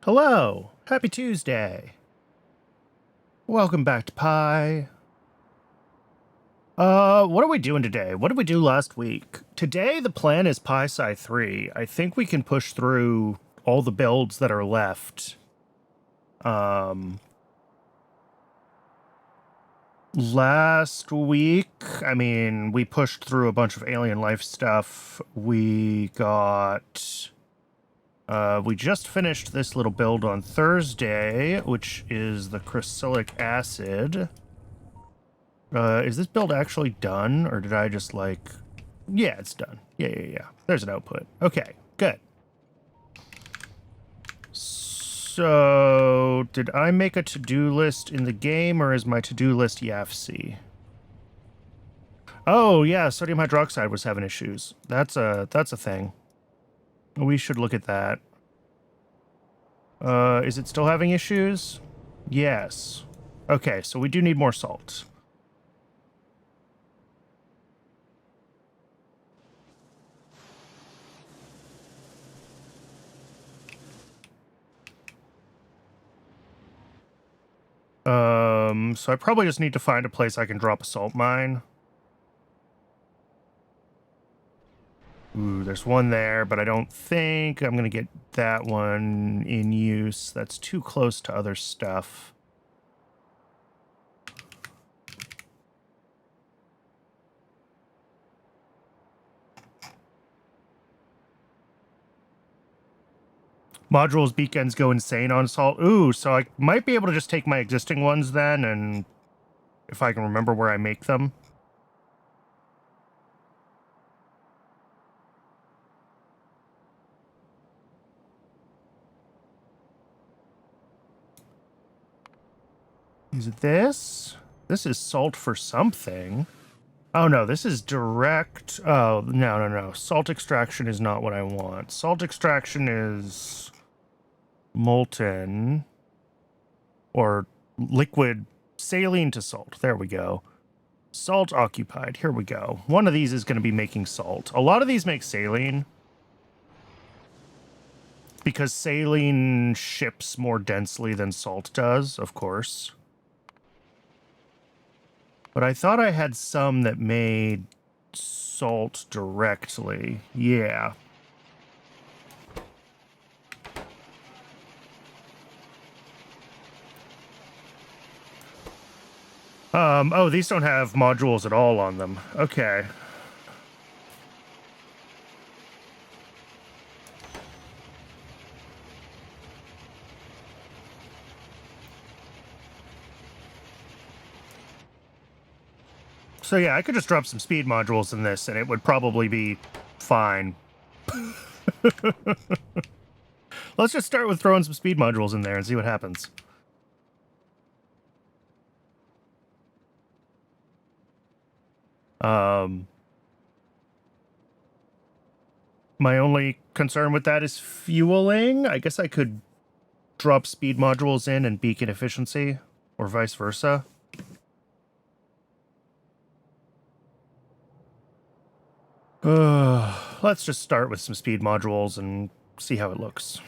Hello! Happy Tuesday! Welcome back to Pi. What are we doing today? What did we do last week? Today, the plan is Pi Sci 3. I think we can push through all the builds that are left. Last week, I mean, we pushed through a bunch of alien life stuff. We got... we just finished this little build on Thursday, which is the cryolic acid. Is this build actually done, or did I just, like... Yeah, it's done. Yeah. There's an output. Okay, good. So, did I make a to-do list in the game, or is my to-do list YAFC? Oh, yeah, sodium hydroxide was having issues. That's a thing. We should look at that. Is it still having issues? Yes. Okay, so we do need more salt. So I probably just need to find a place I can drop a salt mine. Ooh, there's one there, but I don't think I'm going to get that one in use. That's too close to other stuff. Modules beacons go insane on salt. Ooh, so I might be able to just take my existing ones then, and if I can remember where I make them. Is it this? This is salt for something. Oh, no, this is direct. Oh, no. Salt extraction is not what I want. Salt extraction is molten or liquid saline to salt. There we go. Salt occupied. Here we go. One of these is going to be making salt. A lot of these make saline because saline ships more densely than salt does, of course. But I thought I had some that made salt directly. Yeah. Oh, these don't have modules at all on them. Okay. So yeah, I could just drop some speed modules in this and it would probably be fine. Let's just start with throwing some speed modules in there and see what happens. My only concern with that is fueling. I guess I could drop speed modules in and beacon efficiency, or vice versa. Let's just start with some speed modules and see how it looks.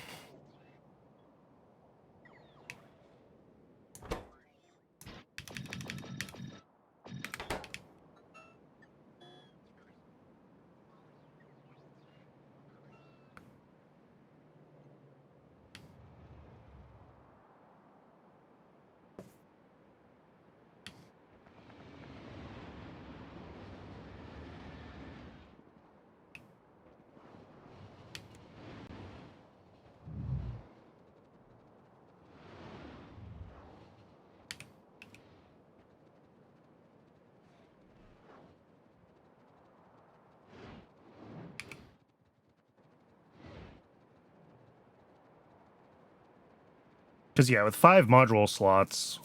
Because yeah, with 5 module slots,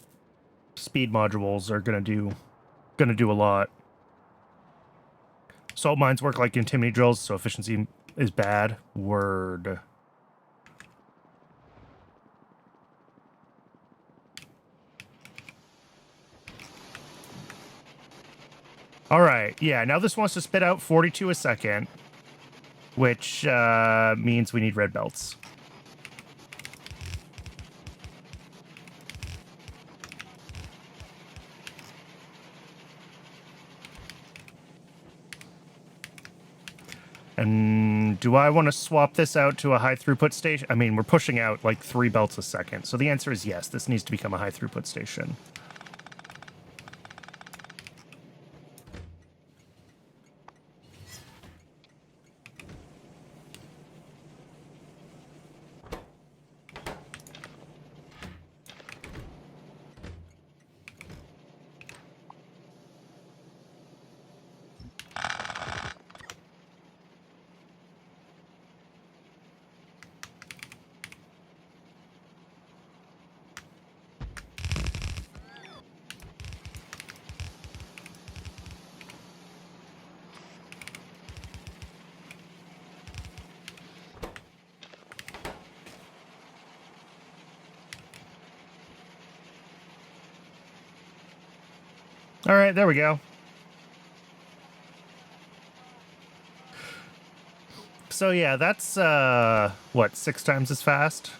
speed modules are gonna do a lot. Salt mines work like antimony drills, so efficiency is bad. Word. All right, yeah. Now this wants to spit out 42 a second, which means we need red belts. And do I want to swap this out to a high throughput station? I mean, we're pushing out like 3 belts a second. So the answer is yes, this needs to become a high throughput station. All right, there we go. So yeah, that's, what, 6 times as fast?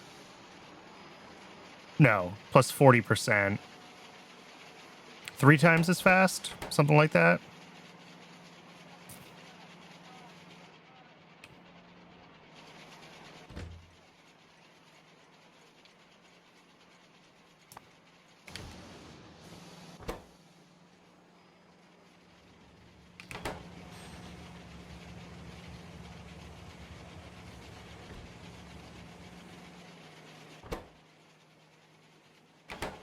No, plus 40%. 3 times as fast, something like that.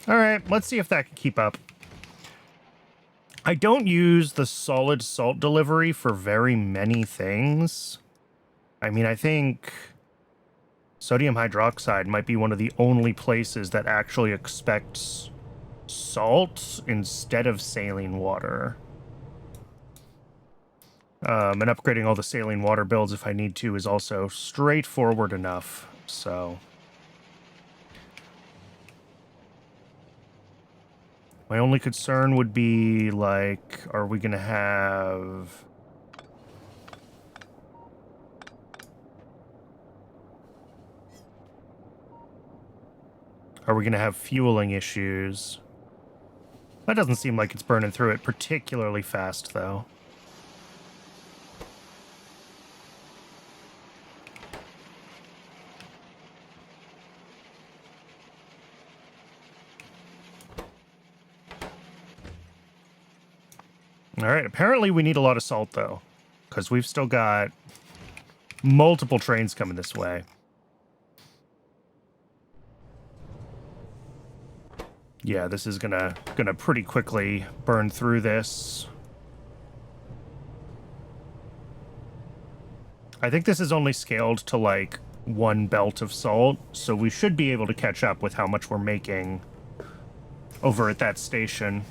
All right, let's see if that can keep up. I don't use the solid salt delivery for very many things. I mean, I think sodium hydroxide might be one of the only places that actually expects salt instead of saline water. And upgrading all the saline water builds if I need to is also straightforward enough, so... My only concern would be, like, are we going to have... Are we going to have fueling issues? That doesn't seem like it's burning through it particularly fast, though. All right, apparently we need a lot of salt, though, because we've still got multiple trains coming this way. Yeah, this is gonna pretty quickly burn through this. I think this is only scaled to, like, 1 belt of salt, so we should be able to catch up with how much we're making over at that station.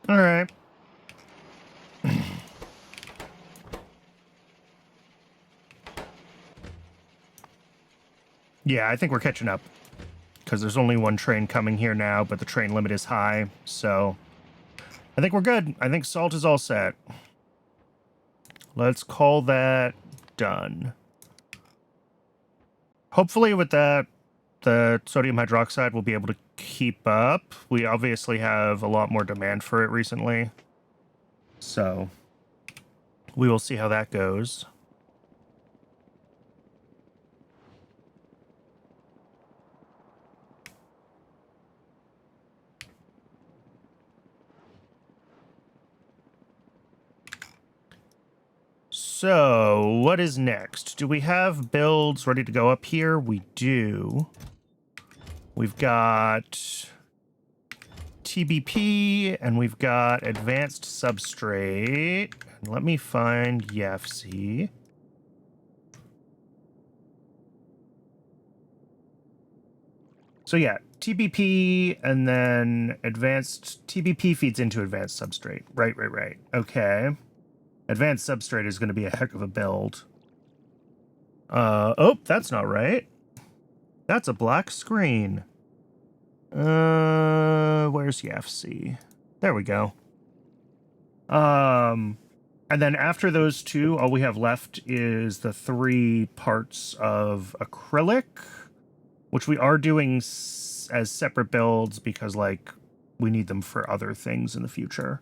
All right. Yeah, I think we're catching up. Because there's only 1 train coming here now, but the train limit is high, so... I think we're good. I think salt is all set. Let's call that done. Hopefully with that, the sodium hydroxide will be able to keep up. We obviously have a lot more demand for it recently. So, we will see how that goes. So, what is next? Do we have builds ready to go up here? We do. We've got TBP, and we've got advanced substrate. Let me find YFC. So yeah, TBP, and then advanced... TBP feeds into advanced substrate. Right. Okay. Advanced substrate is going to be a heck of a build. Oh, that's not right. That's a black screen. Where's YFC? There we go. And then after those 2, all we have left is the 3 parts of acrylic, which we are doing as separate builds because, like, we need them for other things in the future.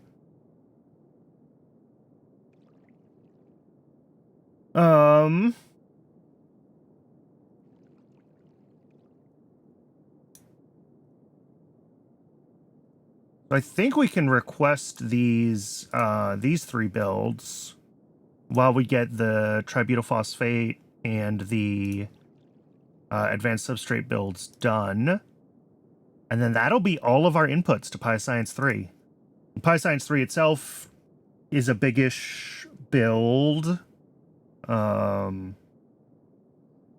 I think we can request these 3 builds while we get the tributyl and the advanced substrate builds done. And then that'll be all of our inputs to PyScience 3. PyScience 3 itself is a biggish build.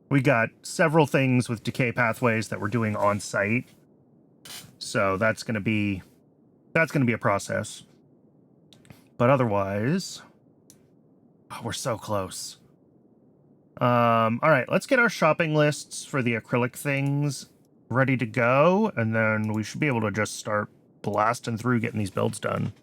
We got several things with decay pathways that we're doing on site. So that's going to be That's going to be a process. But otherwise... Oh, we're so close. All right, let's get our shopping lists for the acrylic things ready to go, and then we should be able to just start blasting through getting these builds done.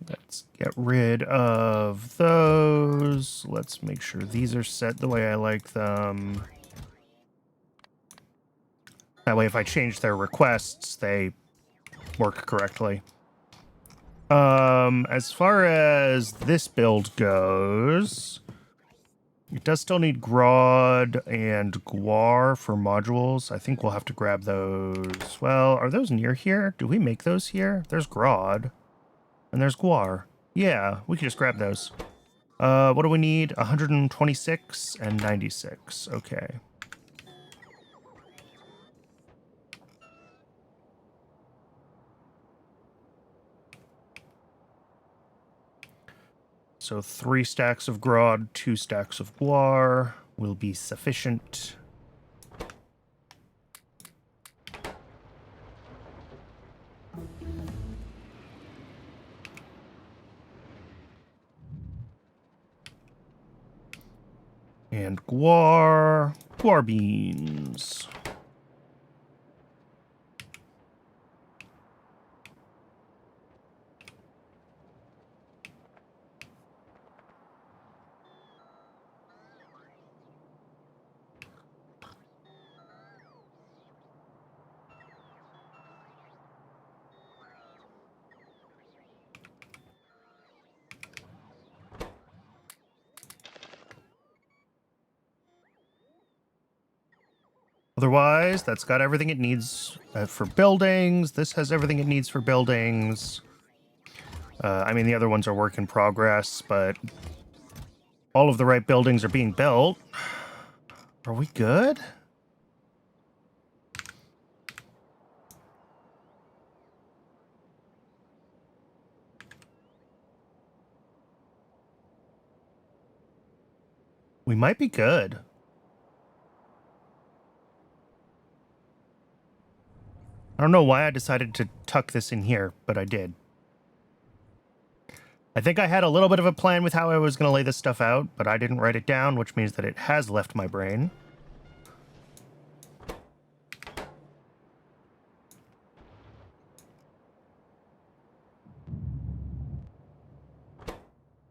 Let's get rid of those. Let's make sure these are set the way I like them. That way, if I change their requests, they work correctly. As far as this build goes, it does still need Grodd and Guar for modules. I think we'll have to grab those. Well, are those near here? Do we make those here? There's Grodd. And there's Guar. Yeah, we can just grab those. What do we need? 126 and 96. Okay. So 3 stacks of Grodd, 2 stacks of Guar will be sufficient. And Guar beans. Otherwise, that's got everything it needs for buildings. This has everything it needs for buildings. I mean, the other ones are work in progress, but all of the right buildings are being built. Are we good? We might be good. I don't know why I decided to tuck this in here, but I did. I think I had a little bit of a plan with how I was going to lay this stuff out, but I didn't write it down, which means that it has left my brain.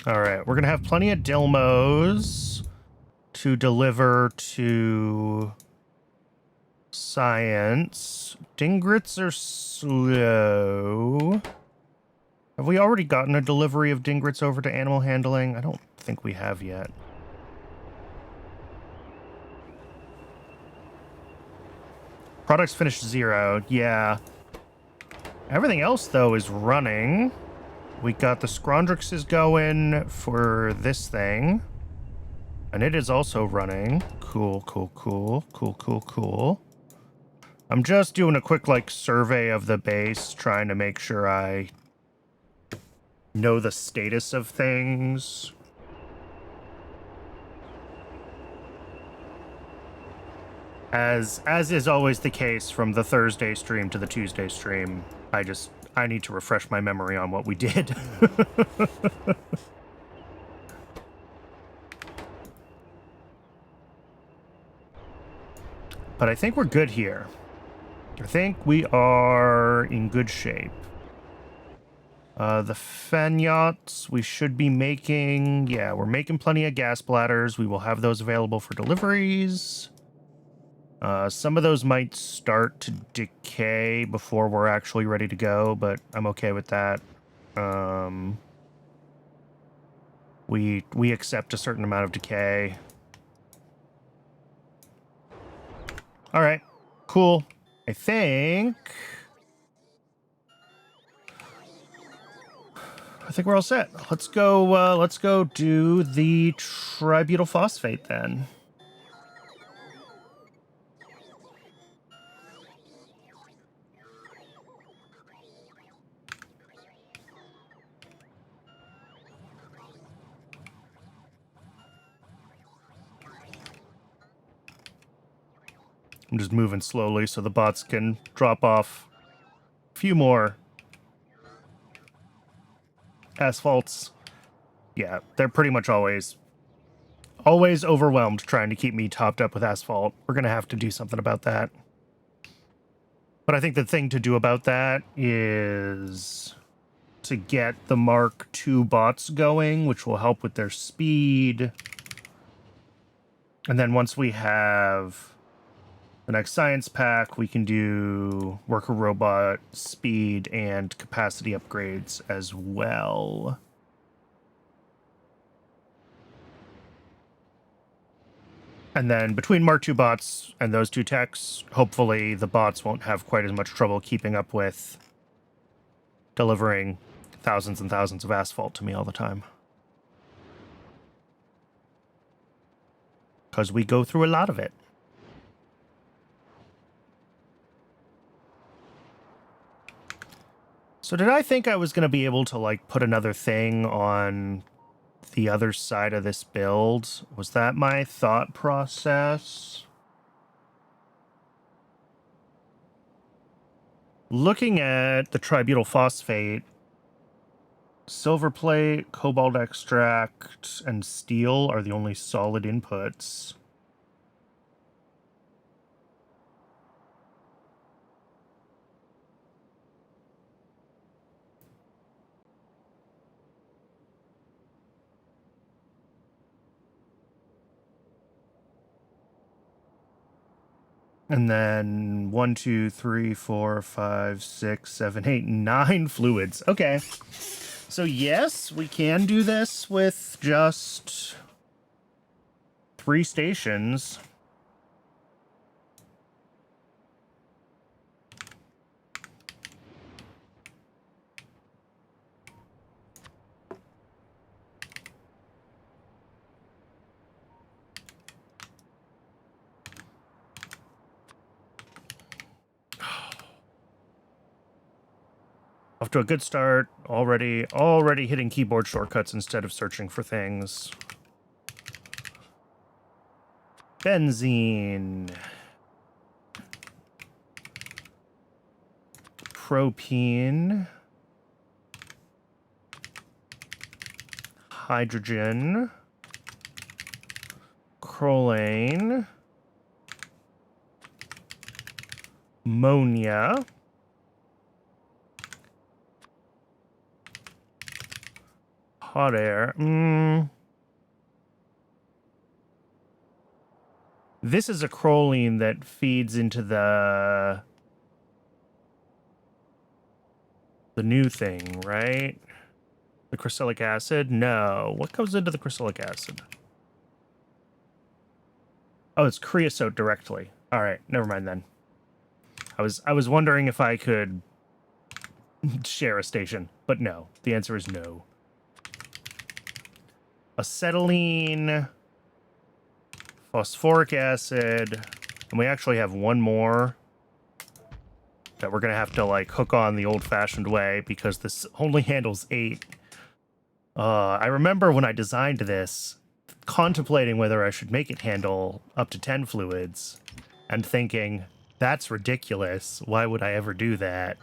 All right, we're going to have plenty of Dilmos to deliver to science. Dingrits are slow. Have we already gotten a delivery of Dingrits over to animal handling? I don't think we have yet. Products finished 0. Yeah. Everything else, though, is running. We got the Scrondrixes going for this thing. And it is also running. Cool, cool, cool. Cool, cool, cool. I'm just doing a quick, survey of the base, trying to make sure I know the status of things. As is always the case from the Thursday stream to the Tuesday stream, I need to refresh my memory on what we did. But I think we're good here. I think we are in good shape. The Pyanodons we should be making... Yeah, we're making plenty of gas bladders. We will have those available for deliveries. Some of those might start to decay before we're actually ready to go, but I'm okay with that. We accept a certain amount of decay. All right, cool. I think we're all set. Let's go do the tributyl phosphate then. I'm just moving slowly so the bots can drop off a few more asphalts. Yeah, they're pretty much always overwhelmed trying to keep me topped up with asphalt. We're going to have to do something about that. But I think the thing to do about that is to get the Mark II bots going, which will help with their speed. And then once we have the next science pack, we can do worker robot speed and capacity upgrades as well. And then between Mark II bots and those two techs, hopefully the bots won't have quite as much trouble keeping up with delivering thousands and thousands of asphalt to me all the time. Because we go through a lot of it. So did I think I was going to be able to, like, put another thing on the other side of this build? Was that my thought process? Looking at the tributyl phosphate, silver plate, cobalt extract, and steel are the only solid inputs. And then 1, 2, 3, 4, 5, 6, 7, 8, 9 fluids. Okay. So yes, we can do this with just 3 stations. Off to a good start. Already hitting keyboard shortcuts instead of searching for things. Benzene. Propene. Hydrogen. Chlorine. Ammonia. Hot air. This is a choline that feeds into the new thing, right? The cryolic acid? No. What goes into the cryolic acid? Oh, it's creosote directly. All right, never mind then. I was wondering if I could share a station, but no. The answer is no. Acetylene, phosphoric acid, and we actually have one more that we're going to have to, like, hook on the old-fashioned way because this only handles 8. I remember when I designed this, contemplating whether I should make it handle up to 10 fluids, and thinking, that's ridiculous. Why would I ever do that?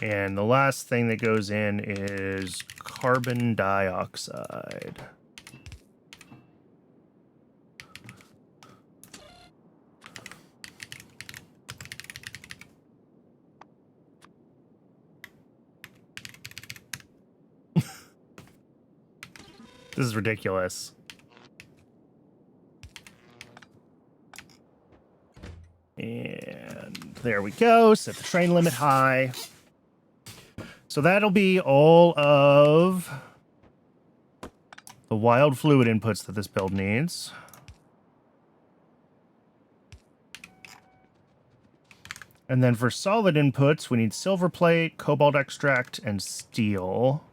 And the last thing that goes in is carbon dioxide. This is ridiculous. And there we go. Set the train limit high. So that'll be all of the wild fluid inputs that this build needs. And then for solid inputs, we need silver plate, cobalt extract, and steel.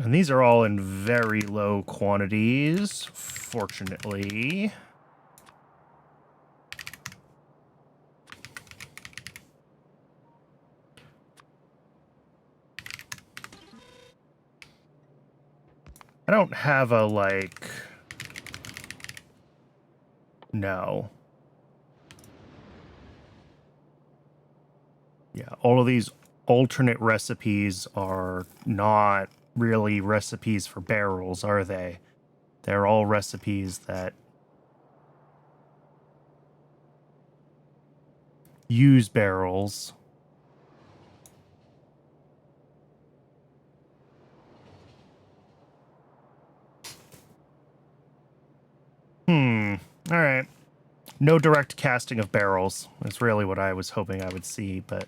And these are all in very low quantities, fortunately. I don't have a, like... No. Yeah, all of these alternate recipes are not really recipes for barrels, are they? They're all recipes that use barrels. All right. No direct casting of barrels. That's really what I was hoping I would see, but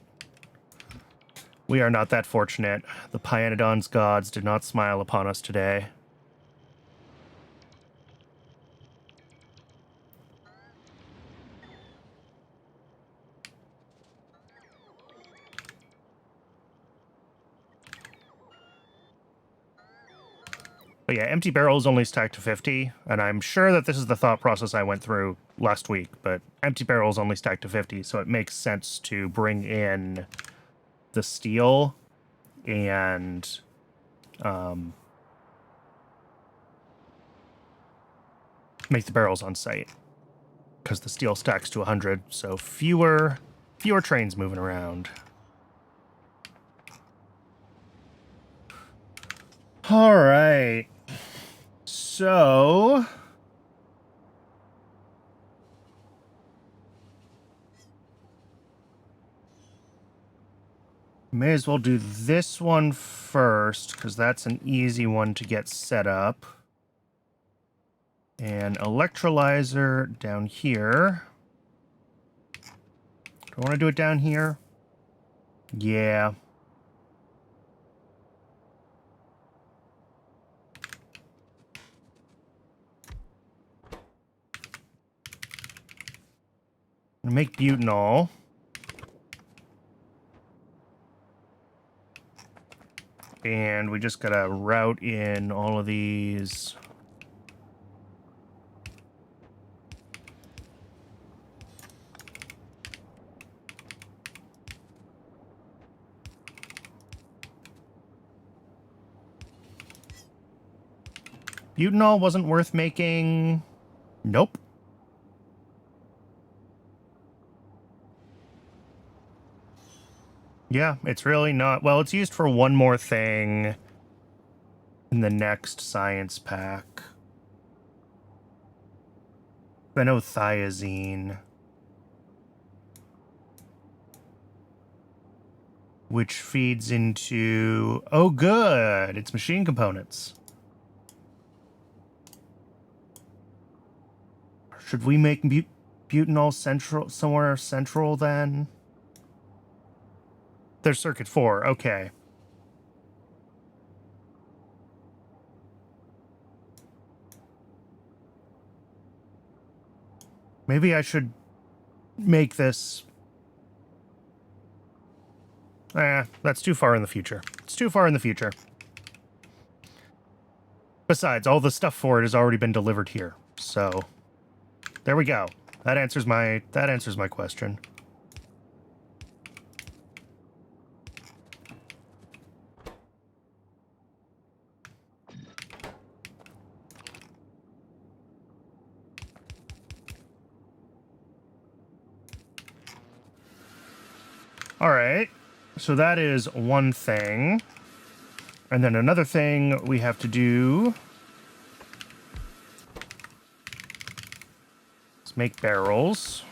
we are not that fortunate. The Pyanodon's gods did not smile upon us today. But yeah, empty barrels only stack to 50, and I'm sure that this is the thought process I went through last week, but empty barrels only stack to 50, so it makes sense to bring in the steel and make the barrels on site, because the steel stacks to 100, so fewer trains moving around. All right. So may as well do this one first, because that's an easy one to get set up. And electrolyzer down here. Do I want to do it down here? Yeah. I'm gonna make butanol. And we just gotta route in all of these. Butanol wasn't worth making. Nope. Yeah, it's really not. Well, it's used for one more thing in the next science pack. Phenothiazine. Which feeds into... Oh, good! It's machine components. Should we make butanol central somewhere central then? There's circuit 4. Okay. Maybe I should make this... that's too far in the future. It's too far in the future. Besides, all the stuff for it has already been delivered here. So, there we go. That answers my question. All right. So that is one thing. And then another thing we have to do is make barrels.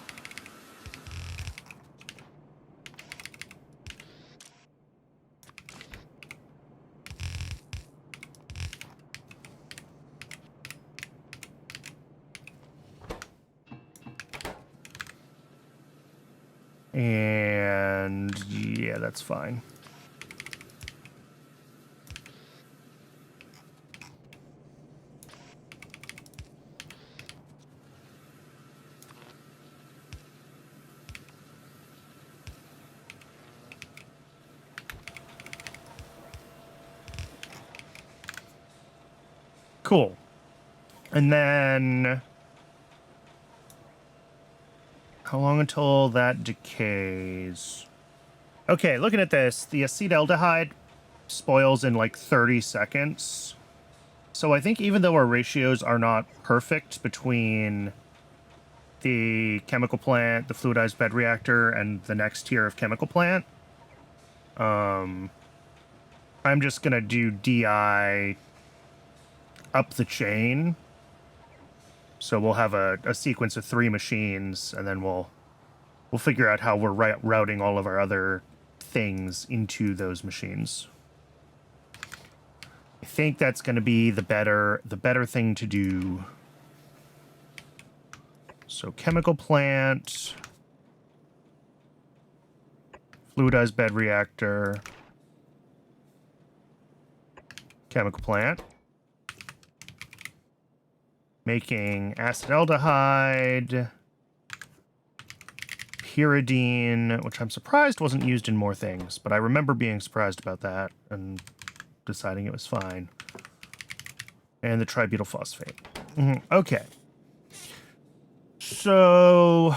And yeah, that's fine. Cool. And then how long until that decays? Okay, looking at this, the acetaldehyde spoils in like 30 seconds. So I think even though our ratios are not perfect between the chemical plant, the fluidized bed reactor, and the next tier of chemical plant, I'm just going to do DI up the chain. So we'll have a sequence of 3 machines, and then we'll figure out how we're routing all of our other things into those machines. I think that's going to be the better thing to do. So chemical plant, fluidized bed reactor, chemical plant, making acetaldehyde, pyridine, which I'm surprised wasn't used in more things, but I remember being surprised about that and deciding it was fine. And the tributyl phosphate. Okay. So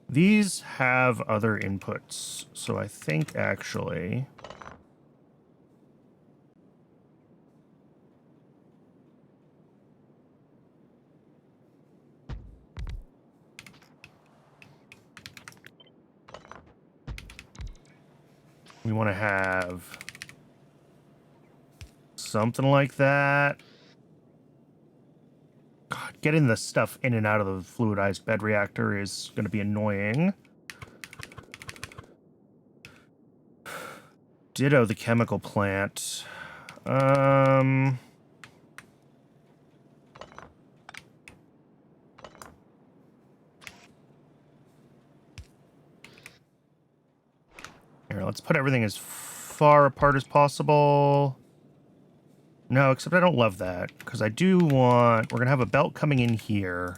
these have other inputs. So I think actually we want to have something like that. God, getting the stuff in and out of the fluidized bed reactor is going to be annoying. Ditto the chemical plant. Here, let's put everything as far apart as possible. No, except I don't love that, because I do want... We're going to have a belt coming in here.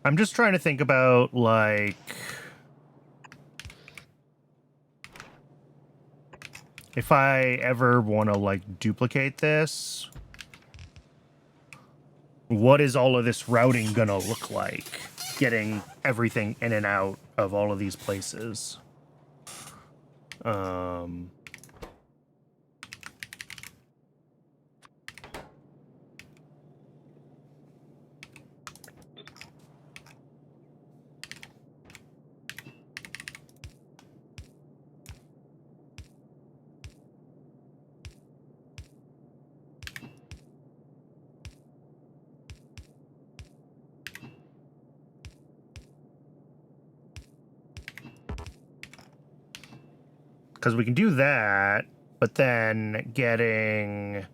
I'm just trying to think about, like... if I ever want to, like, duplicate this, what is all of this routing gonna look like? Getting everything in and out of all of these places. because we can do that, but then getting...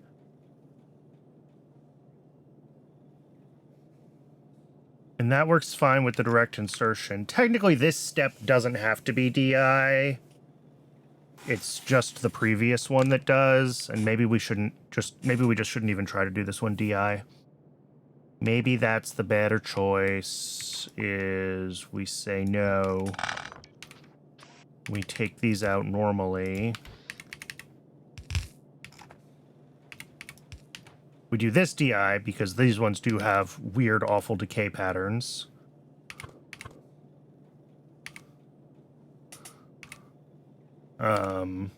And that works fine with the direct insertion. Technically, this step doesn't have to be DI. It's just the previous one that does, and maybe we just shouldn't even try to do this one DI. Maybe that's the better choice, is we say no. We take these out normally. We do this DI because these ones do have weird, awful decay patterns. So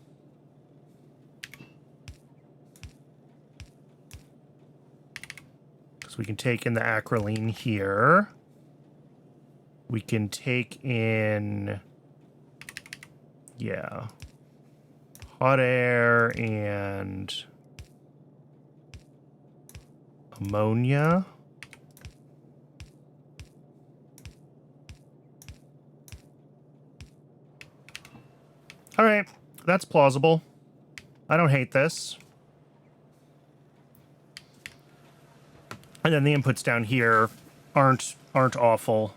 we can take in the acrolein here. We can take in, yeah, hot air and ammonia. All right, that's plausible. I don't hate this. And then the inputs down here aren't awful.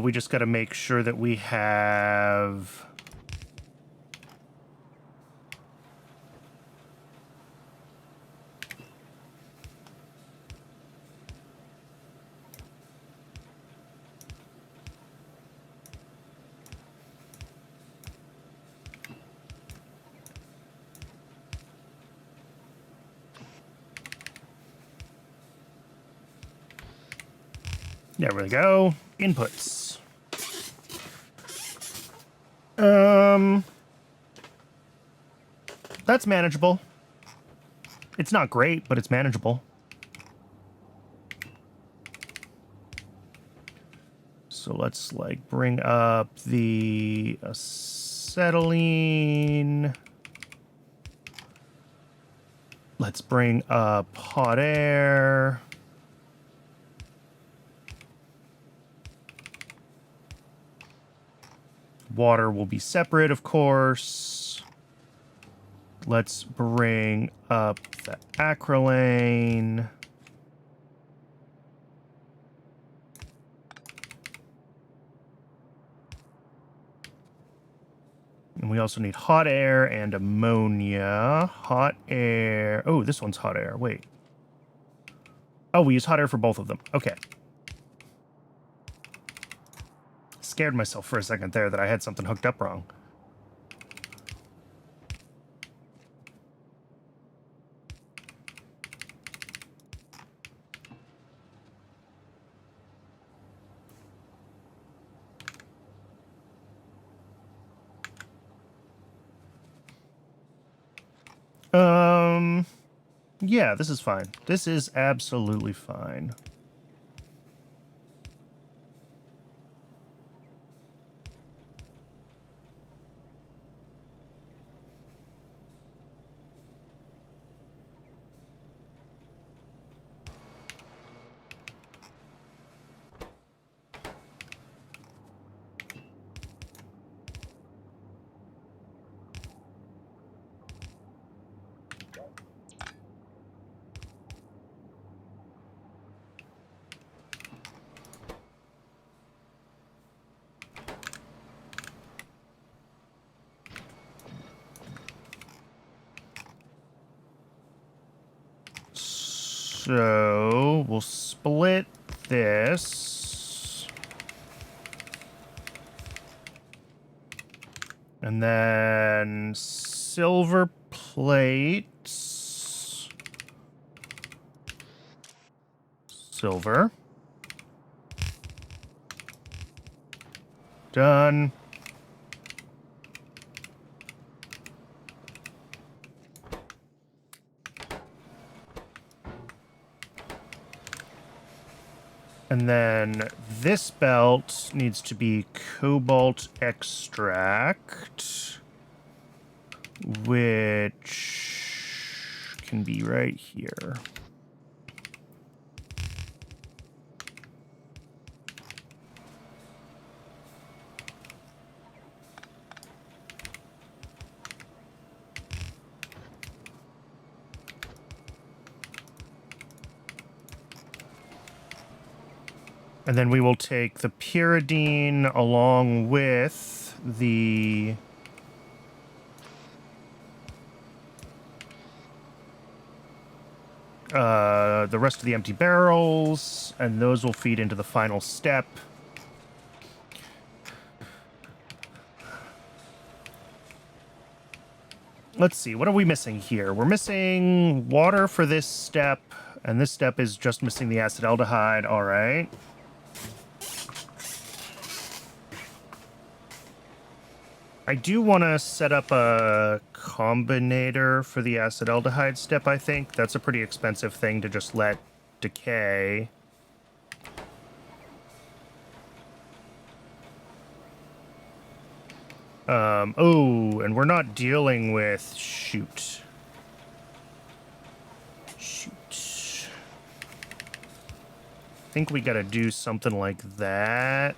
We just got to make sure that we have... There we go. Inputs. That's manageable. It's not great, but it's manageable. So let's like bring up the acetylene. Let's bring up hot air. Water will be separate, of course. Let's bring up the acrolein. And we also need hot air and ammonia. Hot air. Oh, this one's hot air. Wait. Oh, we use hot air for both of them. Okay. Scared myself for a second there that I had something hooked up wrong. Yeah, this is fine. This is absolutely fine. So we'll split this. And then silver plates. Silver. Done. And then this belt needs to be cobalt extract, which can be right here. And then we will take the pyridine along with the rest of the empty barrels, and those will feed into the final step. Let's see, what are we missing here? We're missing water for this step, and this step is just missing the acetaldehyde. All right. I do want to set up a combinator for the acetaldehyde step, I think. That's a pretty expensive thing to just let decay. Oh, and we're not dealing with... Shoot. I think we gotta do something like that.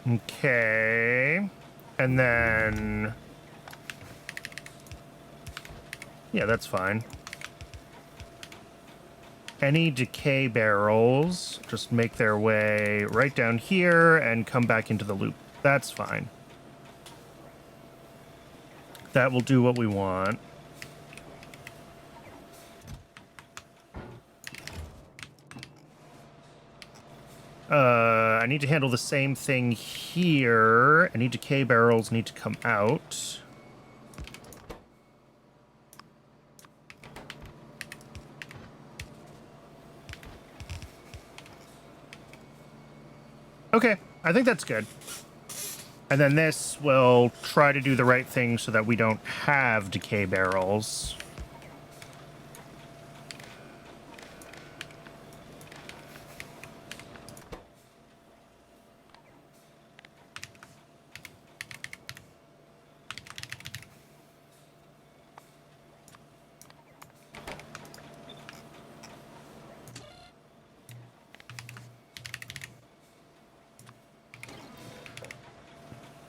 Okay. And then... Yeah, that's fine. Any decay barrels just make their way right down here and come back into the loop. That's fine. That will do what we want. I need to handle the same thing here. Any decay barrels need to come out. Okay, I think that's good. And then this will try to do the right thing so that we don't have decay barrels.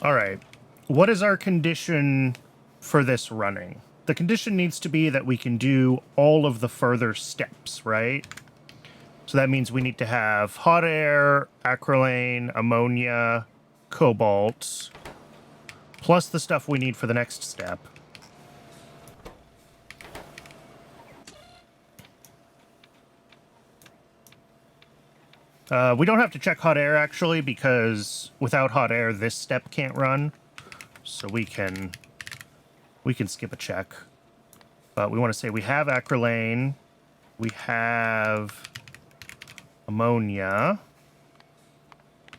All right. What is our condition for this running? The condition needs to be that we can do all of the further steps, right? So that means we need to have hot air, acrylane, ammonia, cobalt, plus the stuff we need for the next step. We don't have to check hot air, actually, because without hot air, this step can't run. So we can skip a check. But we want to say we have acrylane. We have ammonia.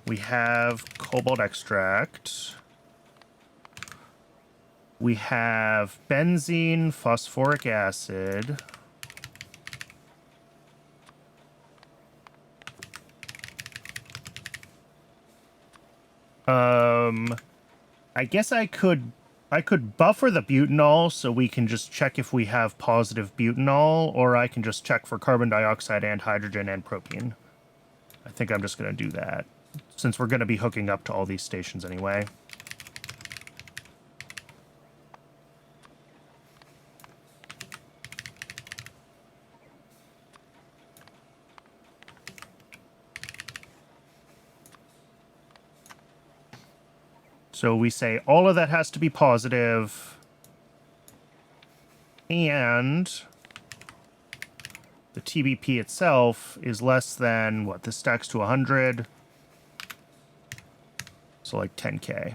We have cobalt extract. We have benzene, phosphoric acid. I guess I could buffer the butanol so we can just check if we have positive butanol, or I can just check for carbon dioxide and hydrogen and propane. I think I'm just going to do that, since we're going to be hooking up to all these stations anyway. So we say all of that has to be positive, and the TBP itself is less than, what, this stacks to 100, so like 10K.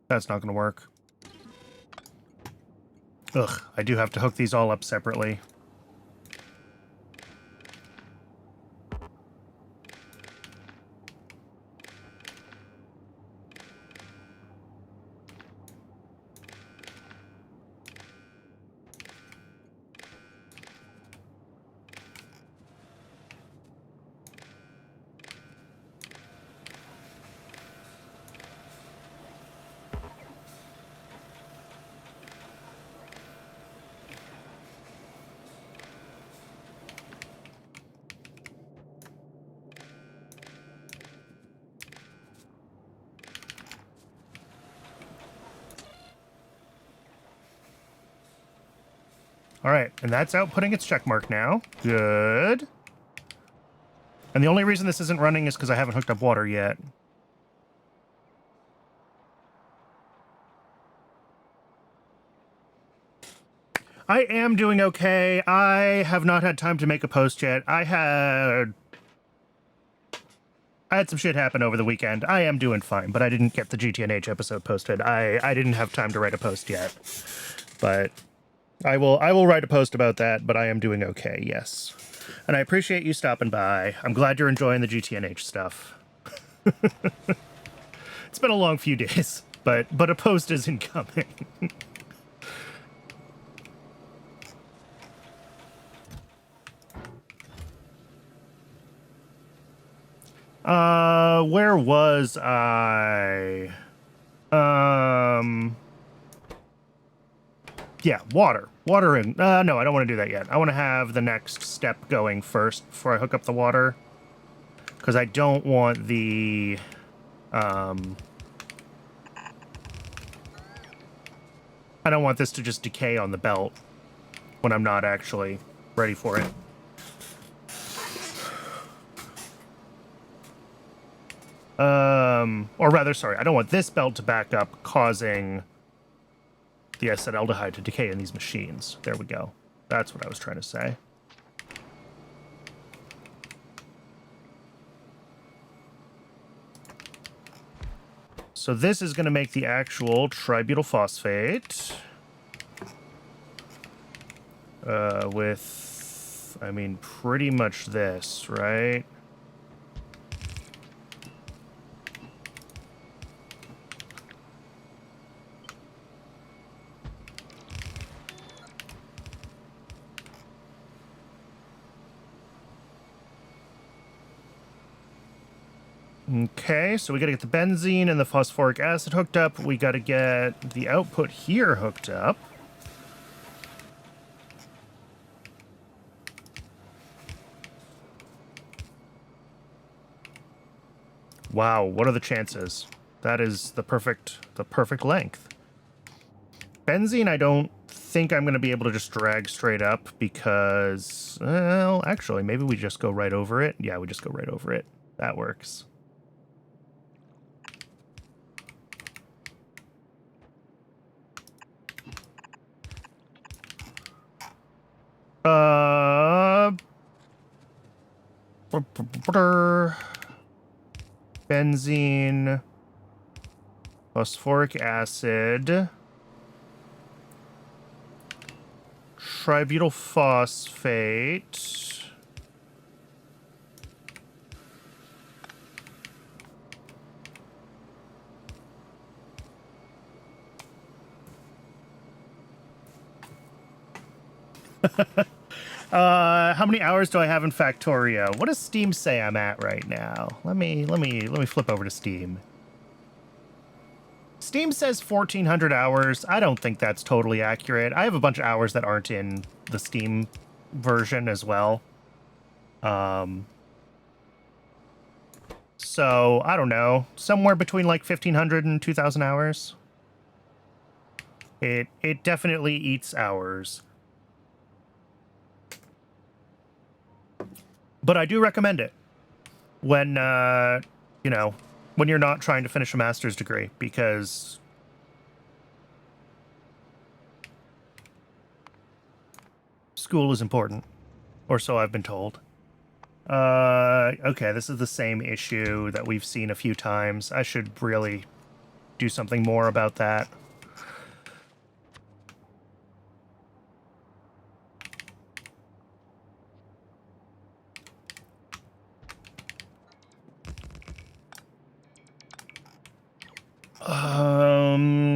That's not going to work. Ugh, I do have to hook these all up separately. All right, and that's outputting its check mark now. Good. And the only reason this isn't running is because I haven't hooked up water yet. I am doing okay. I have not had time to make a post yet. I had some shit happen over the weekend. I am doing fine, but I didn't get the GTNH episode posted. I didn't have time to write a post yet. But I will write a post about that, but I am doing okay, yes. And I appreciate you stopping by. I'm glad you're enjoying the GTNH stuff. It's been a long few days, but a post is incoming. Where was I? Yeah, water. Water in. No, I don't want to do that yet. I want to have the next step going first before I hook up the water. Because I don't want the... I don't want this to just decay on the belt when I'm not actually ready for it. Or rather, sorry, I don't want this belt to back up, causing the acetaldehyde to decay in these machines. There we go. That's what I was trying to say. So this is going to make the actual tributyl phosphate. With, I mean, pretty much this, right? Okay, so we gotta get the benzene and the phosphoric acid hooked up. We gotta get the output here hooked up. Wow, what are the chances? That is the perfect length. Benzene, I don't think I'm gonna be able to just drag straight up because, well, actually, maybe we just go right over it. Yeah, we just go right over it. That works. Benzene, phosphoric acid, tributyl phosphate, how many hours do I have in Factorio? What does Steam say I'm at right now? Let me flip over to Steam. Steam says 1,400 hours. I don't think that's totally accurate. I have a bunch of hours that aren't in the Steam version as well. So, I don't know. Somewhere between like 1,500 and 2,000 hours. It definitely eats hours. But I do recommend it when, you know, when you're not trying to finish a master's degree, because school is important, or so I've been told. Okay, this is the same issue that we've seen a few times. I should really do something more about that.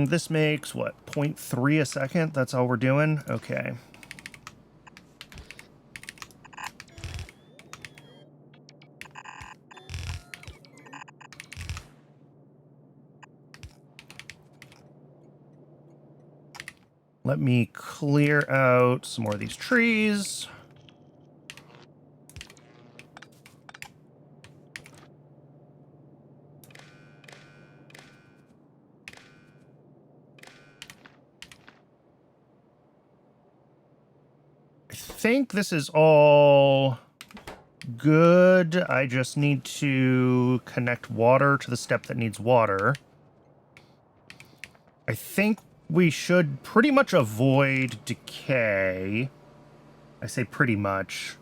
This makes, what, 0.3 a second? That's all we're doing? Okay. Let me clear out some more of these trees. I think this is all good. I just need to connect water to the step that needs water. I think we should pretty much avoid decay. I say pretty much.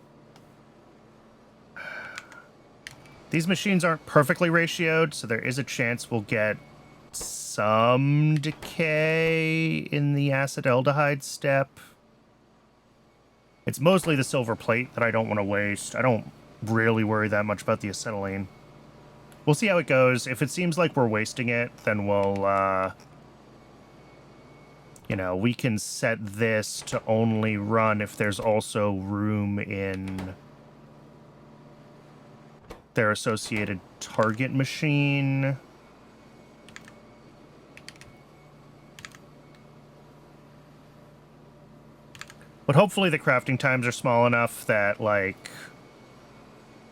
These machines aren't perfectly ratioed, so there is a chance we'll get some decay in the acetaldehyde step. It's mostly the silver plate that I don't want to waste. I don't really worry that much about the acetylene. We'll see how it goes. If it seems like we're wasting it, then we'll, you know, we can set this to only run if there's also room in their associated target machine. But hopefully the crafting times are small enough that, like,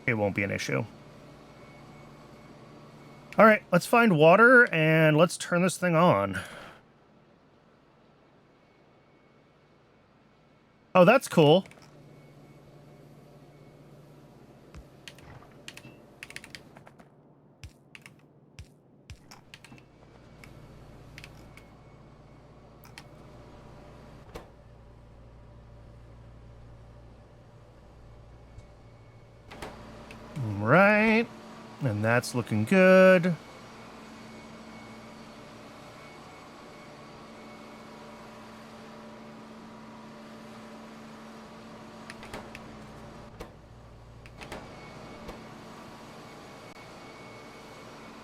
it won't be an issue. All right, let's find water and let's turn this thing on. Oh, that's cool. Right, and that's looking good.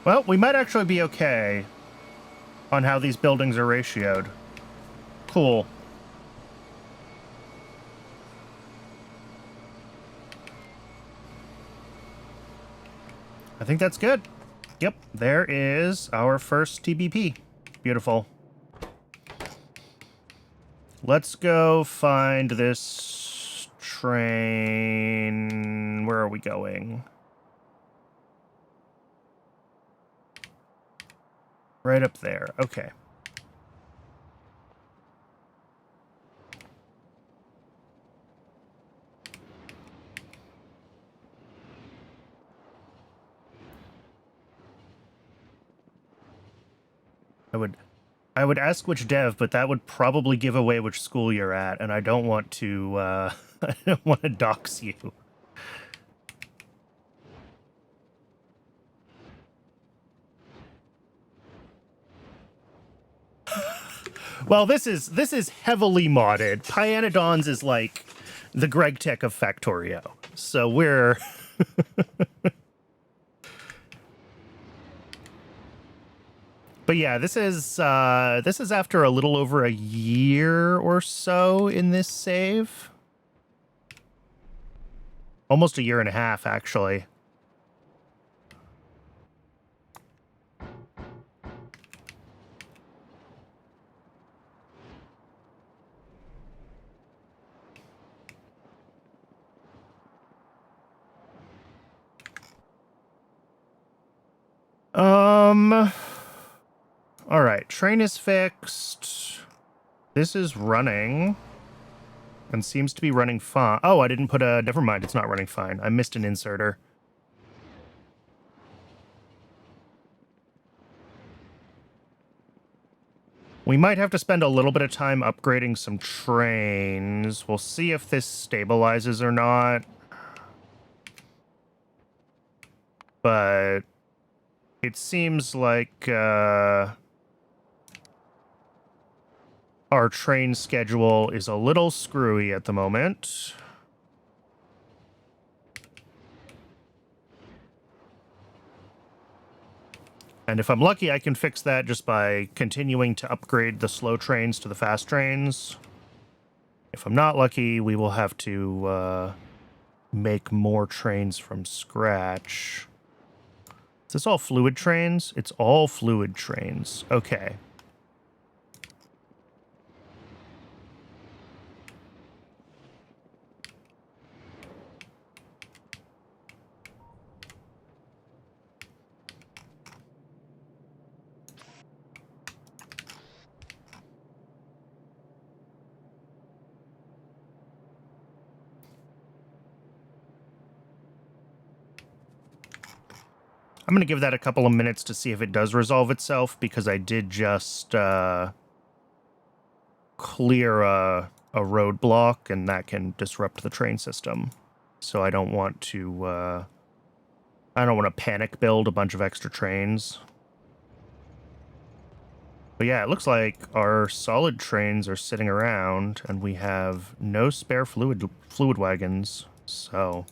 Well, we might actually be okay on how these buildings are ratioed. Cool. I think that's good. Yep, there is our first TBP. Beautiful. Let's go find this train. Where are we going? Right up there. Okay. I would ask which dev, but that would probably give away which school you're at, and I don't want to, I don't want to dox you. Well, this is heavily modded. Pyanodons is like the Greg Tech of Factorio. So we're But yeah, this is after a little over a year or so in this save. Almost a year and a half, actually. All right, train is fixed. This is running and seems to be running fine. Oh, I didn't put a, never mind, it's not running fine. I missed an inserter. We might have to spend a little bit of time upgrading some trains. We'll see if this stabilizes or not. But it seems like Our train schedule is a little screwy at the moment. And if I'm lucky, I can fix that just by continuing to upgrade the slow trains to the fast trains. If I'm not lucky, we will have to make more trains from scratch. Is this all fluid trains? It's all fluid trains. Okay. I'm going to give that a couple of minutes to see if it does resolve itself, because I did just clear a roadblock, and that can disrupt the train system. So I don't want to panic build a bunch of extra trains. But yeah, it looks like our solid trains are sitting around, and we have no spare fluid wagons. So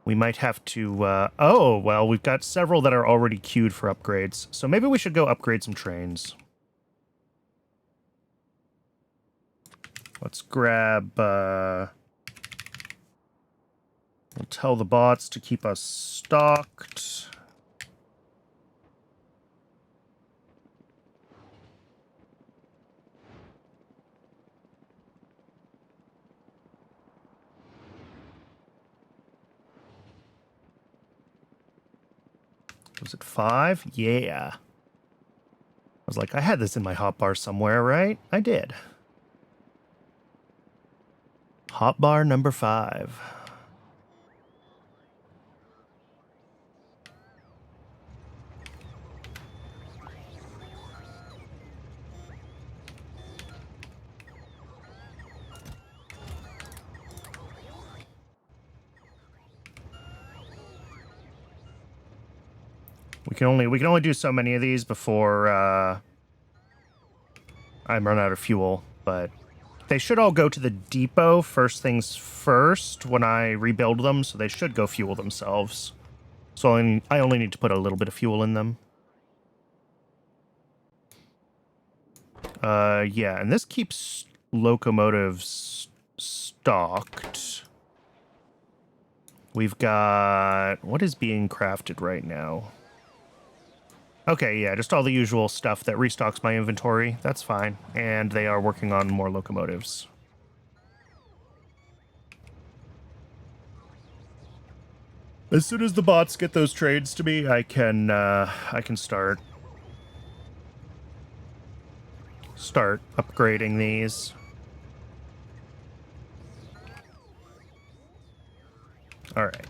we might have to, oh, well, we've got several that are already queued for upgrades. So maybe we should go upgrade some trains. Let's grab, we'll tell the bots to keep us stocked. Was it 5? Yeah. I was like, I had this in my hotbar somewhere, right? I did. Hotbar number 5. We can only do so many of these before I run out of fuel, but they should all go to the depot first things first when I rebuild them, so they should go fuel themselves. So I only need to put a little bit of fuel in them. Yeah, and this keeps locomotives stocked. We've got... what is being crafted right now? Okay, yeah, just all the usual stuff that restocks my inventory. That's fine. And they are working on more locomotives. As soon as the bots get those trades to me, I can start upgrading these. All right.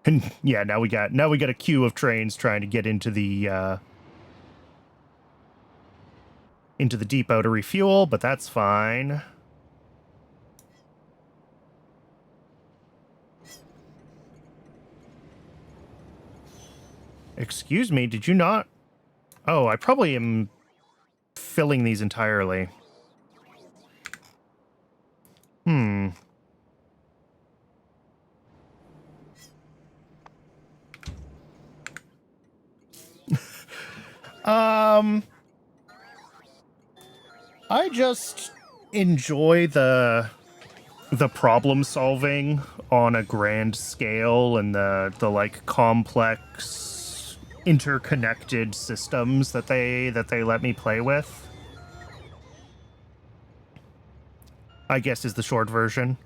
And yeah, now we got a queue of trains trying to get into the depot to refuel, but that's fine. Excuse me, did you not? Oh, I probably am filling these entirely. I just enjoy the problem solving on a grand scale, and the like complex interconnected systems that they let me play with, I guess, is the short version.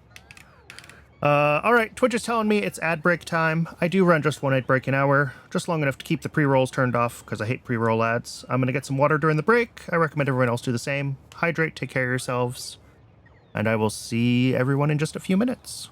All right, Twitch is telling me it's ad break time. I do run just one ad break an hour, just long enough to keep the pre-rolls turned off, because I hate pre-roll ads. I'm going to get some water during the break. I recommend everyone else do the same. Hydrate, take care of yourselves. and I will see everyone in just a few minutes.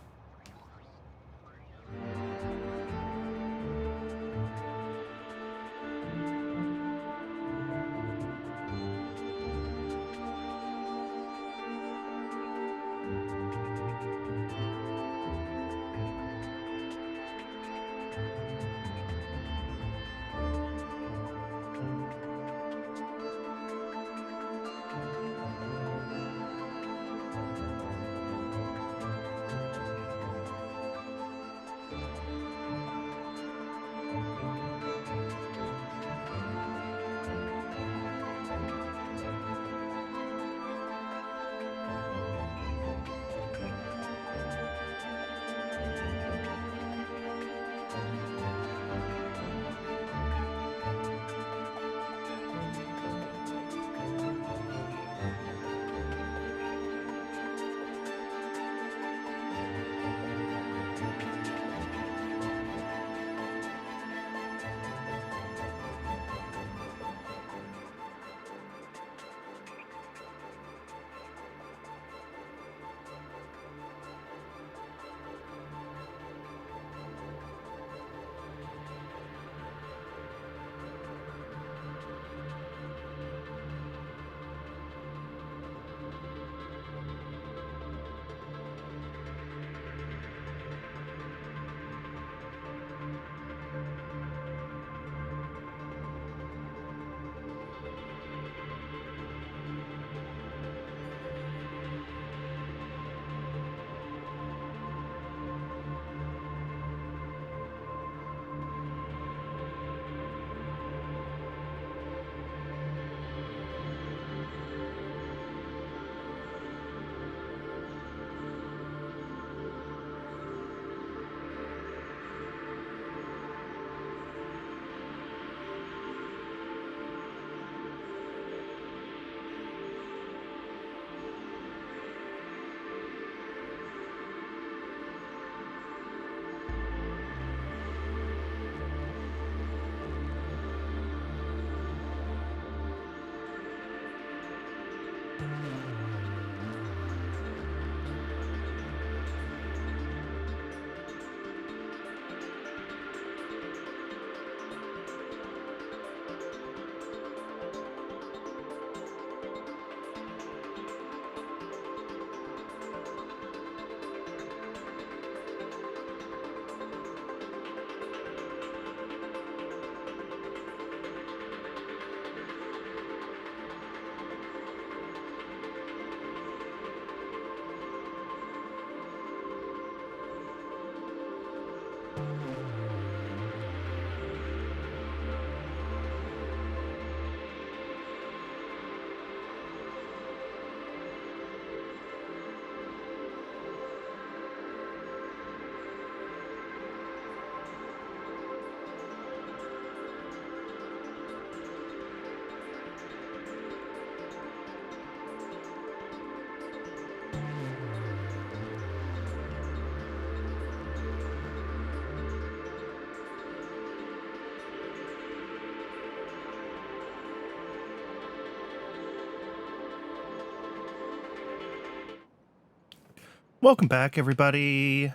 Welcome back, everybody.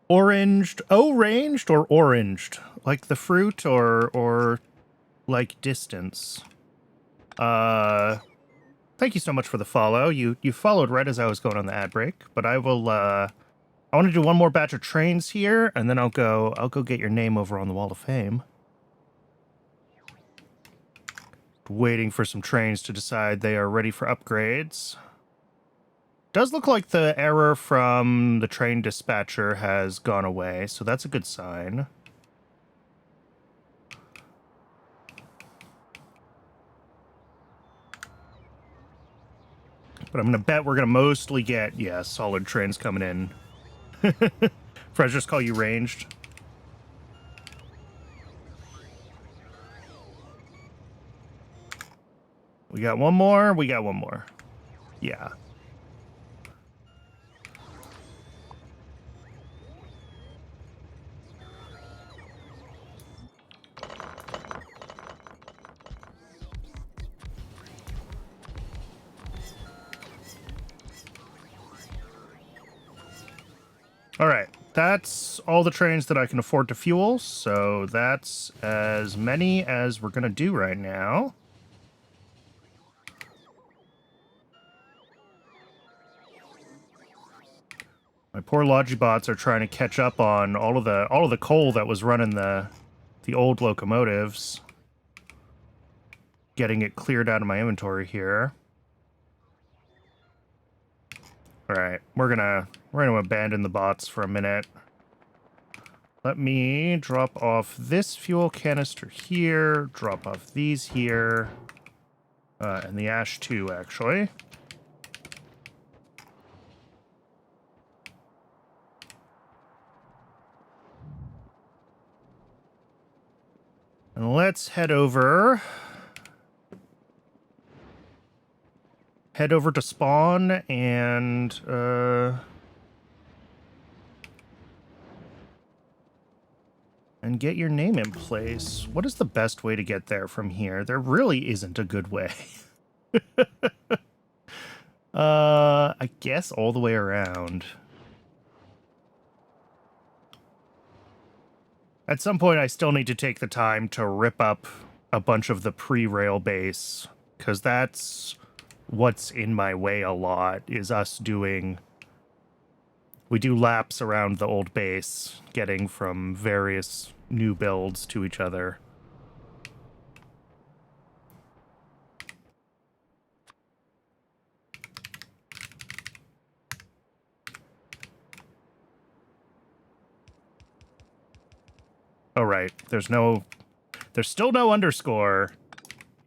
Oranged, oranged or oranged? Like the fruit or like distance? Thank you so much for the follow. You followed right as I was going on the ad break, but I will, I want to do one more batch of trains here, and then I'll go get your name over on the Wall of Fame. Waiting for some trains to decide they are ready for upgrades. Does look like the error from the train dispatcher has gone away, so that's a good sign. But I'm going to bet we're going to mostly get, yeah, solid trains coming in. Fred, just call you ranged. We got one more. We got one more. Yeah. All right, that's all the trains that I can afford to fuel, so that's as many as we're going to do right now. My poor Logibots are trying to catch up on all of the coal that was running the old locomotives. Getting it cleared out of my inventory here. All right, we're gonna abandon the bots for a minute. Let me drop off this fuel canister here, drop off these here, and the ash too, actually. And let's head over to spawn and get your name in place. What is the best way to get there from here? There really isn't a good way. I guess all the way around. At some point, I still need to take the time to rip up a bunch of the pre-rail base, because that's what's in my way a lot, is us doing... We do laps around the old base, getting from various new builds to each other. Oh, right. There's still no underscore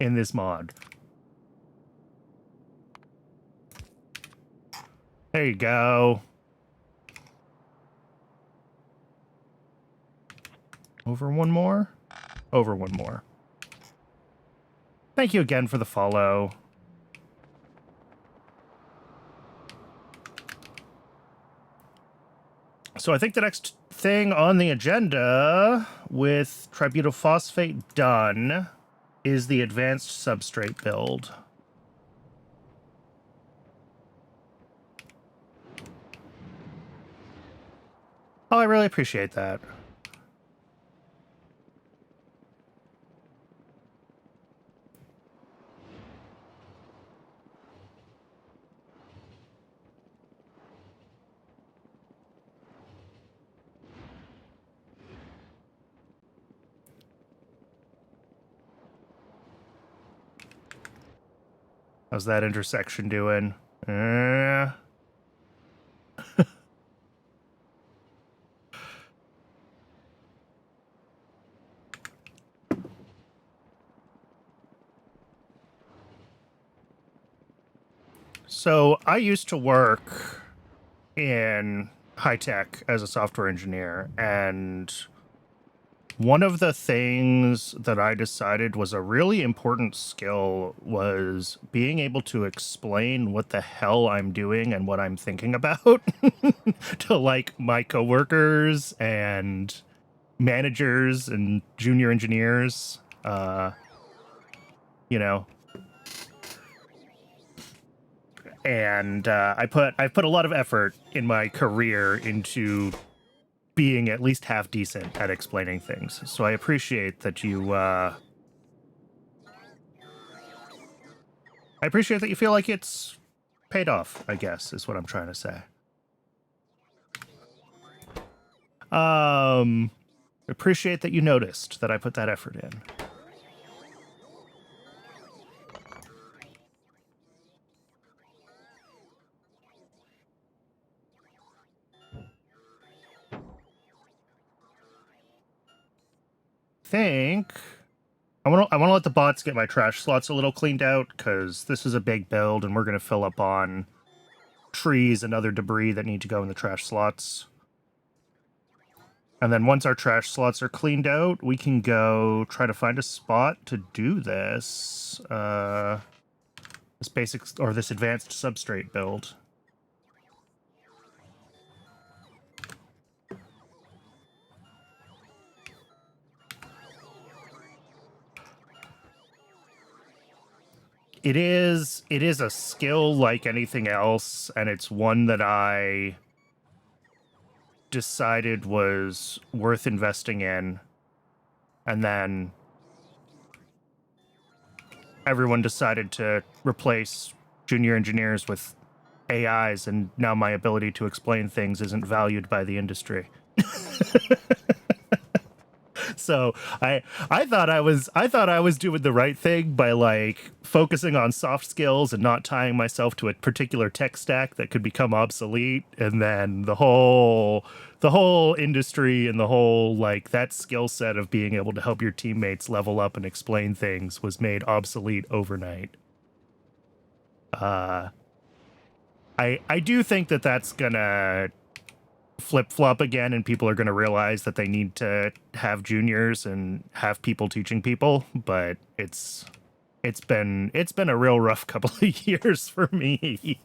in this mod. There you go. Over one more? Over one more. Thank you again for the follow. So I think the next thing on the agenda with tributyl done is the advanced substrate build. Oh, I really appreciate that. How's that intersection doing? So I used to work in high tech as a software engineer, and one of the things that I decided was a really important skill was being able to explain what the hell I'm doing and what I'm thinking about to like my coworkers and managers and junior engineers. You know, and I've put a lot of effort in my career into being at least half decent at explaining things. So I appreciate that you I appreciate that you feel like it's paid off, I guess, is what I'm trying to say. Appreciate that you noticed that I put that effort in. Think I want to let the bots get my trash slots a little cleaned out, because this is a big build and we're going to fill up on trees and other debris that need to go in the trash slots. And then once our trash slots are cleaned out, we can go try to find a spot to do this this advanced substrate build. It is a skill like anything else, and it's one that I decided was worth investing in, and then everyone decided to replace junior engineers with AIs, and now my ability to explain things isn't valued by the industry. So I thought I was doing the right thing by like focusing on soft skills and not tying myself to a particular tech stack that could become obsolete, and then the whole industry and the whole like that skill set of being able to help your teammates level up and explain things was made obsolete overnight. I do think that that's gonna flip-flop again, and people are going to realize that they need to have juniors and have people teaching people, but it's been a real rough couple of years for me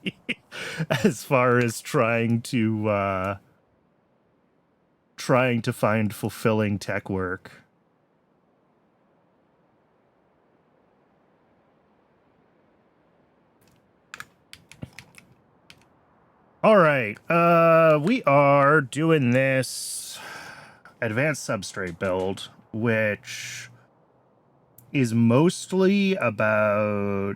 as far as trying to find fulfilling tech work. All right, we are doing this advanced substrate build, which is mostly about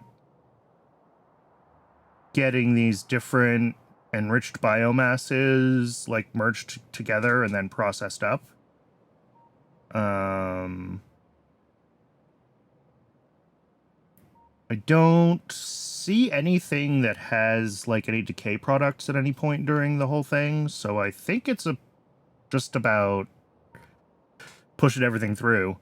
getting these different enriched biomasses like merged together and then processed up. I don't see anything that has like any decay products at any point during the whole thing, so I think it's just about pushing everything through.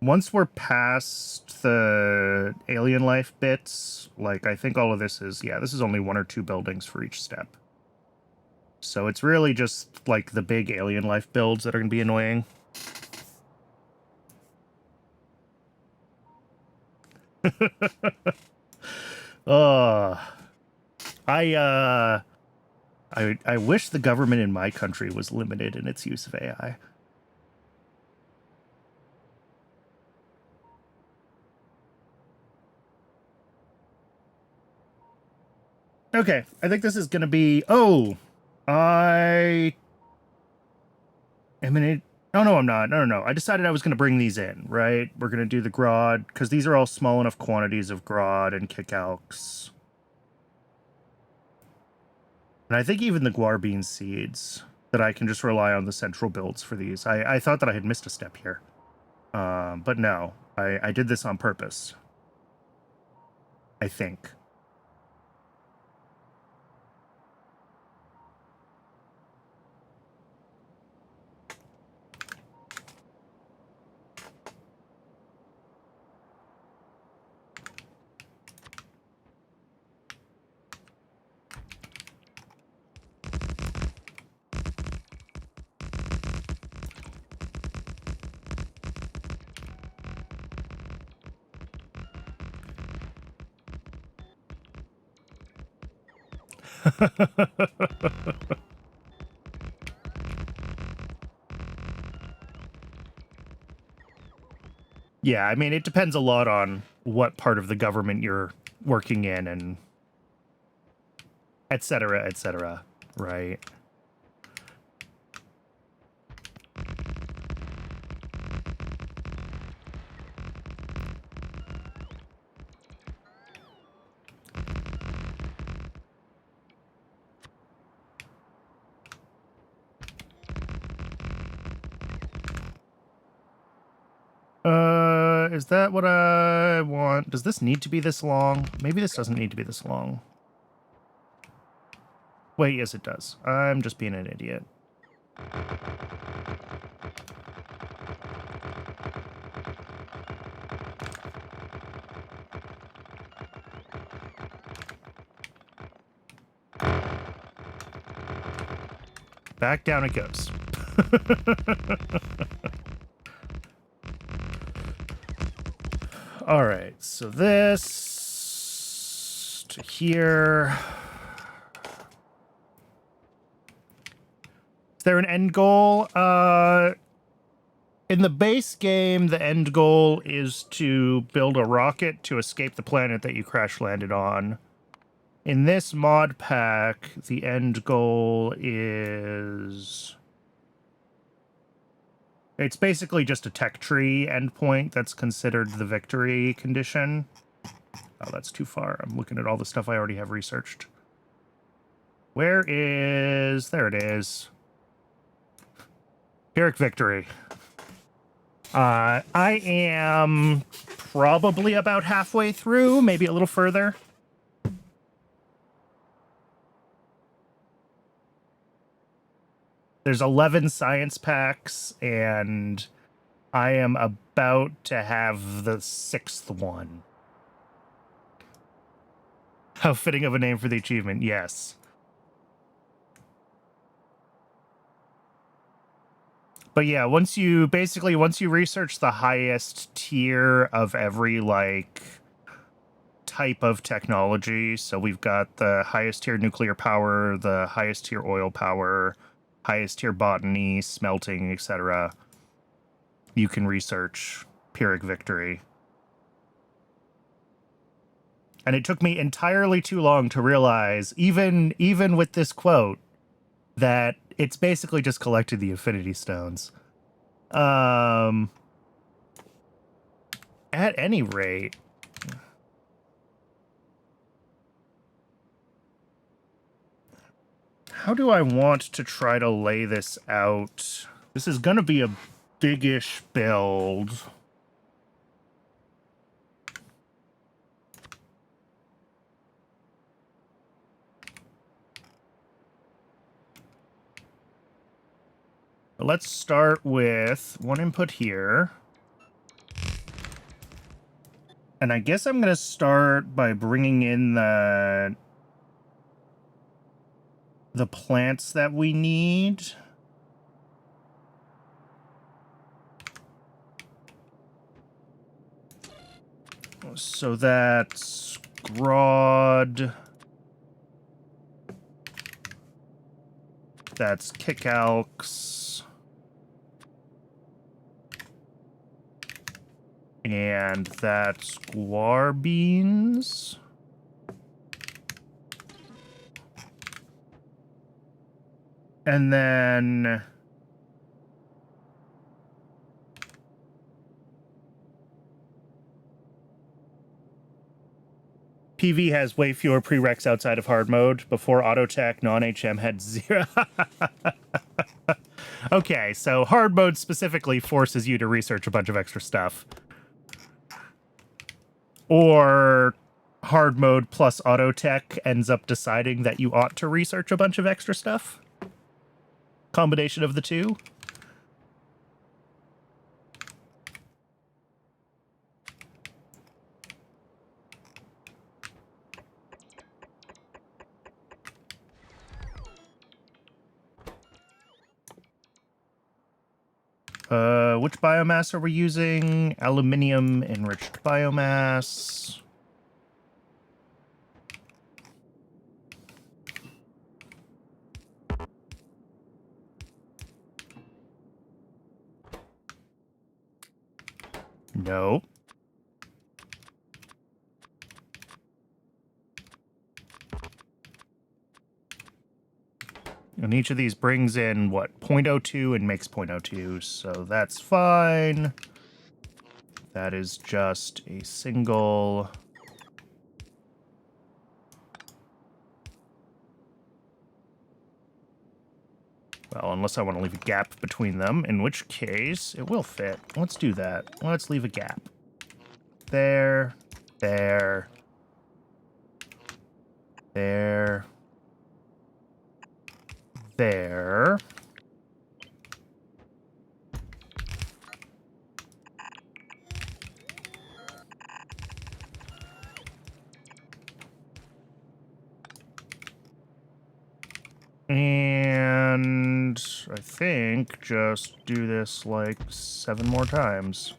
Once we're past the alien life bits, like I think all of this is, yeah, this is only 1 or 2 buildings for each step. So it's really just like the big alien life builds that are going to be annoying. I wish the government in my country was limited in its use of AI. Okay, I think this is going to be... Oh, I am in it. Oh, no, I'm not. No. I decided I was going to bring these in, right? We're going to do the Grodd, because these are all small enough quantities of Grodd and Kickalks. And I think even the guar bean seeds, that I can just rely on the central builds for these. I thought that I had missed a step here. But no, I did this on purpose. I think. Yeah, I mean, it depends a lot on what part of the government you're working in and et cetera, right? Is that what I want? Does this need to be this long? Maybe this doesn't need to be this long. Wait, yes it does. I'm just being an idiot. Back down it goes. All right, so this to here. Is there an end goal? In the base game, the end goal is to build a rocket to escape the planet that you crash landed on. In this mod pack, the end goal is... It's basically just a tech tree endpoint that's considered the victory condition. Oh, that's too far. I'm looking at all the stuff I already have researched. Where is... There it is. Pyrrhic victory. I am probably about halfway through, maybe a little further. There's 11 science packs, and I am about to have the 6th one. How fitting of a name for the achievement, yes. But yeah, once you research the highest tier of every, like, type of technology, so we've got the highest tier nuclear power, the highest tier oil power, highest tier botany, smelting, etc., you can research Pyrrhic victory. And it took me entirely too long to realize, even with this quote, that it's basically just collecting the Infinity Stones. At any rate, how do I want to try to lay this out? This is going to be a big-ish build. Let's start with one input here. And I guess I'm going to start by bringing in the plants that we need. So that's Grodd. That's Kickalks. And that's guar beans. And then PV has way fewer prereqs outside of hard mode. Before Autotech, non-HM had 0. Okay, so hard mode specifically forces you to research a bunch of extra stuff. Or hard mode plus Autotech ends up deciding that you ought to research a bunch of extra stuff. Combination of the two. Which biomass are we using? Aluminium enriched biomass. No. And each of these brings in, what, 0.02 and makes 0.02, so that's fine. That is just a single... Well, unless I want to leave a gap between them, in which case it will fit. Let's do that. Let's leave a gap. There, there, there, there. And I think just do this like 7 more times.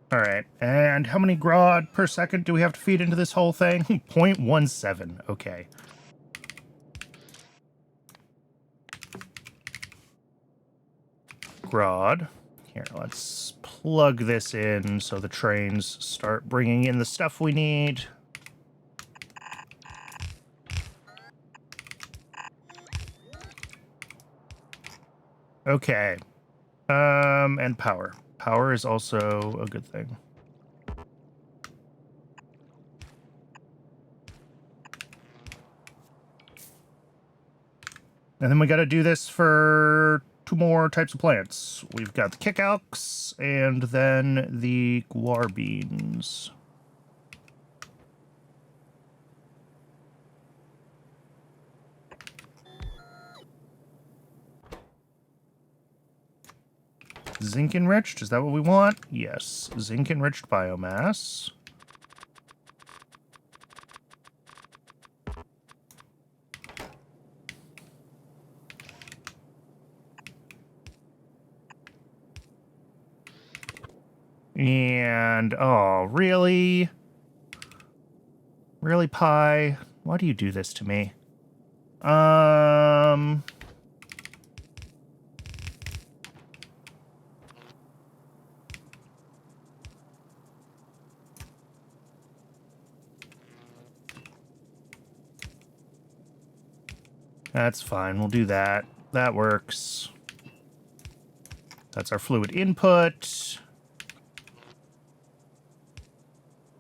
All right, and how many grod per second do we have to feed into this whole thing? 0.17, okay. Grod. Here, let's plug this in so the trains start bringing in the stuff we need. Okay. And power. Power is also a good thing. And then we got to do this for 2 more types of plants. We've got the kickalks and then the guar beans. Zinc enriched, is that what we want? Yes, zinc enriched biomass. And, oh, really? Really, Pi? Why do you do this to me? That's fine, we'll do that. That works. That's our fluid input.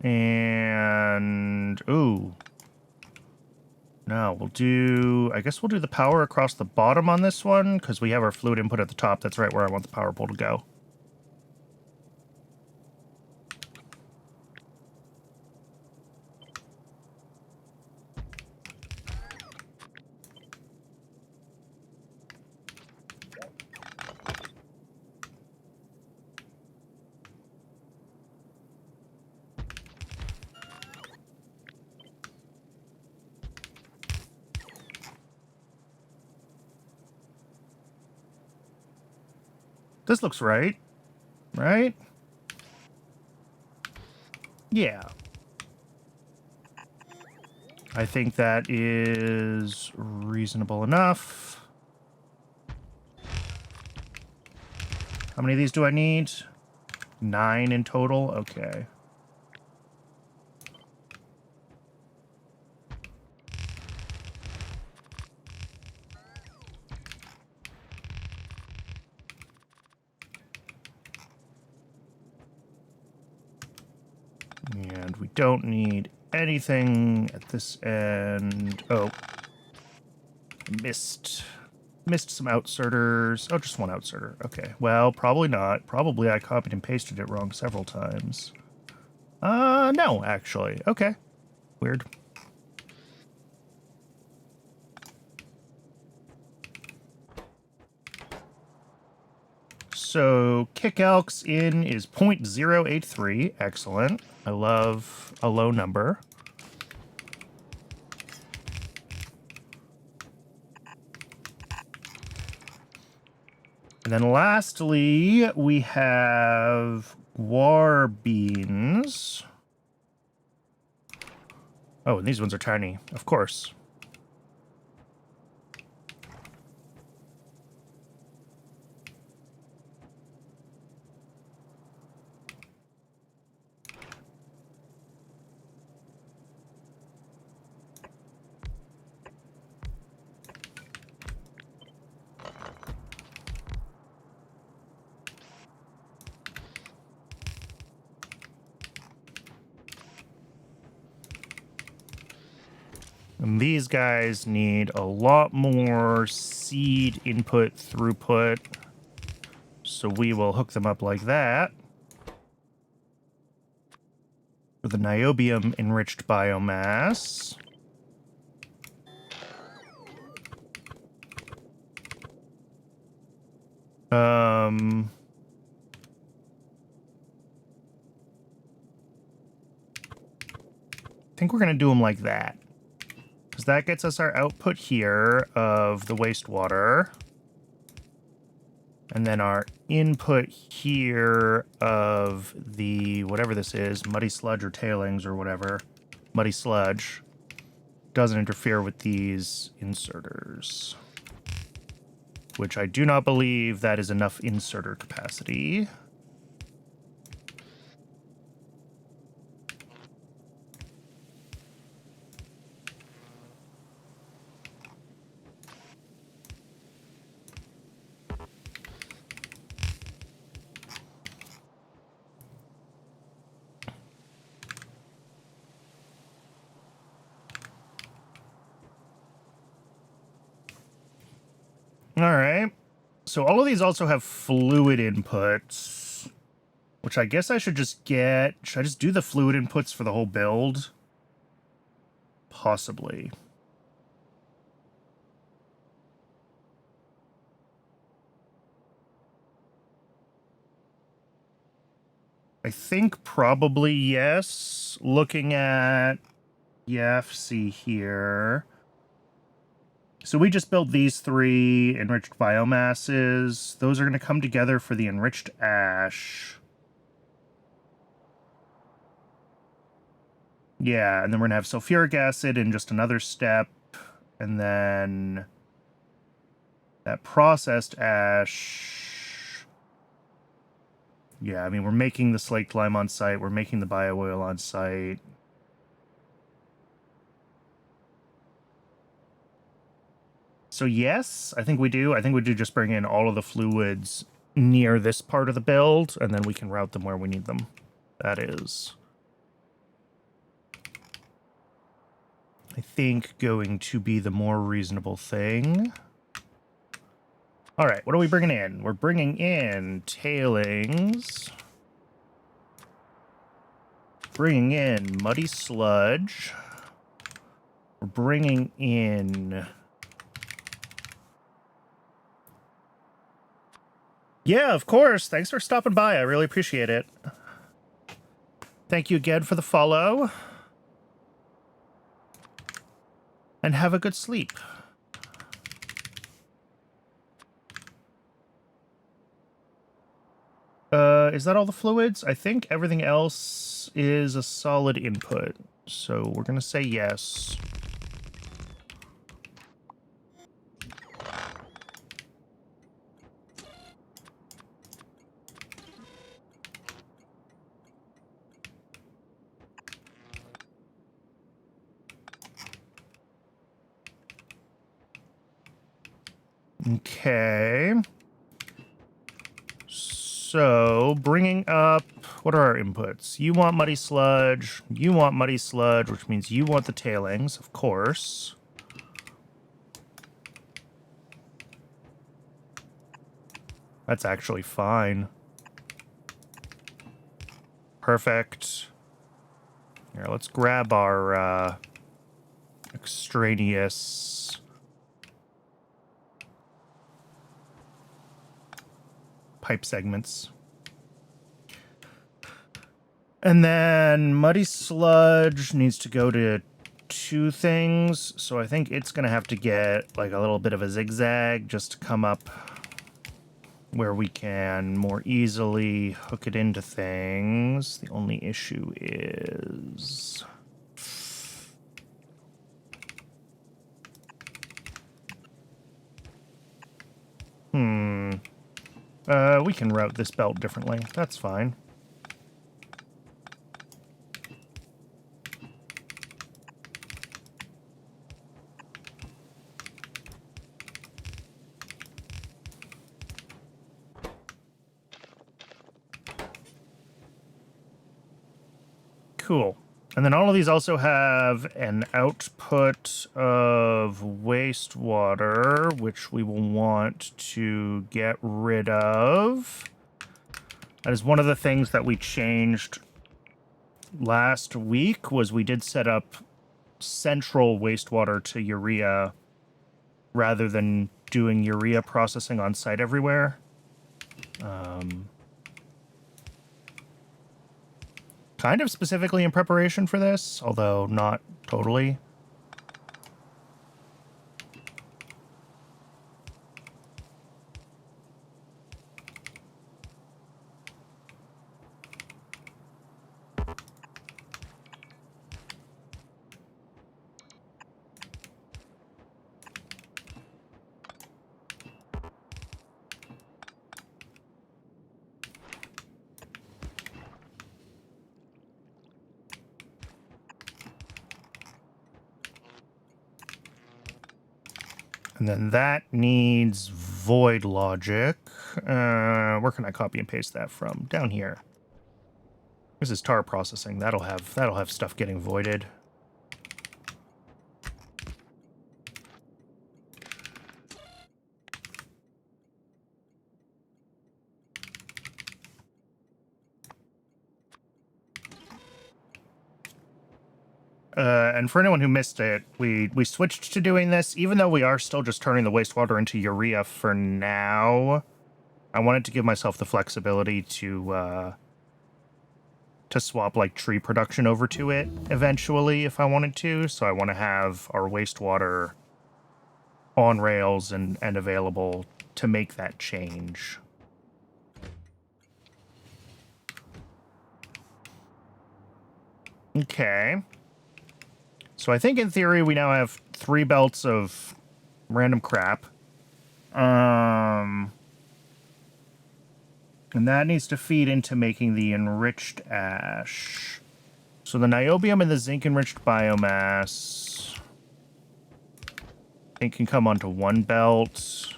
And, ooh. No, I guess we'll do the power across the bottom on this one, because we have our fluid input at the top. That's right where I want the power pole to go. This looks right. Right? Yeah. I think that is reasonable enough. How many of these do I need? 9 in total? Okay. And we don't need anything at this end. Oh. Missed some outserters. Oh, just one outserter. Okay. Well, probably not. Probably I copied and pasted it wrong several times. No, actually. Okay. Weird. So, kick elks in is 0.083. Excellent. I love a low number. And then lastly, we have guar beans. Oh, and these ones are tiny, of course. And these guys need a lot more seed input throughput. So we will hook them up like that. For the niobium enriched biomass. I think we're going to do them like that. Because that gets us our output here of the wastewater. And then our input here of the, whatever this is, muddy sludge or tailings or whatever, muddy sludge, doesn't interfere with these inserters. Which I do not believe that is enough inserter capacity. All right. So all of these also have fluid inputs, which I guess I should just get. Should I just do the fluid inputs for the whole build? Possibly. I think probably yes. Looking at YAFC here. So we just built these 3 enriched biomasses. Those are going to come together for the enriched ash. Yeah, and then we're going to have sulfuric acid in just another step. And then that processed ash. Yeah, I mean, we're making the slaked lime on site. We're making the bio oil on site. So yes, I think we do. I think we do just bring in all of the fluids near this part of the build, and then we can route them where we need them. That is, I think, going to be the more reasonable thing. All right, what are we bringing in? We're bringing in tailings. Bringing in muddy sludge. We're bringing in... Yeah, of course. Thanks for stopping by. I really appreciate it. Thank you again for the follow. And have a good sleep. Is that all the fluids? I think everything else is a solid input. So we're going to say yes. Okay. So, bringing up... What are our inputs? You want muddy sludge. You want muddy sludge, which means you want the tailings, of course. That's actually fine. Perfect. Here, let's grab our extraneous... pipe segments. And then muddy sludge needs to go to 2 things, so I think it's going to have to get like a little bit of a zigzag just to come up where we can more easily hook it into things. The only issue is... we can route this belt differently. That's fine. Cool. And then all of these also have an output of wastewater, which we will want to get rid of. That is one of the things that we changed last week, was we did set up central wastewater to urea rather than doing urea processing on site everywhere. Kind of specifically in preparation for this, although not totally. And then that needs void logic. Where can I copy and paste that from? Down here. This is tar processing. That'll have stuff getting voided. And for anyone who missed it, we switched to doing this, even though we are still just turning the wastewater into urea for now. I wanted to give myself the flexibility to swap like tree production over to it eventually if I wanted to. So I want to have our wastewater on rails and available to make that change. Okay. So I think in theory we now have 3 belts of random crap. And that needs to feed into making the enriched ash. So the niobium and the zinc-enriched biomass, I think, can come onto 1 belt.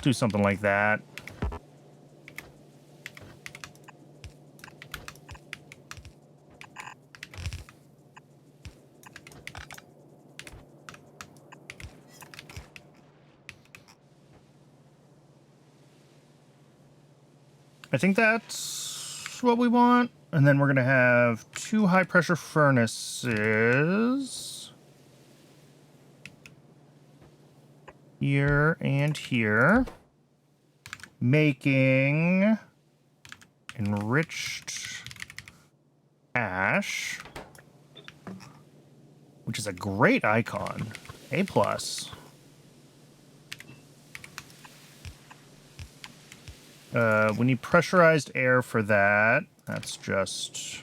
Do something like that. I think that's what we want. And then we're going to have 2 high-pressure furnaces. Here and here. Making enriched ash. Which is a great icon. A+. We need pressurized air for that. That's just...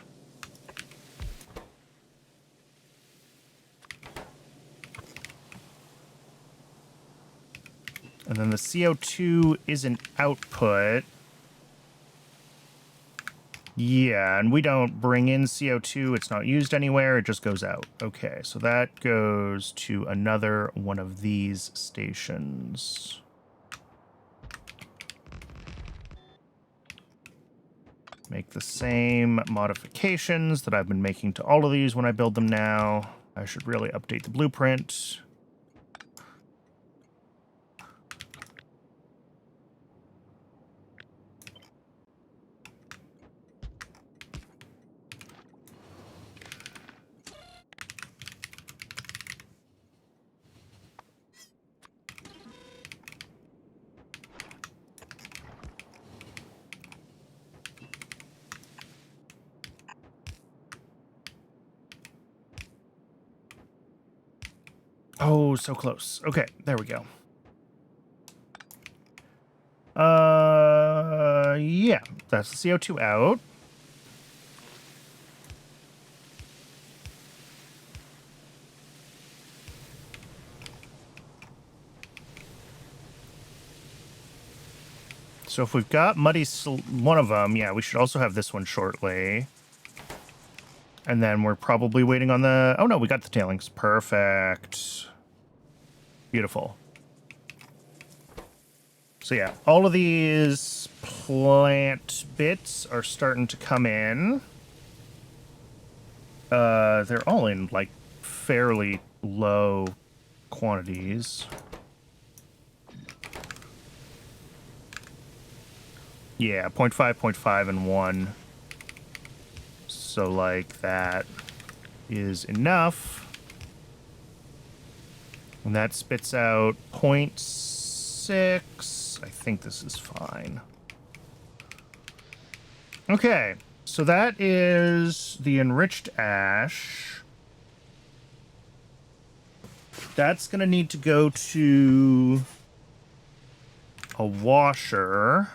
And then the CO2 is an output. Yeah, and we don't bring in CO2. It's not used anywhere. It just goes out. Okay, so that goes to another one of these stations. Make the same modifications that I've been making to all of these when I build them now. I should really update the blueprint. Oh, so close. Okay, there we go. Yeah, that's the CO2 out. So if we've got muddy one of them, yeah, we should also have this one shortly. And then we're probably waiting on the... Oh, no, we got the tailings. Perfect. Beautiful. So yeah, all of these plant bits are starting to come in. They're all in, like, fairly low quantities. Yeah, 0.5, 0.5, and 1. So, like, that is enough. And that spits out 0.6. I think this is fine. Okay, so that is the enriched ash. That's going to need to go to a washer.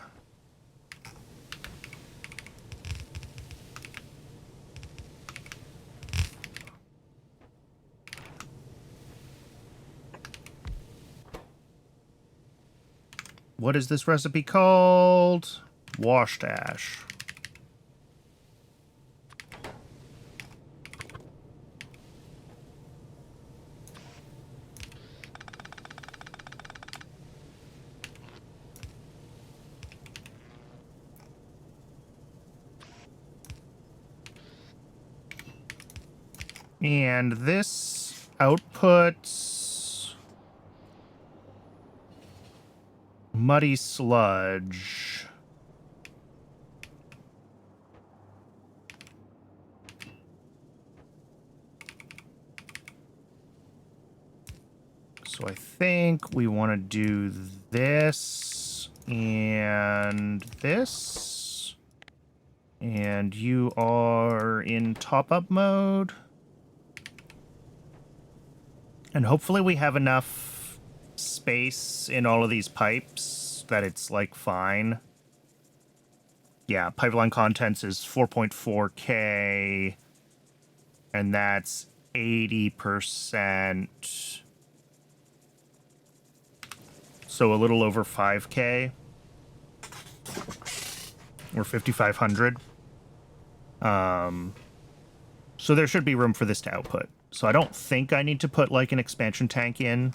What is this recipe called? Washed ash. And this outputs muddy sludge. So I think we want to do this and this. And you are in top-up mode. And hopefully we have enough space in all of these pipes that it's, like, fine. Yeah, pipeline contents is 4.4K. And that's 80%. So a little over 5K. Or 5,500. So there should be room for this to output. So I don't think I need to put, like, an expansion tank in.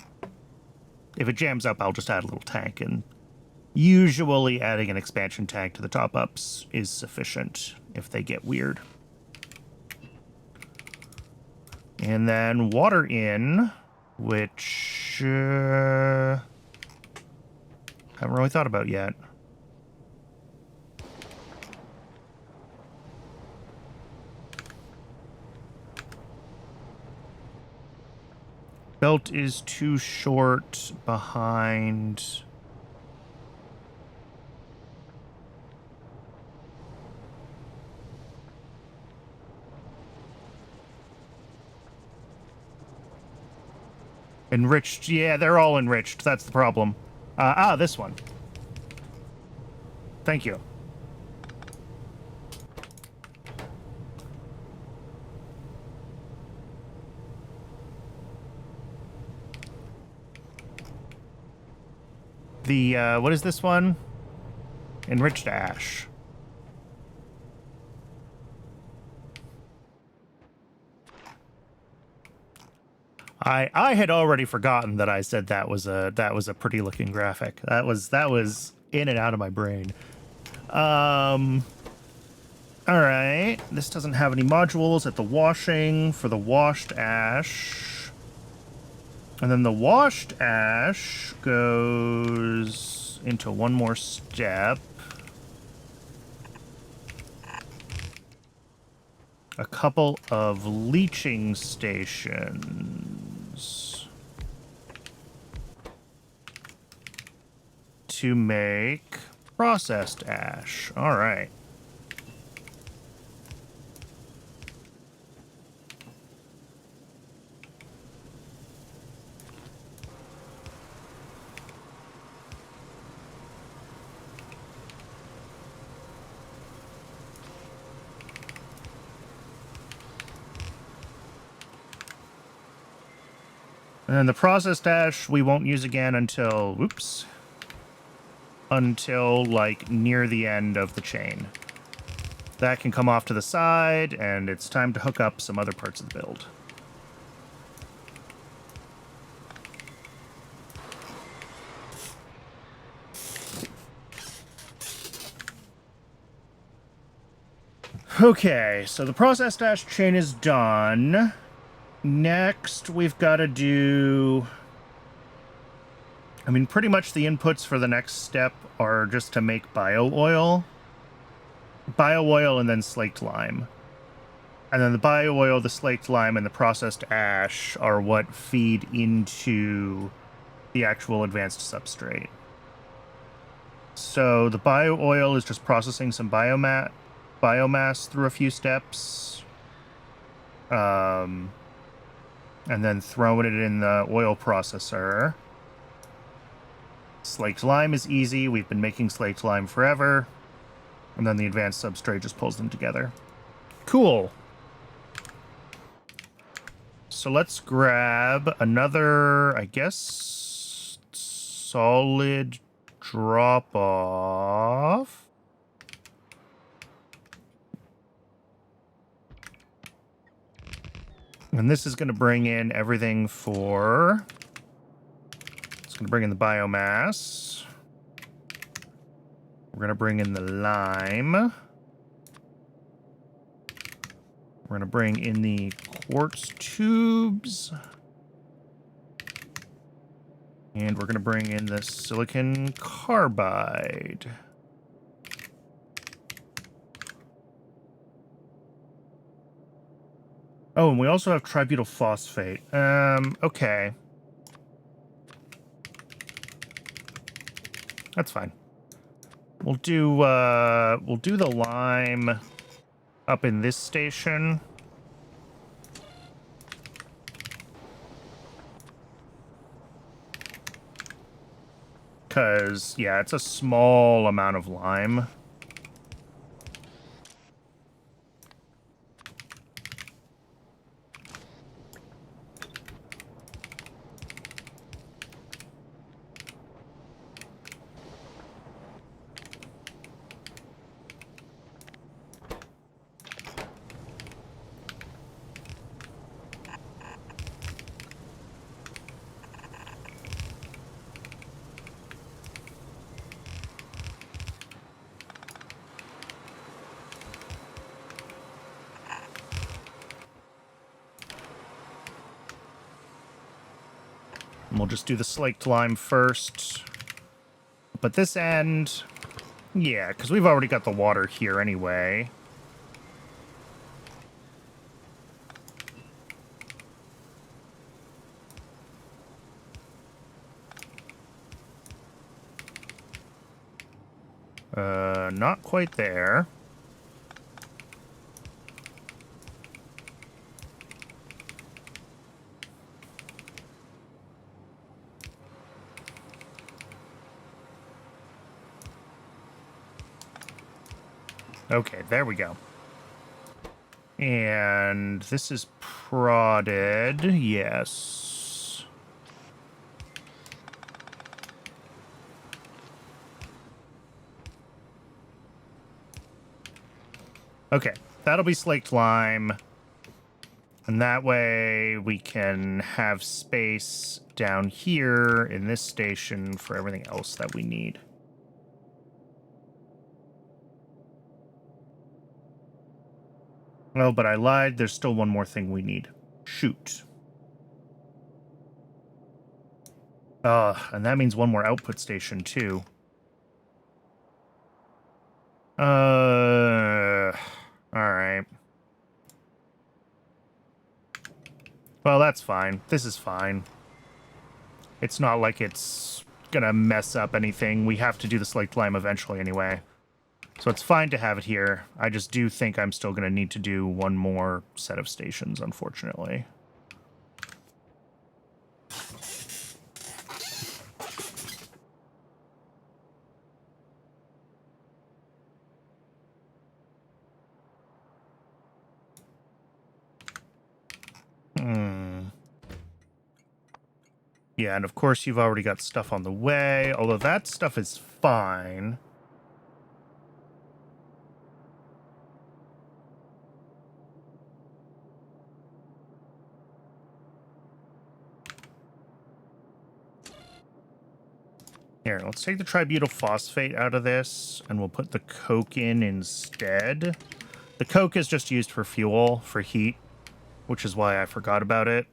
If it jams up, I'll just add a little tank, and usually adding an expansion tank to the top-ups is sufficient if they get weird. And then water in, which haven't really thought about yet. Belt is too short behind. Enriched. Yeah, they're all enriched. That's the problem. This one. Thank you. The, what is this one? Enriched ash. I had already forgotten that I said that was a pretty looking graphic. That was in and out of my brain. All right. This doesn't have any modules at the washing for the washed ash. And then the washed ash goes into one more step. A couple of leaching stations to make processed ash. All right. And then the processed ash we won't use again until, until, like, near the end of the chain. That can come off to the side, and it's time to hook up some other parts of the build. Okay, so the processed ash chain is done. Next, we've got to do... I mean, pretty much the inputs for the next step are just to make bio-oil. Bio-oil and then slaked lime. And then the bio-oil, the slaked lime, and the processed ash are what feed into the actual advanced substrate. So the bio-oil is just processing some biomass through a few steps. And then throwing it in the oil processor. Slaked lime is easy. We've been making slaked lime forever. And then the advanced substrate just pulls them together. Cool. So let's grab another, I guess, solid drop-off. And this is going to bring in everything for... It's going to bring in the biomass. We're going to bring in the lime. We're We're going to bring in the quartz tubes. And we're going to bring in the silicon carbide. Oh, and we also have tributyl phosphate. Okay. That's fine. We'll do the lime up in this station. Because, yeah, it's a small amount of lime. And we'll just do the slaked lime first. But this end, yeah, because we've already got the water here anyway. Not quite there. Okay, there we go. And this is prodded, yes. Okay, that'll be slaked lime. And that way we can have space down here in this station for everything else that we need. Oh, but I lied. There's still one more thing we need. Shoot. And that means one more output station, too. Alright. Well, that's fine. This is fine. It's not like it's gonna mess up anything. We have to do the slaked lime eventually anyway. So it's fine to have it here. I just do think I'm still gonna need to do one more set of stations, unfortunately. Yeah, and of course you've already got stuff on the way, although that stuff is fine. Here, let's take the tributyl phosphate out of this, and we'll put the coke in instead. The coke is just used for fuel, for heat, which is why I forgot about it.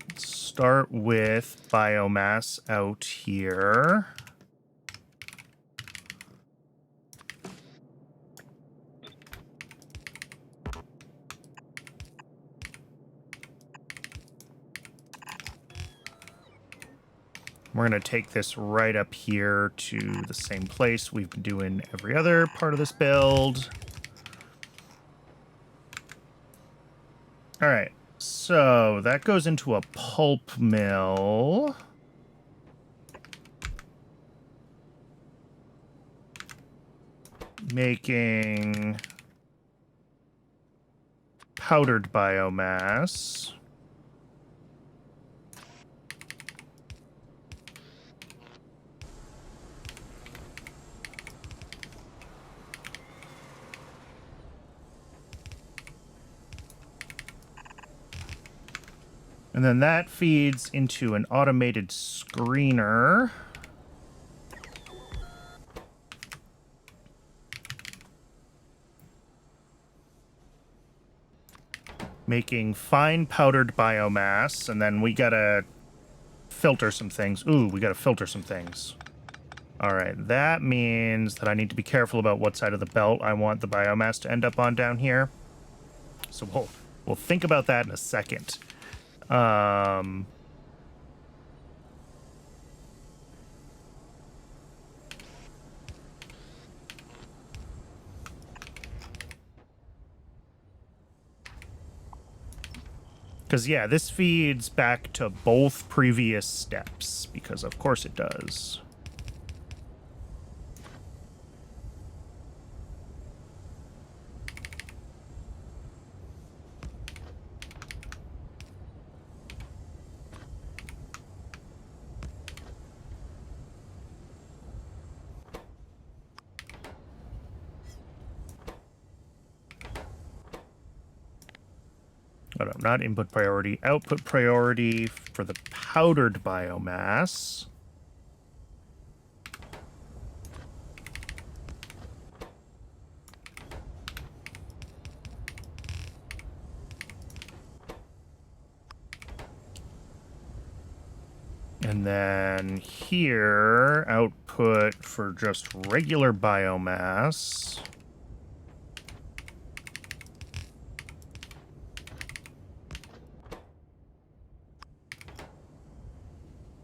Let's start with biomass out here. We're going to take this right up here to the same place we've been doing every other part of this build. All right, so that goes into a pulp mill. Making powdered biomass. And then that feeds into an automated screener. Making fine powdered biomass, and then we gotta filter some things. Ooh, we gotta filter some things. All right, that means that I need to be careful about what side of the belt I want the biomass to end up on down here. So we'll think about that in a second. Because, yeah, this feeds back to both previous steps, because of course it does. Oh, no, not input priority. Output priority for the powdered biomass. And then here, output for just regular biomass.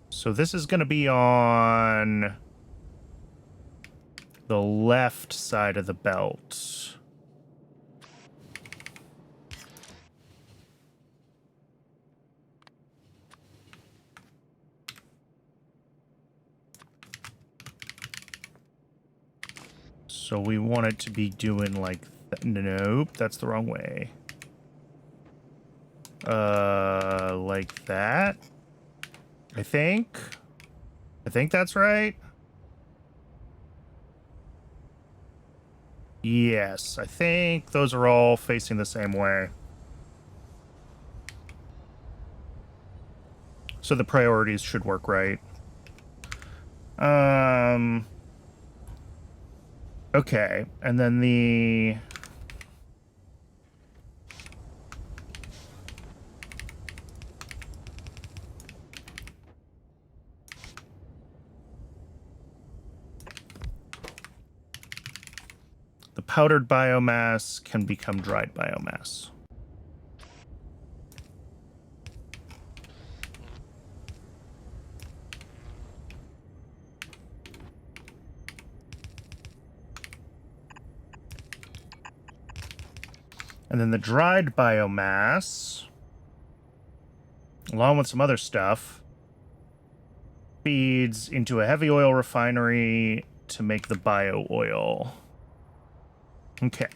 So this is going to be on the left side of the belt. So we want it to be doing like that. Nope, that's the wrong way. Like that. I think that's right. Yes, I think those are all facing the same way. So the priorities should work right. Okay, and then the powdered biomass can become dried biomass. And then the dried biomass, along with some other stuff, feeds into a heavy oil refinery to make the bio oil. Okay.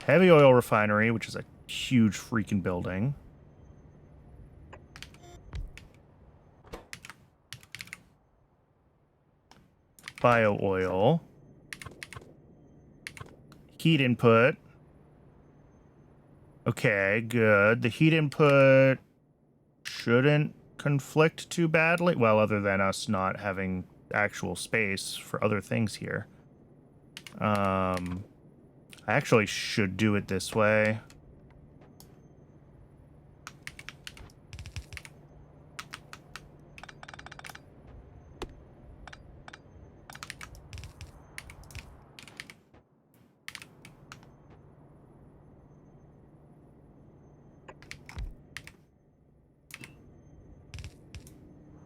Heavy oil refinery, which is a huge freaking building. Bio oil. Heat input. Okay, good. The heat input shouldn't conflict too badly. Well, other than us not having actual space for other things here. I actually should do it this way.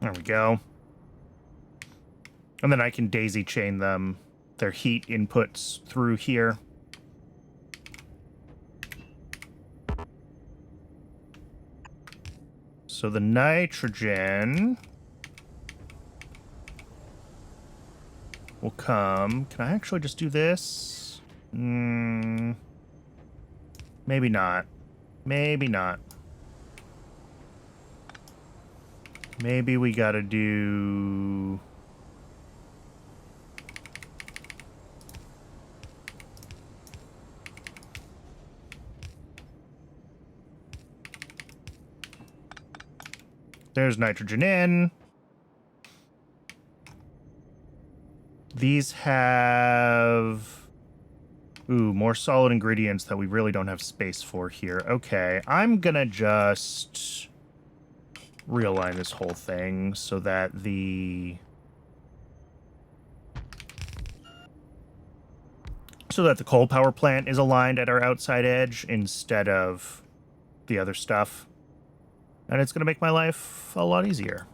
There we go. And then I can daisy chain them, their heat inputs through here. So the nitrogen will come. Can I actually just do this? Maybe not. Maybe not. Maybe we gotta do... There's nitrogen in. These have... Ooh, more solid ingredients that we really don't have space for here. Okay, I'm gonna just realign this whole thing so that the coal power plant is aligned at our outside edge instead of the other stuff. And it's gonna make my life a lot easier.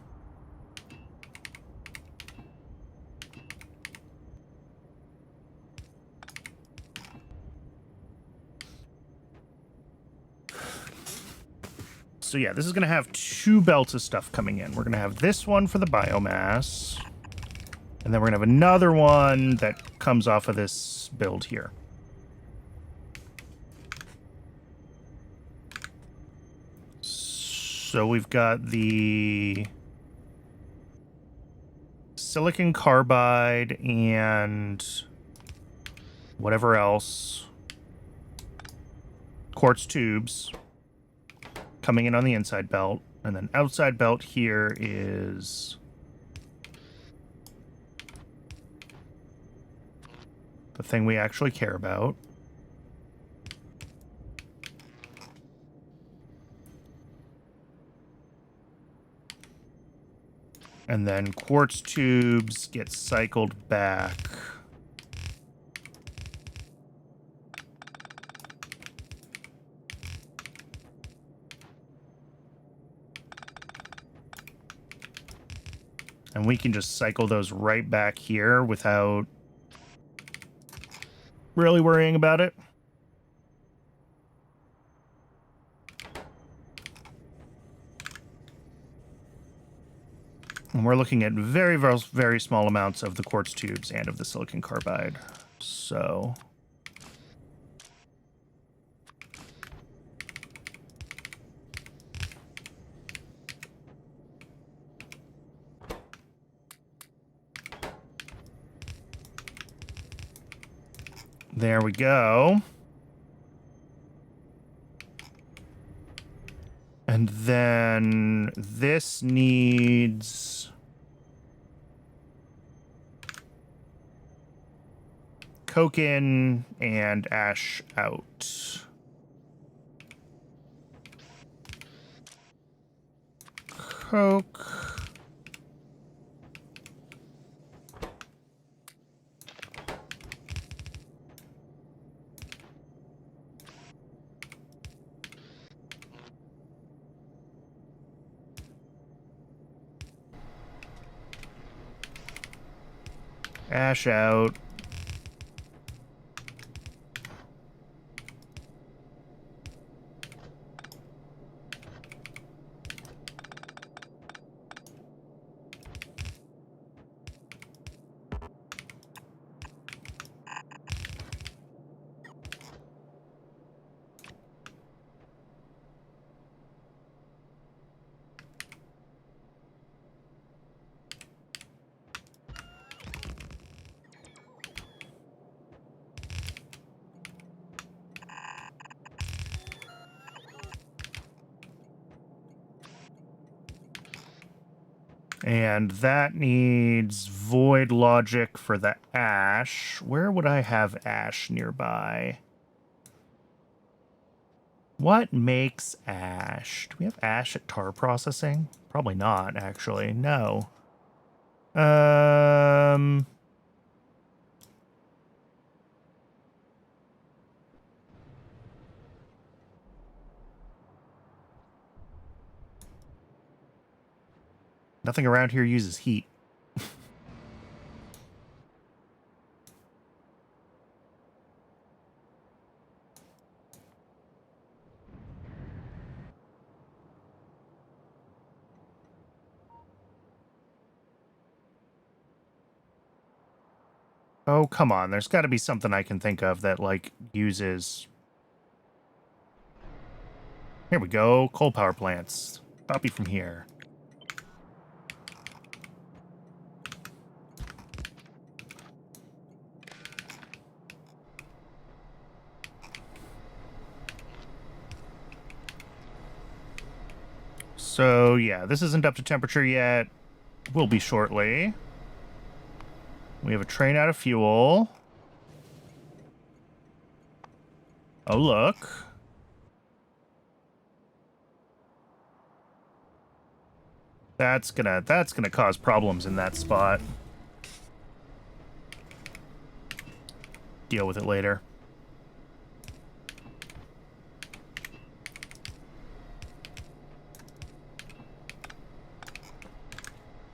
So yeah, this is going to have 2 belts of stuff coming in. We're going to have this one for the biomass. And then we're going to have another one that comes off of this build here. So we've got the silicon carbide and whatever else. Quartz tubes coming in on the inside belt, and then outside belt here is the thing we actually care about. And then quartz tubes get cycled back. And we can just cycle those right back here without really worrying about it. And we're looking at very, very, very small amounts of the quartz tubes and of the silicon carbide. So... there we go. And then this needs coke in and ash out. Coke. Ash out. And that needs void logic for the ash. Where would I have ash nearby? What makes ash? Do we have ash at tar processing? Probably not, actually. No. Nothing around here uses heat. Oh, come on. There's got to be something I can think of that, like, uses... Here we go. Coal power plants. Copy from here. So, yeah, this isn't up to temperature yet. Will be shortly. We have a train out of fuel. Oh, look. That's gonna cause problems in that spot. Deal with it later.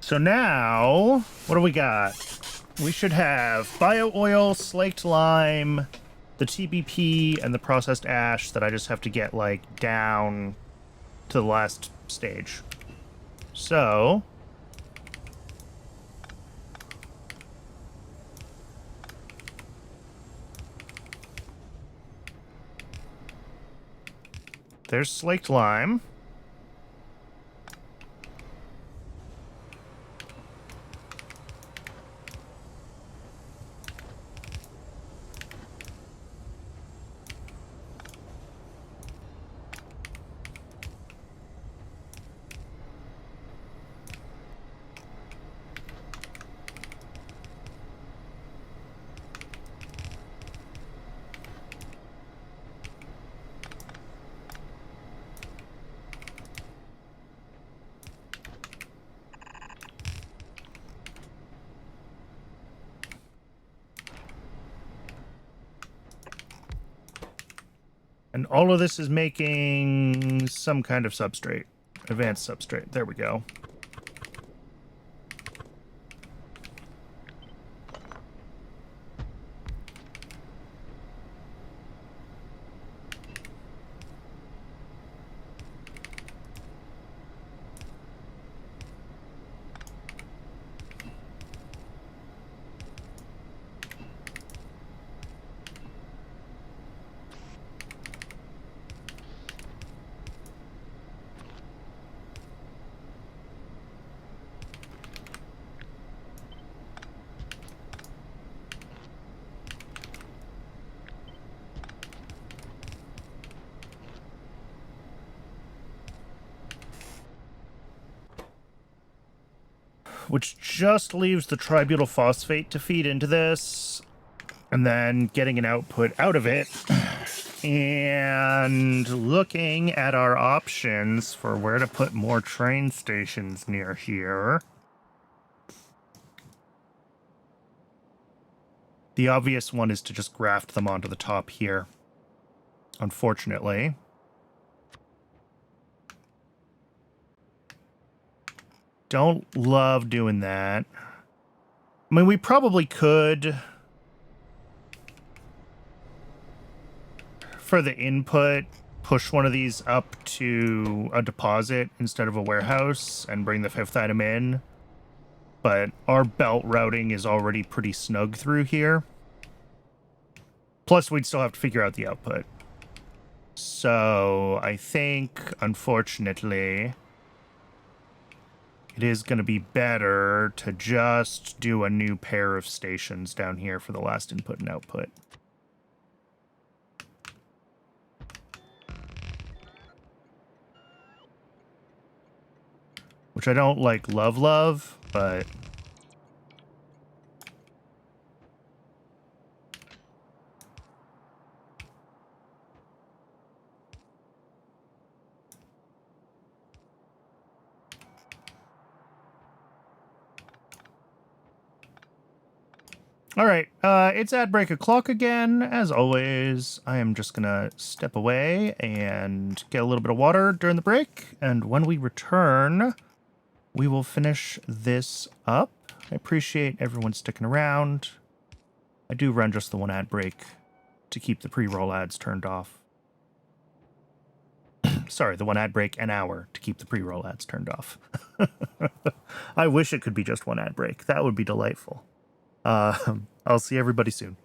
So now, what do we got? We should have bio oil, slaked lime, the TBP, and the processed ash that I just have to get, like, down to the last stage. So... there's slaked lime. And all of this is making some kind of substrate. Advanced substrate. There we go. Which just leaves the tributyl phosphate to feed into this, and then getting an output out of it, and looking at our options for where to put more train stations near here. The obvious one is to just graft them onto the top here, unfortunately. Don't love doing that. I mean, we probably could, for the input, push one of these up to a deposit instead of a warehouse and bring the fifth item in. But our belt routing is already pretty snug through here. Plus, we'd still have to figure out the output. So, I think, unfortunately, it is going to be better to just do a new pair of stations down here for the last input and output. Which I don't, like, love, but... all right, it's ad break o'clock again. As always, I am just gonna step away and get a little bit of water during the break. And when we return, we will finish this up. I appreciate everyone sticking around. I do run just the one ad break to keep the pre-roll ads turned off. Sorry, the one ad break an hour to keep the pre-roll ads turned off. I wish it could be just one ad break. That would be delightful. I'll see everybody soon.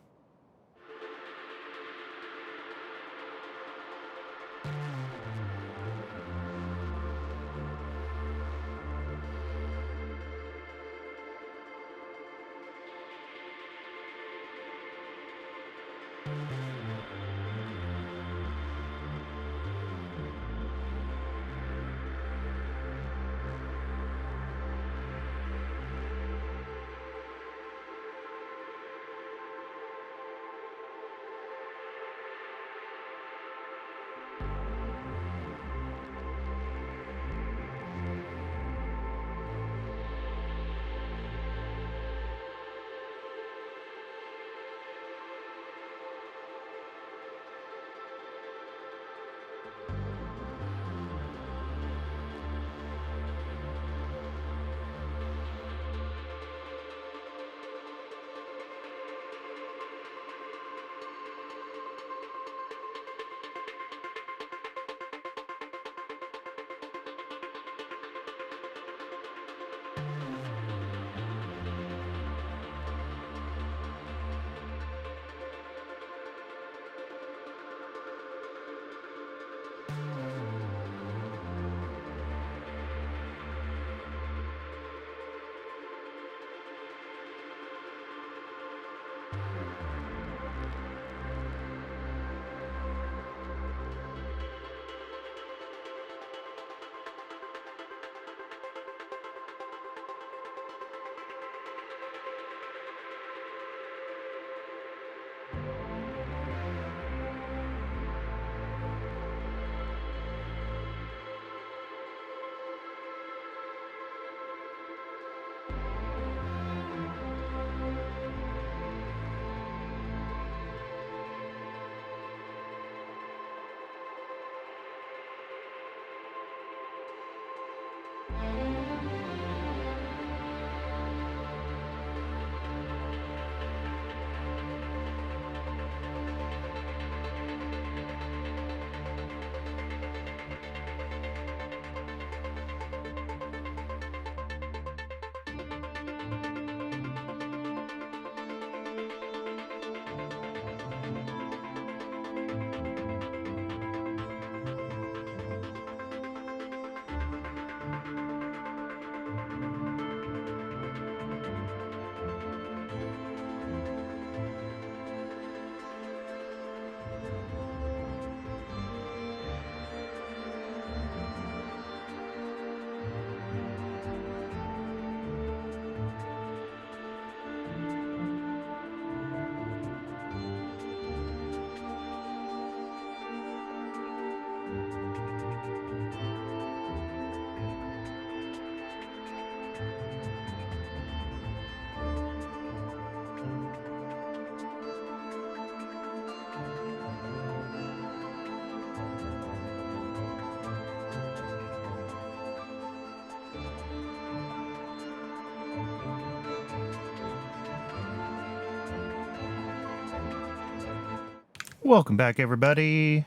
Welcome back, everybody.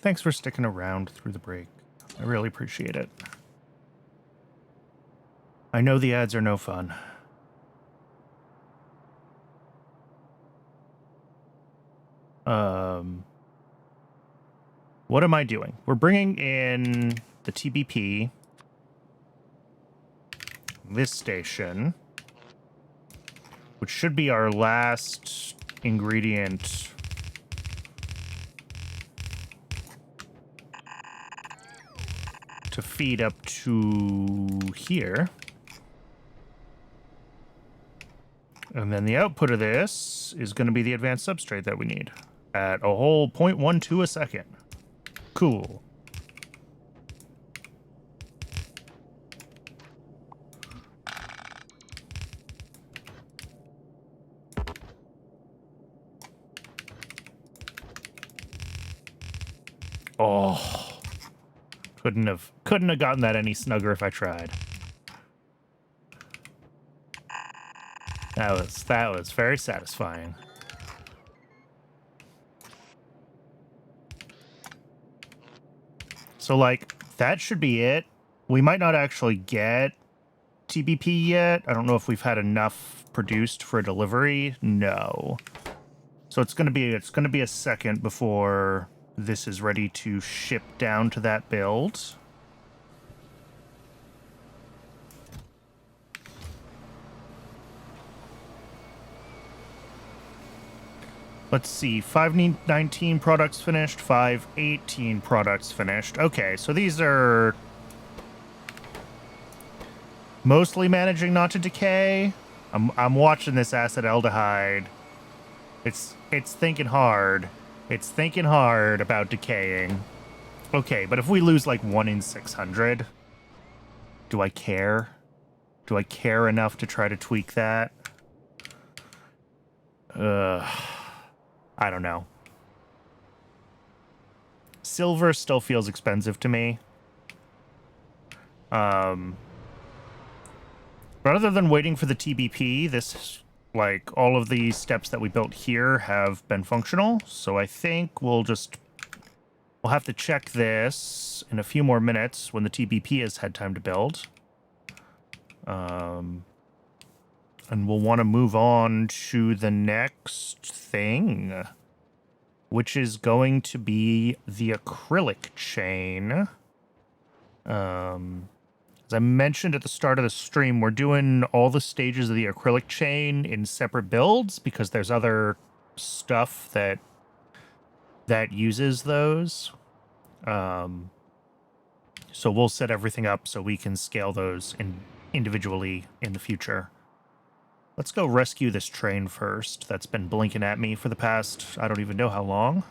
Thanks for sticking around through the break. I really appreciate it. I know the ads are no fun. What am I doing? We're bringing in the TBP, this station, which should be our last ingredient to feed up to here. And then the output of this is going to be the advanced substrate that we need at a whole 0.12 a second. Cool. Oh, couldn't have gotten that any snugger if I tried. That was very satisfying. So, like, that should be it. We might not actually get TBP yet. I don't know if we've had enough produced for delivery. No. So it's gonna be a second before this is ready to ship down to that build. Let's see, 519 products finished, 518 products finished. Okay, so these are mostly managing not to decay. I'm watching this acetaldehyde. It's thinking hard. It's thinking hard about decaying. Okay, but if we lose like 1 in 600, do I care? Do I care enough to try to tweak that? I don't know. Silver still feels expensive to me. But other than waiting for the TBP, this, like, all of the steps that we built here have been functional. So I think we'll have to check this in a few more minutes when the TBP has had time to build. And we'll want to move on to the next thing, which is going to be the acrylic chain. As I mentioned at the start of the stream, we're doing all the stages of the acrylic chain in separate builds because there's other stuff that uses those. So we'll set everything up so we can scale those individually in the future. Let's go rescue this train first. That's been blinking at me for the past, I don't even know how long.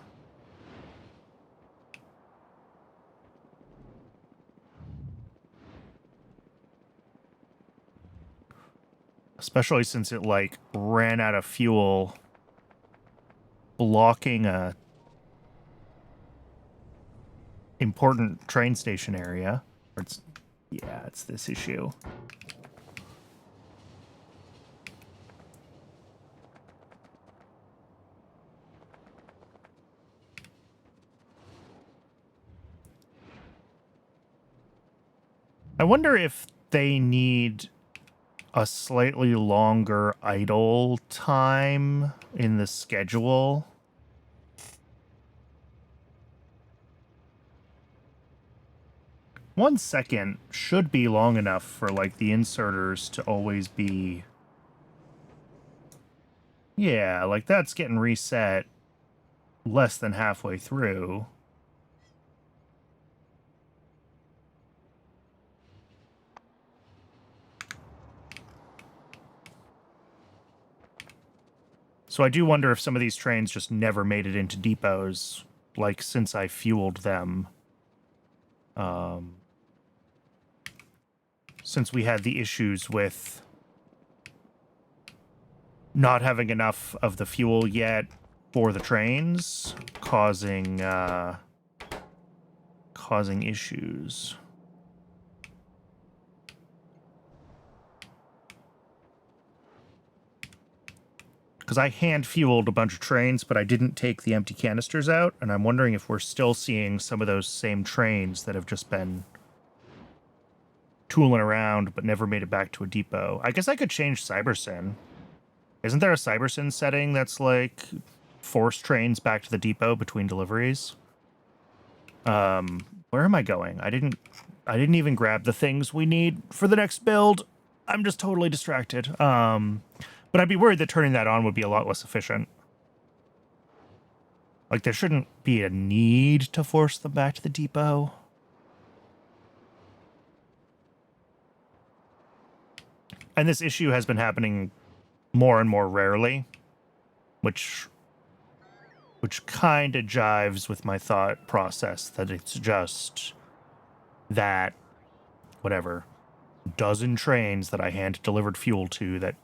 Especially since it, like, ran out of fuel, blocking a important train station area. It's this issue. I wonder if they need a slightly longer idle time in the schedule. One second should be long enough for, like, the inserters to always be... Yeah, like, that's getting reset less than halfway through. So I do wonder if some of these trains just never made it into depots, like, since I fueled them. Since we had the issues with not having enough of the fuel yet for the trains, causing issues. Because I hand-fueled a bunch of trains, but I didn't take the empty canisters out, and I'm wondering if we're still seeing some of those same trains that have just been tooling around but never made it back to a depot. I guess I could change CyberSyn. Isn't there a CyberSyn setting that's like force trains back to the depot between deliveries? Where am I going? I didn't even grab the things we need for the next build. I'm just totally distracted. But I'd be worried that turning that on would be a lot less efficient. Like, there shouldn't be a need to force them back to the depot. And this issue has been happening more and more rarely, which kind of jives with my thought process that it's just that, whatever, dozen trains that I hand-delivered fuel to that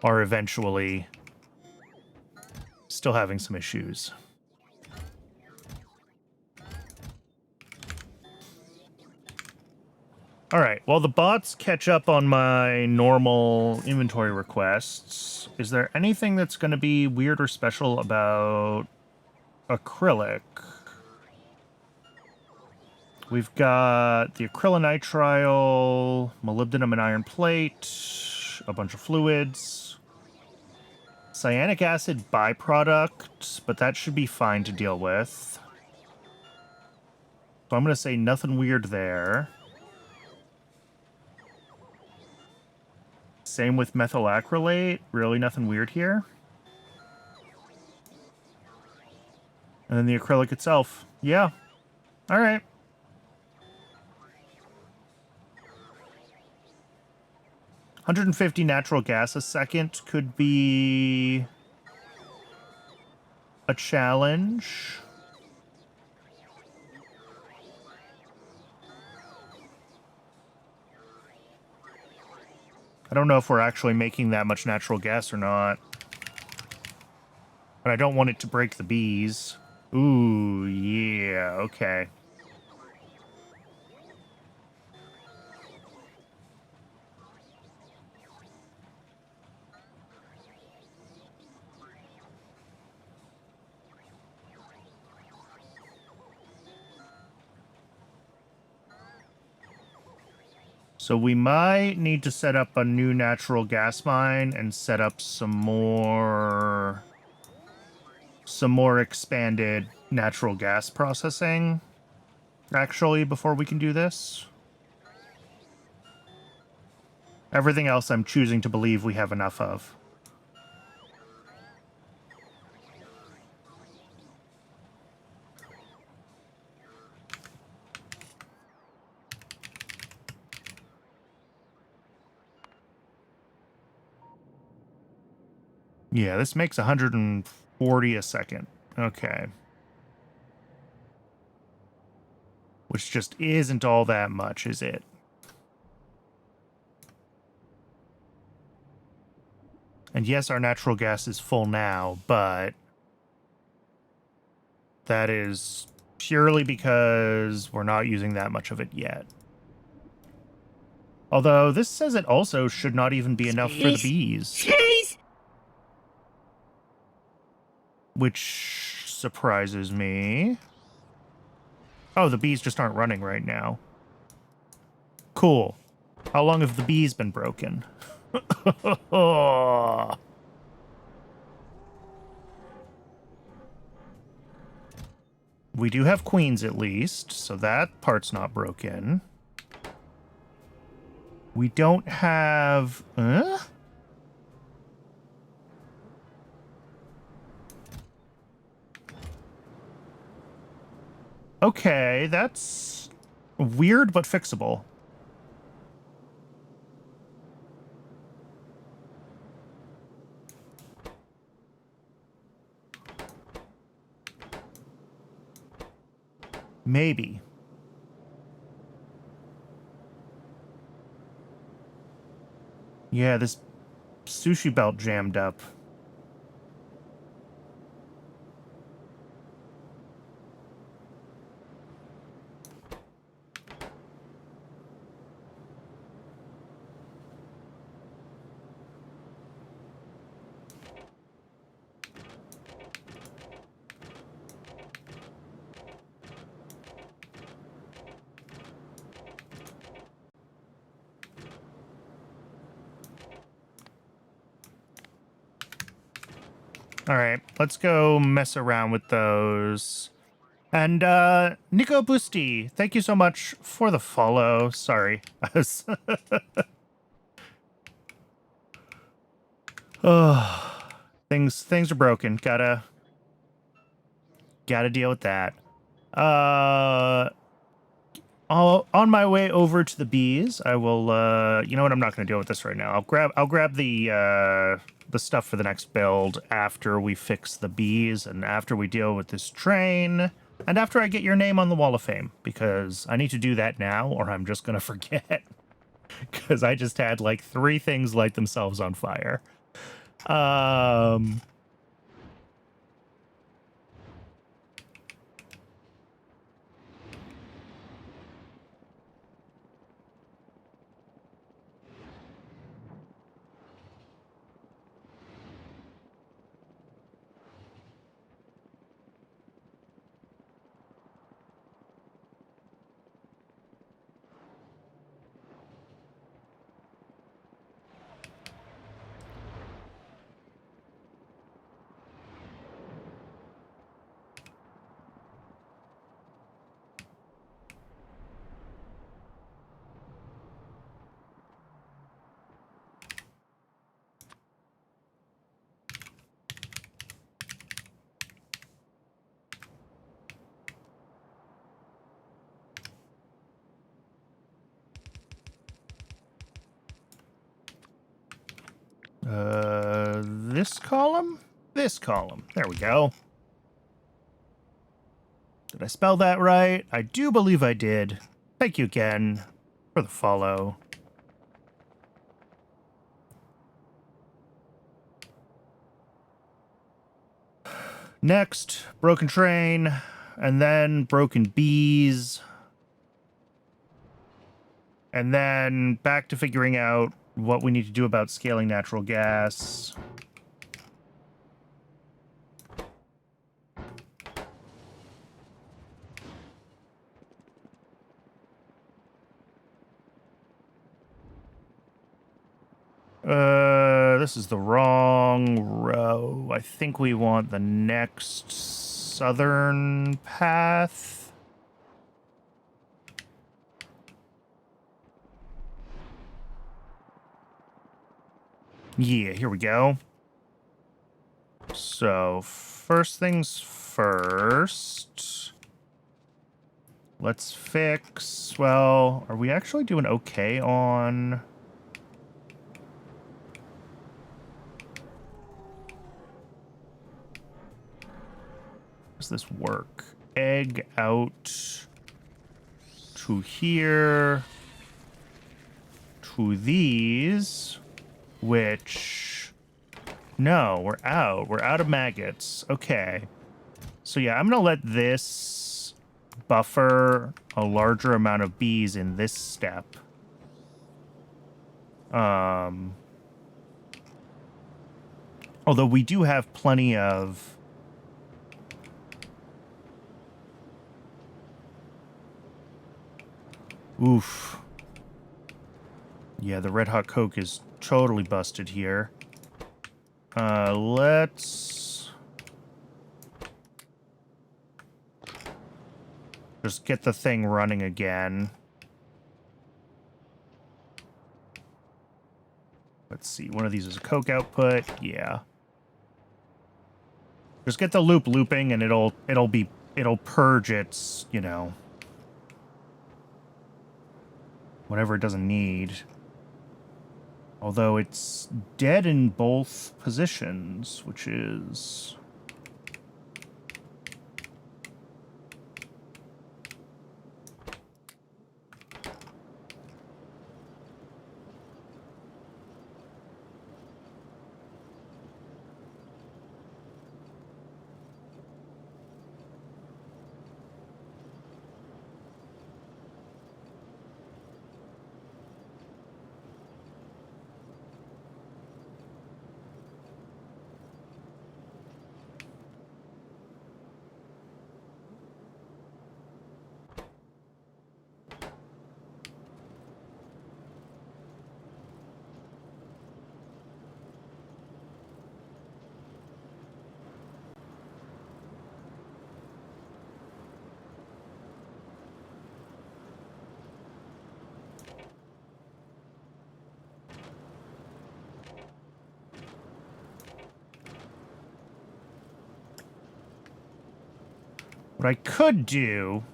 are eventually still having some issues. All right, while the bots catch up on my normal inventory requests, is there anything that's going to be weird or special about acrylic? We've got the acrylonitrile, molybdenum and iron plate, a bunch of fluids, cyanic acid byproduct, but that should be fine to deal with. So I'm going to say nothing weird there. Same with methyl acrylate. Really nothing weird here. And then the acrylic itself. Yeah. All right. $150 natural gas a second could be a challenge. I don't know if we're actually making that much natural gas or not. But I don't want it to break the bees. Ooh, yeah, okay. So we might need to set up a new natural gas mine and set up some more expanded natural gas processing, actually, before we can do this. Everything else I'm choosing to believe we have enough of. Yeah, this makes 140 a second. Okay. Which just isn't all that much, is it? And yes, our natural gas is full now, but that is purely because we're not using that much of it yet. Although this says it also should not even be enough for the bees. Which surprises me. Oh, the bees just aren't running right now. Cool. How long have the bees been broken? We do have queens at least, so that part's not broken. We don't have... Okay, that's weird but fixable. Maybe. Yeah, this sushi belt jammed up. All right, let's go mess around with those. And Nico Busti, thank you so much for the follow. Sorry. Oh, things are broken. Gotta deal with that. On my way over to the bees, I will. You know what? I'm not going to deal with this right now. I'll grab the stuff for the next build after we fix the bees and after we deal with this train and after I get your name on the Wall of Fame, because I need to do that now or I'm just going to forget. Because I just had like 3 things light themselves on fire. This column? This column. There we go. Did I spell that right? I do believe I did. Thank you again for the follow. Next, broken train, and then broken bees. And then back to figuring out what we need to do about scaling natural gas. This is the wrong row. I think we want the next southern path. Yeah, here we go. So, first things first. Let's fix... Well, are we actually doing okay on... Does this work? Egg out to here to these, which... No, we're out. We're out of maggots. Okay. So yeah, I'm going to let this buffer a larger amount of bees in this step. Although we do have plenty of... Oof. Yeah, the Red Hot Coke is totally busted here. Let's just get the thing running again. Let's see, one of these is a Coke output. Yeah. Just get the loop looping and it'll purge its, you know, whatever it doesn't need. Although it's dead in both positions, which is... What I could do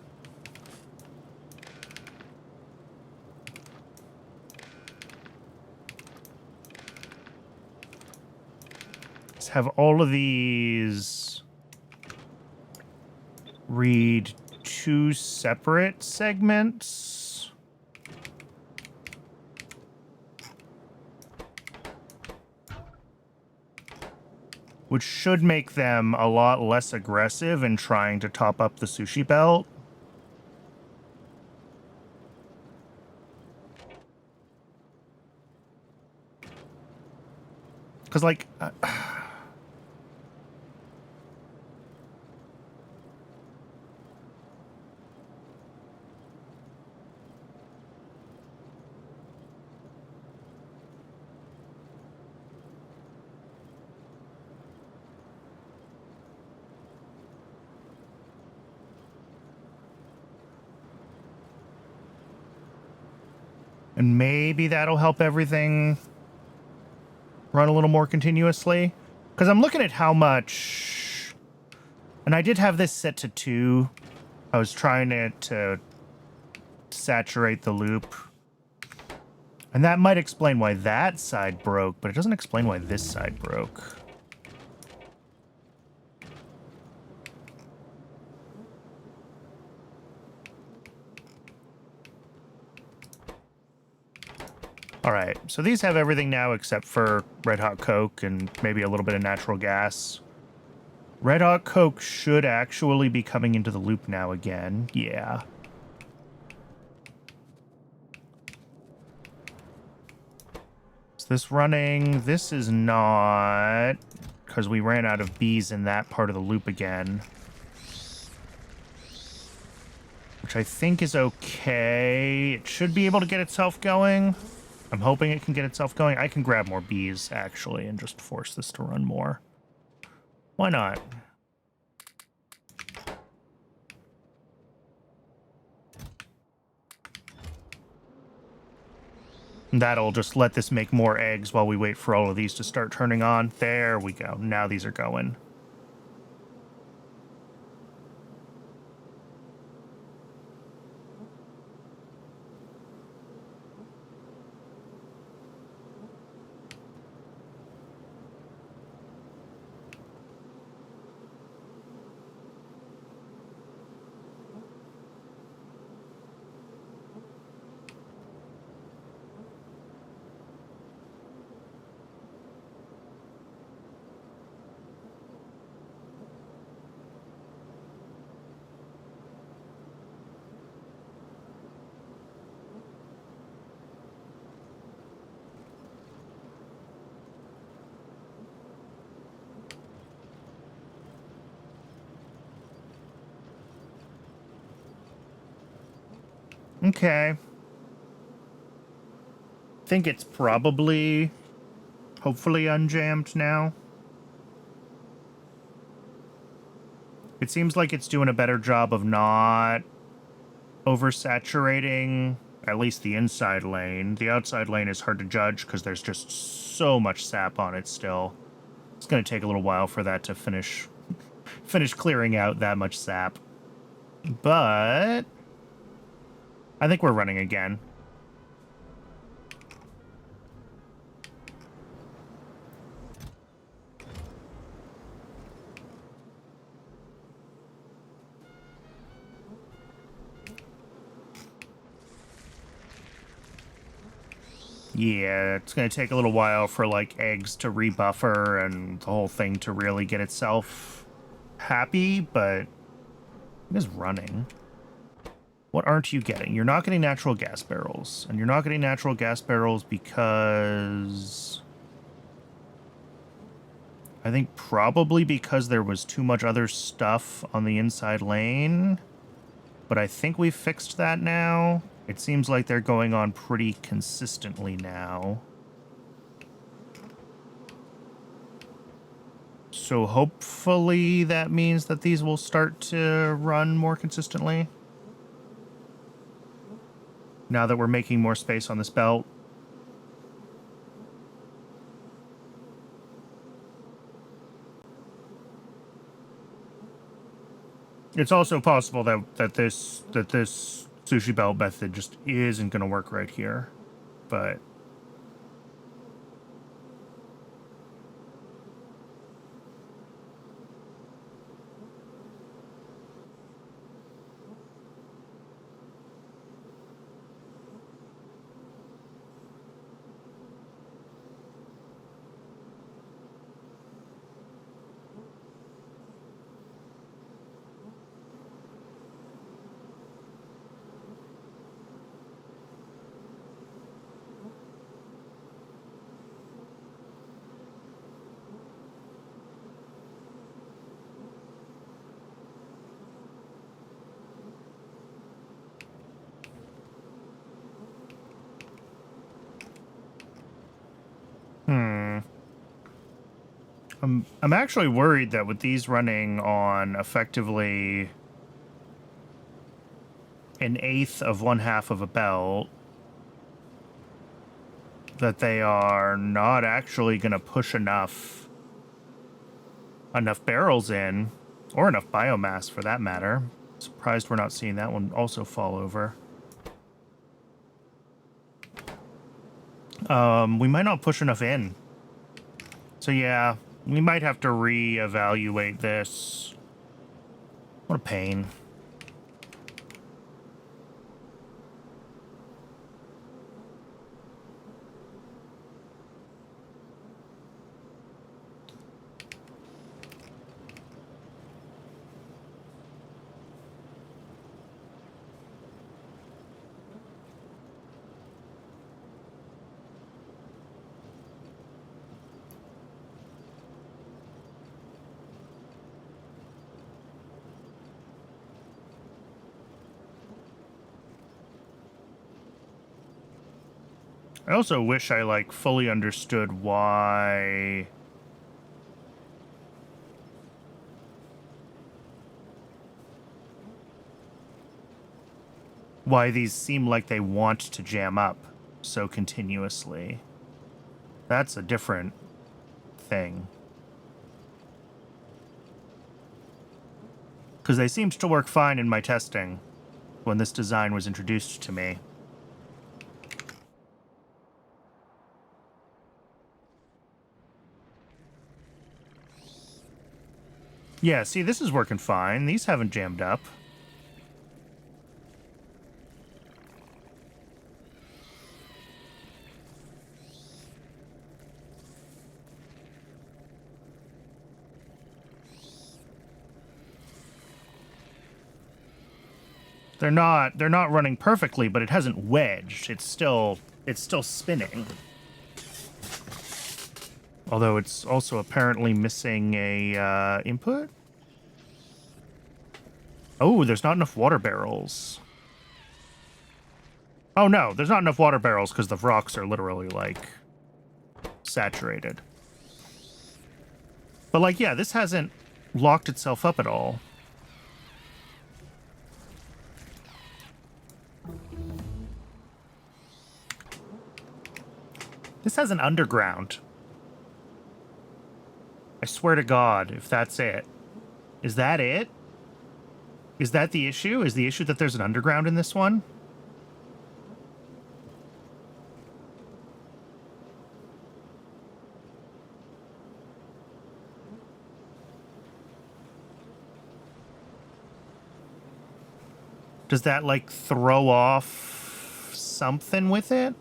is have all of these read 2 separate segments. Which should make them a lot less aggressive in trying to top up the sushi belt. Because, like... and maybe that'll help everything run a little more continuously. Because I'm looking at how much... And I did have this set to 2. I was trying to saturate the loop. And that might explain why that side broke, but it doesn't explain why this side broke. All right, so these have everything now except for Red Hot Coke and maybe a little bit of natural gas. Red Hot Coke should actually be coming into the loop now again. Yeah. Is this running? This is not, because we ran out of bees in that part of the loop again. Which I think is okay. It should be able to get itself going. I'm hoping it can get itself going. I can grab more bees, actually, and just force this to run more. Why not? That'll just let this make more eggs while we wait for all of these to start turning on. There we go. Now these are going. Okay. I think it's probably, hopefully, unjammed now. It seems like it's doing a better job of not oversaturating at least the inside lane. The outside lane is hard to judge because there's just so much sap on it still. It's going to take a little while for that to finish clearing out that much sap. But I think we're running again. Yeah, it's going to take a little while for, like, eggs to rebuffer and the whole thing to really get itself happy, but it is running. What aren't you getting? You're not getting natural gas barrels. And you're not getting natural gas barrels because... I think probably because there was too much other stuff on the inside lane. But I think we've fixed that now. It seems like they're going on pretty consistently now. So hopefully that means that these will start to run more consistently. Now that we're making more space on this belt. It's also possible that this sushi belt method just isn't going to work right here, but I'm actually worried that with these running on effectively an eighth of one half of a belt, that they are not actually going to push enough barrels in, or enough biomass for that matter. Surprised we're not seeing that one also fall over. We might not push enough in. So yeah, we might have to reevaluate this. What a pain. I also wish I, like, fully understood why these seem like they want to jam up so continuously. That's a different thing. Because they seemed to work fine in my testing when this design was introduced to me. Yeah, see, this is working fine. These haven't jammed up. They're not running perfectly, but it hasn't wedged. It's still spinning. Although it's also apparently missing a input. Oh, there's not enough water barrels. Oh no, there's not enough water barrels because the rocks are literally, like, saturated. But, like, yeah, this hasn't locked itself up at all. This has an underground. I swear to God, if that's it. Is that it? Is that the issue? Is the issue that there's an underground in this one? Does that, like, throw off something with it?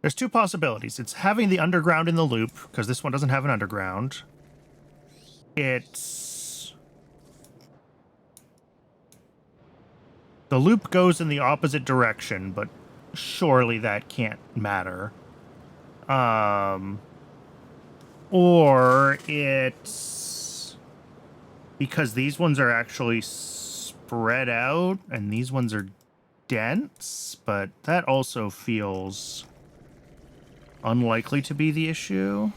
There's two possibilities. It's having the underground in the loop, because this one doesn't have an underground. It's... The loop goes in the opposite direction, but surely that can't matter. Or it's... because these ones are actually spread out, and these ones are dense, but that also feels unlikely to be the issue.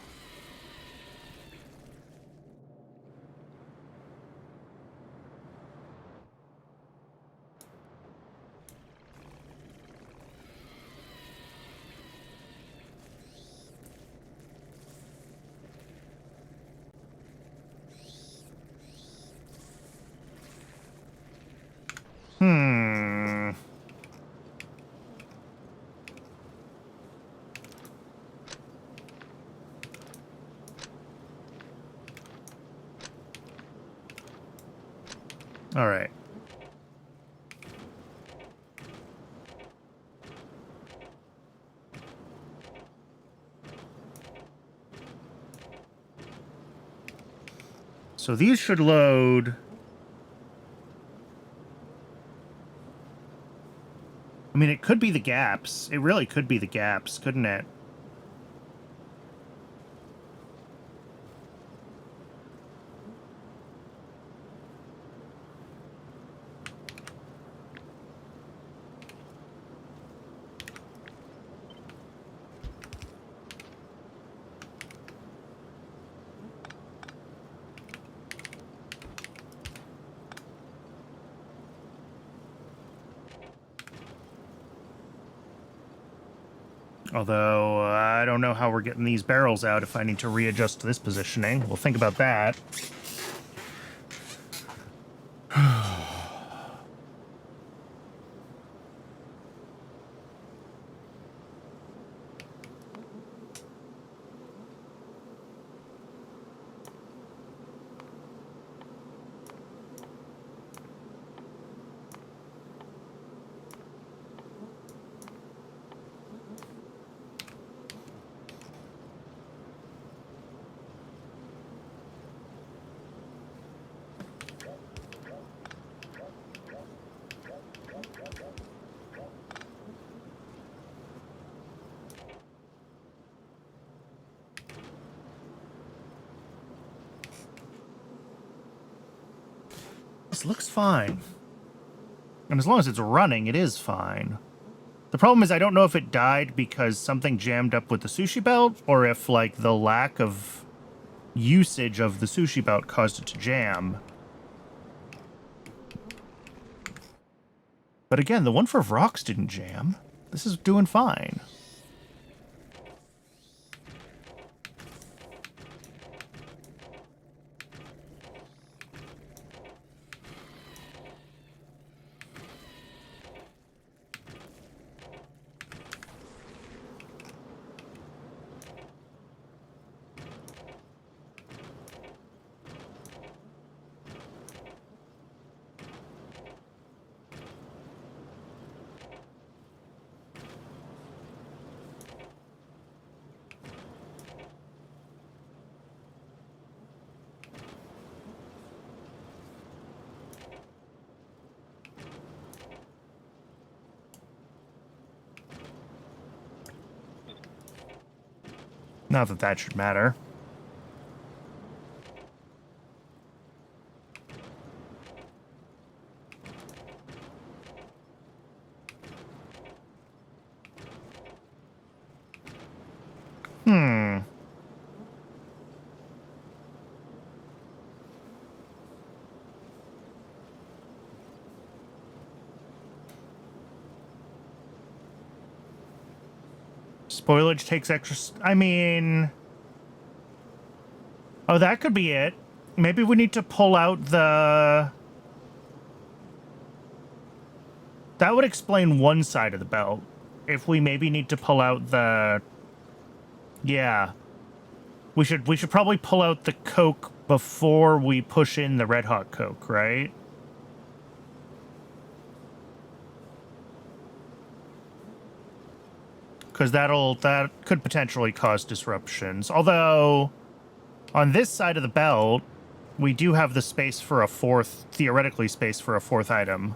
All right. So these should load. I mean, it could be the gaps. It really could be the gaps, couldn't it? Although, I don't know how we're getting these barrels out if I need to readjust this positioning. We'll think about that. This looks fine. And as long as it's running, it is fine. The problem is I don't know if it died because something jammed up with the sushi belt, or if, like, the lack of usage of the sushi belt caused it to jam. But again, the one for Vrox didn't jam. This is doing fine. Not that that should matter. Spoilage takes extra... I mean... Oh, that could be it. Maybe we need to pull out the... That would explain one side of the belt. If we maybe need to pull out the... Yeah. We should probably pull out the Coke before we push in the Red Hot Coke, right? Because that could potentially cause disruptions. Although, on this side of the belt, we do have the space for a fourth, theoretically space for a fourth item.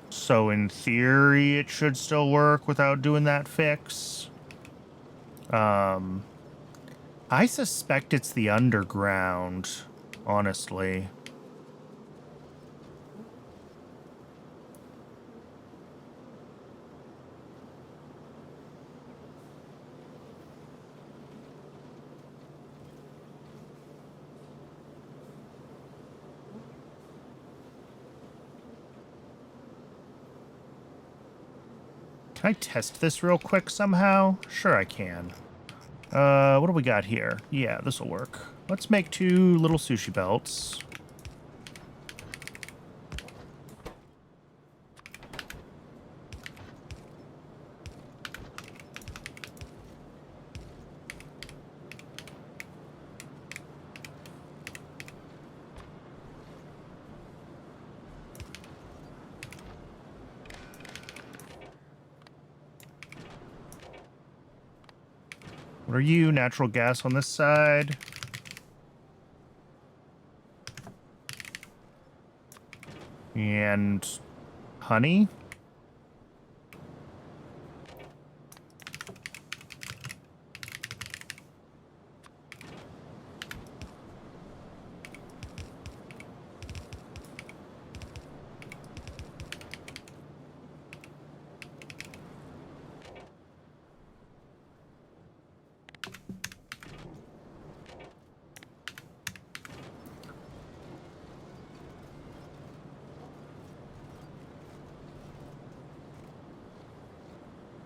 So in theory, it should still work without doing that fix. I suspect it's the underground, honestly. Can I test this real quick somehow? Sure I can. What do we got here? Yeah, this will work. Let's make 2 little sushi belts. What are you? Natural gas on this side. And honey.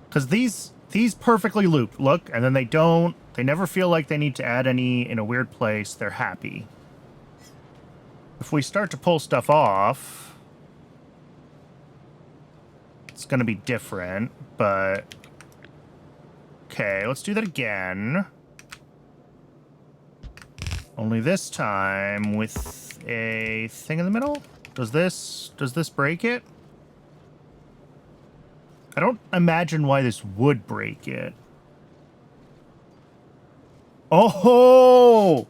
Because these perfectly loop. Look, and then they never feel like they need to add any in a weird place. They're happy. If we start to pull stuff off, it's going to be different, but... Okay, let's do that again. Only this time with a thing in the middle? Does this break it? I don't imagine why this would break it. Oh!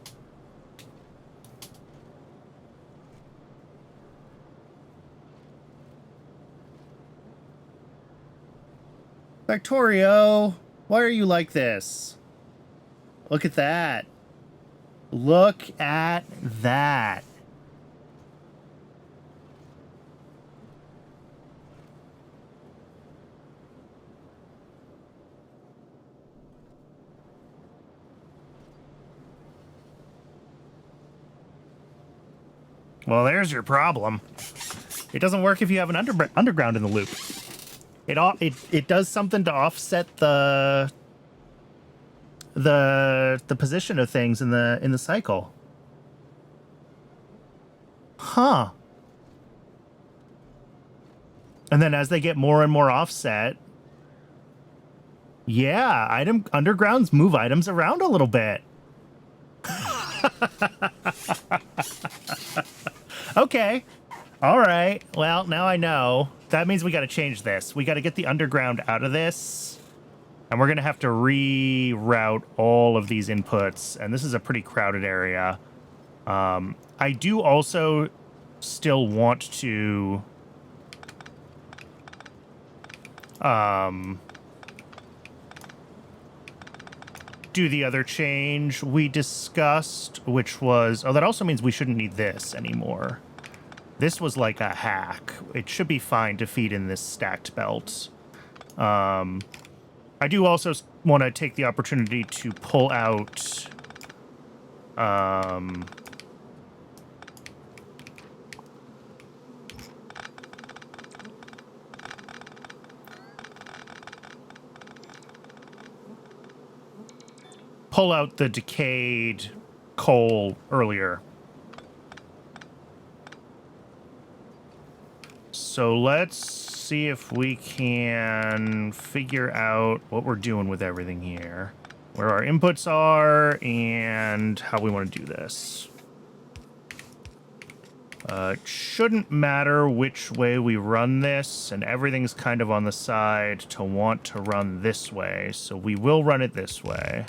Factorio, why are you like this? Look at that. Look at that. Well, there's your problem. It doesn't work if you have an underground in the loop. It does something to offset the position of things in the cycle. Huh. And then as they get more and more offset, yeah, undergrounds move items around a little bit. Okay. All right. Well, now I know. That means we got to change this. We got to get the underground out of this. And we're going to have to reroute all of these inputs. And this is a pretty crowded area. I do also still want to... do the other change we discussed, which was... Oh, that also means we shouldn't need this anymore. This was like a hack. It should be fine to feed in this stacked belt. I do also want to take the opportunity to pull out... pull out the decayed coal earlier. So let's see if we can figure out what we're doing with everything here. Where our inputs are and how we want to do this. It shouldn't matter which way we run this, and everything's kind of on the side to want to run this way, so we will run it this way.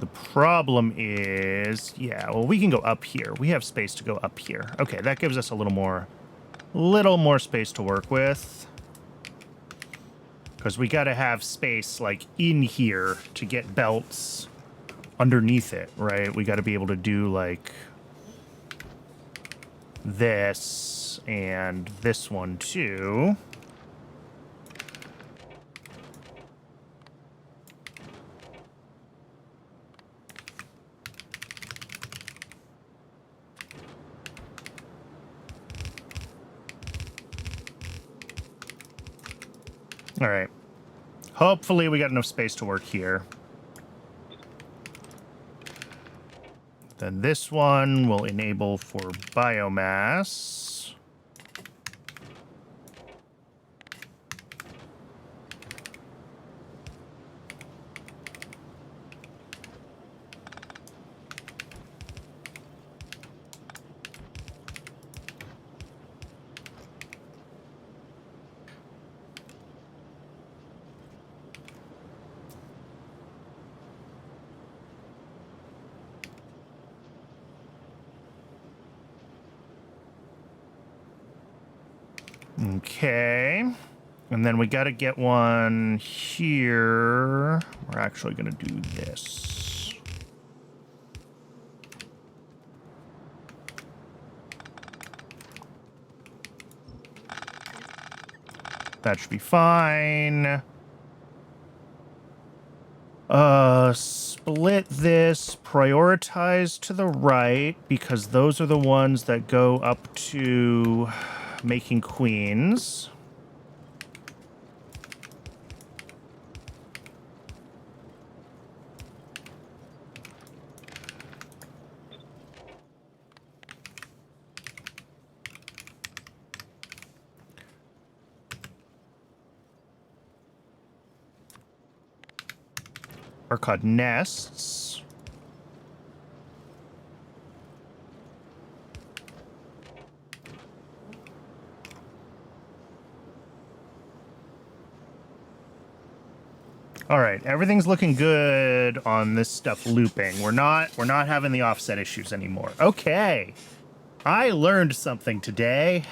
The problem is, yeah, well, we can go up here. We have space to go up here. Okay, that gives us a little more space to work with. Because we got to have space, like, in here to get belts underneath it, right? We got to be able to do, like, this and this one, too. All right. Hopefully we got enough space to work here. Then this one will enable for biomass. Okay. And then we got to get one here. We're actually going to do this. That should be fine. Split this, prioritize to the right, because those are the ones that go up to making queens. Are called nests. All right, everything's looking good on this stuff looping. We're not having the offset issues anymore. Okay. I learned something today.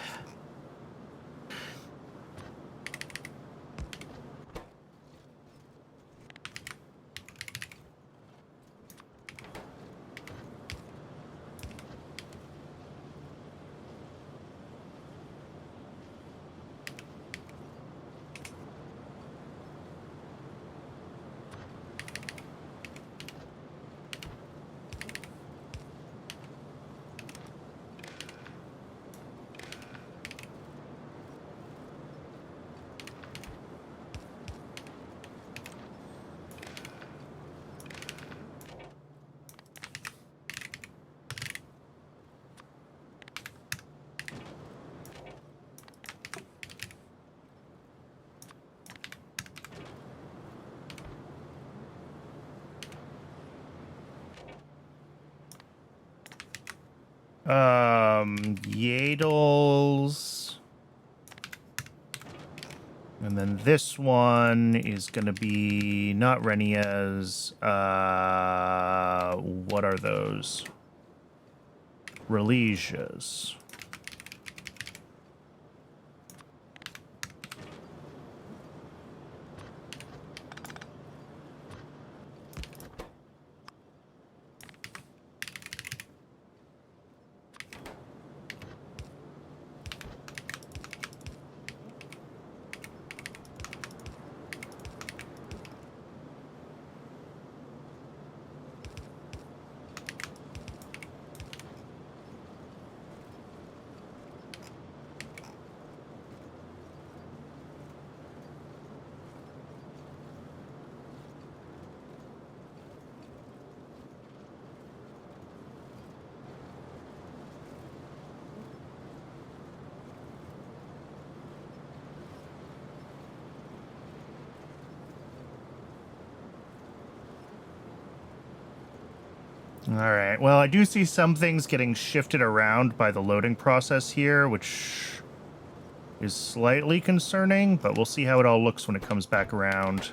Yadles. And then this one is going to be not Renia's. What are those? Relisias. All right. Well, I do see some things getting shifted around by the loading process here, which is slightly concerning, but we'll see how it all looks when it comes back around.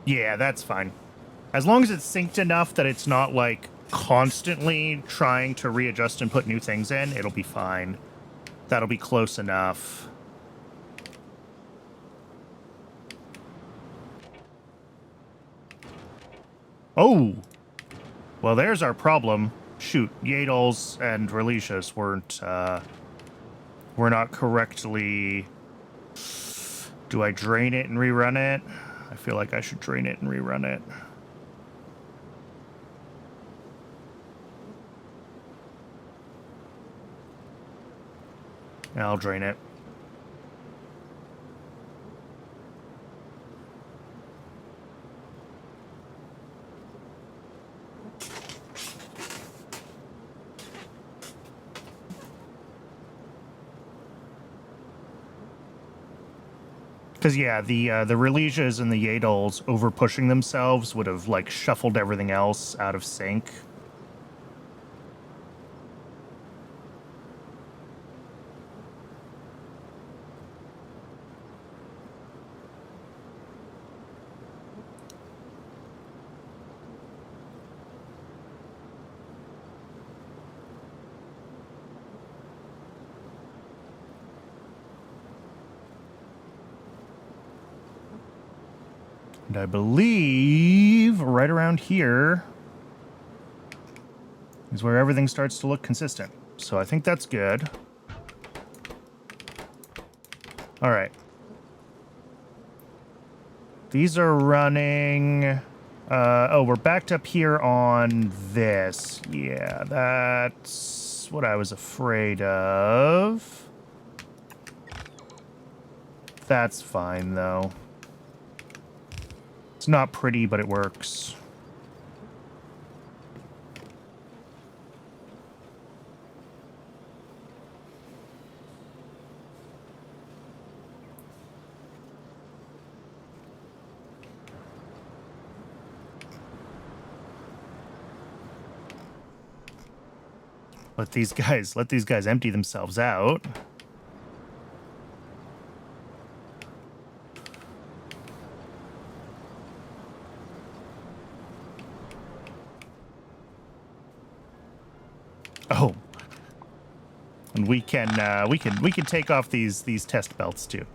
Yeah, that's fine. As long as it's synced enough that it's not, like, constantly trying to readjust and put new things in, it'll be fine. That'll be close enough. Oh! Well, there's our problem. Shoot, Yadles and Relisias were not correctly... Do I drain it and rerun it? I feel like I should drain it and rerun it. I'll drain it. Because, yeah, the Relisias and the Yadals over pushing themselves would have, like, shuffled everything else out of sync. And I believe right around here is where everything starts to look consistent. So I think that's good. All right. These are running... oh, we're backed up here on this. Yeah, that's what I was afraid of. That's fine, though. It's not pretty, but it works. Let these guys empty themselves out. Oh. And we can take off these test belts too.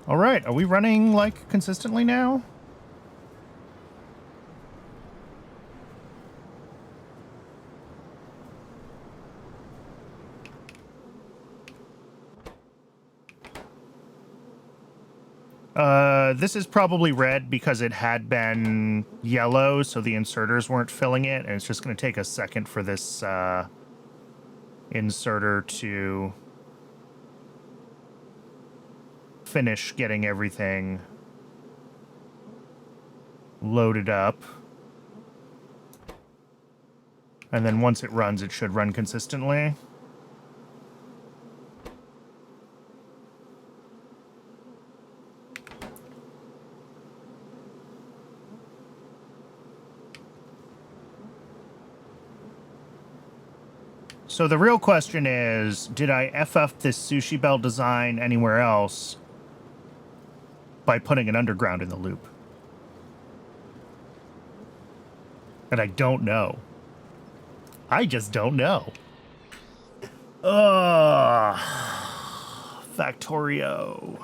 All right, are we running, like, consistently now? This is probably red because it had been yellow, so the inserters weren't filling it, and it's just going to take a second for this, inserter to finish getting everything loaded up. And then once it runs, it should run consistently. So the real question is, did I F up this sushi belt design anywhere else by putting an underground in the loop? And I don't know. I just don't know. Ugh. Factorio.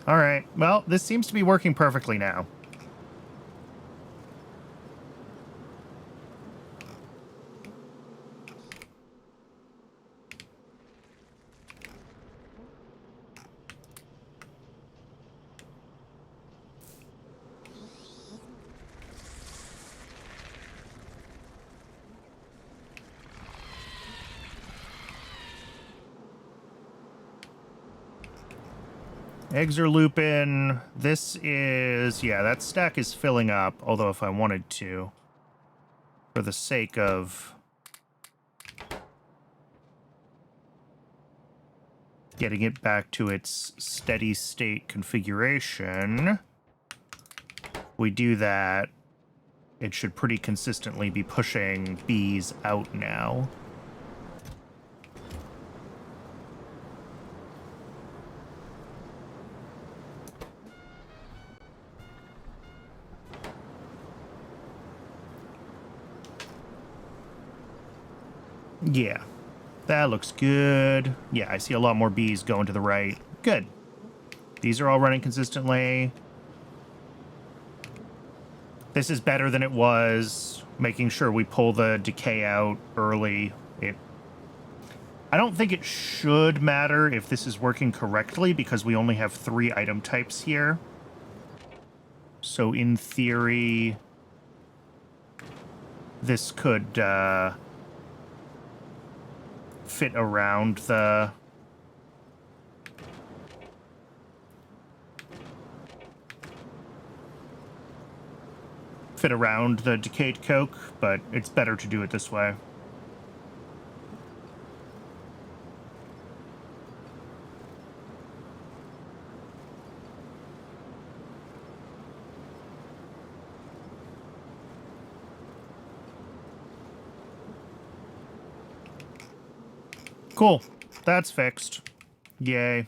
All right. Well, this seems to be working perfectly now. Eggs are looping. This is... yeah, that stack is filling up, although if I wanted to, for the sake of getting it back to its steady state configuration, we do that, it should pretty consistently be pushing bees out now. Yeah, that looks good. Yeah, I see a lot more bees going to the right. Good. These are all running consistently. This is better than it was. Making sure we pull the decay out early. I don't think it should matter if this is working correctly because we only have 3 item types here. So in theory, this could fit around the... fit around the decayed coke, but it's better to do it this way. Cool. That's fixed. Yay.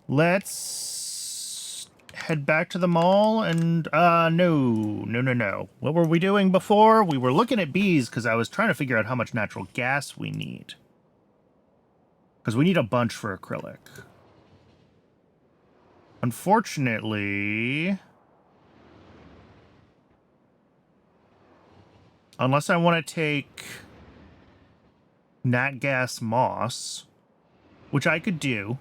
Let's head back to the mall and, no. What were we doing before? We were looking at bees because I was trying to figure out how much natural gas we need. Because we need a bunch for acrylic. Unfortunately... unless I want to take nat gas moss, which I could do.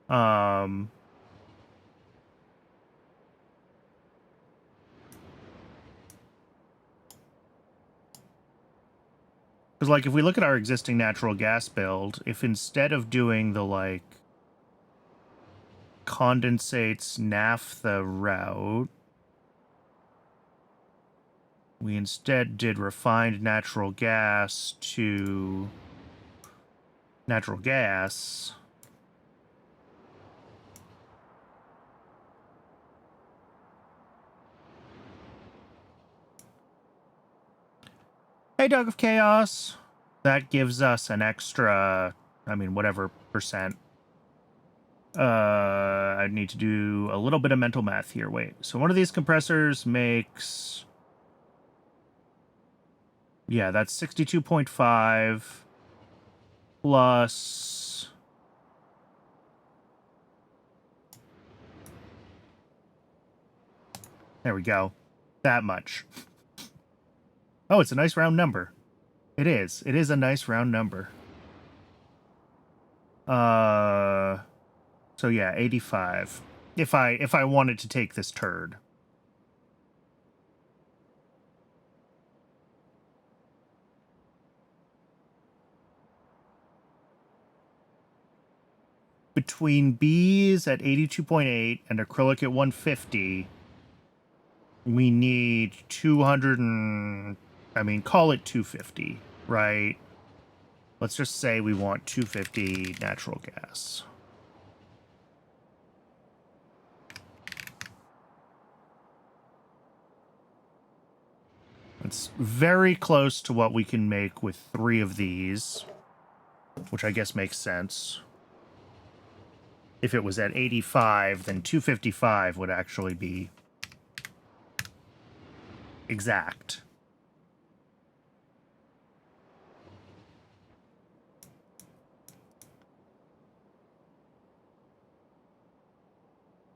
Because, like, if we look at our existing natural gas build, if instead of doing the, like, condensates naphtha route, we instead did refined natural gas to natural gas. Hey, Dog of Chaos. That gives us an extra, I mean, whatever percent. I need to do a little bit of mental math here. Wait, so one of these compressors makes... yeah, that's 62.5 plus... there we go. That much. Oh, it's a nice round number. It is. It is a nice round number. So yeah, 85. If I wanted to take this turd. Between bees at 82.8 and acrylic at 150, we need 200 and... I mean, call it 250, right? Let's just say we want 250 natural gas. It's very close to what we can make with 3 of these, which I guess makes sense. If it was at 85, then 255 would actually be exact.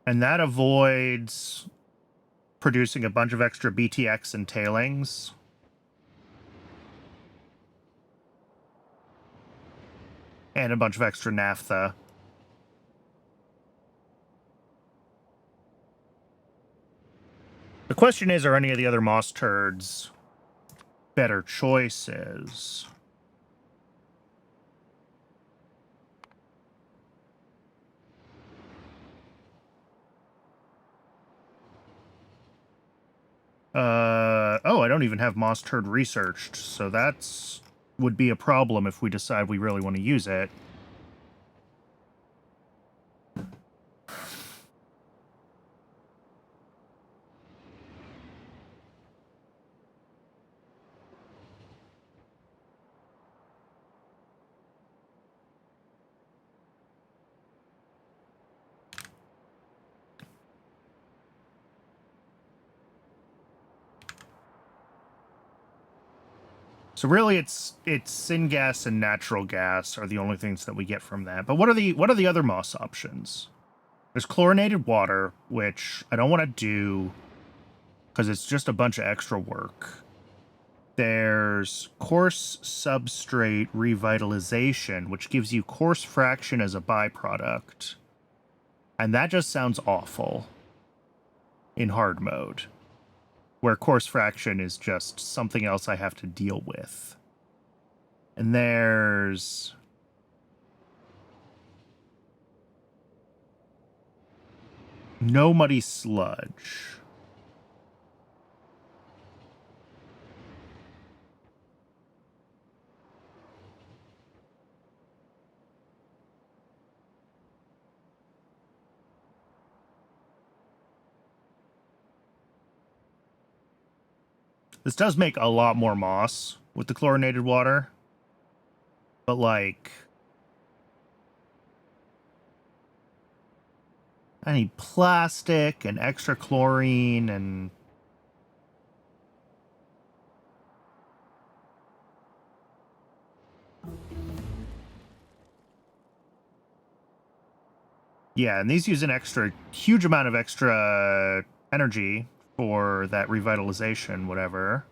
And that avoids producing a bunch of extra BTX and tailings. And a bunch of extra naphtha. The question is, are any of the other moss turds better choices? Oh, I don't even have moss turd researched, so that's would be a problem if we decide we really want to use it. So really, it's syngas and natural gas are the only things that we get from that. But what are the other moss options? There's chlorinated water, which I don't want to do because it's just a bunch of extra work. There's coarse substrate revitalization, which gives you coarse fraction as a byproduct. And that just sounds awful in hard mode, where coarse fraction is just something else I have to deal with. And there's no muddy sludge. This does make a lot more moss with the chlorinated water. But, like, I need plastic and extra chlorine and... Yeah, and these use an huge amount of extra energy for that revitalization, whatever.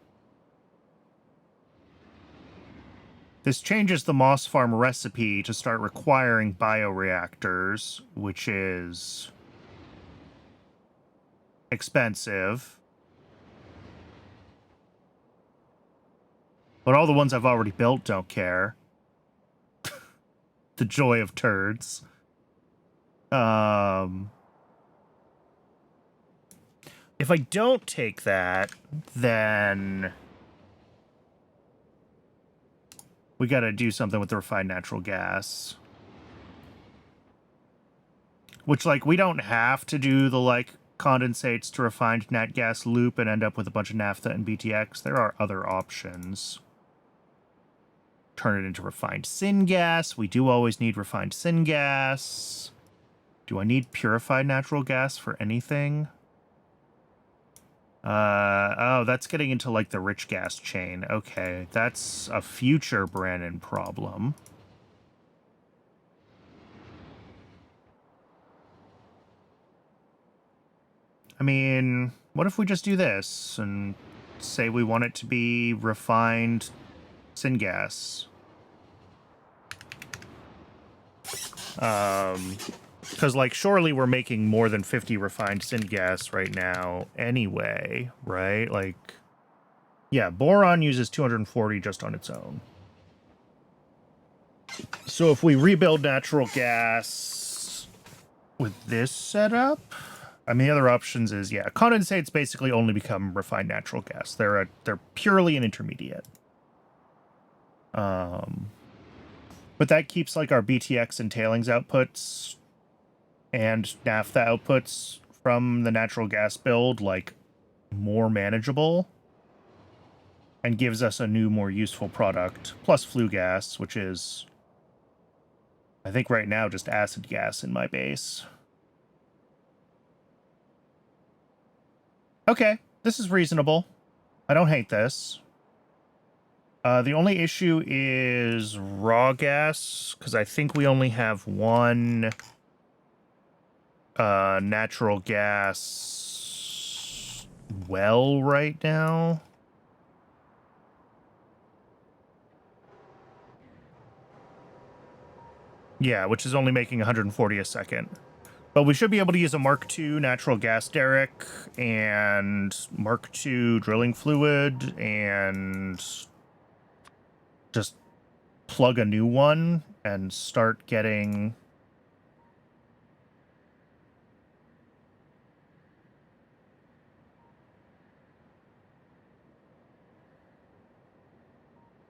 This changes the moss farm recipe to start requiring bioreactors, which is expensive. But all the ones I've already built don't care. The joy of turds. If I don't take that, then we gotta do something with the refined natural gas. Which, like, we don't have to do the, like, condensates to refined nat gas loop and end up with a bunch of naphtha and BTX. There are other options. Turn it into refined syngas. We do always need refined syngas. Do I need purified natural gas for anything? Oh, that's getting into, like, the rich gas chain. Okay, that's a future Brannon problem. I mean, what if we just do this and say we want it to be refined syngas? Because, like, surely we're making more than 50 refined syngas right now anyway, right? Like, yeah, boron uses 240 just on its own. So if we rebuild natural gas with this setup, I mean, the other options is, yeah, condensates basically only become refined natural gas. They're purely an intermediate. But that keeps, like, our BTX and tailings outputs and naphtha outputs from the natural gas build, like, more manageable, and gives us a new, more useful product, plus flue gas, which is, I think right now, just acid gas in my base. Okay, this is reasonable. I don't hate this. The only issue is raw gas, because I think we only have one natural gas well right now. Yeah, which is only making 140 a second. But we should be able to use a Mark II natural gas derrick and Mark II drilling fluid and just plug a new one and start getting...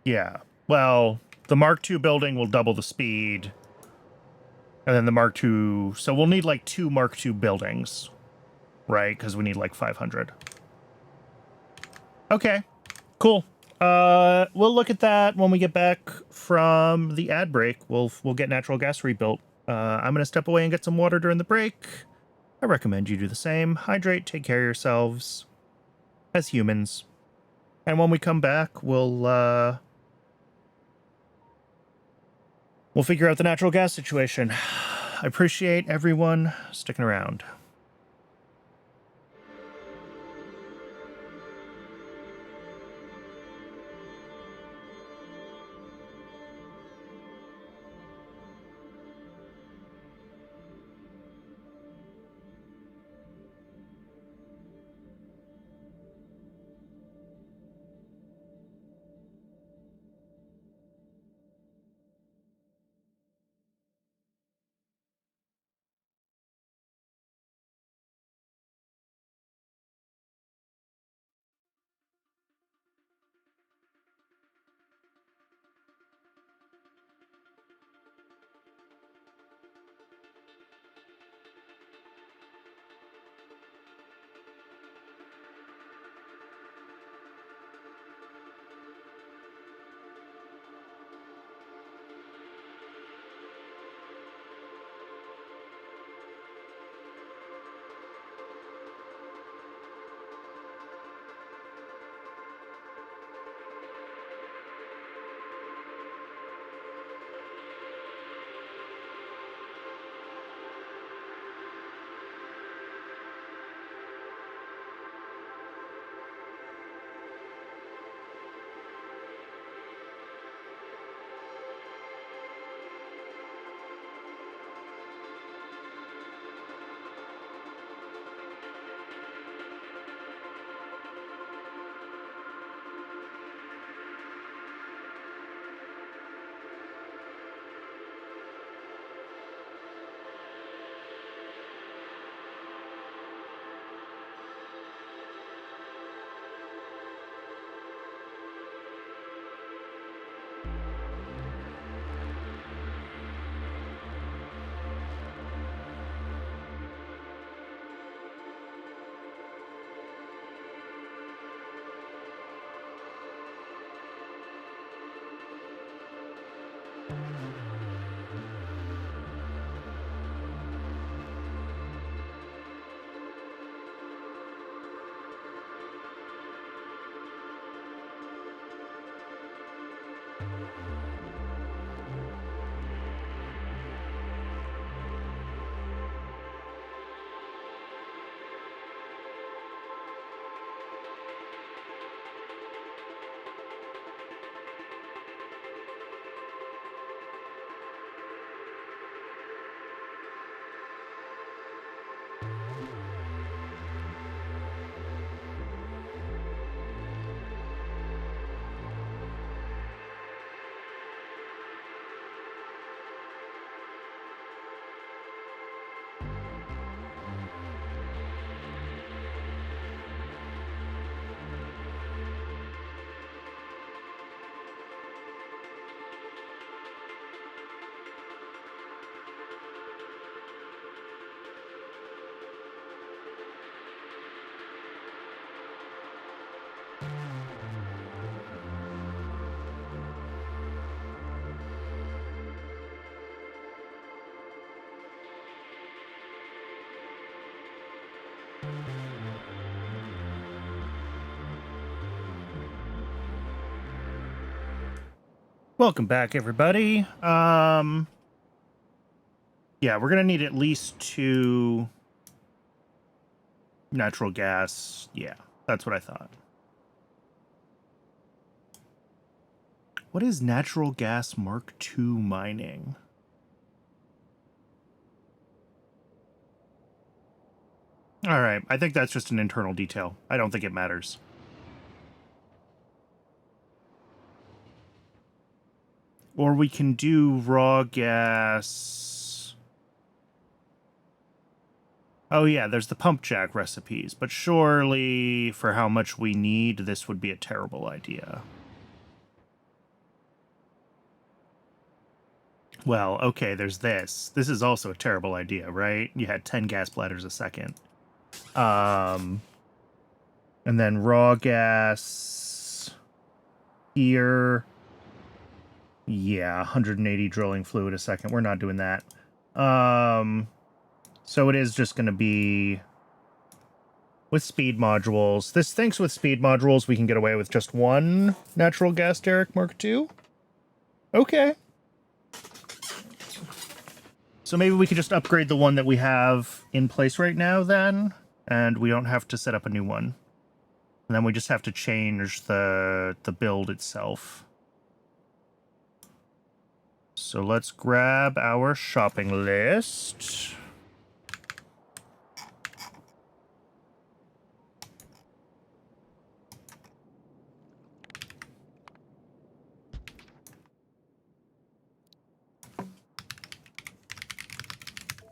Yeah, well, the Mark II building will double the speed. And then the Mark II... So we'll need, like, 2 Mark II buildings, right? Because we need, like, 500. Okay, cool. We'll look at that when we get back from the ad break. We'll get natural gas rebuilt. I'm going to step away and get some water during the break. I recommend you do the same. Hydrate, take care of yourselves as humans. And when we come back, we'll we'll figure out the natural gas situation. I appreciate everyone sticking around. Welcome back, everybody. Yeah, we're gonna need at least 2 natural gas. Yeah, that's what I thought. What is natural gas Mark II mining? All right, I think that's just an internal detail. I don't think it matters. Or we can do raw gas. Oh yeah, there's the pump jack recipes, but surely for how much we need, this would be a terrible idea. Well, okay, there's this. This is also a terrible idea, right? You had 10 gas bladders a second. And then raw gas here. Yeah, 180 drilling fluid a second. We're not doing that. So it is just going to be with speed modules. This thinks with speed modules we can get away with just 1 natural gas derrick Mark II. Okay. So maybe we could just upgrade the one that we have in place right now then, and we don't have to set up a new one. And then we just have to change the build itself. So let's grab our shopping list.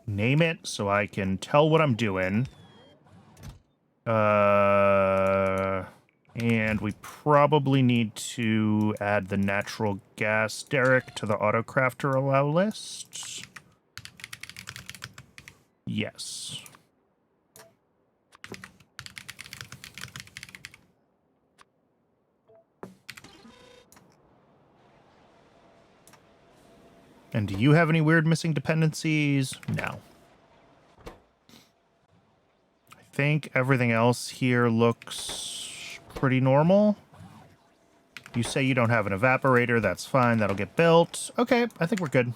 Name it so I can tell what I'm doing. And we probably need to add the natural gas derrick to the autocrafter allow list. Yes. And do you have any weird missing dependencies? No. I think everything else here looks pretty normal. You say you don't have an evaporator. That's fine. That'll get built. Okay, I think we're good.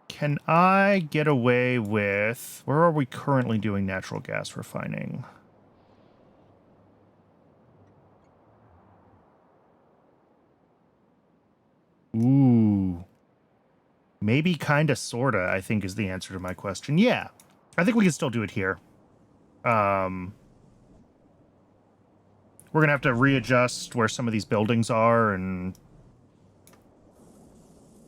Can I get away with... Where are we currently doing natural gas refining? Ooh. Maybe, kinda, sorta, I think is the answer to my question. Yeah. I think we can still do it here. We're gonna have to readjust where some of these buildings are and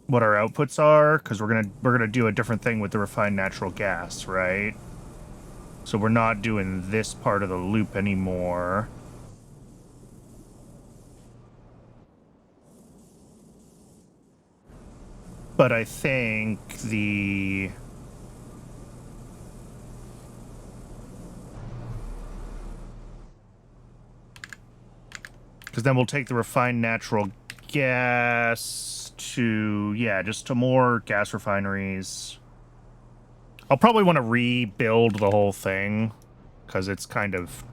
what our outputs are, because we're gonna do a different thing with the refined natural gas, right? So we're not doing this part of the loop anymore. But I think the... Because then we'll take the refined natural gas to, yeah, just to more gas refineries. I'll probably want to rebuild the whole thing, because it's kind of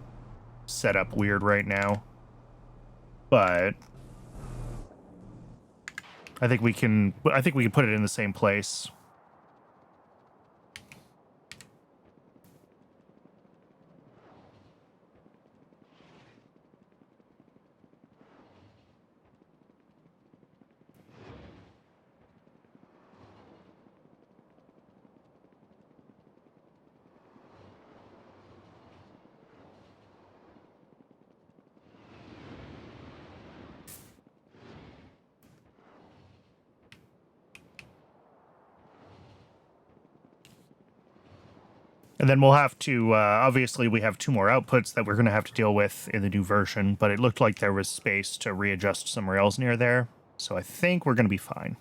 set up weird right now. But I think we can put it in the same place. And then we'll have to, obviously we have 2 more outputs that we're going to have to deal with in the new version, but it looked like there was space to readjust some rails near there. So I think we're going to be fine.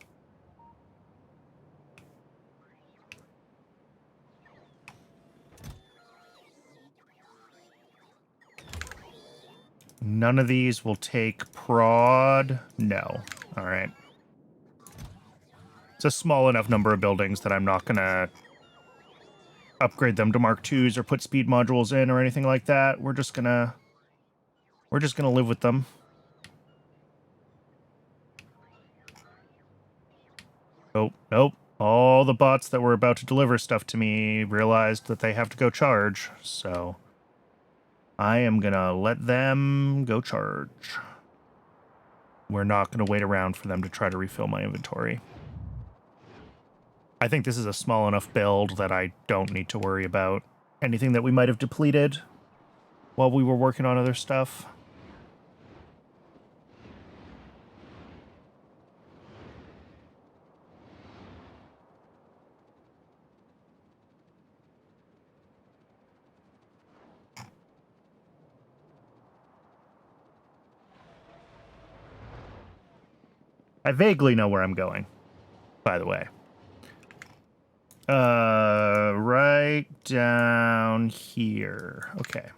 None of these will take prod. No. All right. It's a small enough number of buildings that I'm not going to upgrade them to Mark IIs or put speed modules in or anything like that. We're just gonna live with them. Oh, nope. All the bots that were about to deliver stuff to me realized that they have to go charge, so I am gonna let them go charge. We're not gonna wait around for them to try to refill my inventory. I think this is a small enough build that I don't need to worry about anything that we might have depleted while we were working on other stuff. I vaguely know where I'm going, by the way. Right down here. Okay.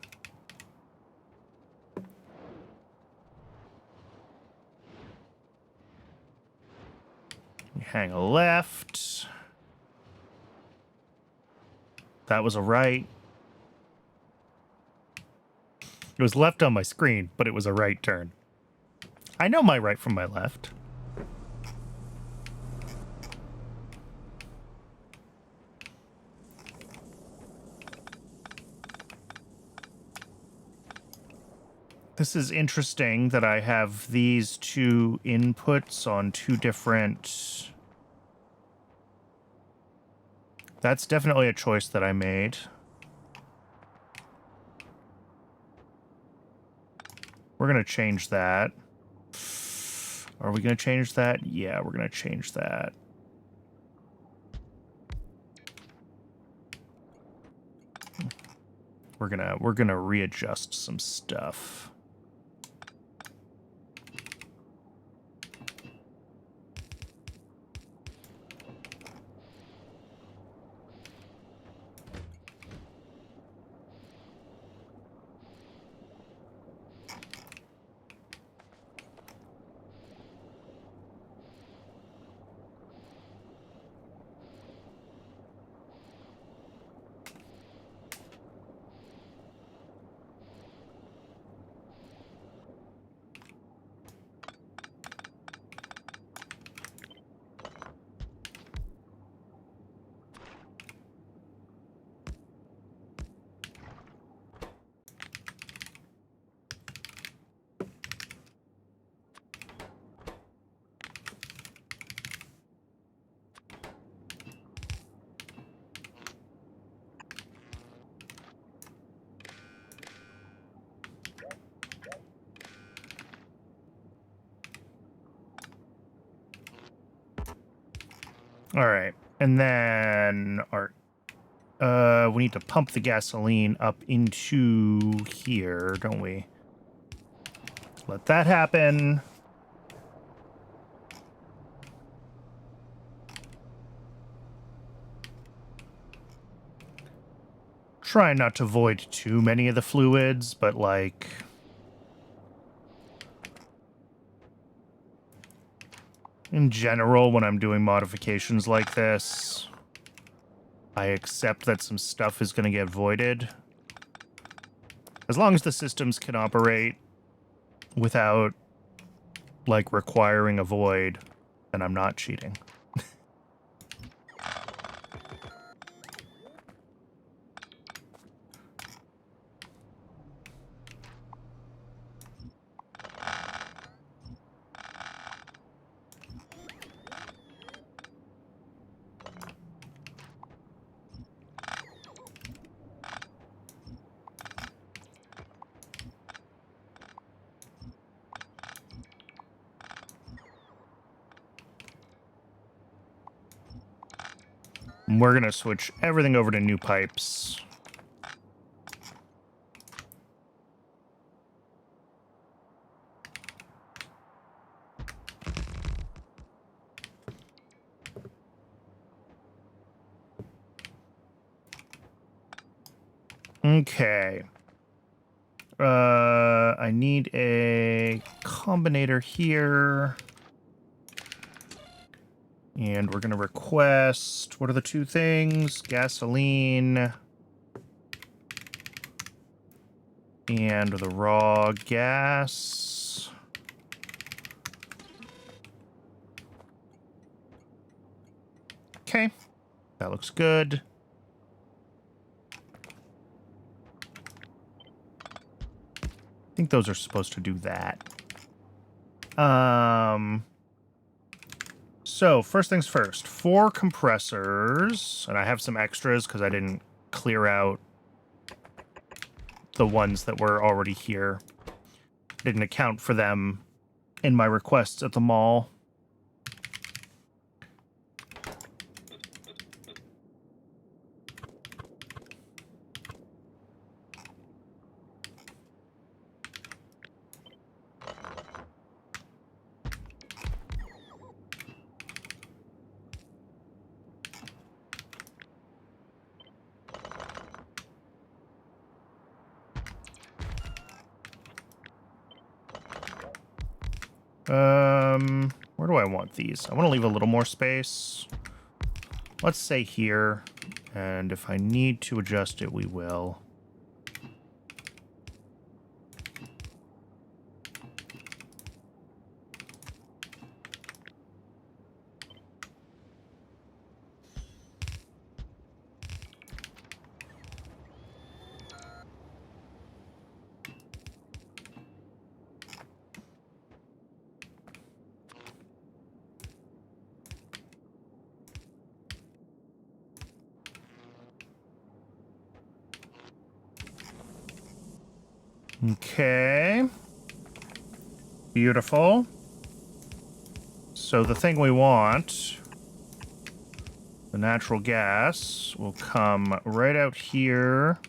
Hang a left. That was a right. It was left on my screen, but it was a right turn. I know my right from my left. This is interesting that I have these two inputs on two different... That's definitely a choice that I made. We're going to change that. Are we going to change that? Yeah, we're going to change that. We're gonna readjust some stuff. All right, and then we need to pump the gasoline up into here, don't we? Let that happen. Try not to void too many of the fluids, but like... in general, when I'm doing modifications like this, I accept that some stuff is going to get voided. As long as the systems can operate without, like, requiring a void, then I'm not cheating. We're going to switch everything over to new pipes. Okay. I need a combinator here. And we're going to request, what are the two things? Gasoline. And the raw gas. Okay. That looks good. I think those are supposed to do that. So, first things first. 4 compressors. And I have some extras because I didn't clear out the ones that were already here. Didn't account for them in my requests at the mall. Where do I want these? I want to leave a little more space. Let's say here, and if I need to adjust it, we will. Okay. Beautiful. So the thing we want, the natural gas, will come right out here.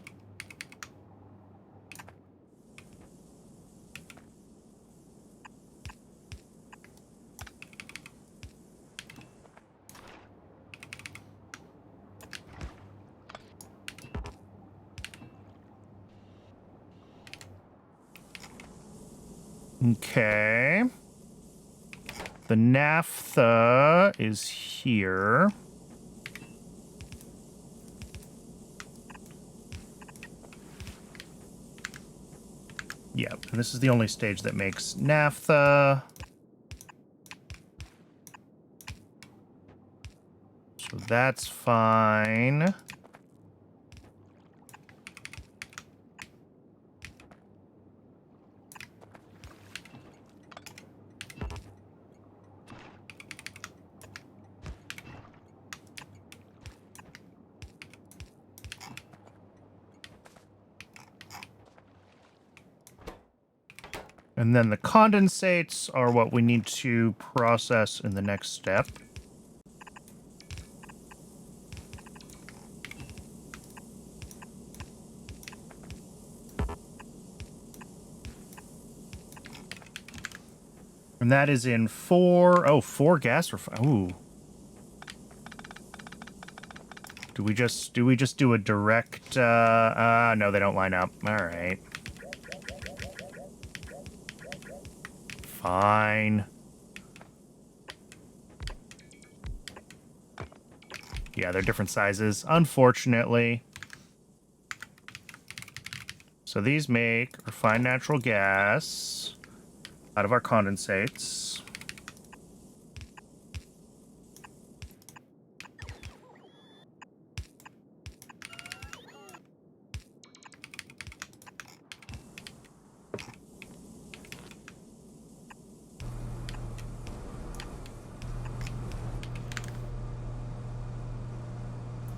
Okay. The naphtha is here. Yep, and this is the only stage that makes naphtha. So that's fine. And then the condensates are what we need to process in the next step. And that is in four gas ooh. Do we just do a direct no, they don't line up. All right. Fine. Yeah, they're different sizes, unfortunately. So these make refined natural gas out of our condensates.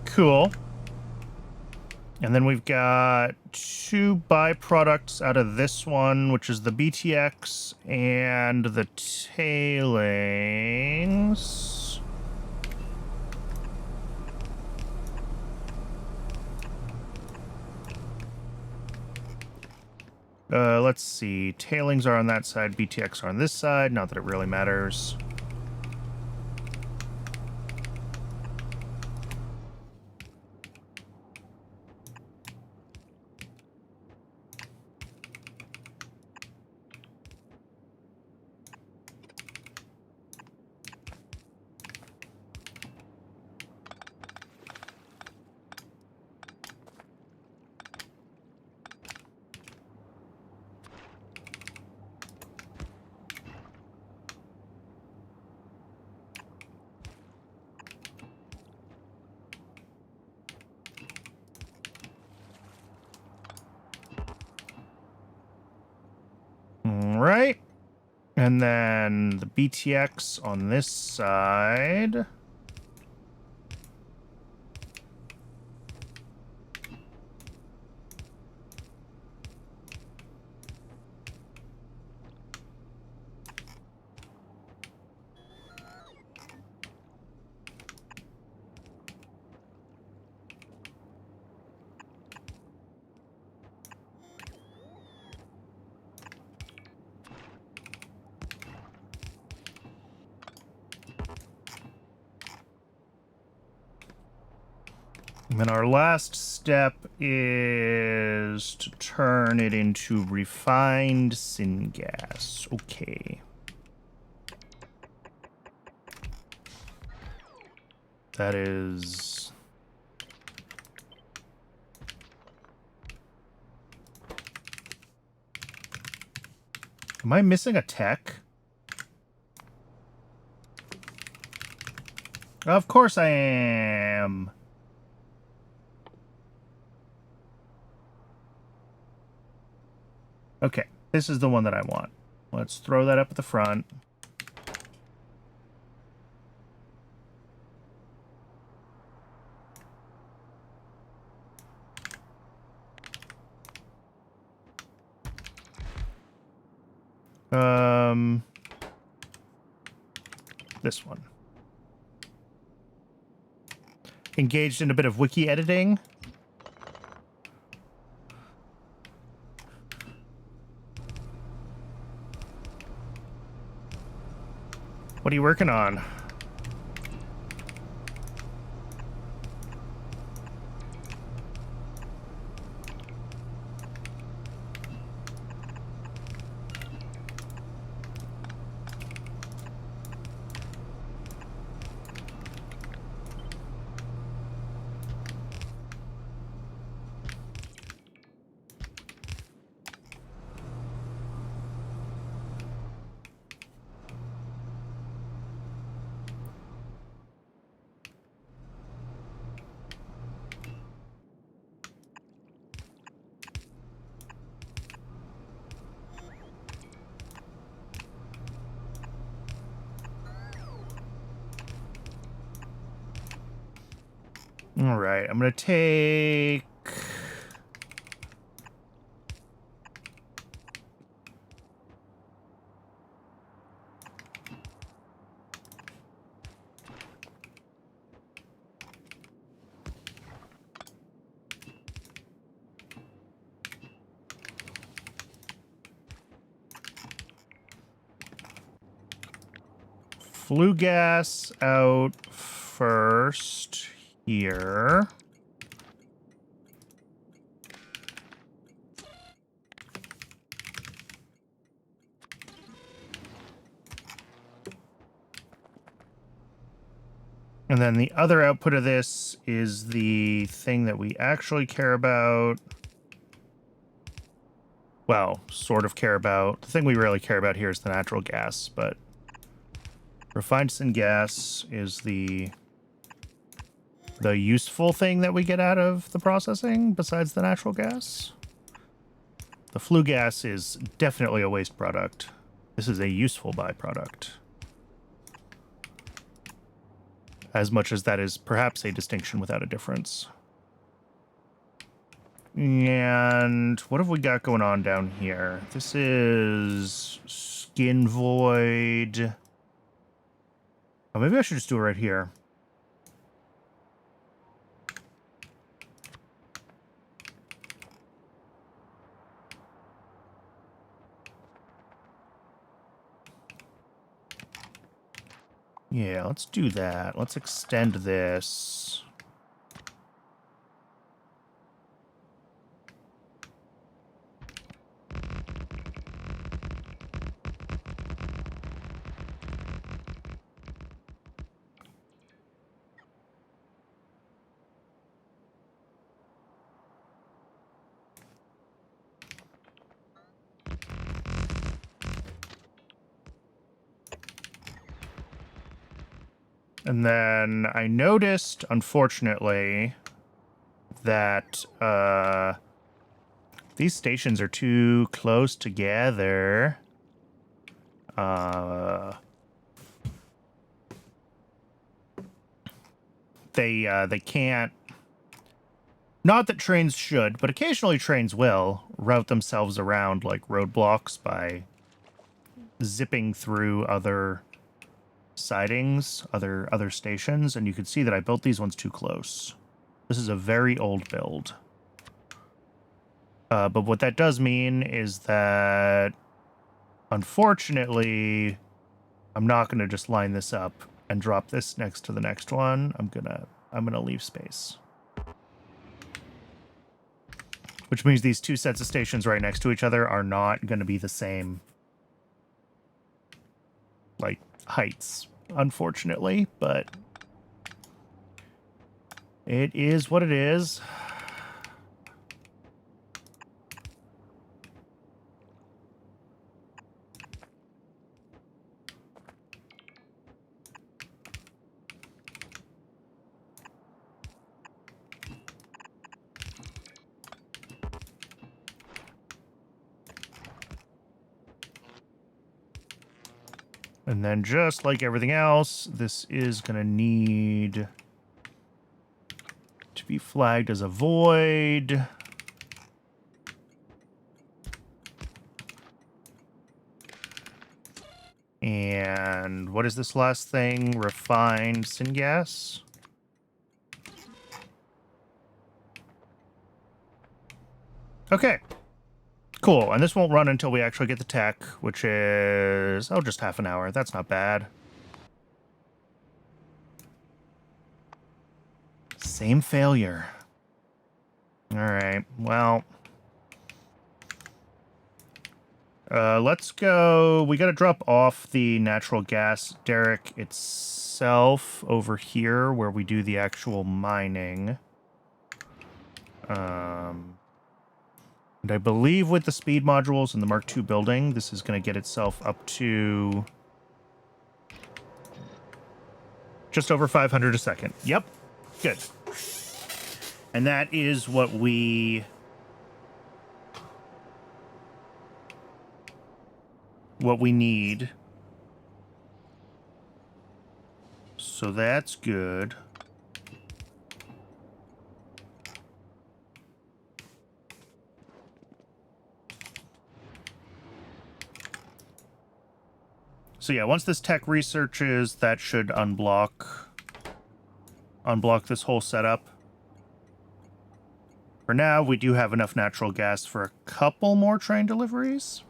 Cool. And then we've got two byproducts out of this one, which is the BTX and the tailings. Let's see. Tailings are on that side, BTX are on this side. Not that it really matters. Right. And then the BTX on this side. And then our last step is to turn it into refined syngas. Okay. That is... Am I missing a tech? Of course I am. Okay, this is the one that I want. Let's throw that up at the front. This one. Engaged in a bit of wiki editing. What are you working on? All right, I'm going to take... flue gas out first here. And then the other output of this is the thing that we actually care about. Well, sort of care about. The thing we really care about here is the natural gas, but refined syngas is the useful thing that we get out of the processing besides the natural gas. The flue gas is definitely a waste product. This is a useful byproduct. As much as that is perhaps a distinction without a difference. And what have we got going on down here? This is Skin Void. Oh, maybe I should just do it right here. Yeah, let's do that. Let's extend this. And then I noticed, unfortunately, that these stations are too close together. They can't... Not that trains should, but occasionally trains will route themselves around like roadblocks by zipping through other sidings, other stations, and you can see that I built these ones too close. This is a very old build. But what that does mean is that, unfortunately, I'm not going to just line this up and drop this next to the next one. I'm gonna leave space. Which means these two sets of stations right next to each other are not going to be the same, like, heights, unfortunately, but it is what it is. And then just like everything else, this is going to need to be flagged as a void. And what is this last thing? Refined syngas? Okay. Cool. And this won't run until we actually get the tech, which is, oh, just half an hour. That's not bad. Same failure. All right. Well, let's go. We got to drop off the natural gas derrick itself over here where we do the actual mining. And I believe with the speed modules and the Mark II building, this is going to get itself up to just over 500 a second. Yep. Good. And that is what we need. So that's good. So yeah, once this tech researches, that should unblock this whole setup. For now, we do have enough natural gas for a couple more train deliveries.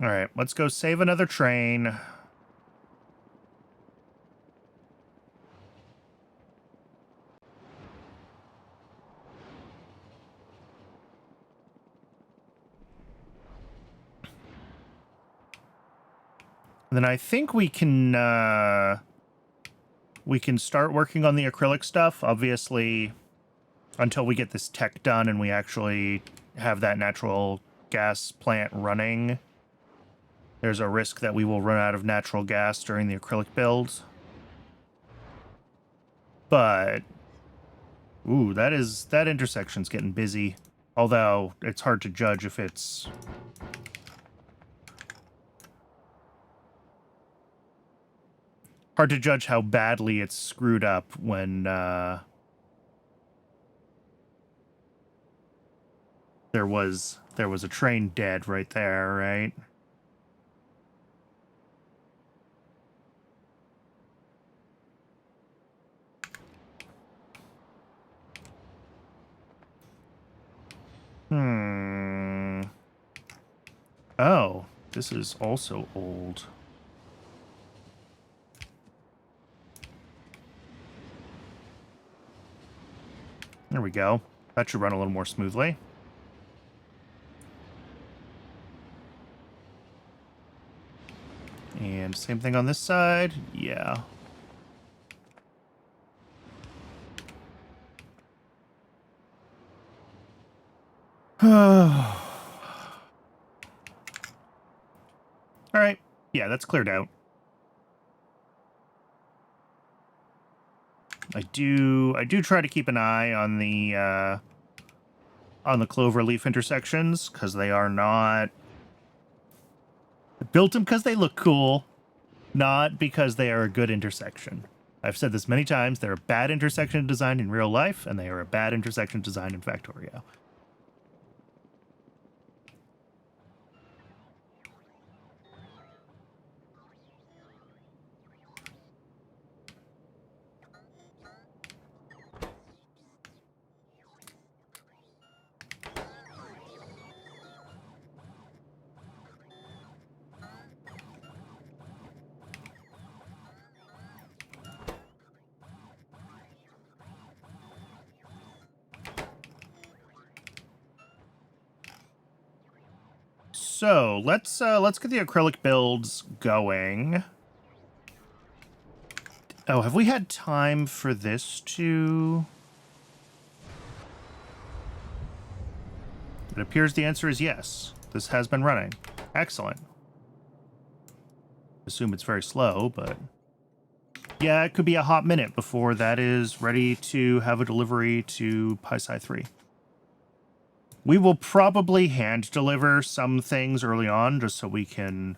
All right, let's go save another train. Then I think we can start working on the acrylic stuff, obviously, until we get this tech done and we actually have that natural gas plant running. There's a risk that we will run out of natural gas during the acrylic build. But, ooh, that intersection's getting busy. Although, it's hard to judge if it's... Hard to judge how badly it's screwed up when there was a train dead right there, right? Oh, this is also old. There we go. That should run a little more smoothly. And same thing on this side. Yeah. All right. Yeah, that's cleared out. I do try to keep an eye on the cloverleaf intersections, because they are not... I built them because they look cool, not because they are a good intersection. I've said this many times, they're a bad intersection design in real life, and they are a bad intersection design in Factorio. So let's get the acrylic builds going. Oh, have we had time for this to... It appears the answer is yes. This has been running. Excellent. Assume it's very slow, but... Yeah, it could be a hot minute before that is ready to have a delivery to PySci 3. We will probably hand deliver some things early on, just so we can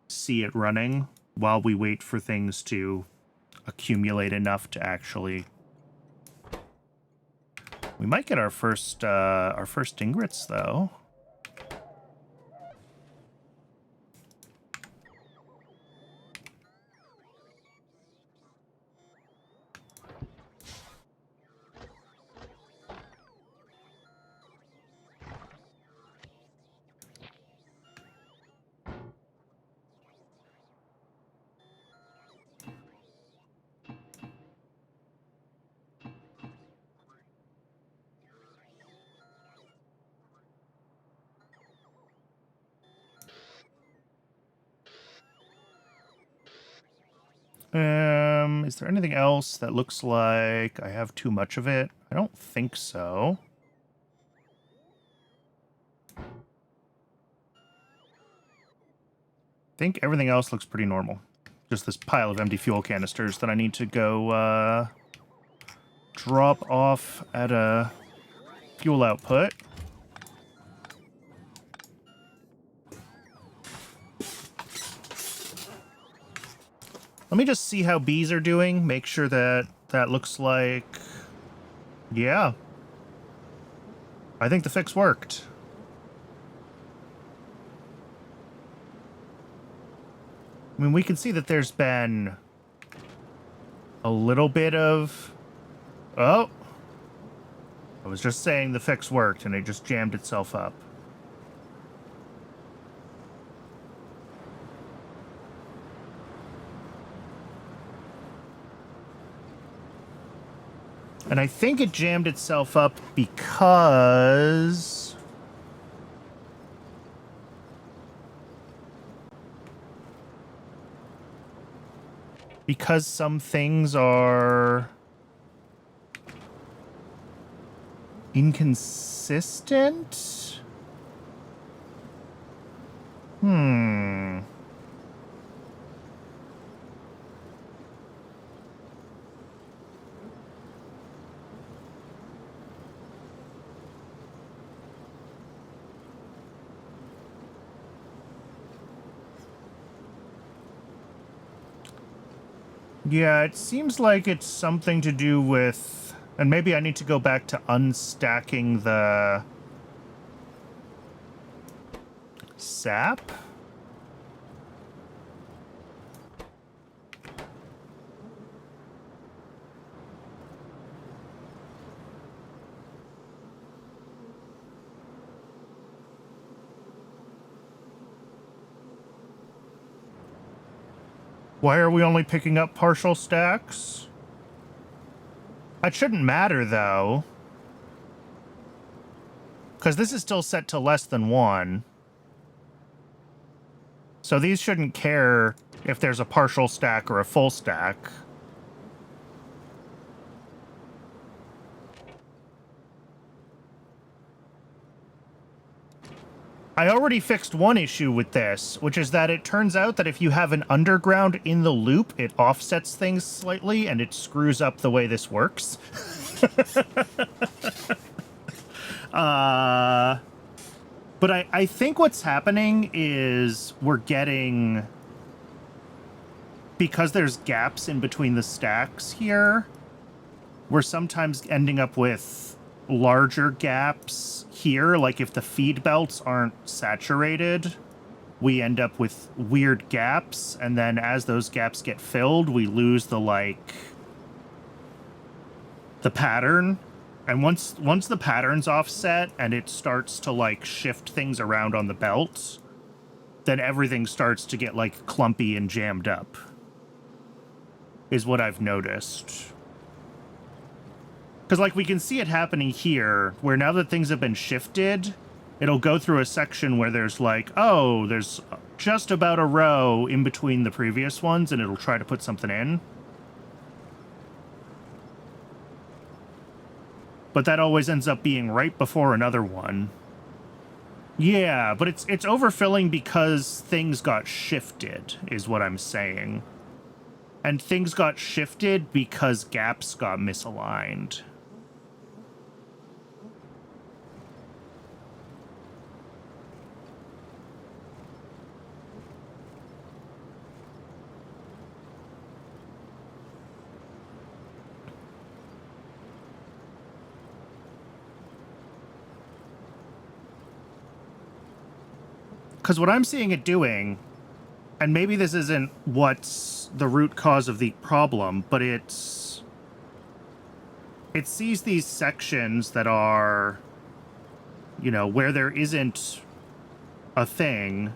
see it running while we wait for things to accumulate enough to actually... We might get our first ingrats, though. Is there anything else that looks like I have too much of it? I don't think so. I think everything else looks pretty normal. Just this pile of empty fuel canisters that I need to go drop off at a fuel output. Let me just see how bees are doing. Make sure that that looks like... Yeah. I think the fix worked. I mean, we can see that there's been a little bit of... Oh! I was just saying the fix worked, and it just jammed itself up. And I think it jammed itself up because... Because some things are... inconsistent? Yeah, it seems like it's something to do with... And maybe I need to go back to unstacking the... sap? Why are we only picking up partial stacks? That shouldn't matter, though. Because this is still set to less than 1. So these shouldn't care if there's a partial stack or a full stack. I already fixed one issue with this, which is that it turns out that if you have an underground in the loop, it offsets things slightly, and it screws up the way this works. But I think what's happening is we're getting... Because there's gaps in between the stacks here, we're sometimes ending up with larger gaps here. Like if the feed belts aren't saturated, we end up with weird gaps, and then as those gaps get filled, we lose the pattern. And once the pattern's offset and it starts to shift things around on the belt, then everything starts to get clumpy and jammed up, is what I've noticed. Because, we can see it happening here, where now that things have been shifted, it'll go through a section where there's oh, there's just about a row in between the previous ones, and it'll try to put something in. But that always ends up being right before another one. Yeah, but it's overfilling because things got shifted, is what I'm saying. And things got shifted because gaps got misaligned. because what I'm seeing it doing, and maybe this isn't what's the root cause of the problem, but it sees these sections that are, you know, where there isn't a thing.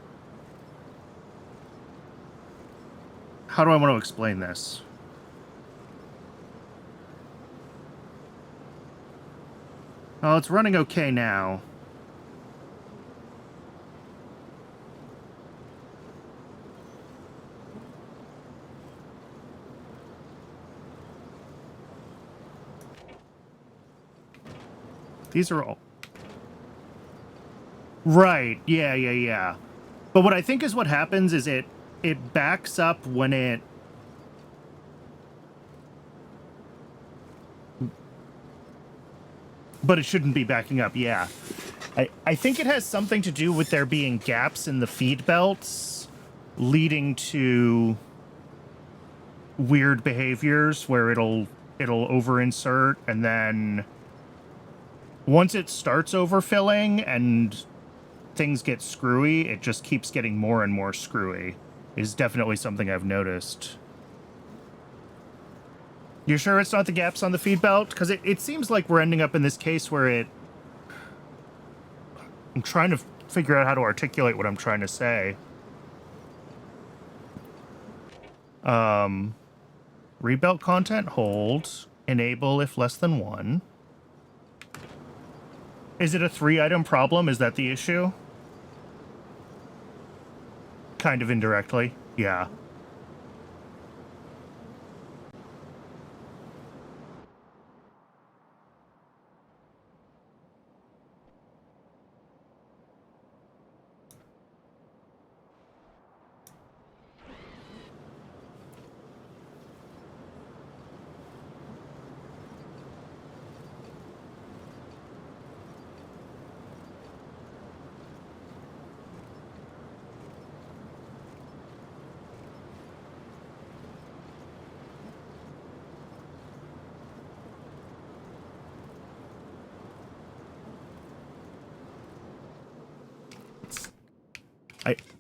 How do I want to explain this? Oh, it's running okay now. These are all... Right, yeah. But what I think is what happens is it backs up when it... But it shouldn't be backing up, yeah. I think it has something to do with there being gaps in the feed belts leading to weird behaviors where it'll over-insert, and then once it starts overfilling and things get screwy, it just keeps getting more and more screwy. Is definitely something I've noticed. You sure it's not the gaps on the feed belt? Because it seems like we're ending up in this case where it... I'm trying to figure out how to articulate what I'm trying to say. Rebelt content, hold. Enable if less than 1. Is it a 3-item problem? Is that the issue? Kind of indirectly, yeah.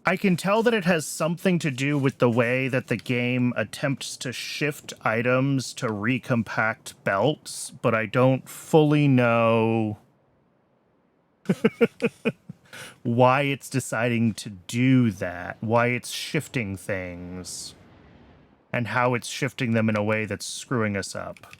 I can tell that it has something to do with the way that the game attempts to shift items to recompact belts, but I don't fully know why it's deciding to do that, why it's shifting things, and how it's shifting them in a way that's screwing us up.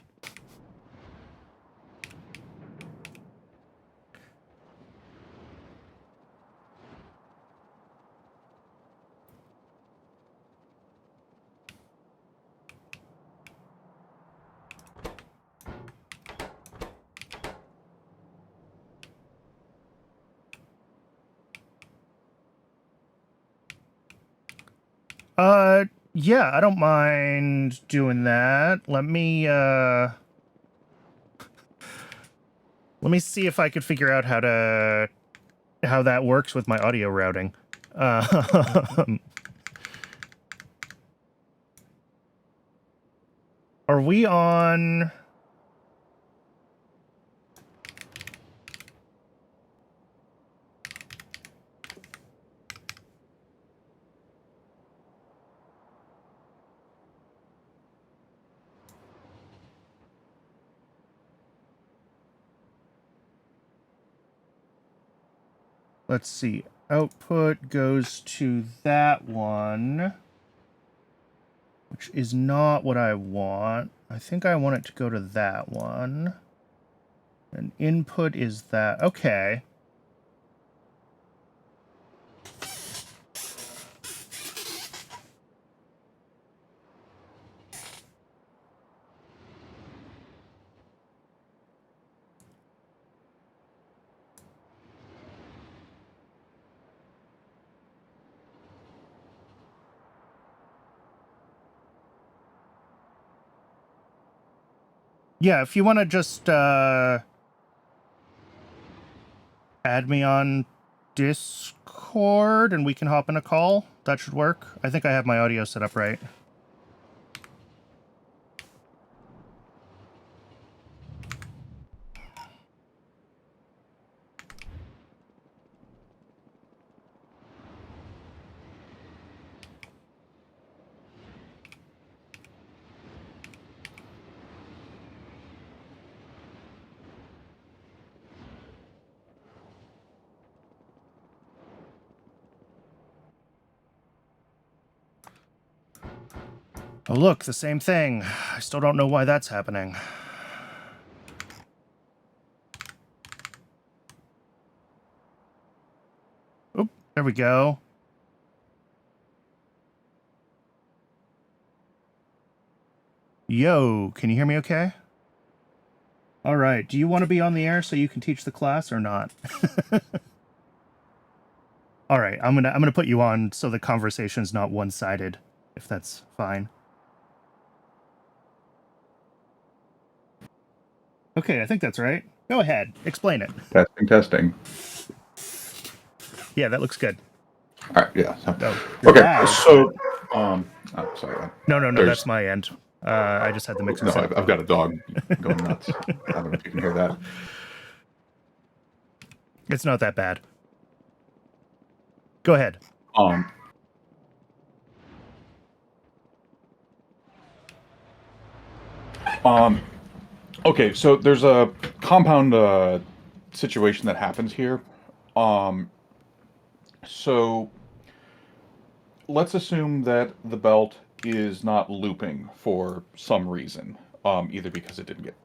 Yeah, I don't mind doing that. Let me see if I could figure out how that works with my audio routing. Are we on... Let's see. Output goes to that one, which is not what I want. I think I want it to go to that one. And input is that. Okay. Yeah, if you want to just add me on Discord and we can hop in a call, that should work. I think I have my audio set up right. Oh, look, the same thing. I still don't know why that's happening. Oop, there we go. Yo, can you hear me okay? All right, do you want to be on the air so you can teach the class or not? All right, I'm gonna put you on so the conversation's not one-sided, if that's fine. Okay, I think that's right. Go ahead, explain it. Testing. Yeah, that looks good. All right, yeah. You're Okay, loud. so, sorry. No, that's my end. I just had the mixer set up. I've got a dog going nuts. I don't know if you can hear that. It's not that bad. Go ahead. Okay, so there's a compound situation that happens here. So let's assume that the belt is not looping for some reason, either because it didn't get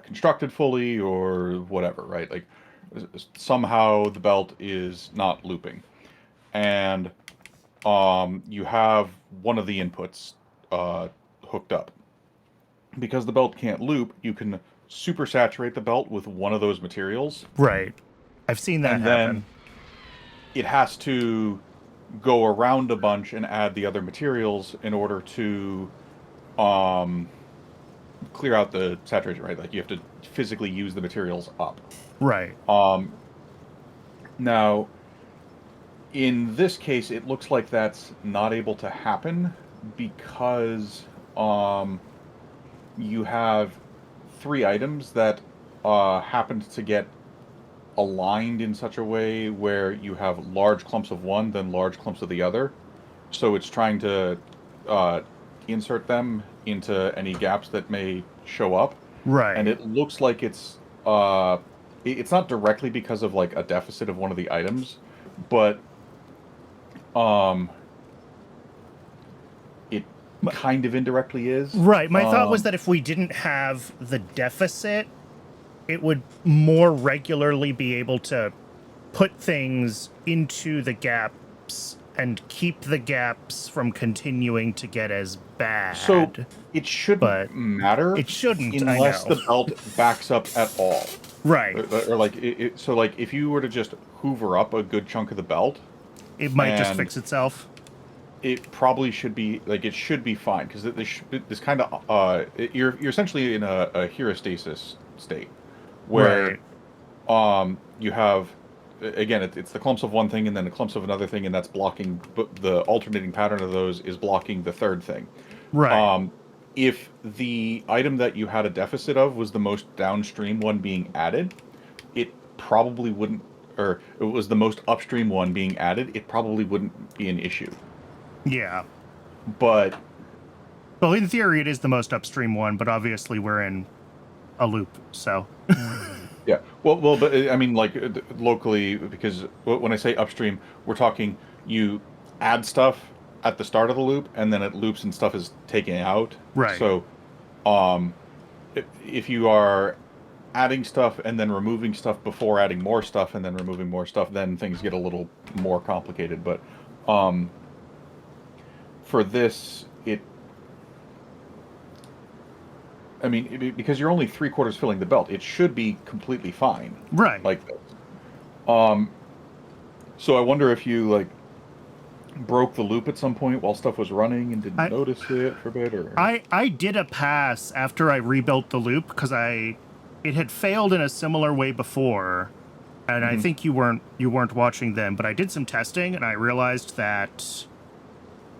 constructed fully or whatever, right? Like somehow the belt is not looping, and you have one of the inputs hooked up. Because the belt can't loop, you can super saturate the belt with one of those materials. Right. I've seen that and happen. Then it has to go around a bunch and add the other materials in order to clear out the saturation, right? Like you have to physically use the materials up. Right. Now, in this case, it looks like that's not able to happen because you have 3 items that happened to get aligned in such a way where you have large clumps of one, then large clumps of the other. So it's trying to insert them into any gaps that may show up. Right. And it looks like it's not directly because of like a deficit of one of the items, but it kind of indirectly is. Right. My thought was that if we didn't have the deficit, it would more regularly be able to put things into the gaps and keep the gaps from continuing to get as bad. So it shouldn't matter. It shouldn't, unless the belt backs up at all. Right. Or like so like if you were to just hoover up a good chunk of the belt, it might just fix itself. It probably should be like it should be fine because this kind of you're essentially in a herostasis state where you have again it's the clumps of one thing and then the clumps of another thing, and that's blocking, but the alternating pattern of those is blocking the third thing. Right. If the item that you had a deficit of was the most downstream one being added, it probably wouldn't, or it was the most upstream one being added, it probably wouldn't be an issue. Yeah. But well, in theory it is the most upstream one, but obviously we're in a loop, so yeah. Well, but I mean, like locally, because when I say upstream, we're talking you add stuff at the start of the loop, and then it loops and stuff is taken out. Right. So, if you are adding stuff and then removing stuff before adding more stuff and then removing more stuff, then things get a little more complicated. But for this, I mean, because you're only 3/4 filling the belt, it should be completely fine. Right. Like this. So I wonder if you like broke the loop at some point while stuff was running and didn't notice it for a bit, or I did a pass after I rebuilt the loop because it had failed in a similar way before, and I think you weren't watching then, but I did some testing and I realized that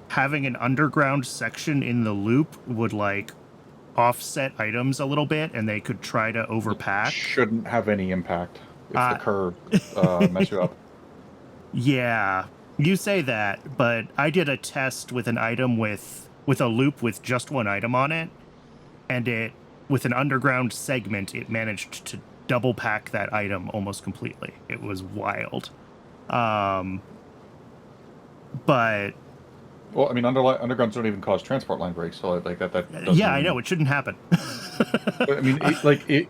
having an underground section in the loop would like offset items a little bit, and they could try to overpack. It shouldn't have any impact if the curve mess you up. Yeah, you say that, but I did a test with an item with a loop with just one item on it, and it with an underground segment, it managed to double pack that item almost completely. It was wild. But Well, I mean, undergrounds don't even cause transport line breaks, so like that doesn't Yeah, I even. know it shouldn't happen. I mean,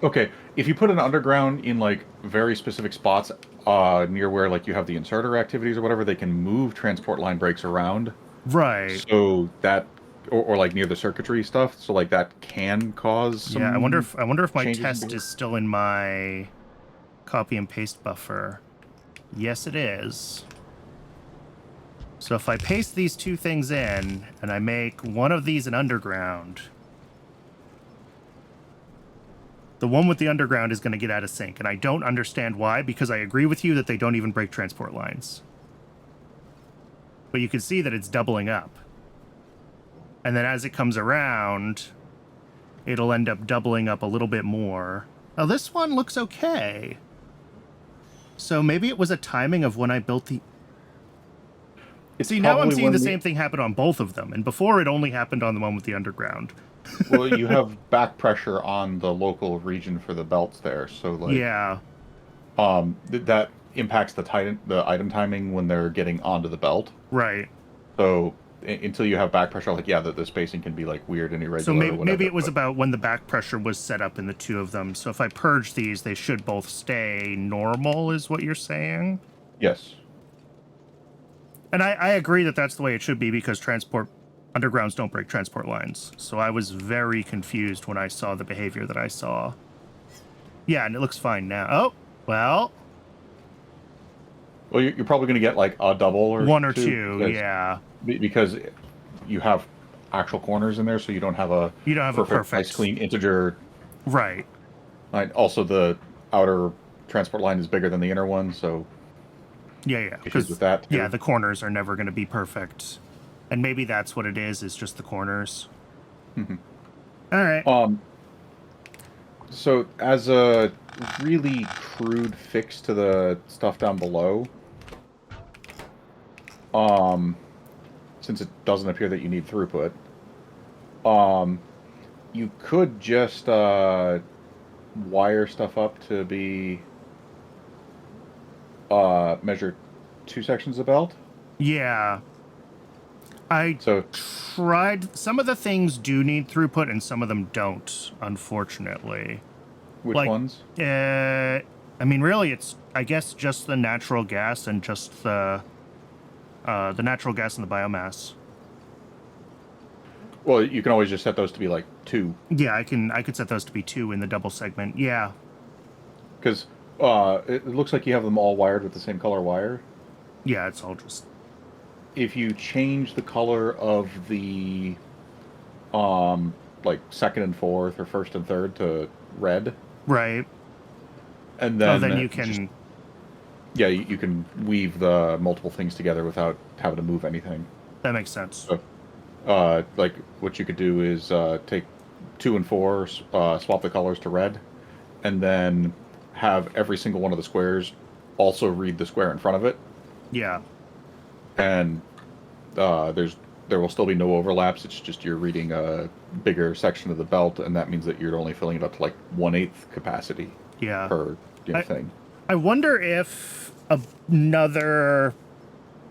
okay, if you put an underground in like very specific spots, near where like you have the inserter activities or whatever, they can move transport line breaks around, Right. so that, or like near the circuitry stuff, so like that can cause Yeah, some I wonder if my changes in test behavior. is still in my copy and paste buffer. Yes, it is. So if I paste these two things in and I make one of these an underground, the one with the underground is going to get out of sync. And I don't understand why, because I agree with you that they don't even break transport lines. But you can see that it's doubling up. And then as it comes around, it'll end up doubling up a little bit more. Now this one looks okay. So maybe it was a timing of when I built the... It's See, now I'm probably seeing the when same thing happen on both of them. And before it only happened on the one with the underground. well, you have back pressure on the local region for the belts there, so like, Yeah, that impacts the item timing when they're getting onto the belt. right. So until you have back pressure, like yeah, the spacing can be like weird and So irregular or maybe whatever. it was But about when the back pressure was set up in the two of them. So if I purge these, they should both stay normal, is what you're saying? yes, And I agree that that's the way it should be because transport undergrounds don't break transport lines. So I was very confused when I saw the behavior that I saw. Yeah, and it looks fine now. Oh, well, well, you're probably going to get like a double or one or two two, yeah. because you have actual corners in there, so you don't have a You don't have a perfect, nice, perfect... clean integer Right. line. Also, the outer transport line is bigger than the inner one, so Yeah, issues with because, that yeah, too. the corners are never going to be perfect. And maybe that's what it is just the corners. All right. Um, so as a really crude fix to the stuff down below, um, since it doesn't appear that you need throughput, um, you could just wire stuff up to be measure two sections of belt. Yeah. I So tried. Some of the things do need throughput and some of them don't, unfortunately. which Like, ones? I mean, really, it's, I guess, just the natural gas and just the natural gas and the biomass. Well, you can always just set those to be like two, Yeah, I could set those to be 2 in the double segment. Yeah. because it looks like you have them all wired with the same color wire. Yeah, it's all just... If you change the color of the like second and fourth or first and third to red, Right. and Oh, then then you just can... yeah, you can weave the multiple things together without having to move anything. That makes sense. So, like what you could do is take 2 and 4, swap the colors to red, and then have every single one of the squares also read the square in front of it, Yeah. and there will still be no overlaps. It's just you're reading a bigger section of the belt, and that means that you're only filling it up to like 1/8 capacity Yeah. per thing. I wonder if another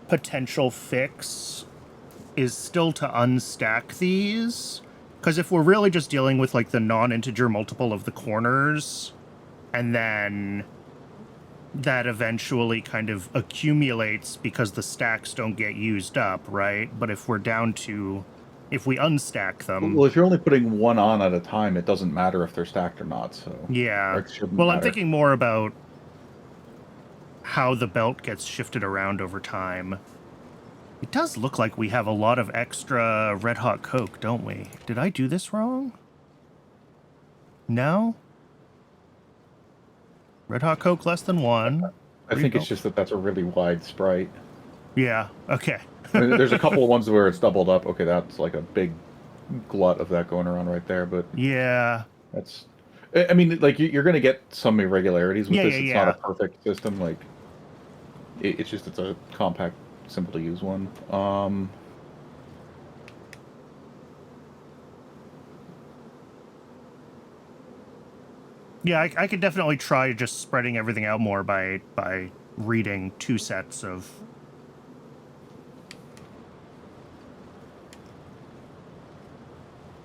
potential fix is still to unstack these. Because if we're really just dealing with like the non-integer multiple of the corners, and then that eventually kind of accumulates because the stacks don't get used up, right? But if we're down to, if we unstack them, Well, if you're only putting one on at a time, it doesn't matter if they're stacked or not. So, or yeah. it shouldn't Well, I'm matter. thinking more about how the belt gets shifted around over time. It does look like we have a lot of extra Red Hot Coke, don't we? Did I do this wrong? No? Red Hot Coke less than 1. I think it's Refill. just that that's a really wide sprite. Yeah, okay. I mean, there's a couple of ones where it's doubled up. Okay, that's like a big glut of that going around right there. But Yeah. that's, I mean, like you're going to get some irregularities with Yeah, this. yeah, It's not a yeah. perfect system. Like it's just it's a compact, simple to use one. Yeah, I could definitely try just spreading everything out more by reading 2 sets of...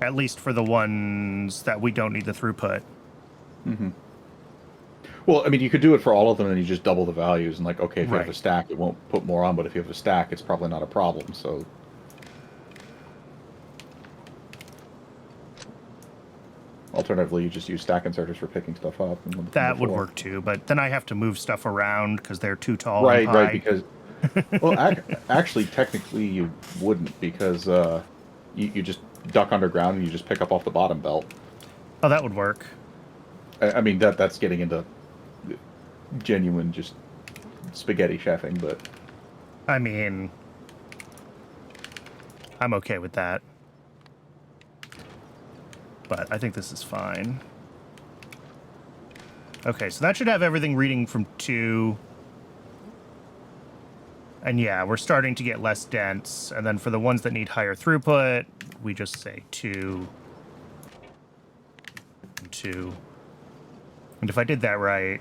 At least for the ones that we don't need the throughput. Mm-hmm. Well, I mean, you could do it for all of them, and you just double the values. And like, okay, if you have a Right. stack, it won't put more on. But if you have a stack, it's probably not a problem. So, alternatively, you just use stack inserters for picking stuff up. That would work too, but then I have to move stuff around because they're too tall and Right, right. high. Because, well, actually, technically, you wouldn't because you just duck underground and you just pick up off the bottom belt. Oh, that would work. I mean, that's getting into genuine just spaghetti chefing, but I mean, I'm okay with that. But I think this is fine. Okay, so that should have everything reading from 2. And yeah, we're starting to get less dense. And then for the ones that need higher throughput, we just say 2 and 2. And if I did that right...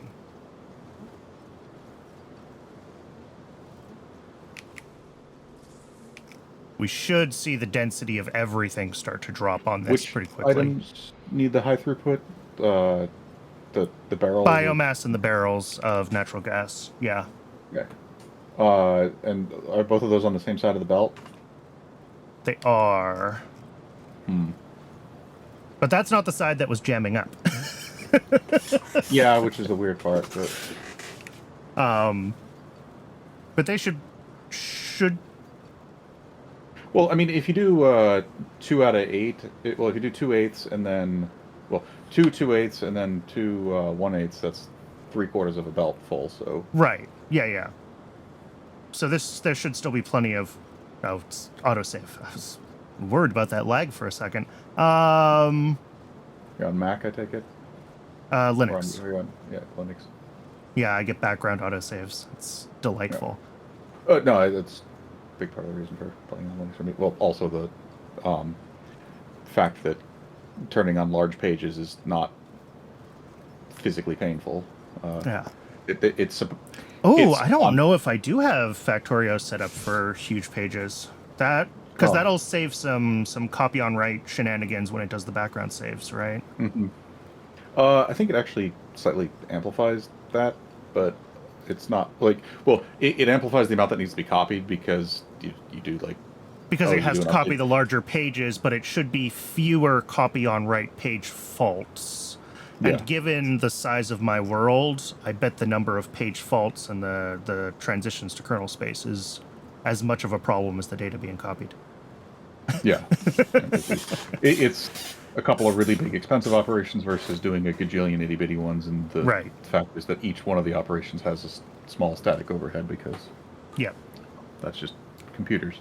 we should see the density of everything start to drop on this pretty quickly. Items need the high throughput? The barrels? Biomass in the barrels of natural gas, yeah. Okay. And are both of those on the same side of the belt? They are. Hmm. But that's not the side that was jamming up. Yeah, which is the weird part. But they should... Well, I mean, if you do 2 out of 8, well, if you do 2/8 and then, well, 2 2/8 and then 2 1/8, that's 3/4 of a belt full. So right, yeah. So there should still be plenty of... oh, it's autosave. I was worried about that lag for a second. you're on Mac, I take it. Linux. Yeah, Linux. Yeah, I get background autosaves. It's delightful. Yeah. No, that's a big part of the reason for playing on Linux for me. Well, also the fact that turning on large pages is not physically painful. Yeah. It's I don't know if I do have Factorio set up for huge pages. Because that'll save some copy on write shenanigans when it does the background saves, right? Mm-hmm. I think it actually slightly amplifies that, but it's not like, well, it amplifies the amount that needs to be copied because you do like... because it has to copy the larger pages, but it should be fewer copy on write page faults. Yeah. And given the size of my world, I bet the number of page faults and the transitions to kernel space is as much of a problem as the data being copied. Yeah. It's a couple of really big expensive operations versus doing a gajillion itty-bitty ones, and the fact is that each one of the operations has a small static overhead because that's just computers.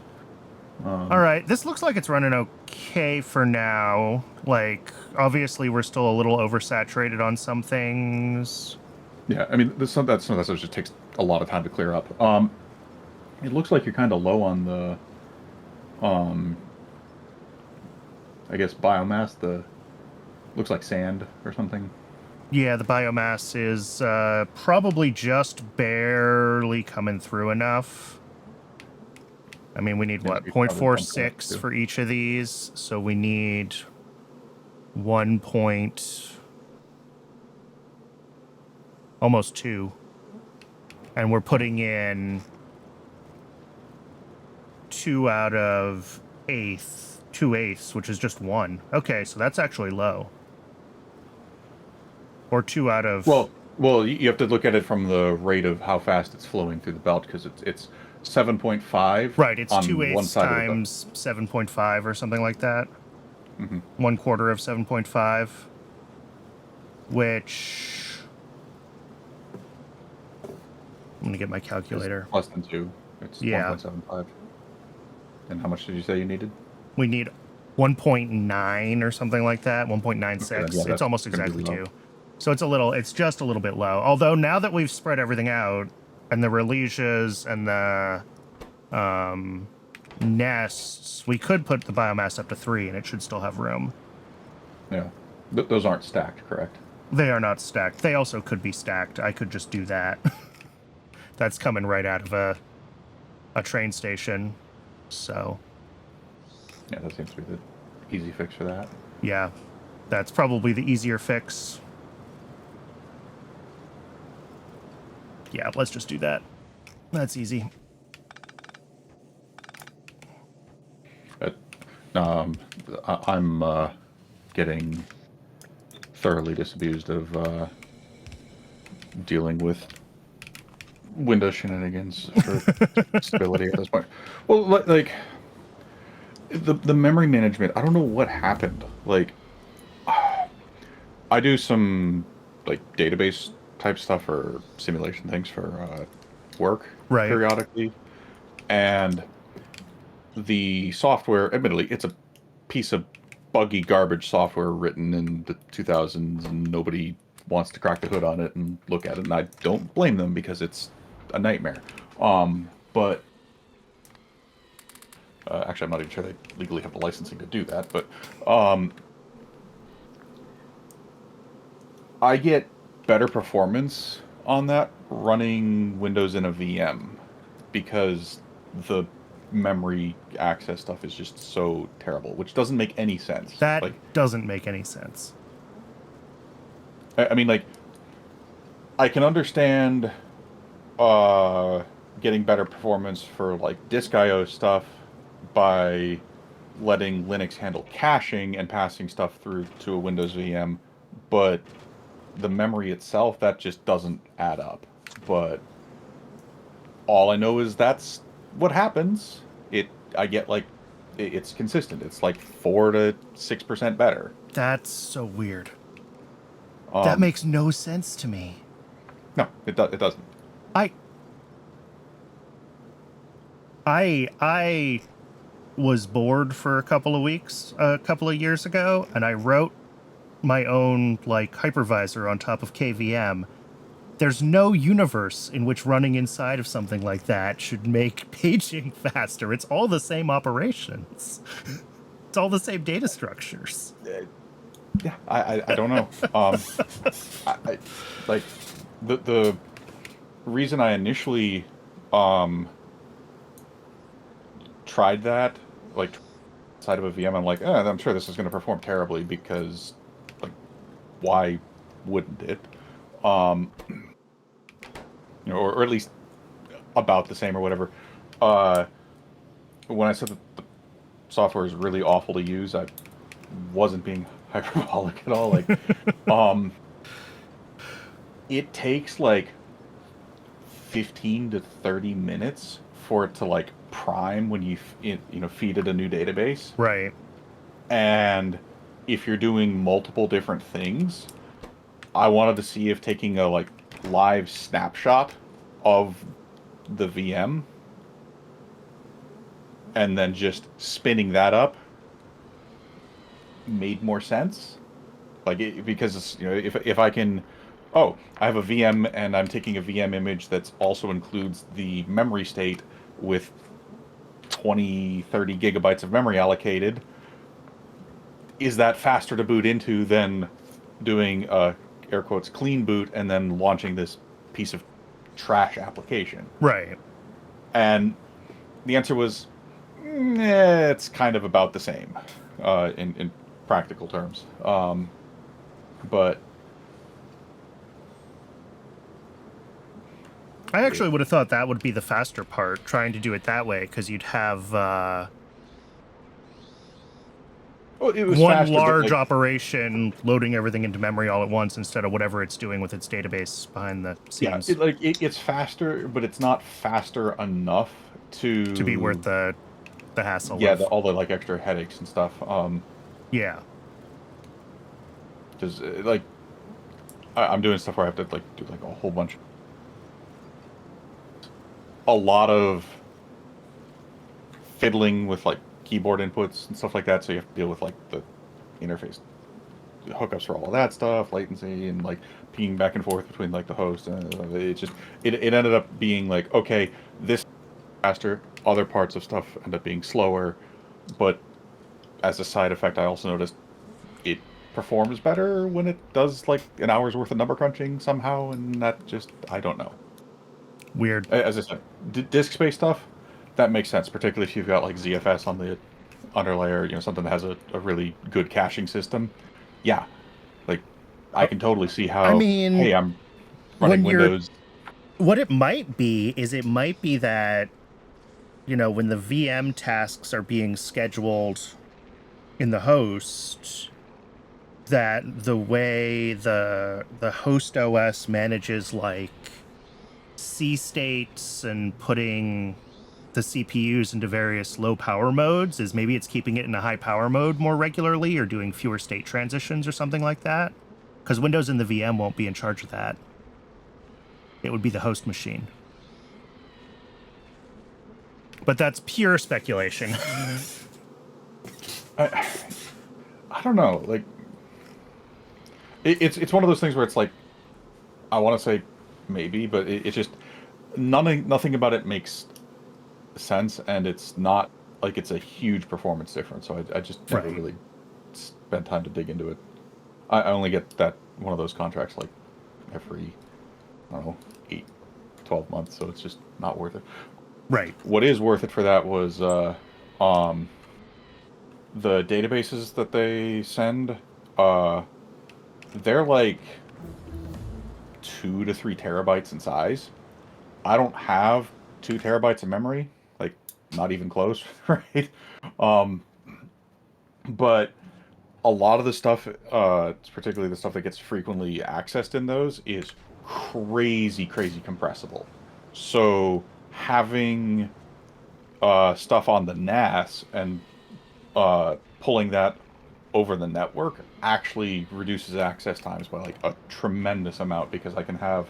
All right, this looks like it's running okay for now. Like, obviously, we're still a little oversaturated on some things. Yeah, I mean, some of that stuff just takes a lot of time to clear up. It looks like you're kind of low on the, I guess, biomass. Looks like sand or something. Yeah, the biomass is probably just barely coming through enough. I mean, we need, what, 0.46 for each of these? So we need 1 point... almost 2. And we're putting in 2 out of 2/8, which is just 1. Okay, so that's actually low. Or 2 out of... Well, you have to look at it from the rate of how fast it's flowing through the belt, because it's 7.5. Right, it's on 2/8 one side times 7.5 or something like that. Mm-hmm. 1/4 of 7.5. Which... I'm going to get my calculator. It's less than 2. It's 1.75. And how much did you say you needed? We need 1.9 or something like that. 1.96. Okay, it's almost exactly 2. So it's just a little bit low. Although now that we've spread everything out, and the religias and the nests, we could put the biomass up to 3, and it should still have room. Yeah. Those aren't stacked, correct? They are not stacked. They also could be stacked. I could just do that. That's coming right out of a train station. So... yeah, that seems to be easy fix for that. Yeah, that's probably the easier fix. Yeah, let's just do that. That's easy. Um, I'm getting thoroughly disabused of dealing with Windows shenanigans for stability at this point. Well, like the memory management, I don't know what happened. Like, I do some like database type stuff or simulation things for work Right. periodically, and the software, admittedly, it's a piece of buggy garbage software written in the 2000s, and nobody wants to crack the hood on it and look at it, and I don't blame them because it's a nightmare. But actually, I'm not even sure they legally have the licensing to do that, but I get better performance on that running Windows in a VM because the memory access stuff is just so terrible, which doesn't make any sense. That Like, doesn't make any sense. I mean, like, I can understand getting better performance for like disk I/O stuff by letting Linux handle caching and passing stuff through to a Windows VM, but the memory itself, that just doesn't add up. But all I know is that's what happens. I get like it's consistent. It's like 4 to 6% better. That's so weird. That makes no sense to me. No, it doesn't. I was bored for a couple of weeks a couple of years ago, and I wrote my own like hypervisor on top of KVM. There's no universe in which running inside of something like that should make paging faster. It's all the same operations. It's all the same data structures. Yeah, I don't know. I like the reason I initially tried that, like, inside of a VM, I'm like, I'm sure this is going to perform terribly because, like, why wouldn't it? Or at least about the same or whatever. When I said that the software is really awful to use, I wasn't being hyperbolic at all. Like, it takes like 15 to 30 minutes for it to like prime when you feed it a new database. Right. And if you're doing multiple different things, I wanted to see if taking a like live snapshot of the VM and then just spinning that up made more sense. Like, because it's, if I can, I have a VM and I'm taking a VM image that's also includes the memory state with 20, 30 gigabytes of memory allocated. Is that faster to boot into than doing air quotes clean boot and then launching this piece of trash application? Right. And the answer was, it's kind of about the same in practical terms. But I actually would have thought that would be the faster part, trying to do it that way, because you'd have it was one faster, but, large like, operation loading everything into memory all at once instead of whatever it's doing with its database behind the scenes. Yeah, it's faster, but it's not faster enough to be worth the hassle. Yeah, of. all the like extra headaches and stuff. Yeah. Because like I'm doing stuff where I have to like do like a whole bunch, a lot of fiddling with like keyboard inputs and stuff like that. So you have to deal with like the interface hookups for all of that stuff, latency, and like pinging back and forth between like the host. And it ended up being like, okay, this is faster. Other parts of stuff end up being slower, but as a side effect, I also noticed it performs better when it does like an hour's worth of number crunching somehow, and that just, I don't know. Weird. As I said, disk space stuff, that makes sense, particularly if you've got like ZFS underlayer, something that has a really good caching system, yeah, like I can totally see I how, mean, hey, I'm running when you're, Windows. what it might be is it might be that, when the VM tasks are being scheduled in the host, that the way the host OS manages like C states and putting the CPUs into various low power modes is maybe it's keeping it in a high power mode more regularly or doing fewer state transitions or something like that. Because Windows in the VM won't be in charge of that. It would be the host machine. But that's pure speculation. I, I don't know. Like, it's one of those things where it's like, I want to say maybe, but it's just nothing about it makes sense, and it's not like it's a huge performance difference. So I just never Right. really spent time to dig into it. I only get that one of those contracts like every, I don't know, 8, 12 months, so it's just not worth it. Right. What is worth it for that was um, the databases that they send. Uh, they're like 2 to 3 terabytes in size. I don't have 2 terabytes of memory, like not even close, right? Um, but a lot of the stuff, particularly the stuff that gets frequently accessed in those, is crazy, crazy compressible. So having stuff on the NAS and pulling that over the network actually reduces access times by like a tremendous amount, because I can have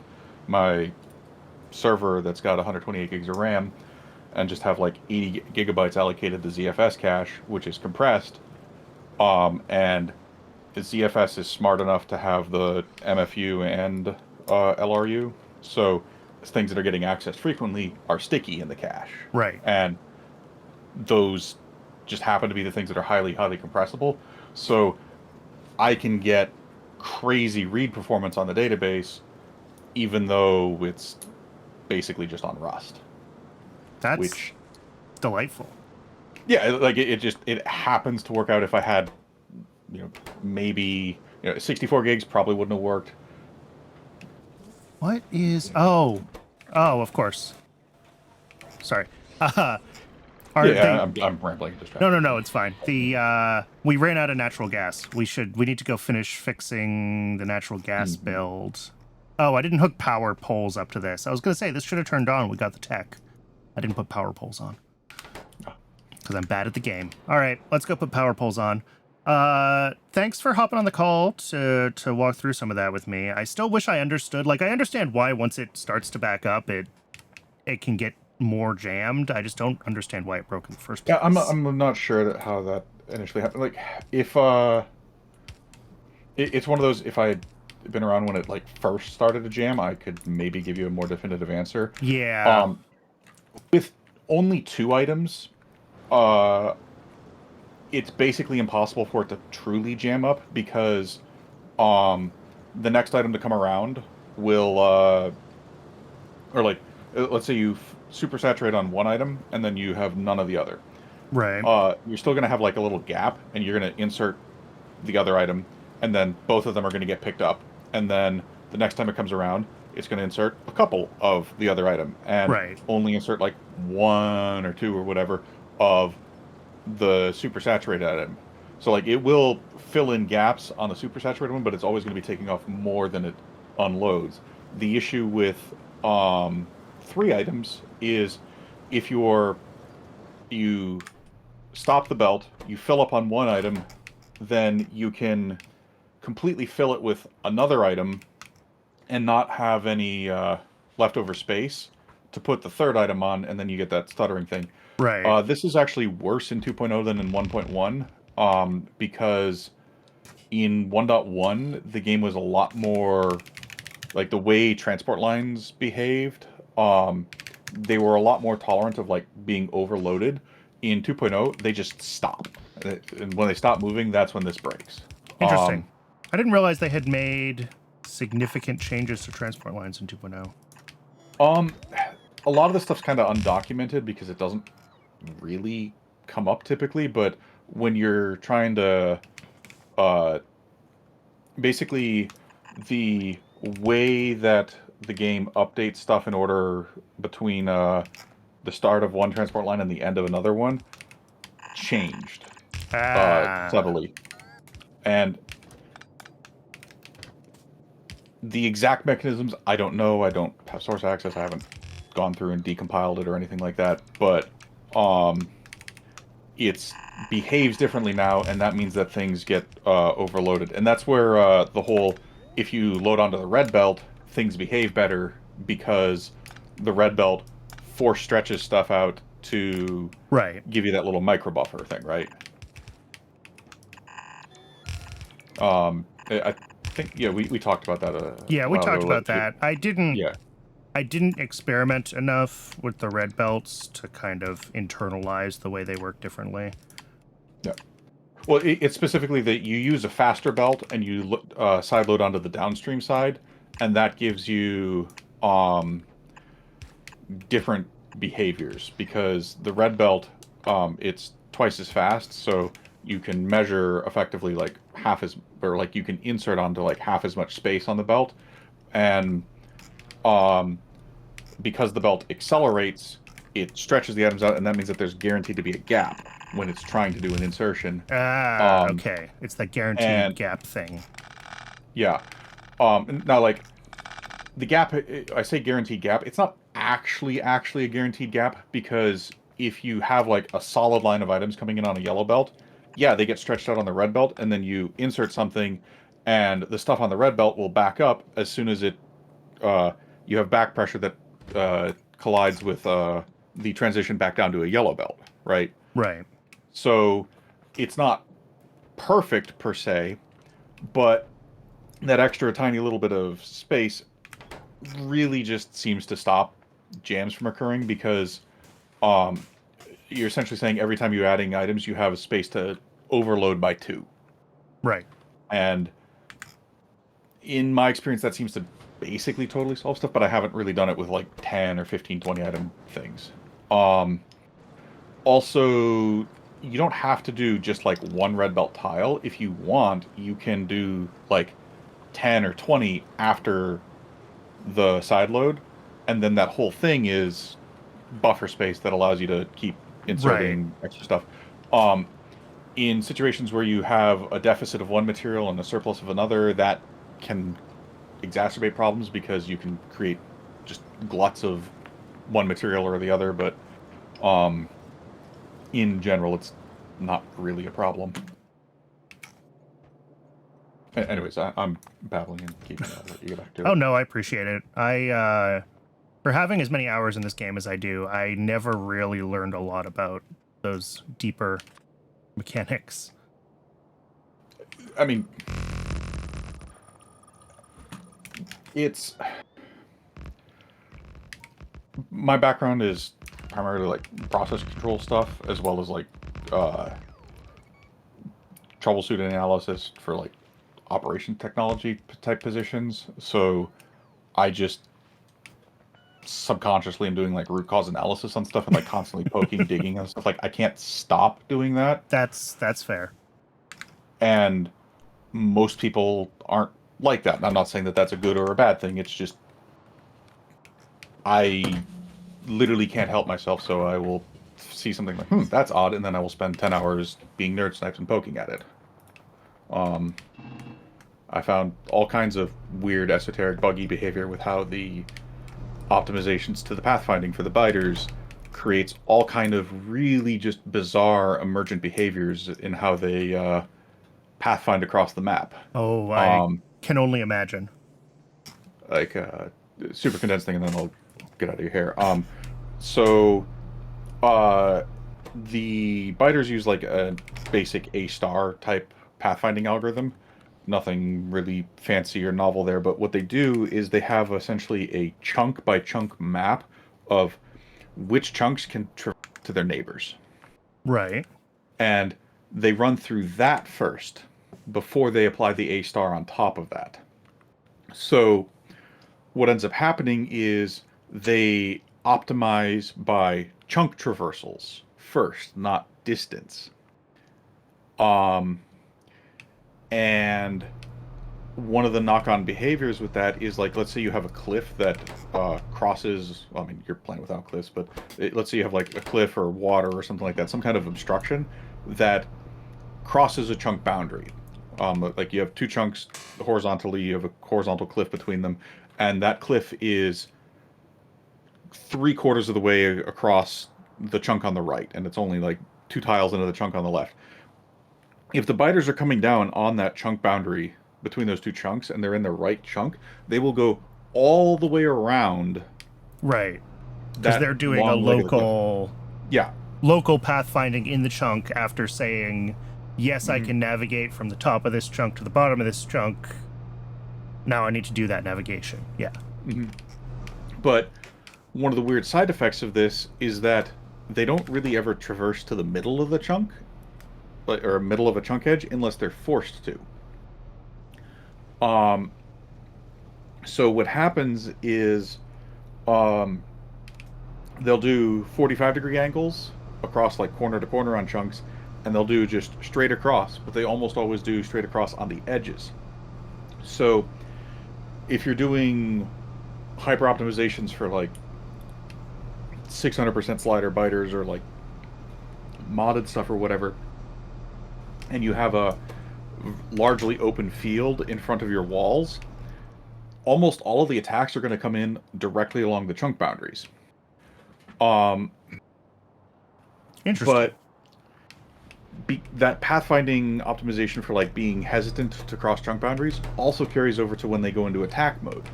my server that's got 128 gigs of RAM and just have like 80 gigabytes allocated to ZFS cache, which is compressed. And ZFS is smart enough to have the MFU and LRU, so things that are getting accessed frequently are sticky in the cache, Right. and those just happen to be the things that are highly, highly compressible. So I can get crazy read performance on the database, even though it's basically just on Rust. That's Which, delightful. yeah, like it happens to work out. If I had, maybe 64 gigs probably wouldn't have worked. What is... Oh, of course. Sorry. Are Yeah, they... I'm rambling, No, distracted. it's fine. We ran out of natural gas. We need to go finish fixing the natural gas Mhm. build. Oh, I didn't hook power poles up to this. I was gonna say this should have turned on. We got the tech. I didn't put power poles on because I'm bad at the game. All right, let's go put power poles on. Thanks for hopping on the call to walk through some of that with me. I still wish I understood. Like, I understand why once it starts to back up, it can get more jammed. I just don't understand why it broke in the first Yeah, place. I'm not sure that how that initially happened. Like, if it's one of those. If I had been around when it like first started to jam, I could maybe give you a more definitive answer. Yeah. Um, with only 2 items, uh, it's basically impossible for it to truly jam up, because um, the next item to come around will or like let's say you super saturate on one item and then you have none of the other. Right. You're still gonna have like a little gap, and you're gonna insert the other item, and then both of them are gonna get picked up, and then the next time it comes around, it's gonna insert a couple of the other item, and Right. only insert like 1 or 2 or whatever of the super saturated item. So like it will fill in gaps on the super saturated one, but it's always going to be taking off more than it unloads. The issue with 3 items is if you stop the belt, you fill up on one item, then you can completely fill it with another item and not have any leftover space to put the third item on, and then you get that stuttering thing. Right. This is actually worse in 2.0 than in 1.1, because in 1.1 the game was a lot more like the way transport lines behaved. They were a lot more tolerant of like being overloaded. In 2.0, they just stop, and when they stop moving, that's when this breaks. Interesting. I didn't realize they had made significant changes to transport lines in 2.0. Um, a lot of this stuff's kind of undocumented because it doesn't really come up typically, but when you're trying to uh, basically the way that the game updates stuff in order between the start of one transport line and the end of another one changed Ah, subtly. And the exact mechanisms, I don't know. I don't have source access. I haven't gone through and decompiled it or anything like that. But it's behaves differently now, and that means that things get overloaded. And that's where the whole, if you load onto the red belt, things behave better because the red belt force stretches stuff out to right. give you that little micro buffer thing, right? I think, yeah, we talked about that a Yeah, we while talked ago. about that. Yeah. I didn't experiment enough with the red belts to kind of internalize the way they work differently. Yeah. Well, it's specifically that you use a faster belt and you side load onto the downstream side, and that gives you different behaviors because the red belt, it's twice as fast, so you can measure effectively like half as, or like you can insert onto like half as much space on the belt, and um, because the belt accelerates, it stretches the items out, and that means that there's guaranteed to be a gap when it's trying to do an insertion. Ah, Um, okay. It's the guaranteed and gap thing. yeah, now like the gap, I say guaranteed gap, it's not actually a guaranteed gap because if you have like a solid line of items coming in on a yellow belt, yeah, they get stretched out on the red belt, and then you insert something, and the stuff on the red belt will back up as soon as it uh, you have back pressure that collides with the transition back down to a yellow belt, right? Right. So it's not perfect per se, but that extra tiny little bit of space really just seems to stop jams from occurring because um, you're essentially saying every time you're adding items, you have a space to overload by 2. Right. And in my experience, that seems to basically totally solve stuff, but I haven't really done it with like 10 or 15, 20 item things. Um, Also, you don't have to do just like one red belt tile. If you want, you can do like 10 or 20 after the side load, and then that whole thing is buffer space that allows you to keep Right. inserting extra stuff. Um, in situations where you have a deficit of one material and a surplus of another, that can exacerbate problems because you can create just gluts of one material or the other, but um, in general, it's not really a problem. Anyways, I'm babbling and keeping it. I'll let you get back to Oh it. no, I appreciate it. For having as many hours in this game as I do, I never really learned a lot about those deeper mechanics. I mean, it's my background is primarily like process control stuff as well as like uh, troubleshoot analysis for like operation technology type positions. So I just subconsciously am doing like root cause analysis on stuff and like constantly poking, digging and stuff. Like I can't stop doing that. That's fair. And most people aren't like that. And I'm not saying that that's a good or a bad thing. It's just I literally can't help myself, so I will see something like, that's odd, and then I will spend 10 hours being nerd snipes and poking at it. I found all kinds of weird, esoteric, buggy behavior with how the optimizations to the pathfinding for the biters creates all kind of really just bizarre emergent behaviors in how they pathfind across the map. Oh, I Um, can only imagine. like super condensed thing, and then I'll get out of your hair. So uh, the biters use like a basic A star type pathfinding algorithm. Nothing really fancy or novel there, but what they do is they have essentially a chunk by chunk map of which chunks can traverse to their neighbors. Right. And they run through that first before they apply the A star on top of that. So what ends up happening is they optimize by chunk traversals first, not distance. Um, and one of the knock-on behaviors with that is, like, let's say you have a cliff that crosses. Well, I mean, you're playing without cliffs, but let's say you have like a cliff or water or something like that, some kind of obstruction that crosses a chunk boundary. Like you have two chunks horizontally, you have a horizontal cliff between them, and that cliff is 3/4 of the way across the chunk on the right, and it's only like 2 tiles into the chunk on the left. If the biters are coming down on that chunk boundary between those two chunks and they're in the right chunk, they will go all the way around Right. Because that they're doing a long leg of the cliff. Yeah. local pathfinding in the chunk after saying, yes, I Mhm. can navigate from the top of this chunk to the bottom of this chunk. Now I need to do that navigation. Yeah. Mhm. But one of the weird side effects of this is that they don't really ever traverse to the middle of the chunk, or middle of a chunk edge, unless they're forced to. Um, so what happens is, um, they'll do 45-degree angles across, like, corner to corner on chunks, and they'll do just straight across, but they almost always do straight across on the edges. So if you're doing hyper optimizations for like 600% slider biters or like modded stuff or whatever, and you have a largely open field in front of your walls, almost all of the attacks are going to come in directly along the chunk boundaries. Um, Interesting. but that pathfinding optimization for like being hesitant to cross chunk boundaries also carries over to when they go into attack mode.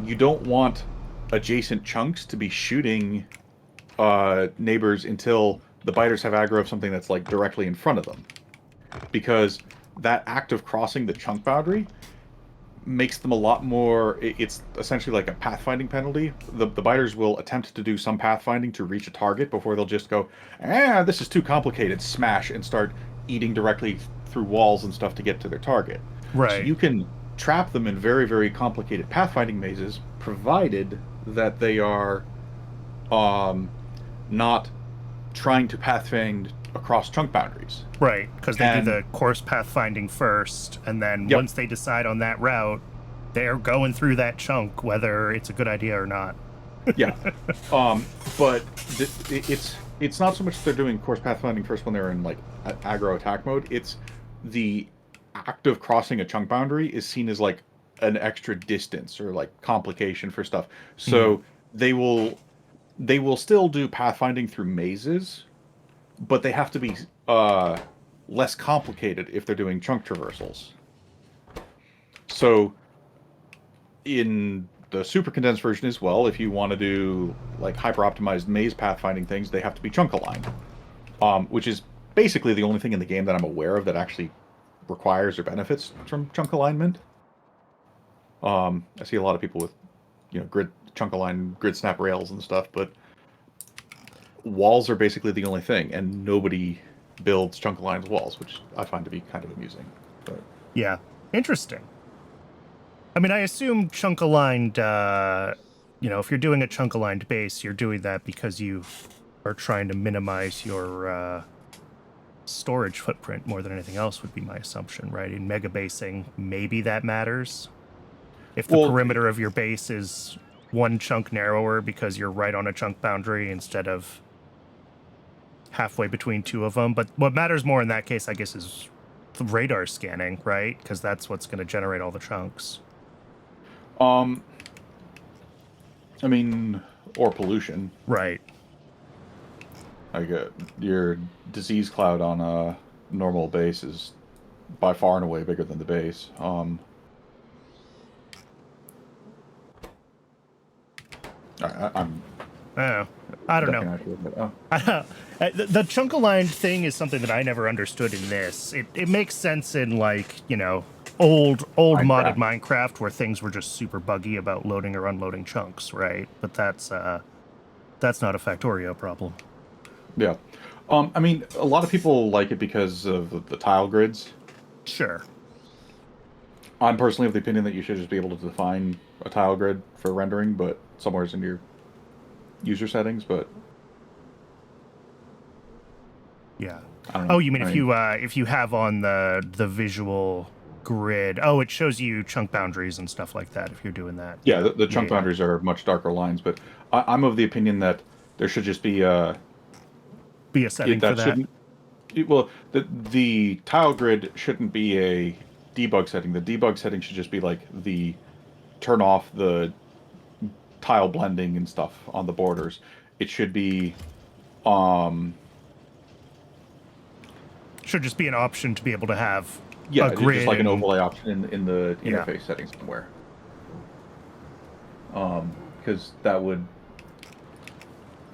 You don't want adjacent chunks to be shooting neighbors until the biters have aggro of something that's like directly in front of them, because that act of crossing the chunk boundary makes them a lot more. It's essentially like a pathfinding penalty. The biters will attempt to do some pathfinding to reach a target before they'll just go, this is too complicated, smash, and start eating directly through walls and stuff to get to their target. So Right. you can trap them in very, very complicated pathfinding mazes, provided that they are not trying to pathfind across chunk boundaries. Right. Because they do And the course pathfinding first, and then yep, once they decide on that route, they're going through that chunk, whether it's a good idea or not. yeah. But it's not so much that they're doing course pathfinding first when they're in like aggro attack mode. It's the act of crossing a chunk boundary is seen as like an extra distance or like complication for stuff. Hmm. So they will still do pathfinding through mazes, but they have to be less complicated if they're doing chunk traversals. So in the super condensed version as well, if you want to do like hyper optimized maze pathfinding things, they have to be chunk aligned, which is basically the only thing in the game that I'm aware of that actually requires or benefits from chunk alignment. I see a lot of people with, grid chunk aligned grid snap rails and stuff, but walls are basically the only thing, and nobody builds chunk aligned walls, which I find to be kind of amusing. But Yeah. Interesting. I mean, I assume chunk aligned, if you're doing a chunk aligned base, you're doing that because you are trying to minimize your storage footprint more than anything else, would be my assumption, right? In mega basing, maybe that matters. If the well, perimeter of your base is one chunk narrower because you're right on a chunk boundary instead of halfway between two of them. But what matters more in that case, I guess, is the radar scanning, right? Because that's what's going to generate all the chunks. um, I mean, or pollution. Right. Like your disease cloud on a normal base is by far and away bigger than the base. I'm Oh, I don't know. ducking out here, but The chunk aligned thing is something that I never understood in this. It makes sense in like, old modded Minecraft. Minecraft where things were just super buggy about loading or unloading chunks, right? But that's not a Factorio problem. Yeah. I mean, a lot of people like it because of the tile grids. Sure. I'm personally of the opinion that you should just be able to define a tile grid for rendering, but somewhere's in your user settings. But Yeah. I don't know. Oh, you mean I if you have on the visual grid? Oh, it shows you chunk boundaries and stuff like that. If you're doing that, yeah, the yeah, chunk yeah. boundaries are much darker lines, but I'm of the opinion that there should just be Be a setting for that that. shouldn't. Well, the tile grid shouldn't be a debug setting. The debug setting should just be like the turn off the tile blending and stuff on the borders. It should be um Should just be an option to be able to have a yeah, just grid like an and overlay option in the yeah. interface settings somewhere. Because that would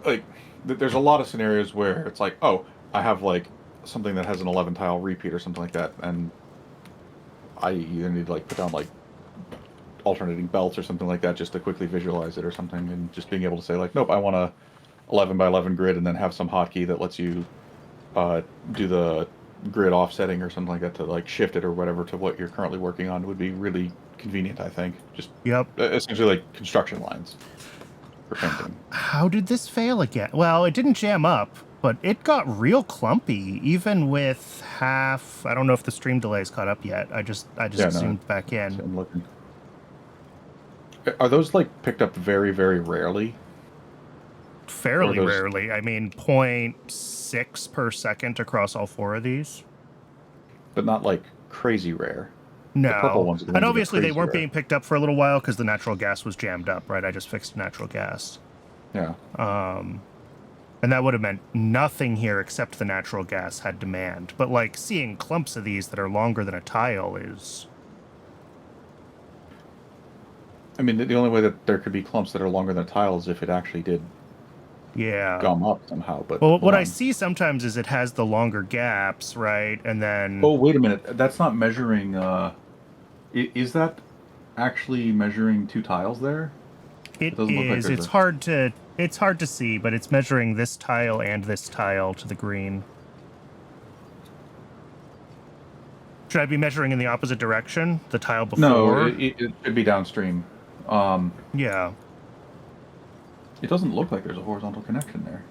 like there's a lot of scenarios where it's like, oh, I have like something that has an 11 tile repeat or something like that, and I either need to like put down like alternating belts or something like that just to quickly visualize it or something, and just being able to say like, nope, I want a 11 by 11 grid, and then have some hotkey that lets you do the grid offsetting or something like that to like shift it or whatever to what you're currently working on would be really convenient. I think just Yep. essentially like construction lines for painting. How did this fail again? Well, it didn't jam up, but it got real clumpy, even with half. I don't know if the stream delay's caught up yet. I just Yeah, no, zoomed back in. I'm looking. Are those like picked up very, very rarely? Fairly Those, rarely. I mean, 0.6 per second across all four of these. but not like crazy rare. The purple No. ones are the And ones that are obviously they crazy weren't rare. being picked up for a little while because the natural gas was jammed up, right? I just fixed natural gas. Yeah. And that would have meant nothing here except the natural gas had demand. But, like, seeing clumps of these that are longer than a tile is... I mean, the only way that there could be clumps that are longer than tiles is if it actually did Yeah. gum up somehow. But Well, hold what I on. see sometimes is it has the longer gaps, right? And then... Oh, wait a minute. That's not measuring. Is that actually measuring two tiles there? It Doesn't look like is. there's It's a. hard to see, but it's measuring this tile and this tile to the green. Should I be measuring in the opposite direction? The tile No, before? it should be downstream. Yeah. It doesn't look like there's a horizontal connection there.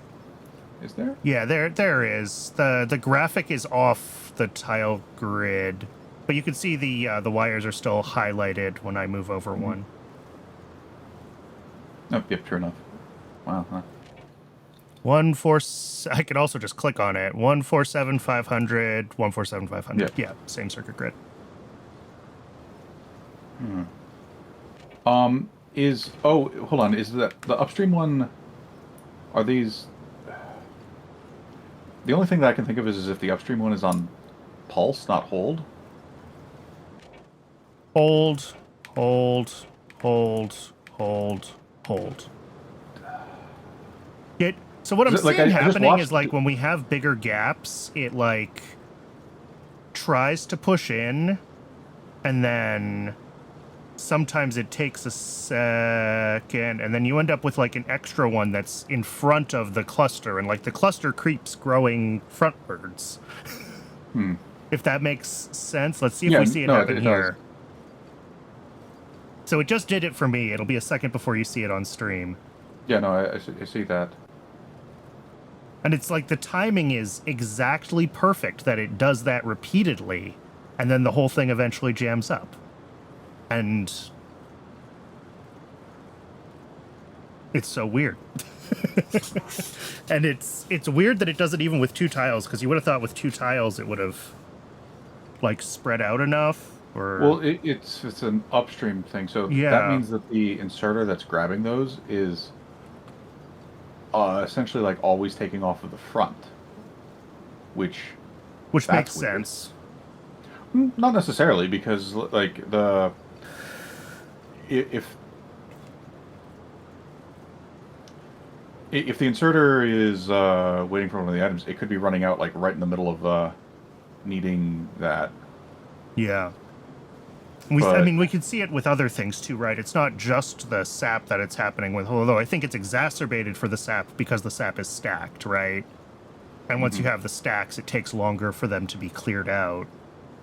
Is there? Yeah, there is. The graphic is off the tile grid, but you can see the wires are still highlighted when I move over one. Oh, yep, sure enough. Wow. Huh. I could also just click on it. 147,500, 147,500. Yeah. Yeah, same circuit grid. Hold on, is that the upstream one? Are these? The only thing that I can think of is if the upstream one is on pulse, not hold. Hold, hold, hold, hold, hold. So what I'm Like, seeing I just happening watched is like when we have bigger gaps, it like tries to push in, and then sometimes it takes a second, and then you end up with like an extra one that's in front of the cluster, and like the cluster creeps growing frontwards. If that makes sense. Let's see if we see it happen here. Does. So it just did it for me. It'll be a second before you see it on stream. Yeah, no, I see that. And it's like the timing is exactly perfect that it does that repeatedly, and then the whole thing eventually jams up. And it's so weird. And it's weird that it does it even with two tiles, because you would have thought with two tiles it would have like spread out enough. Or Well, it's an upstream thing, so Yeah. that means that the inserter that's grabbing those is essentially like always taking off of the front, which which that's makes weird. sense. Not necessarily, because like if the inserter is waiting for one of the items, it could be running out like right in the middle of needing that. Yeah. I mean, we can see it with other things too, right? It's not just the sap that it's happening with, although I think it's exacerbated for the sap because the sap is stacked, right? And once you have the stacks, it takes longer for them to be cleared out.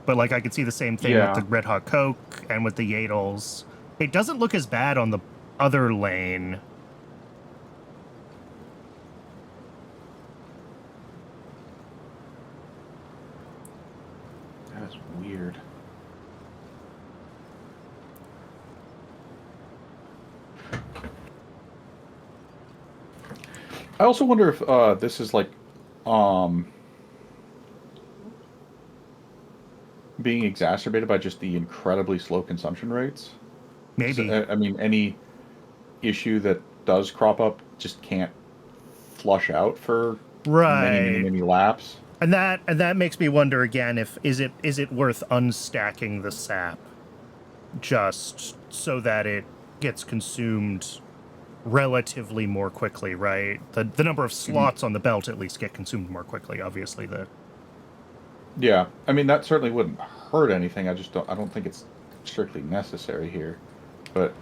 But like I could see the same thing with the Red Hot Coke and with the Yadles. It doesn't look as bad on the other lane. I also wonder if this is like um, being exacerbated by just the incredibly slow consumption rates. Because Maybe. I mean, any issue that does crop up just can't flush out for many, many, Right. many laps. And that makes me wonder again if is it worth unstacking the sap just so that it gets consumed relatively more quickly, right? The number of Mhm. slots on the belt at least get consumed more quickly, obviously. Yeah, I mean that certainly wouldn't hurt anything. I don't think it's strictly necessary here. But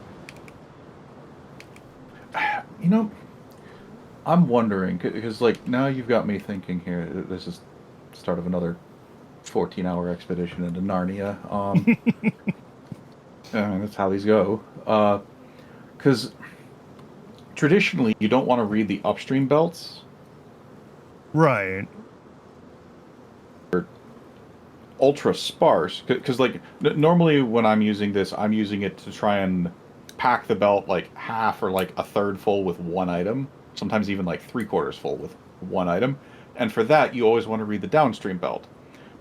you know, I'm wondering because like now you've got me thinking here. This is start of another 14-hour expedition into Narnia. And that's how these go. Because traditionally you don't want to read the upstream belts. Right. Ultra sparse because like normally when I'm using this, I'm using it to try and pack the belt like half or like a third full with one item, sometimes even like three-quarters full with one item. And for that you always want to read the downstream belt.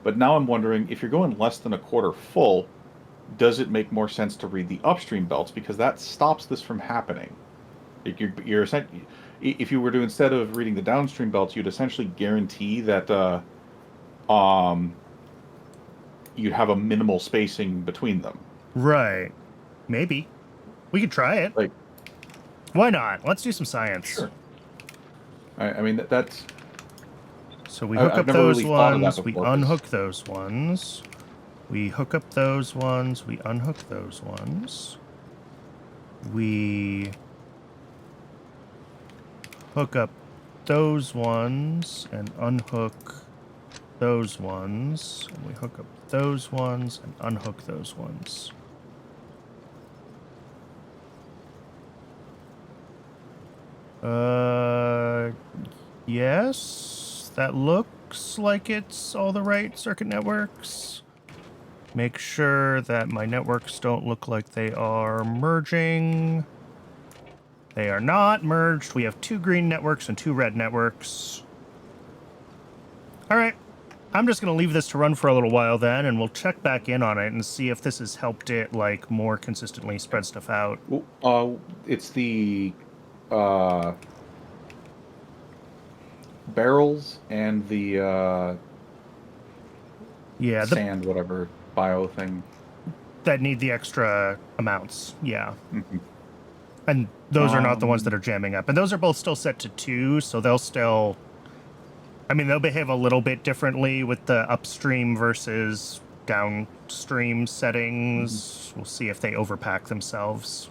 But now I'm wondering if you're going less than a quarter full, does it make more sense to read the upstream belts because that stops this from happening? Like if you were to, instead of reading the downstream belts, you'd essentially guarantee that um you'd have a minimal spacing between them. Right. Maybe. We could try it. Like, Why not? Let's do some science. sure. I mean, that's. So we hook I've up never those really thought of that ones, we before. unhook those ones. We hook up those ones, we unhook those ones. We hook up those ones and unhook those ones. And we hook up those ones and unhook those ones. Yes, that looks like it's all the right circuit networks. Make sure that my networks don't look like they are merging. They are not merged. We have 2 green networks and 2 red networks. All right. I'm just going to leave this to run for a little while then, and we'll check back in on it and see if this has helped it, like, more consistently spread stuff out. It's the uh, barrels and the Yeah, sand, whatever bio thing. that need the extra amounts. Yeah. Mhm. And those are not the ones that Um, are jamming up. And those are both still set to 2, so they'll still... I mean, they'll behave a little bit differently with the upstream versus downstream mhm. settings. We'll see if they overpack themselves.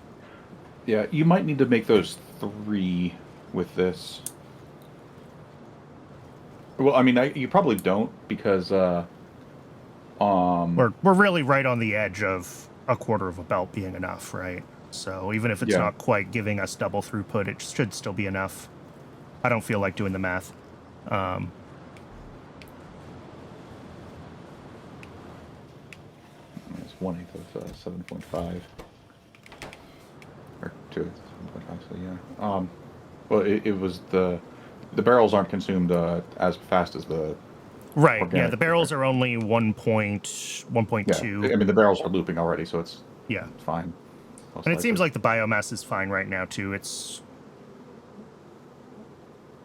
Yeah, you might need to make those 3 with this. Well, I mean, you probably don't because um, We're really right on the edge of a quarter of a belt being enough, right? So even if it's yeah. not quite giving us double throughput, it should still be enough. I don't feel like doing the math. It's 1/8 of 7.5 or 2/8 of 7.5. So yeah. Well, it was the barrels aren't consumed as fast as the Right, yeah, organic the barrels matter. are only 1.2. Yeah, I mean the barrels are looping already, so it's Yeah. fine, And most it seems likely. like the biomass is fine right now, too.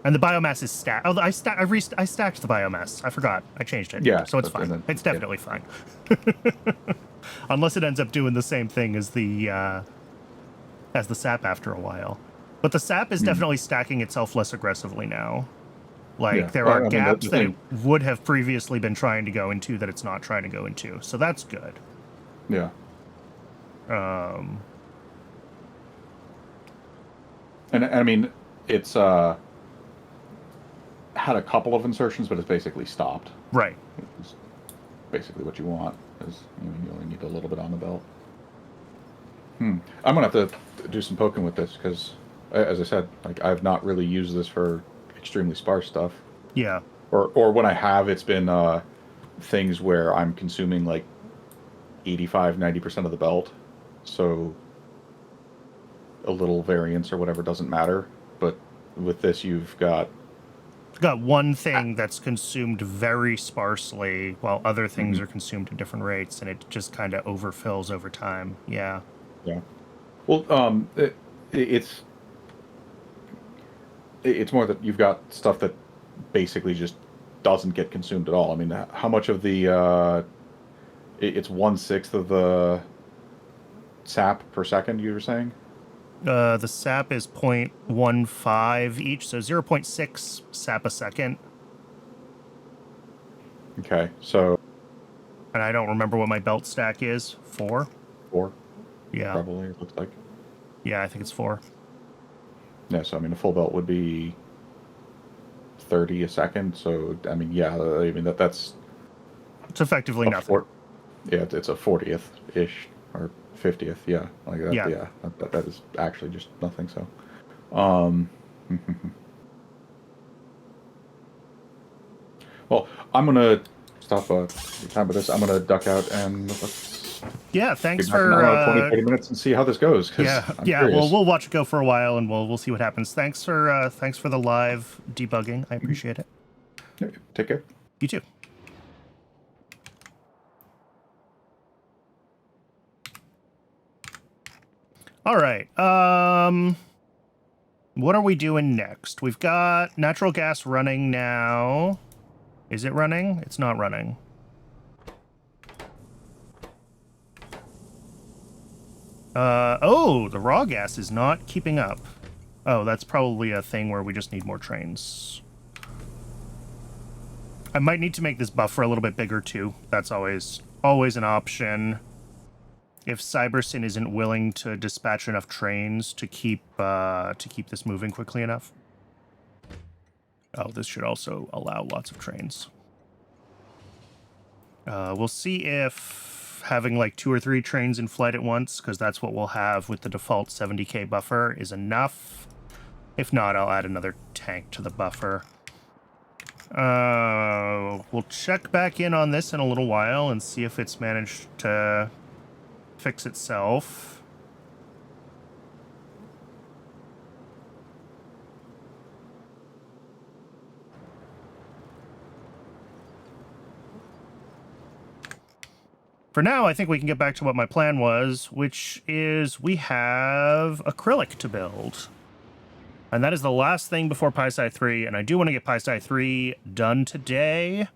And the biomass is stacked. Oh, I stacked the biomass. I forgot. I changed it. Yeah, So it's but, and fine. then It's yeah. definitely fine. Unless it ends up doing the same thing as the sap after a while. But the sap is Hmm. definitely stacking itself less aggressively now. Yeah. Like, there are Well, I mean gaps the that it thing. would have previously been trying to go into that it's not trying to go into. So that's good. Yeah. Um, And I mean it's had a couple of insertions, but it's basically stopped. right. It's basically what you want is you only need a little bit on the belt. I'm gonna have to do some poking with this because, as I said, like I've not really used this for extremely sparse stuff, Yeah. or when I have, it's been things where I'm consuming like 85-90% of the belt, so a little variance or whatever doesn't matter. But with this, you've got We've got one thing that's consumed very sparsely, while other things Mhm. are consumed at different rates, and it just kind of overfills over time. Yeah. Yeah. Well, it's it's more that you've got stuff that basically just doesn't get consumed at all. I mean, how much of the it's 1/6 of the sap per second, you were saying? The sap is 0.15 each, so 0.6 sap a second. Okay, so And I don't remember what my belt stack is. 4? 4 Yeah. probably it looks like. Yeah, I think it's 4. Yeah, so I mean, a full belt would be 30 a second. So I mean, yeah, I mean that's It's effectively a nothing. yeah, it's a 40th ish or 50th. Yeah, like that. Yeah. Yeah, that is actually just nothing. So, um, well, I'm gonna stop the time with this. I'm gonna duck out and let's Yeah, be thanks back in, I for don't know, 20, 30 minutes and see how this goes because yeah, I'm yeah, well curious. we'll watch it go for a while and we'll see what happens. Thanks for the live debugging. I Mhm. appreciate it. Yeah, take care. You too. All right. What are we doing next? We've got natural gas running now. Is it running? It's not running. Oh, the raw gas is not keeping up. Oh, that's probably a thing where we just need more trains. I might need to make this buffer a little bit bigger too. That's always an option. If Cybersyn isn't willing to dispatch enough trains to keep this moving quickly enough. Oh, this should also allow lots of trains. We'll see if having like 2 or 3 trains in flight at once, because that's what we'll have with the default 70k buffer, is enough. If not, I'll add another tank to the buffer. We'll check back in on this in a little while and see if it's managed to fix itself. For now, I think we can get back to what my plan was, which is we have acrylic to build. And that is the last thing before PySci 3, and I do want to get PySci 3 done today.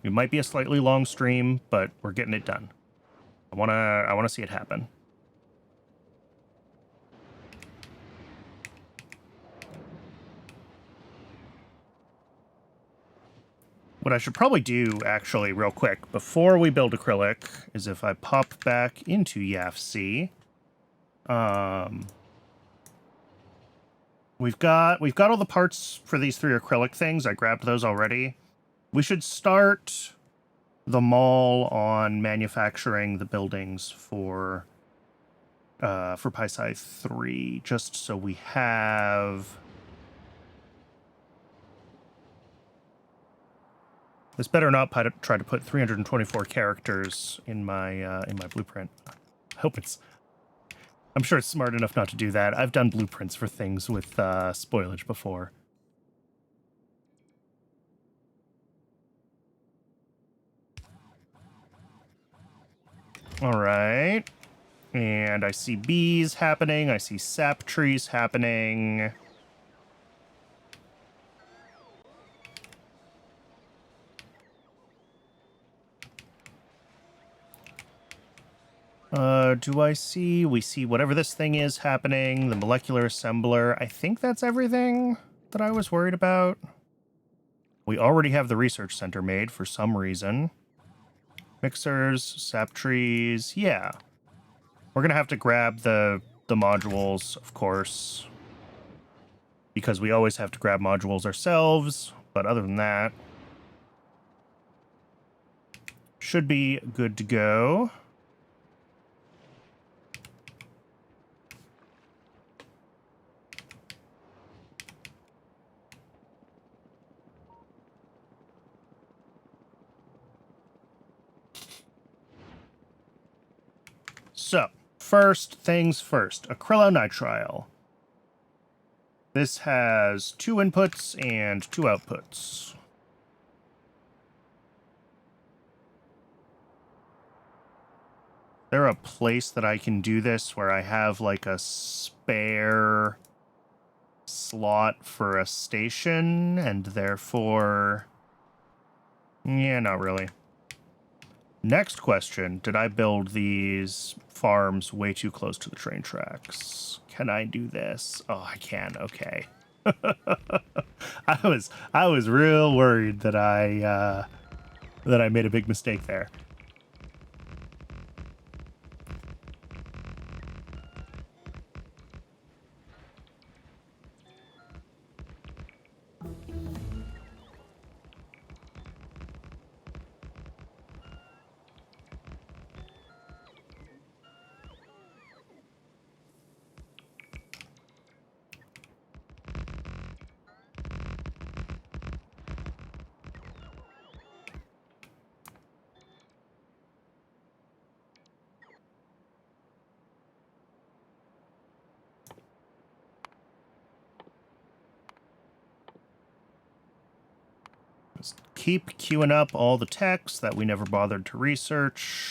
It might be a slightly long stream, but we're getting it done. I wanna see it happen. What I should probably do, actually, real quick, before we build acrylic, is if I pop back into YAFC, we've got all the parts for these 3 acrylic things. I grabbed those already. We should start the mall on manufacturing the buildings for PySci 3, just so we have... This better not try to put 324 characters in my blueprint. I hope it's... I'm sure it's smart enough not to do that. I've done blueprints for things with spoilage before. All right. And I see bees happening. I see sap trees happening. Do I see? We see whatever this thing is happening. The molecular assembler. I think that's everything that I was worried about. We already have the research center made for some reason. Mixers, sap trees. Yeah. We're going to have to grab the modules, of course, because we always have to grab modules ourselves. But other than that, should be good to go. So, first things first, acrylonitrile. This has 2 inputs and 2 outputs. Is there a place that I can do this where I have like a spare slot for a station and therefore... Yeah, not really. Next question. Did I build these farms way too close to the train tracks? Can I do this? Oh, I can. Okay. I was real worried that I made a big mistake there. Just keep queuing up all the text that we never bothered to research.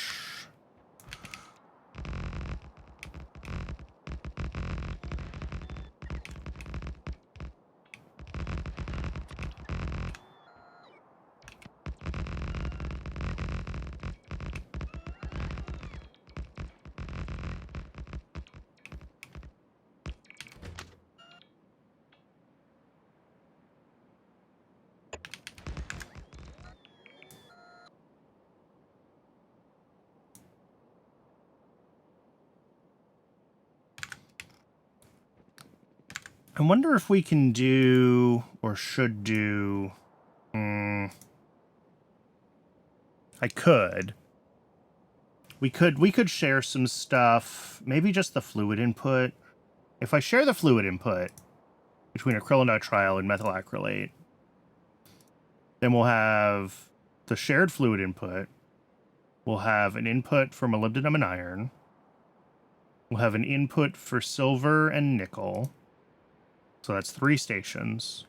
I wonder if we can do, or should do, I could. We could share some stuff, maybe just the fluid input. If I share the fluid input between acrylonitrile and methyl acrylate, then we'll have the shared fluid input. We'll have an input for molybdenum and iron. We'll have an input for silver and nickel. So that's 3 stations.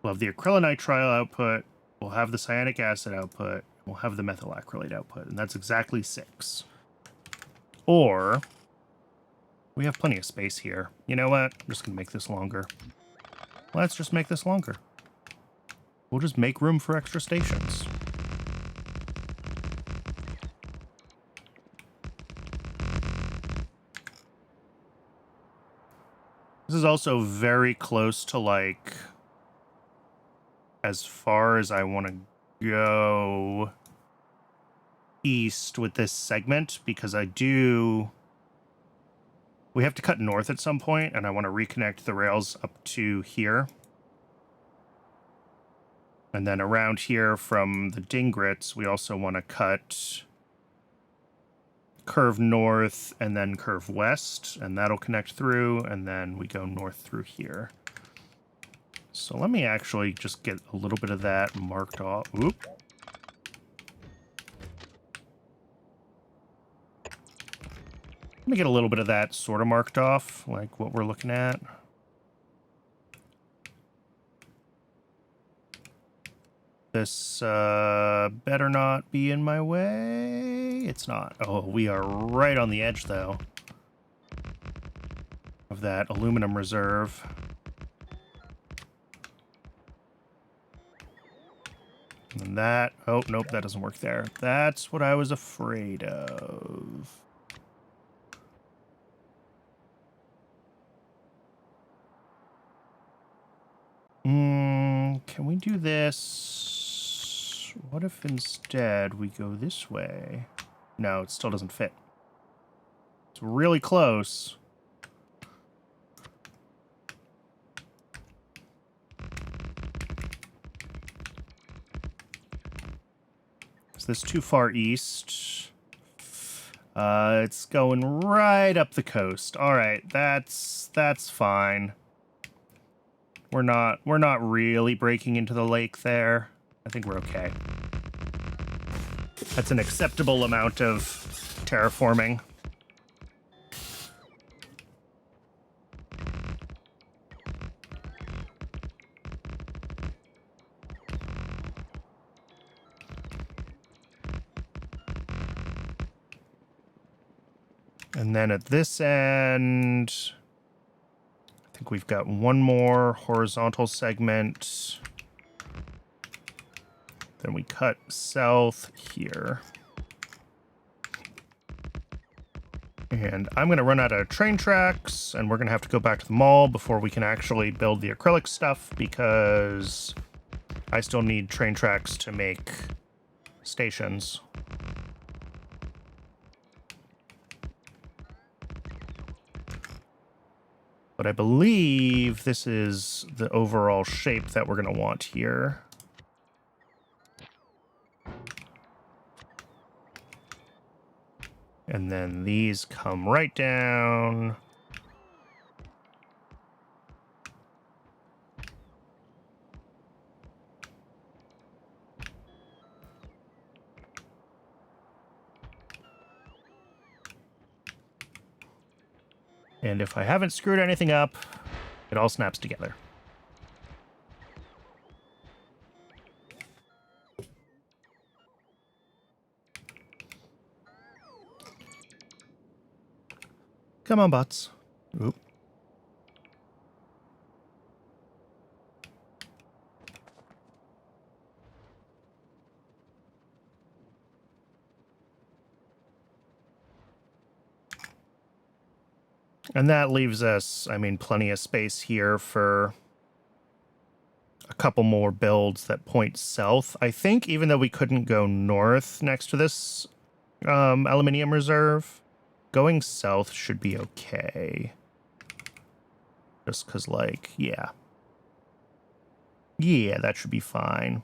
We'll have the acrylonitrile output. We'll have the cyanic acid output. We'll have the methyl acrylate output. And that's exactly 6. Or we have plenty of space here. You know what? I'm just going to make this longer. Let's just make this longer. We'll just make room for extra stations. This is also very close to, like, as far as I want to go east with this segment, because we have to cut north at some point, and I want to reconnect the rails up to here. And then around here from the Dingrits, we also want to curve north and then curve west, and that'll connect through, and then we go north through here. So let me actually just get a little bit of that marked off. Oop. Let me get a little bit of that sort of marked off, like what we're looking at. This better not be in my way. It's not. Oh, we are right on the edge, though, of that aluminum reserve. And that... Oh, nope, that doesn't work there. That's what I was afraid of. Can we do this? What if instead we go this way? No, it still doesn't fit. It's really close. Is this too far east? It's going right up the coast. All right, that's fine. We're not really breaking into the lake there. I think we're okay. That's an acceptable amount of terraforming. And then at this end, I think we've got one more horizontal segment. Then we cut south here. And I'm going to run out of train tracks, and we're going to have to go back to the mall before we can actually build the acrylic stuff, because I still need train tracks to make stations. But I believe this is the overall shape that we're going to want here. And then these come right down. And if I haven't screwed anything up, it all snaps together. Come on, bots. Oop. And that leaves us, I mean, plenty of space here for a couple more builds that point south. I think even though we couldn't go north next to this aluminium reserve, going south should be okay. Just because, like, yeah. Yeah, that should be fine.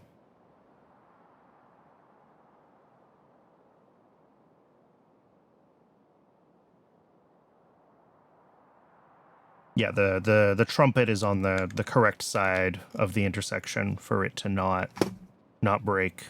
Yeah, the trumpet is on the correct side of the intersection for it to not break.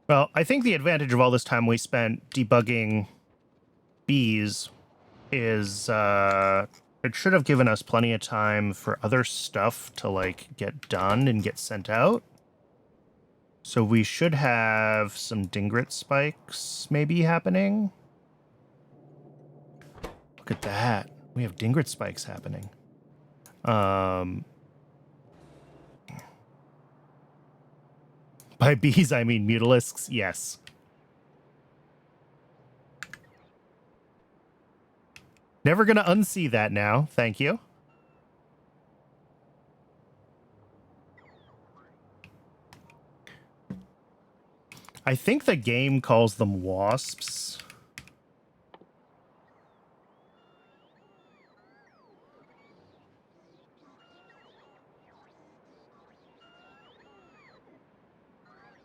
Well, I think the advantage of all this time we spent debugging bees is it should have given us plenty of time for other stuff to, like, get done and get sent out. So we should have some dingrit spikes maybe happening. Look at that. We have dingrit spikes happening. By bees, I mean mutalisks. Yes. Never gonna unsee that now. Thank you. I think the game calls them wasps.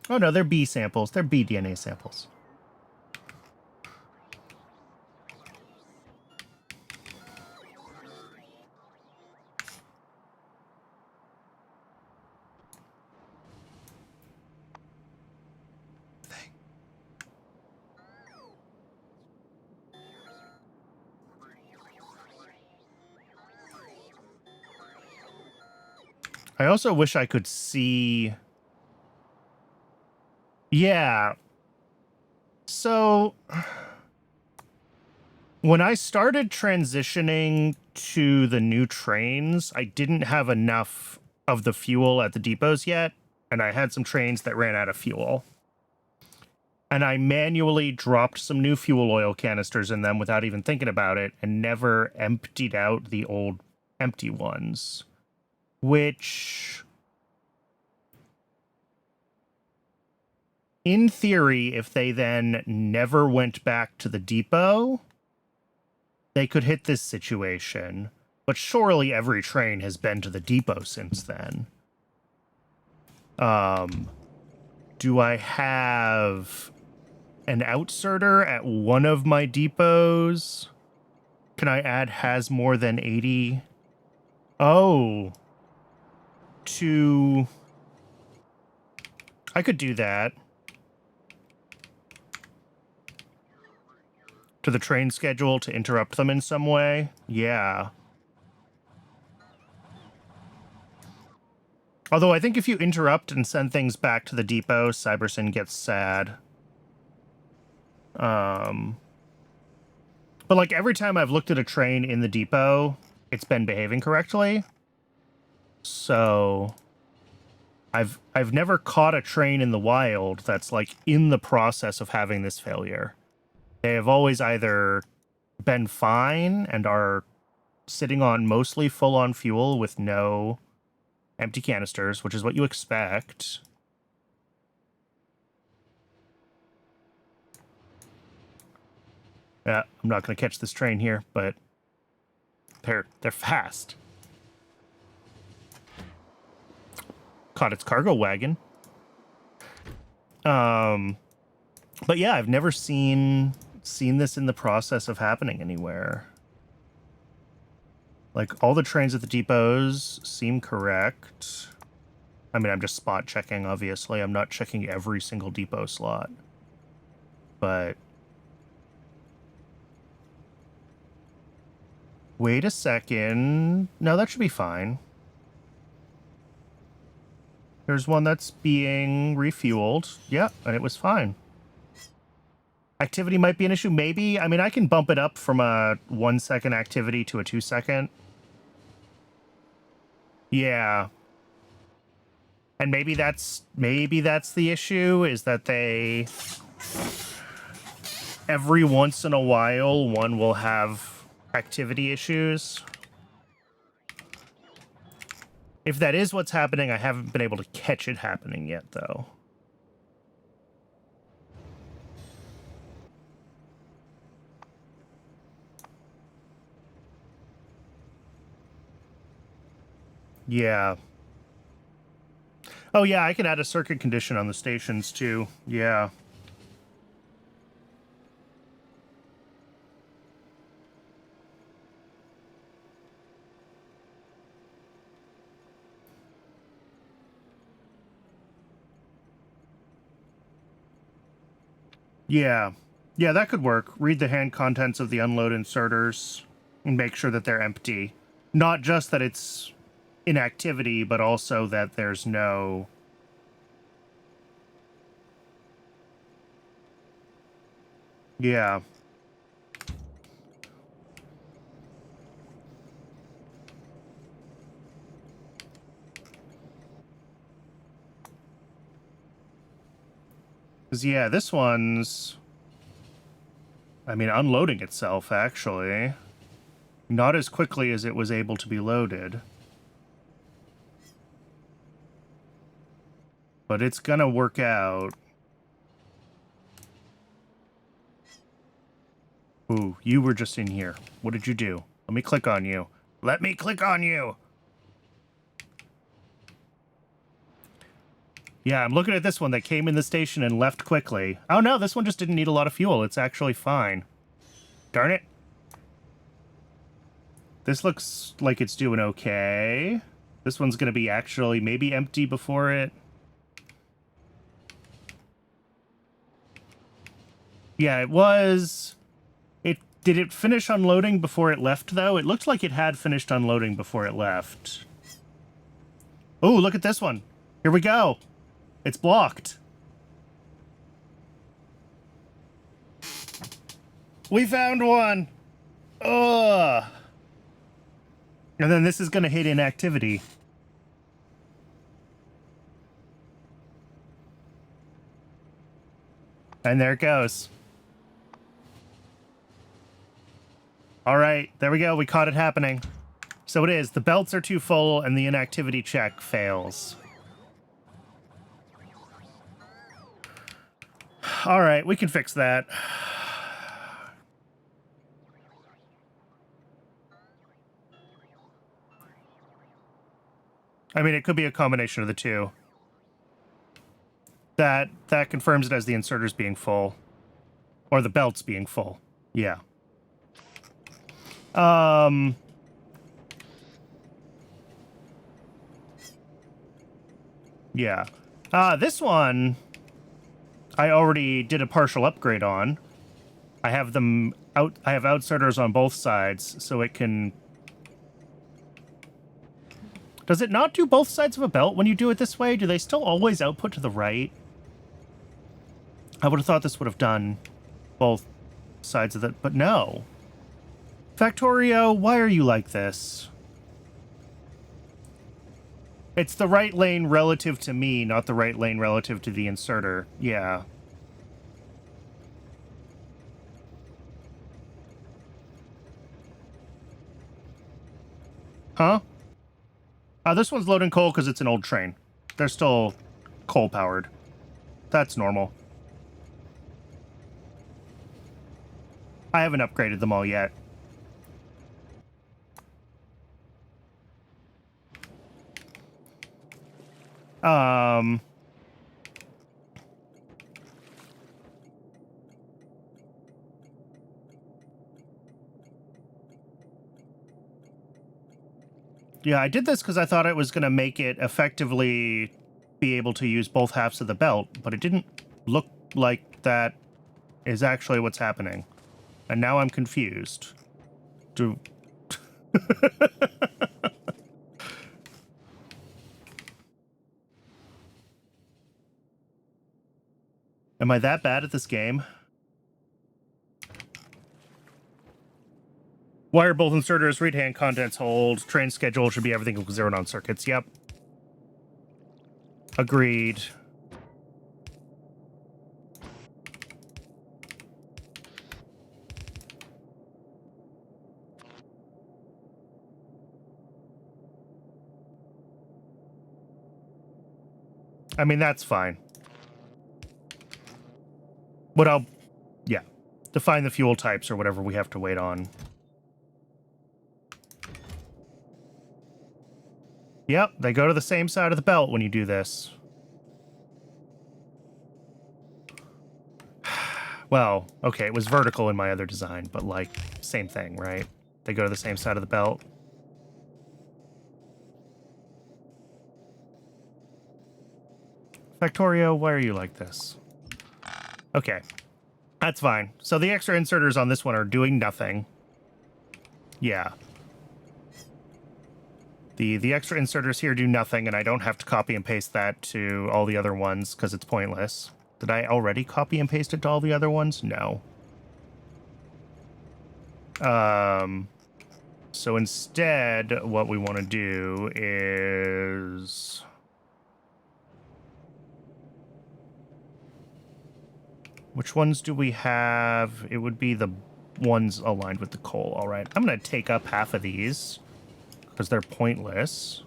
Oh no, they're bee samples. They're bee DNA samples. I also wish I could see... Yeah. So... when I started transitioning to the new trains, I didn't have enough of the fuel at the depots yet, and I had some trains that ran out of fuel. And I manually dropped some new fuel oil canisters in them without even thinking about it, and never emptied out the old empty ones. Which, in theory, if they then never went back to the depot, they could hit this situation. But surely every train has been to the depot since then. Do I have an outserter at one of my depots? Can I add has more than 80? Oh. I could do that. to the train schedule to interrupt them in some way. Yeah. Although I think if you interrupt and send things back to the depot, Cybersyn gets sad. But like every time I've looked at a train in the depot, it's been behaving correctly. So I've never caught a train in the wild that's like in the process of having this failure. They have always either been fine and are sitting on mostly full on fuel with no empty canisters, which is what you expect. Yeah, I'm not going to catch this train here, but they're fast. Caught its cargo wagon. But yeah, I've never seen this in the process of happening anywhere. Like, all the trains at the depots seem correct. I mean, I'm just spot checking, obviously. I'm not checking every single depot slot. But... wait a second. No, that should be fine. There's one that's being refueled. Yeah, and it was fine. Activity might be an issue, maybe. I mean, I can bump it up from a 1 second activity to a 2 second. Yeah. And maybe that's the issue, is that they... every once in a while, one will have activity issues. If that is what's happening, I haven't been able to catch it happening yet, though. Yeah. Oh, yeah, I can add a circuit condition on the stations, too. Yeah. Yeah. Yeah, that could work. Read the hand contents of the unload inserters and make sure that they're empty. Not just that it's inactivity, but also that there's no... Yeah. Because, yeah, this one's... I mean, unloading itself, actually. Not as quickly as it was able to be loaded. But it's gonna work out. Ooh, you were just in here. What did you do? Let me click on you. Let me click on you! Yeah, I'm looking at this one that came in the station and left quickly. Oh no, this one just didn't need a lot of fuel. It's actually fine. Darn it. This looks like it's doing okay. This one's gonna be actually maybe empty before it... Yeah, it was... Did it finish unloading before it left, though? It looked like it had finished unloading before it left. Oh, look at this one. Here we go. It's blocked. We found one. Ugh. And then this is going to hit inactivity. And there it goes. All right, there we go. We caught it happening. So it is. The belts are too full and the inactivity check fails. All right, we can fix that. I mean, it could be a combination of the two. That confirms it as the inserters being full. Or the belts being full. Yeah. Yeah. This one, I already did a partial upgrade on. I have them I have outserters on both sides, so it can... Does it not do both sides of a belt when you do it this way? Do they still always output to the right? I would have thought this would have done both sides of the... But no. Factorio, why are you like this? It's the right lane relative to me, not the right lane relative to the inserter. Yeah. Huh? This one's loading coal because it's an old train. They're still coal-powered. That's normal. I haven't upgraded them all yet. Yeah, I did this because I thought it was going to make it effectively be able to use both halves of the belt, but it didn't look like that is actually what's happening. And now I'm confused. Am I that bad at this game? Wire both inserters, read hand contents, hold. Train schedule should be everything zeroed on circuits. Yep. Agreed. I mean, that's fine. But yeah, define the fuel types or whatever we have to wait on. Yep, they go to the same side of the belt when you do this. Well, okay, it was vertical in my other design, but like, same thing, right? They go to the same side of the belt. Factorio, why are you like this? Okay, that's fine. So the extra inserters on this one are doing nothing. Yeah. The extra inserters here do nothing, and I don't have to copy and paste that to all the other ones because it's pointless. Did I already copy and paste it to all the other ones? No. So instead, what we want to do is... Which ones do we have? It would be the ones aligned with the coal. All right. I'm going to take up half of these because they're pointless.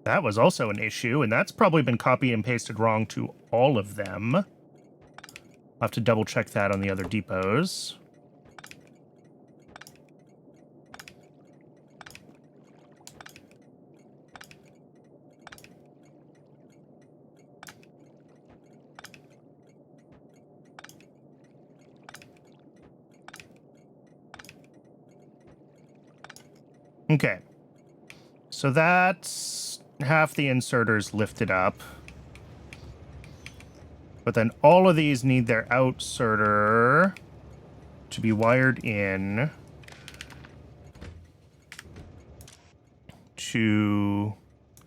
That was also an issue, and that's probably been copied and pasted wrong to all of them. I'll have to double check that on the other depots. Okay. So that's half the inserters lifted up. But then all of these need their outserter to be wired in to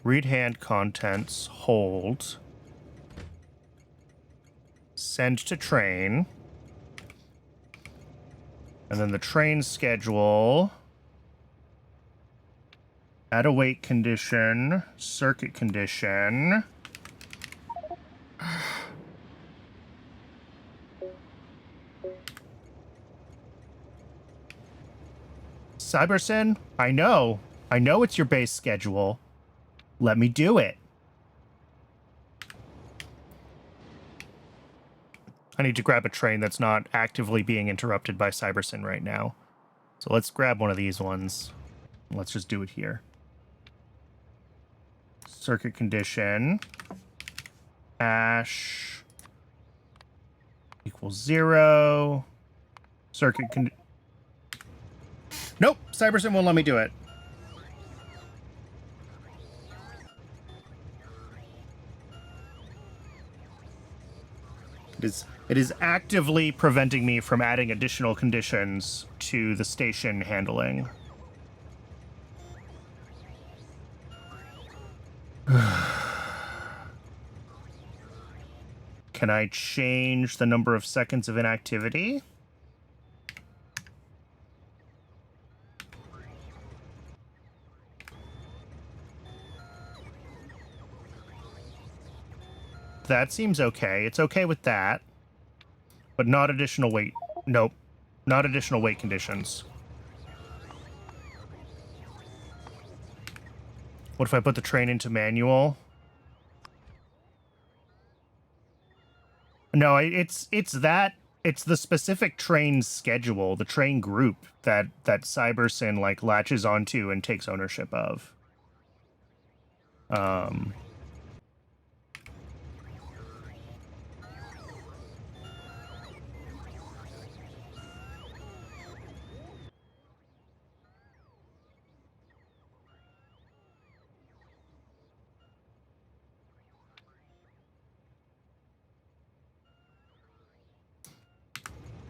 read hand contents, hold, send to train, and then the train schedule, add a wait condition, circuit condition. Cybersyn, I know it's your base schedule. Let me do it. I need to grab a train that's not actively being interrupted by Cybersyn right now. So let's grab one of these ones. Let's just do it here. Circuit condition. Hash equals 0. Circuit condition. Nope, Cybersyn won't let me do it. It is actively preventing me from adding additional conditions to the station handling. Can I change the number of seconds of inactivity? That seems okay. It's okay with that. But not additional weight. Nope. Not additional weight conditions. What if I put the train into manual? No, it's that. It's the specific train schedule, the train group that Cybersyn like latches onto and takes ownership of.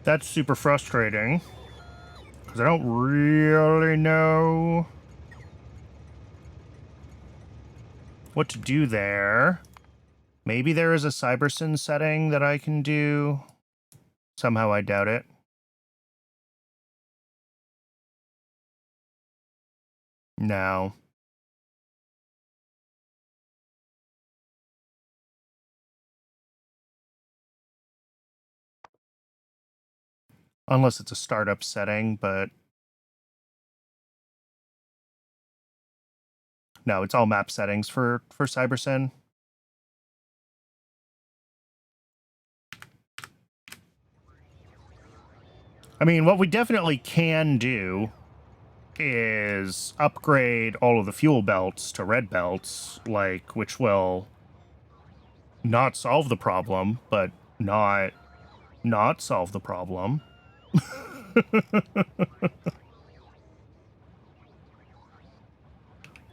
That's super frustrating, because I don't really know what to do there. Maybe there is a Cybersyn setting that I can do. Somehow I doubt it. No. Unless it's a startup setting, but no, it's all map settings for Cybersyn. I mean, what we definitely can do is upgrade all of the fuel belts to red belts, like, which will not solve the problem, but not solve the problem.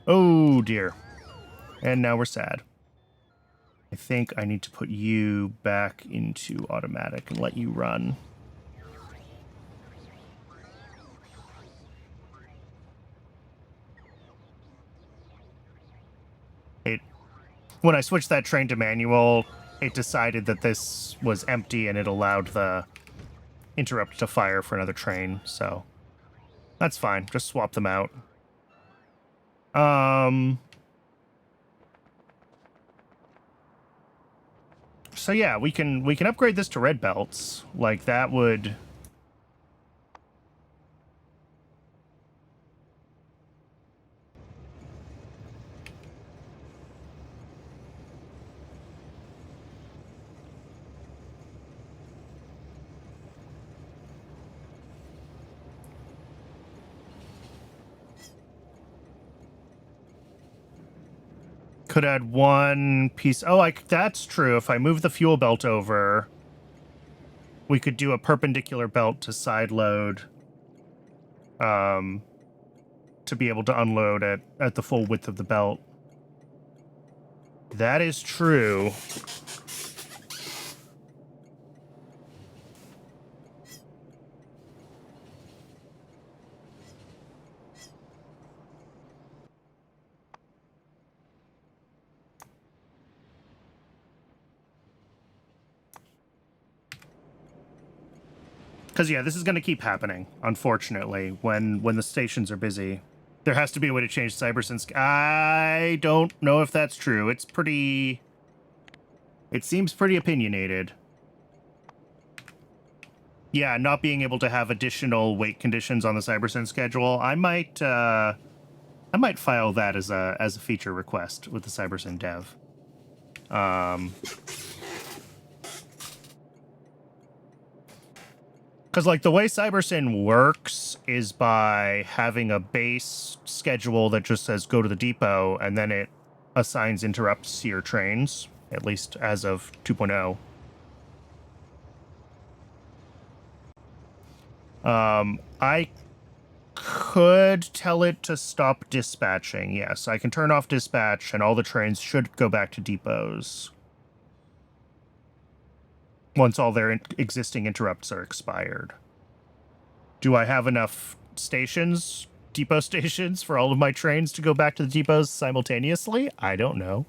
Oh dear. And now we're sad. I think I need to put you back into automatic and let you run. When I switched that train to manual, it decided that this was empty and it allowed the interrupt to fire for another train, so that's fine. Just swap them out. So yeah, we can upgrade this to red belts. Like, that would... Could add one piece. Oh, that's true. If I move the fuel belt over, we could do a perpendicular belt to side load, to be able to unload at the full width of the belt. That is true. Because, yeah, this is going to keep happening, unfortunately, when the stations are busy. There has to be a way to change Cybersyn's... I don't know if that's true. It's pretty... It seems pretty opinionated. Yeah, not being able to have additional weight conditions on the Cybersyn schedule. I might file that as a feature request with the Cybersyn dev. Because, like, the way CyberSyn works is by having a base schedule that just says go to the depot, and then it assigns interrupts to your trains, at least as of 2.0. I could tell it to stop dispatching. Yes, I can turn off dispatch, and all the trains should go back to depots once all their existing interrupts are expired. Do I have enough stations, depot stations, for all of my trains to go back to the depots simultaneously? I don't know.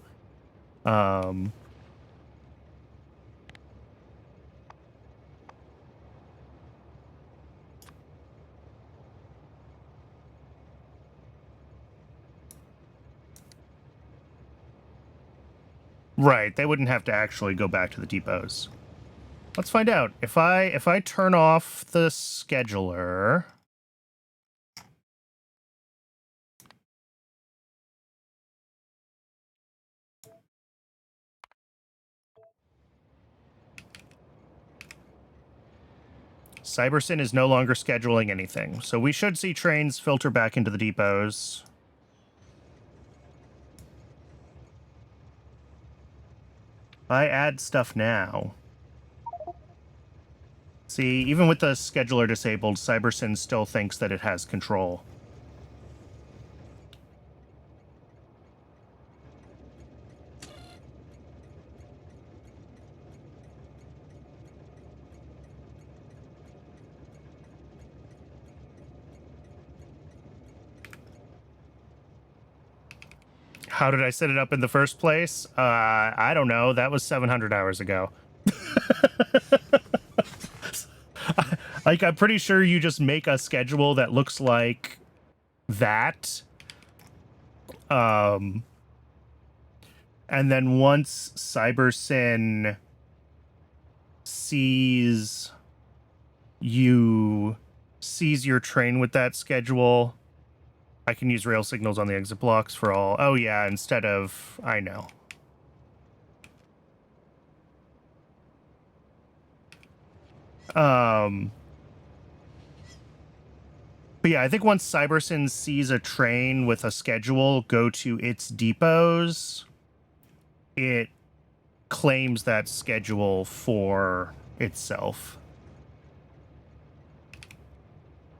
Right, they wouldn't have to actually go back to the depots. Let's find out. If I turn off the scheduler, CyberSyn is no longer scheduling anything. So we should see trains filter back into the depots. I add stuff now. See, even with the scheduler disabled, CyberSyn still thinks that it has control. How did I set it up in the first place? I don't know. That was 700 hours ago. Like, I'm pretty sure you just make a schedule that looks like that. And then once CyberSyn sees your train with that schedule, I can use rail signals on the exit blocks for all. Oh yeah, instead of, I know. But yeah, I think once CyberSyn sees a train with a schedule go to its depots, it claims that schedule for itself.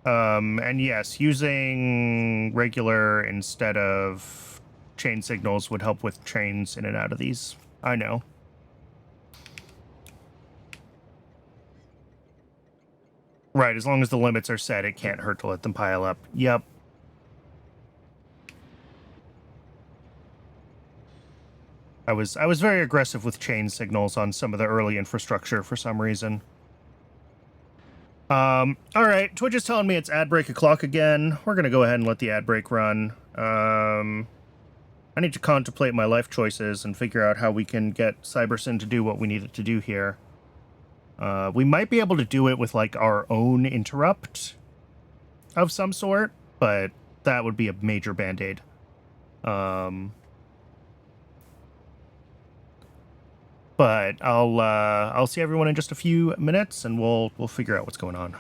And yes, using regular instead of chain signals would help with trains in and out of these. I know. Right, as long as the limits are set, it can't hurt to let them pile up. Yep. I was very aggressive with chain signals on some of the early infrastructure for some reason. All right, Twitch is telling me it's ad break o'clock again. We're gonna go ahead and let the ad break run. I need to contemplate my life choices and figure out how we can get CyberSyn to do what we need it to do here. We might be able to do it with, like, our own interrupt of some sort, but that would be a major band-aid. But I'll see everyone in just a few minutes, and we'll figure out what's going on.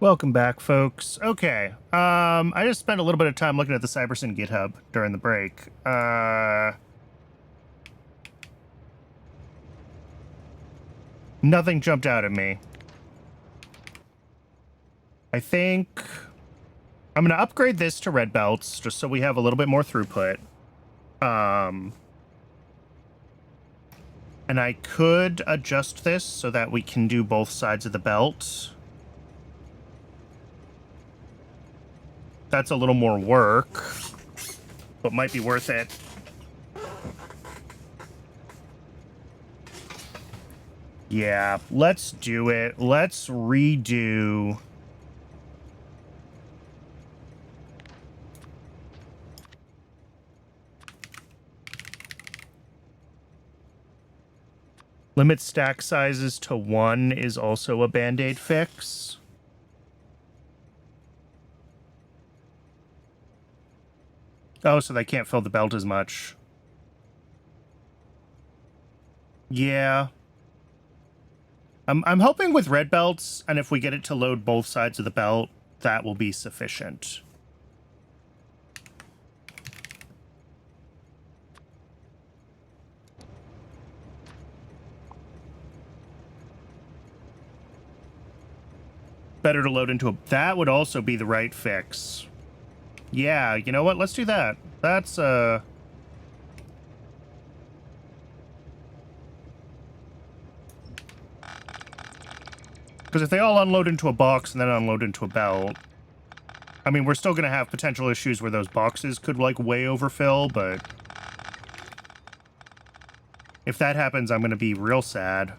Welcome back, folks. Okay, I just spent a little bit of time looking at the Cybersyn GitHub during the break. Nothing jumped out at me. I think I'm going to upgrade this to red belts just so we have a little bit more throughput. And I could adjust this so that we can do both sides of the belt. That's a little more work, but might be worth it. Yeah, let's do it. Let's redo... Limit stack sizes to 1 is also a Band-Aid fix. Oh, so they can't fill the belt as much. Yeah. I'm hoping with red belts, and if we get it to load both sides of the belt, that will be sufficient. Better to load into a... That would also be the right fix. Yeah, you know what? Let's do that. That's, Because if they all unload into a box and then unload into a belt... I mean, we're still going to have potential issues where those boxes could, like, way overfill, but... If that happens, I'm going to be real sad.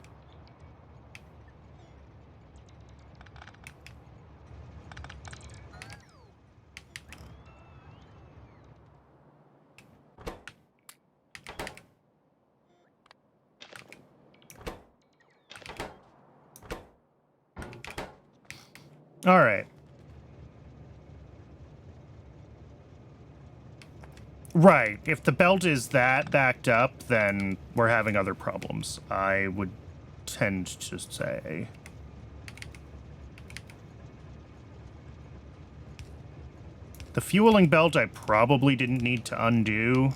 All right. Right. If the belt is that backed up, then we're having other problems, I would tend to say. The fueling belt I probably didn't need to undo.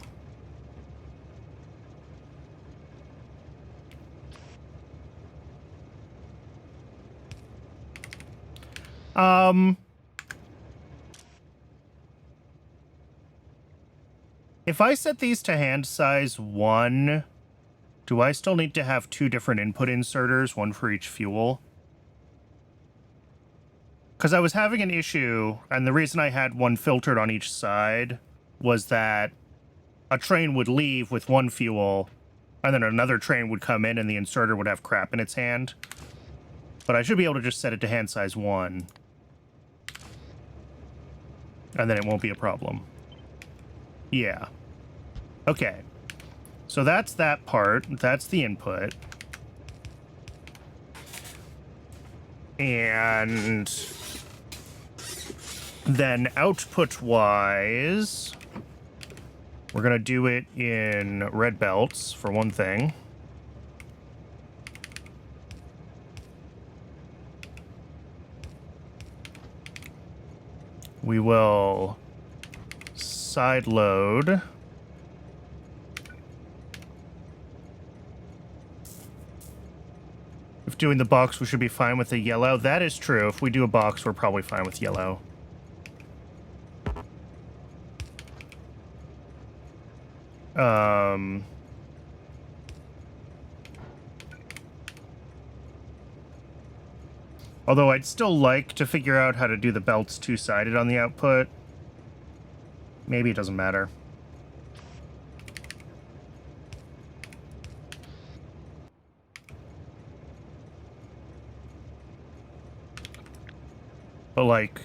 If I set these to hand size 1, do I still need to have 2 different input inserters, one for each fuel? Because I was having an issue, and the reason I had one filtered on each side was that a train would leave with one fuel, and then another train would come in and the inserter would have crap in its hand. But I should be able to just set it to hand size 1. And then it won't be a problem. Yeah. Okay. So that's that part. That's the input. And then output-wise, we're going to do it in red belts, for one thing. We will side load. If doing the box, we should be fine with the yellow. That is true. If we do a box, we're probably fine with yellow. Although I'd still like to figure out how to do the belts two-sided on the output. Maybe it doesn't matter. But, like,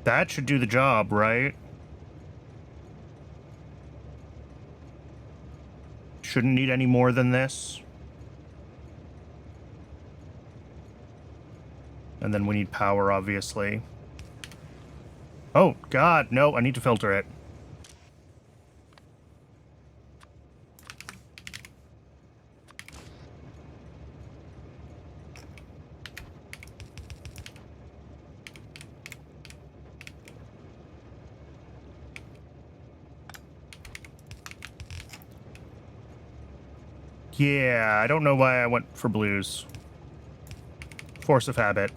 that should do the job, right? Shouldn't need any more than this. And then we need power, obviously. Oh, God, no, I need to filter it. Yeah, I don't know why I went for blues. Force of habit.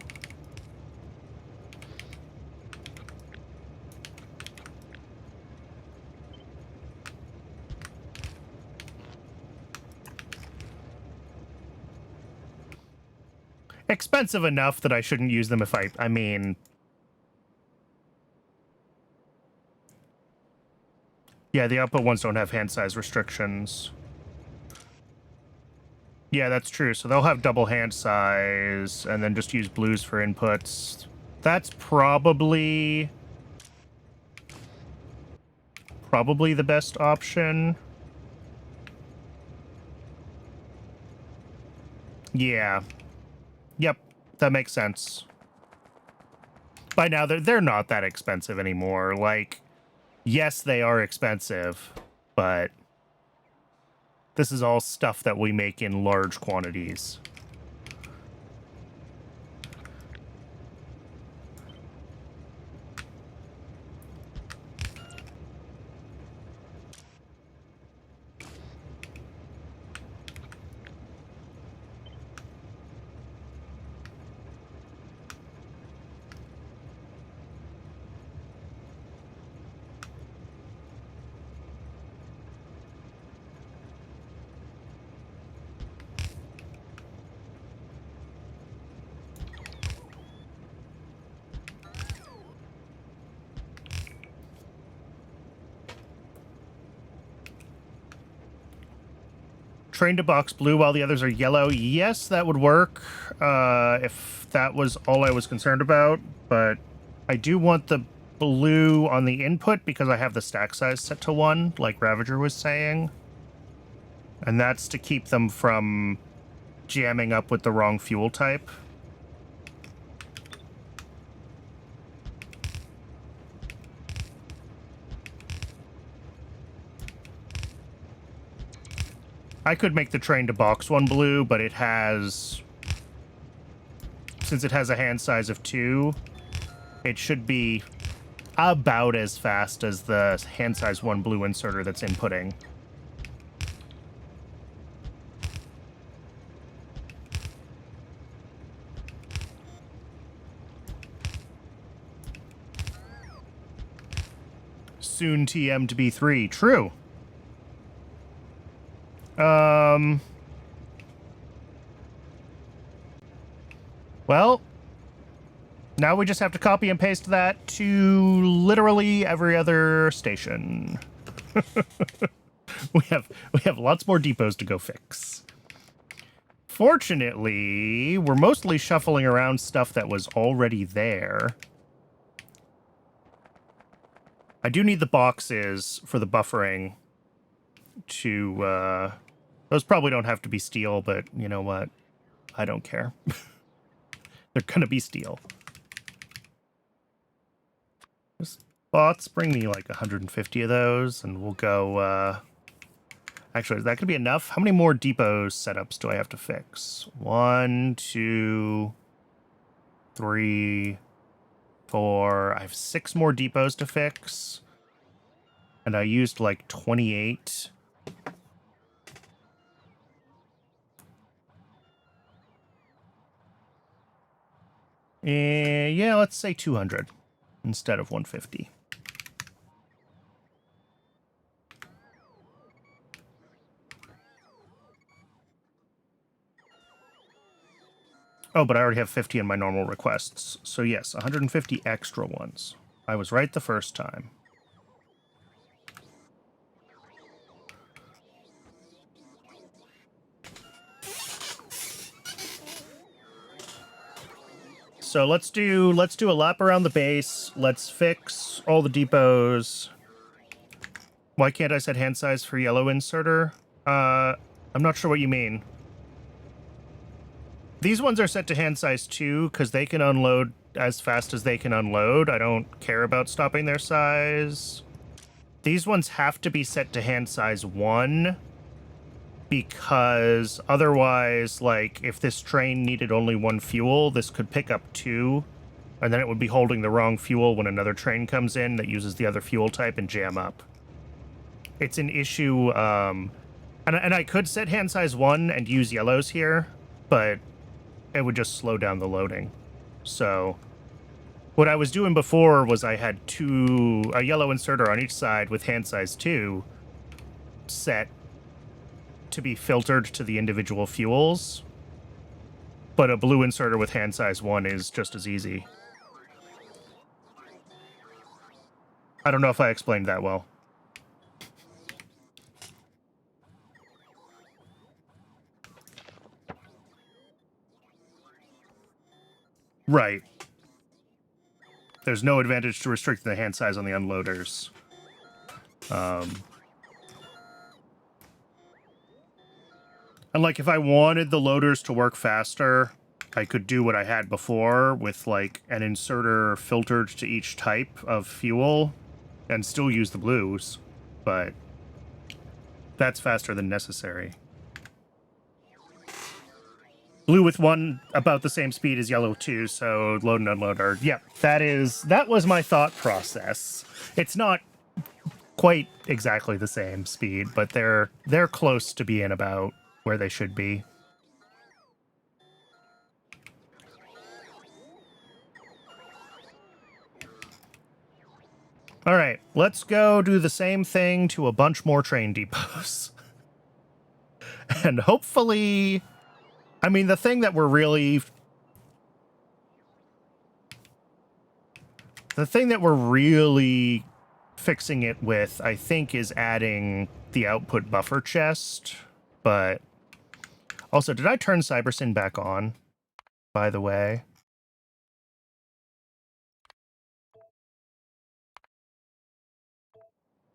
Expensive enough that I shouldn't use them if I mean... Yeah, the output ones don't have hand size restrictions. Yeah, that's true. So they'll have double hand size and then just use blues for inputs. That's probably the best option. Yeah. Yep, that makes sense. By now, they're not that expensive anymore. Like, yes, they are expensive, but this is all stuff that we make in large quantities. Train to box blue while the others are yellow. Yes, that would work if that was all I was concerned about. But I do want the blue on the input because I have the stack size set to 1, like Ravager was saying. And that's to keep them from jamming up with the wrong fuel type. I could make the train to box 1 blue, but it has... Since it has a hand size of 2, it should be about as fast as the hand size 1 blue inserter that's inputting. Soon TM to be 3. True. Well, now we just have to copy and paste that to literally every other station. we have lots more depots to go fix. Fortunately, we're mostly shuffling around stuff that was already there. I do need the boxes for the buffering to, those probably don't have to be steel, but you know what? I don't care. They're gonna be steel. Just bots, bring me like 150 of those, and we'll go, actually, that could be enough. How many more depot setups do I have to fix? 1, 2, 3, 4. I have 6 more depots to fix. And I used like 28. Yeah, let's say 200 instead of 150. Oh, but I already have 50 in my normal requests. So yes, 150 extra ones. I was right the first time. So let's do a lap around the base. Let's fix all the depots. Why can't I set hand size for yellow inserter? I'm not sure what you mean. These ones are set to hand size 2 because they can unload as fast as they can unload. I don't care about stopping their size. These ones have to be set to hand size 1 because otherwise, like, if this train needed only 1 fuel, this could pick up 2, and then it would be holding the wrong fuel when another train comes in that uses the other fuel type and jam up. It's an issue And I could set hand size 1 and use yellows here, but it would just slow down the loading. So what I was doing before was I had a yellow inserter on each side with hand size 2 set to be filtered to the individual fuels, but a blue inserter with hand size 1 is just as easy. I don't know if I explained that well. Right. There's no advantage to restricting the hand size on the unloaders. And like if I wanted the loaders to work faster, I could do what I had before with like an inserter filtered to each type of fuel and still use the blues, but that's faster than necessary. Blue with 1 about the same speed as yellow 2, so load and unload are... Yep, that was my thought process. It's not quite exactly the same speed, but they're close to being about where they should be. All right, let's go do the same thing to a bunch more train depots. And hopefully... I mean, the thing that we're really fixing it with, I think, is adding the output buffer chest. But also, did I turn CyberSyn back on, by the way?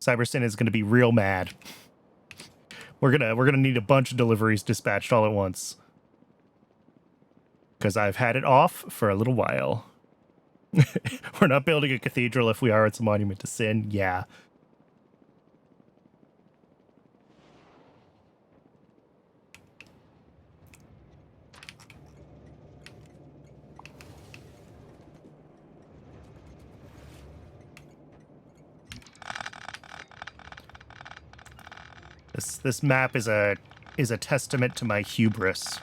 CyberSyn is going to be real mad. We're gonna need a bunch of deliveries dispatched all at once. Because I've had it off for a little while. We're not building a cathedral. If we are, it's a monument to sin. Yeah. This map is a testament to my hubris.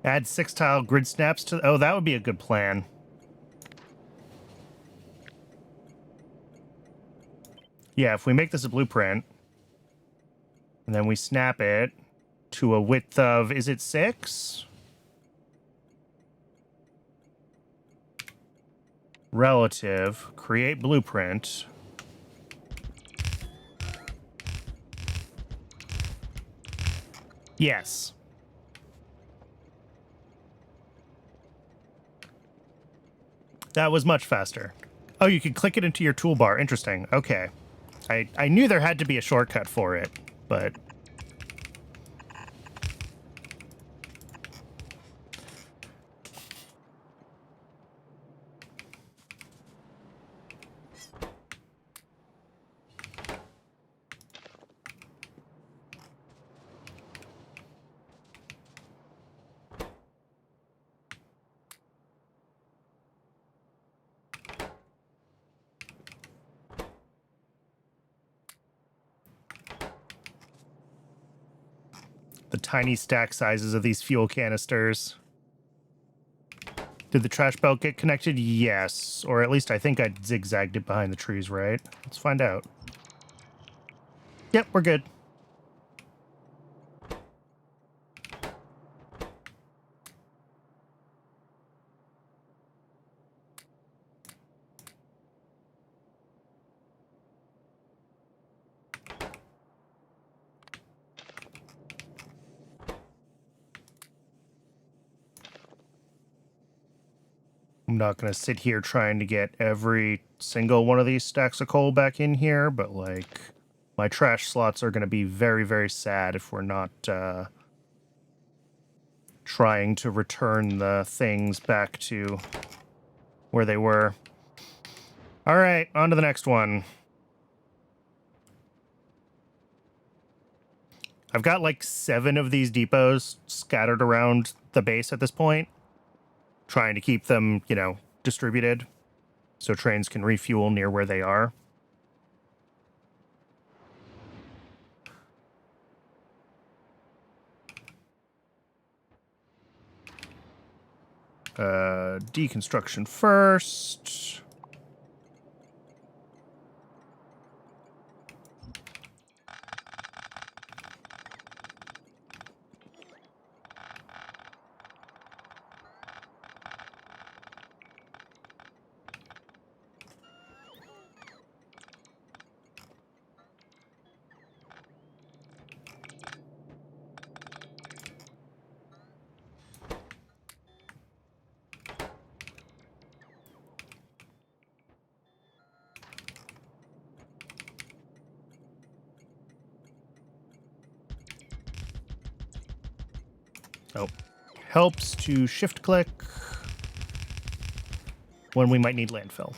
Add 6 tile grid snaps to... Oh, that would be a good plan. Yeah, if we make this a blueprint, and then we snap it to a width of... Is it 6? Relative. Create blueprint. Yes. That was much faster. Oh, you can click it into your toolbar. Interesting. Okay. I knew there had to be a shortcut for it, but... The tiny stack sizes of these fuel canisters. Did the trash belt get connected? Yes. Or at least I think I zigzagged it behind the trees, right? Let's find out. Yep, we're good. I'm not going to sit here trying to get every single one of these stacks of coal back in here, but, like, my trash slots are going to be very, very sad if we're not trying to return the things back to where they were. All right, on to the next one. I've got like 7 of these depots scattered around the base at this point, trying to keep them, you know, distributed so trains can refuel near where they are. Deconstruction first. Oh, helps to shift click when we might need landfill.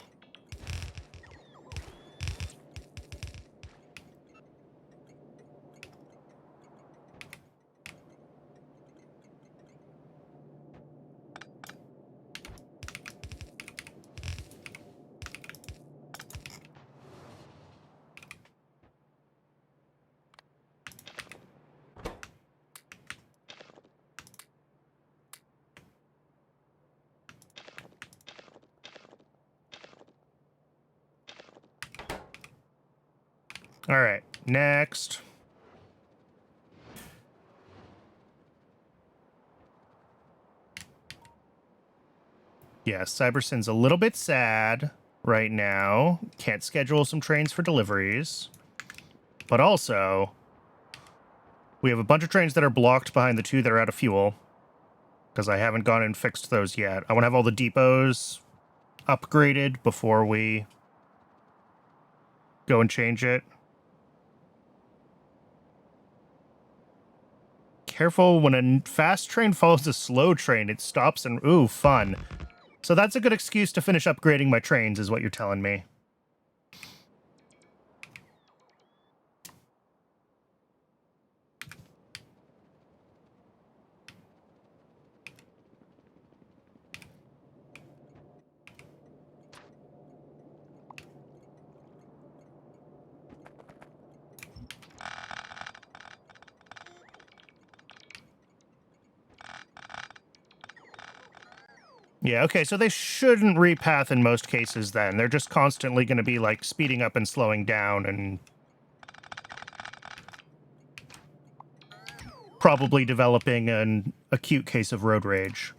All right, next. Yeah, Cybersyn's a little bit sad right now. Can't schedule some trains for deliveries. But also, we have a bunch of trains that are blocked behind the 2 that are out of fuel, because I haven't gone and fixed those yet. I want to have all the depots upgraded before we go and change it. Careful, when a fast train follows a slow train, it stops and... Ooh, fun. So that's a good excuse to finish upgrading my trains, is what you're telling me. Yeah, okay, so they shouldn't repath in most cases then. They're just constantly going to be, like, speeding up and slowing down and probably developing an acute case of road rage.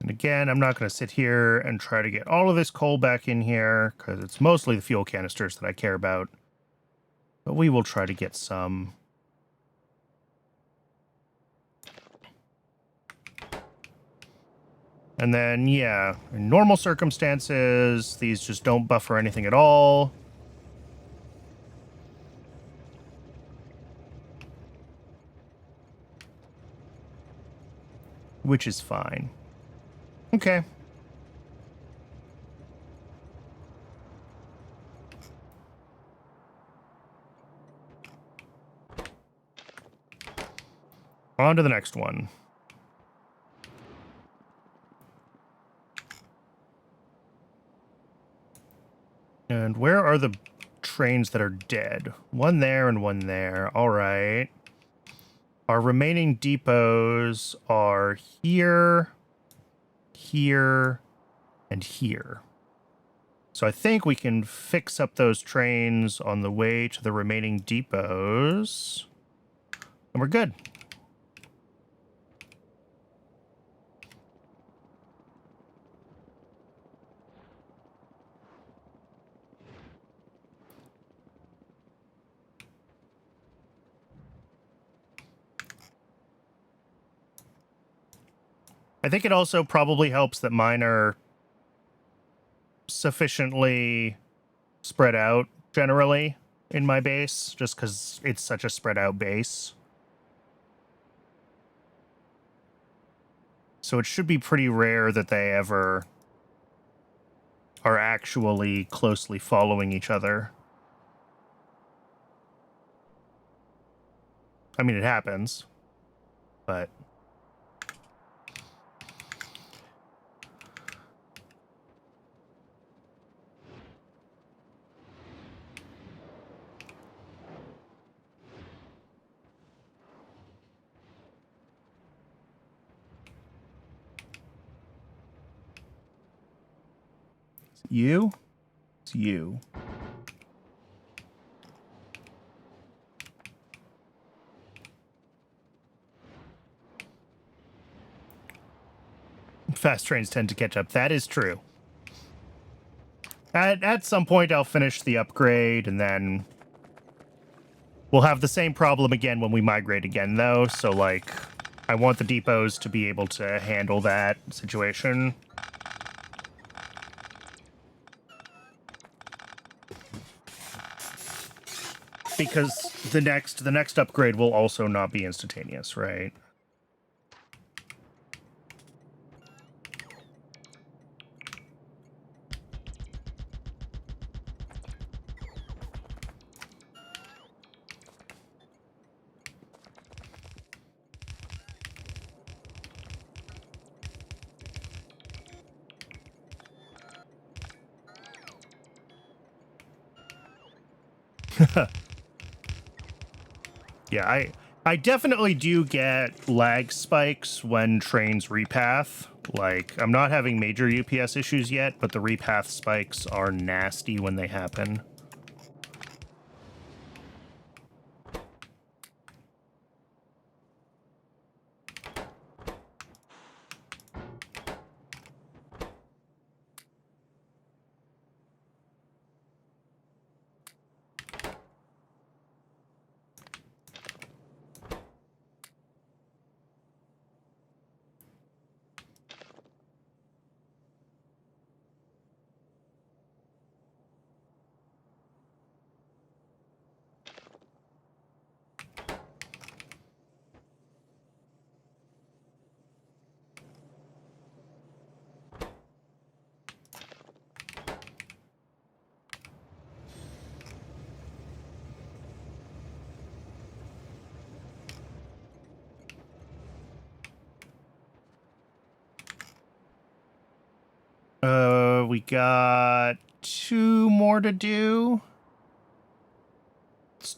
And again, I'm not going to sit here and try to get all of this coal back in here, because it's mostly the fuel canisters that I care about. But we will try to get some. And then, yeah, in normal circumstances, these just don't buffer anything at all. which is fine. Okay. On to the next one. And where are the trains that are dead? One there and one there. All right. Our remaining depots are here, here, and here. So I think we can fix up those trains on the way to the remaining depots. And we're good. I think it also probably helps that mine are sufficiently spread out generally in my base, just because it's such a spread out base. So it should be pretty rare that they ever are actually closely following each other. I mean, it happens, but... You? It's you. Fast trains tend to catch up. That is true. At some point, I'll finish the upgrade, and then we'll have the same problem again when we migrate again, though. So, like, I want the depots to be able to handle that situation. Because the next upgrade will also not be instantaneous, right? Yeah, I definitely do get lag spikes when trains repath. Like, I'm not having major UPS issues yet, but the repath spikes are nasty when they happen. We got 2 more to do.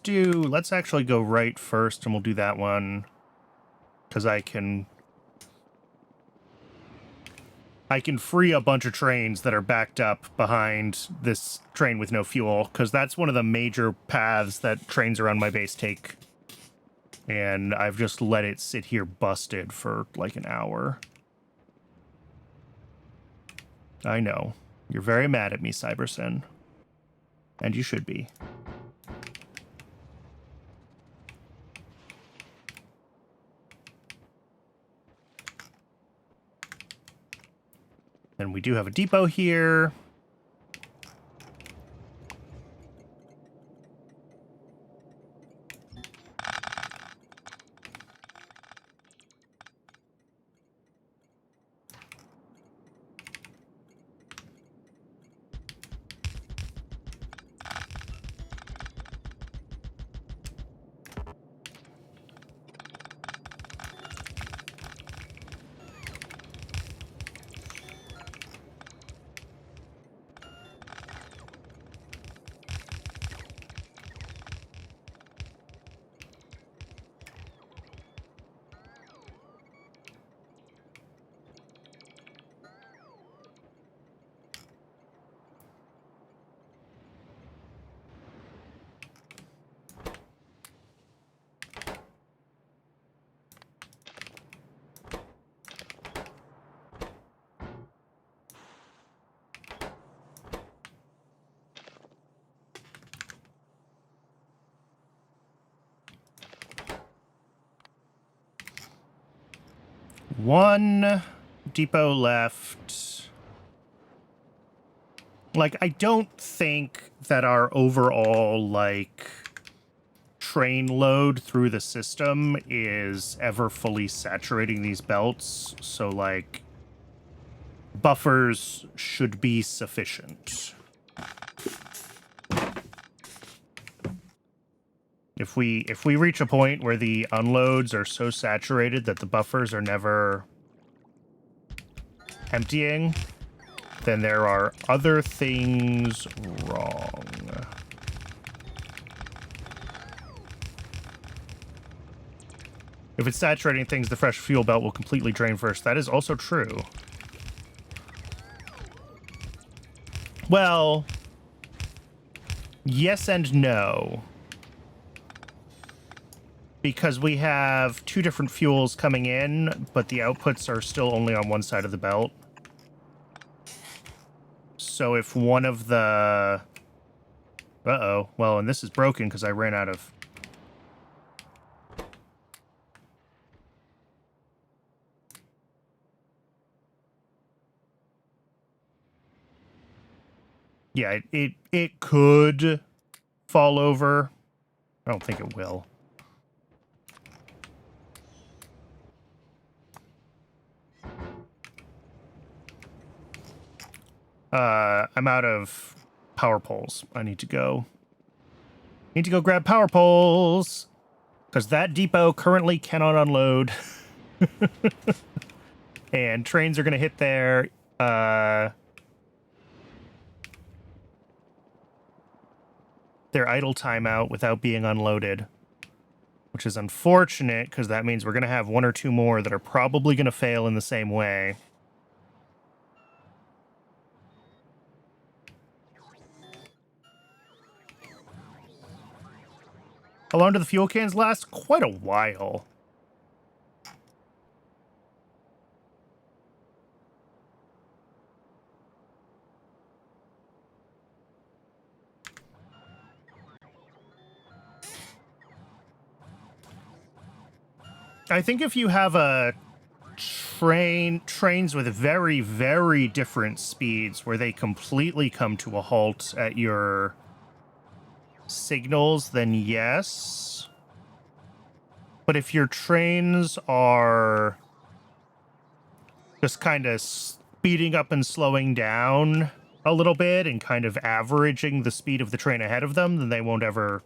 Let's actually go right first, and we'll do that one. Because I can free a bunch of trains that are backed up behind this train with no fuel, because that's one of the major paths that trains around my base take. And I've just let it sit here busted for like an hour. I know. You're very mad at me, Cyberson. And you should be. And we do have a depot here. one depot left. Like, I don't think that our overall, like, train load through the system is ever fully saturating these belts. So, like, buffers should be sufficient. If we reach a point where the unloads are so saturated that the buffers are never emptying, then there are other things wrong. If it's saturating things, the fresh fuel belt will completely drain first. That is also true. Well, yes and no. Because we have two different fuels coming in, but the outputs are still only on one side of the belt. So if one of the... Uh-oh. Well, and this is broken because I ran out of... Yeah, it could fall over. I don't think it will. I'm out of power poles. I need to go grab power poles because that depot currently cannot unload. And trains are going to hit their idle timeout without being unloaded, which is unfortunate because that means we're going to have one or two more that are probably going to fail in the same way. How long do the fuel cans last? Quite a while. I think if you have a trains with very, very different speeds where they completely come to a halt at your signals, then yes. But if your trains are just kind of speeding up and slowing down a little bit and kind of averaging the speed of the train ahead of them, then they won't ever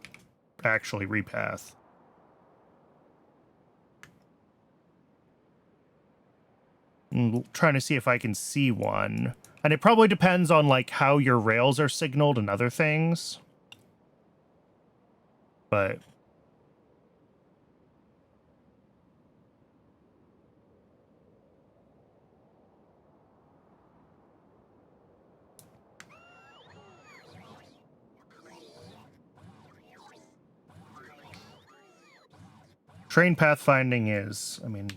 actually repath. I'm trying to see if I can see one. And it probably depends on, like, how your rails are signaled and other things. But... train pathfinding is, I mean...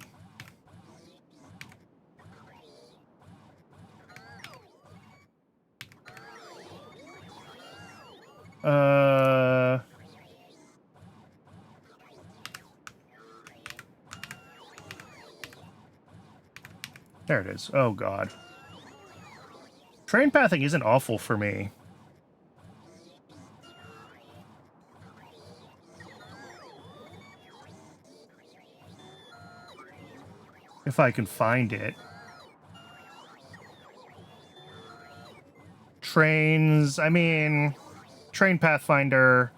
There it is. Oh, God. Train pathing isn't awful for me. If I can find it. Trains, I mean... Train Pathfinder...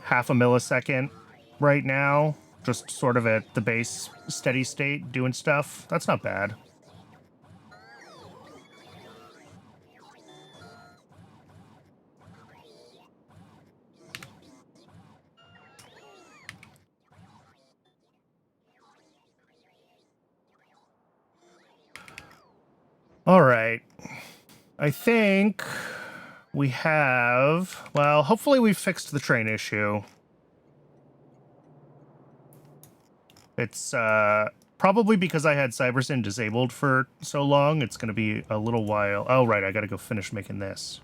half a millisecond right now. Just sort of at the base steady state doing stuff. That's not bad. All right. I think we have... well, hopefully we fixed the train issue. It's probably because I had CyberSyn disabled for so long. It's going to be a little while. Oh, right. I got to go finish making this.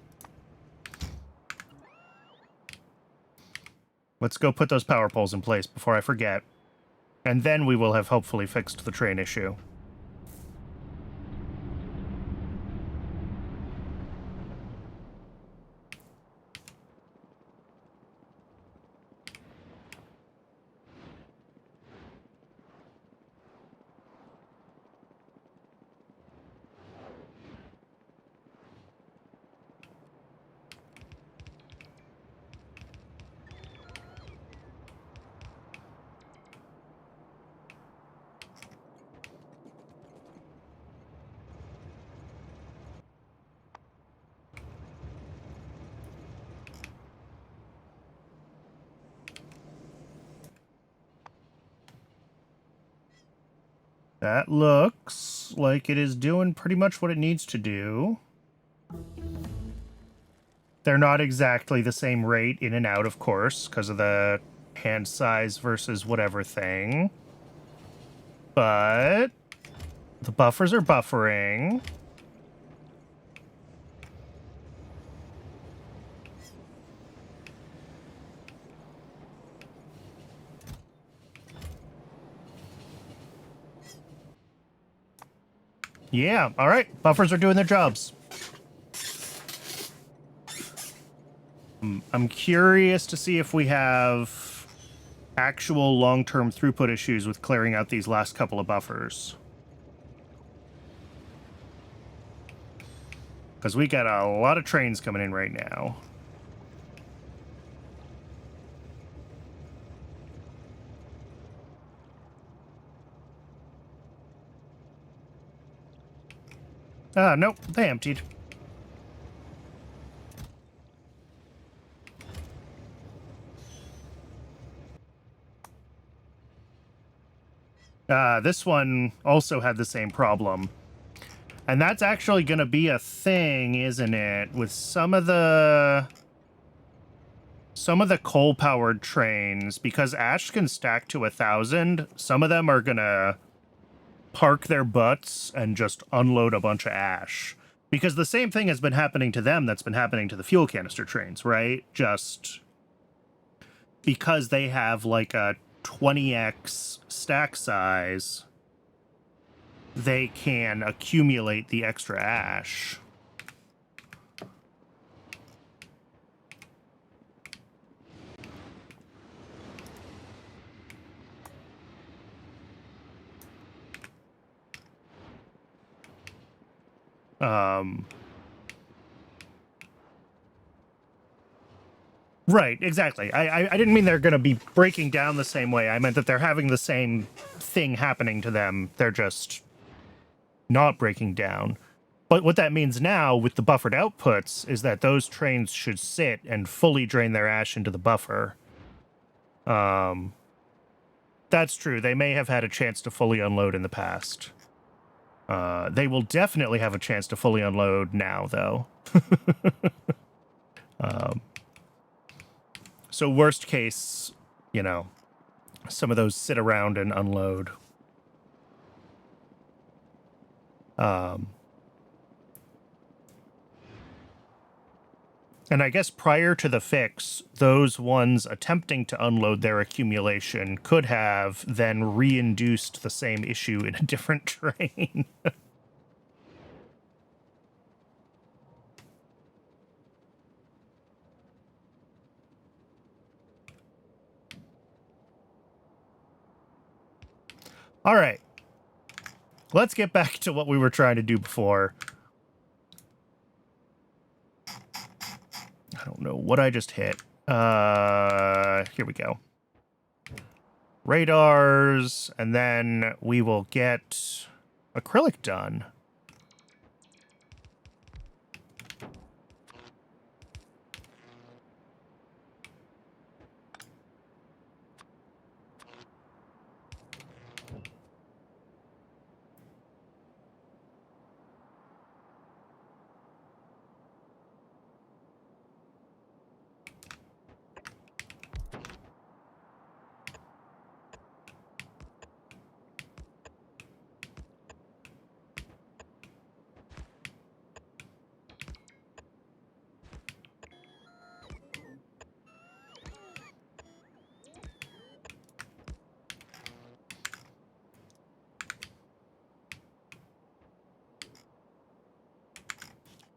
Let's go put those power poles in place before I forget. And then we will have hopefully fixed the train issue. That looks like it is doing pretty much what it needs to do. They're not exactly the same rate in and out, of course, because of the hand size versus whatever thing. But the buffers are buffering. Yeah, all right. Buffers are doing their jobs. I'm curious to see if we have actual long-term throughput issues with clearing out these last couple of buffers. Because we got a lot of trains coming in right now. Nope, they emptied. This one also had the same problem. And that's actually going to be a thing, isn't it? With some of the coal-powered trains, because ash can stack to 1,000, some of them are going to park their butts and just unload a bunch of ash. Because the same thing has been happening to them that's been happening to the fuel canister trains, right? Just because they have like a 20x stack size, they can accumulate the extra ash. Right, exactly. I didn't mean they're going to be breaking down the same way. I meant that they're having the same thing happening to them. They're just not breaking down. But what that means now with the buffered outputs is that those trains should sit and fully drain their ash into the buffer. That's true. They may have had a chance to fully unload in the past. They will definitely have a chance to fully unload now, though. So worst case, you know, some of those sit around and unload. And I guess prior to the fix, those ones attempting to unload their accumulation could have then re-induced the same issue in a different train. All right. Let's get back to what we were trying to do before. I don't know what I just hit. Here we go. Radars, and then we will get acrylic done.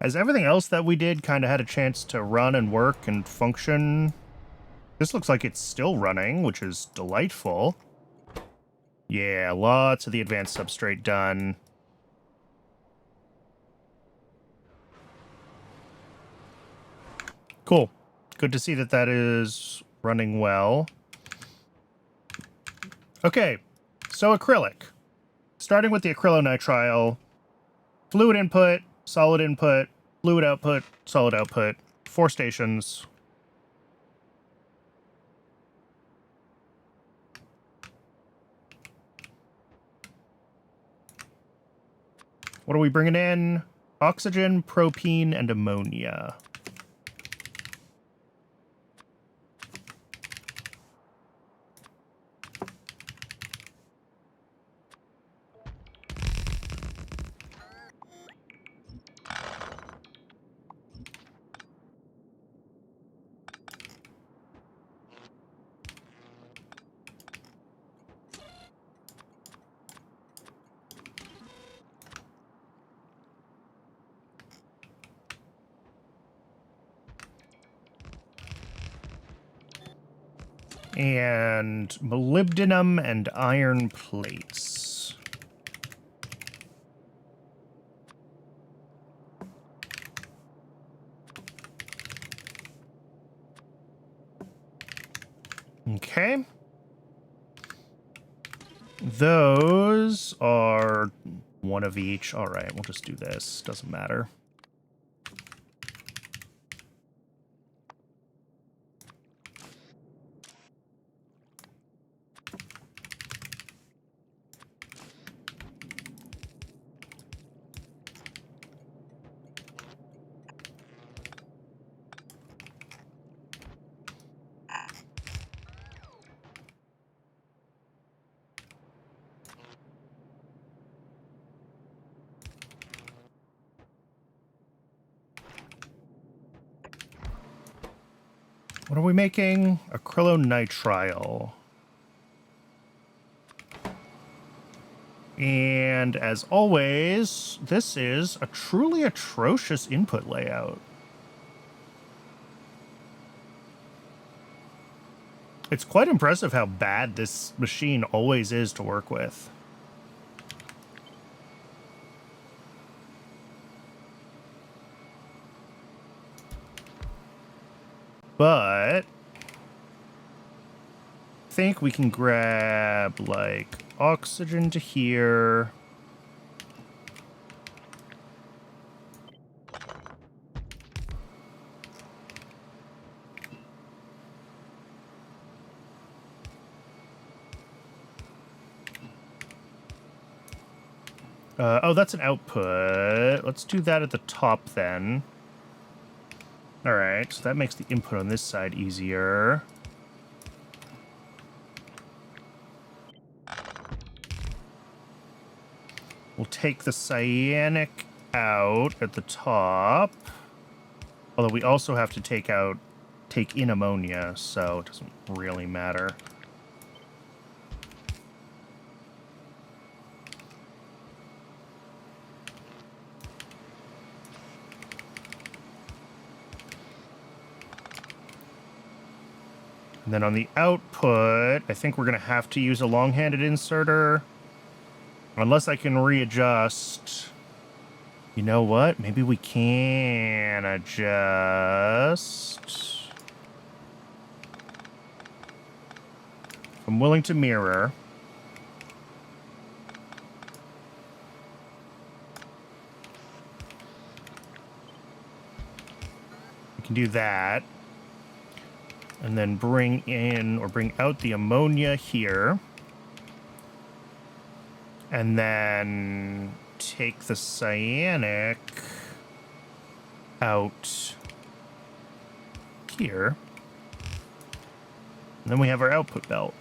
As everything else that we did kind of had a chance to run and work and function, this looks like it's still running, which is delightful. Yeah, lots of the advanced substrate done. Cool. Good to see that that is running well. Okay, so acrylic. Starting with the acrylonitrile, fluid input, solid input, fluid output, solid output, 4 stations. What are we bringing in? Oxygen, propene, and ammonia. And molybdenum and iron plates. Okay. Those are one of each. All right, we'll just do this. Doesn't matter. What are we making? Acrylonitrile. And as always, this is a truly atrocious input layout. It's quite impressive how bad this machine always is to work with. But I think we can grab, like, oxygen to here. Oh, that's an output. Let's do that at the top then. All right, so that makes the input on this side easier. We'll take the cyanic out at the top. Although we also have to take in ammonia, so it doesn't really matter. And then on the output, I think we're going to have to use a long-handed inserter. Unless I can readjust. You know what? Maybe we can adjust. I'm willing to mirror. We can do that. And then bring in or bring out the ammonia here. And then take the cyanic out here. And then we have our output belt.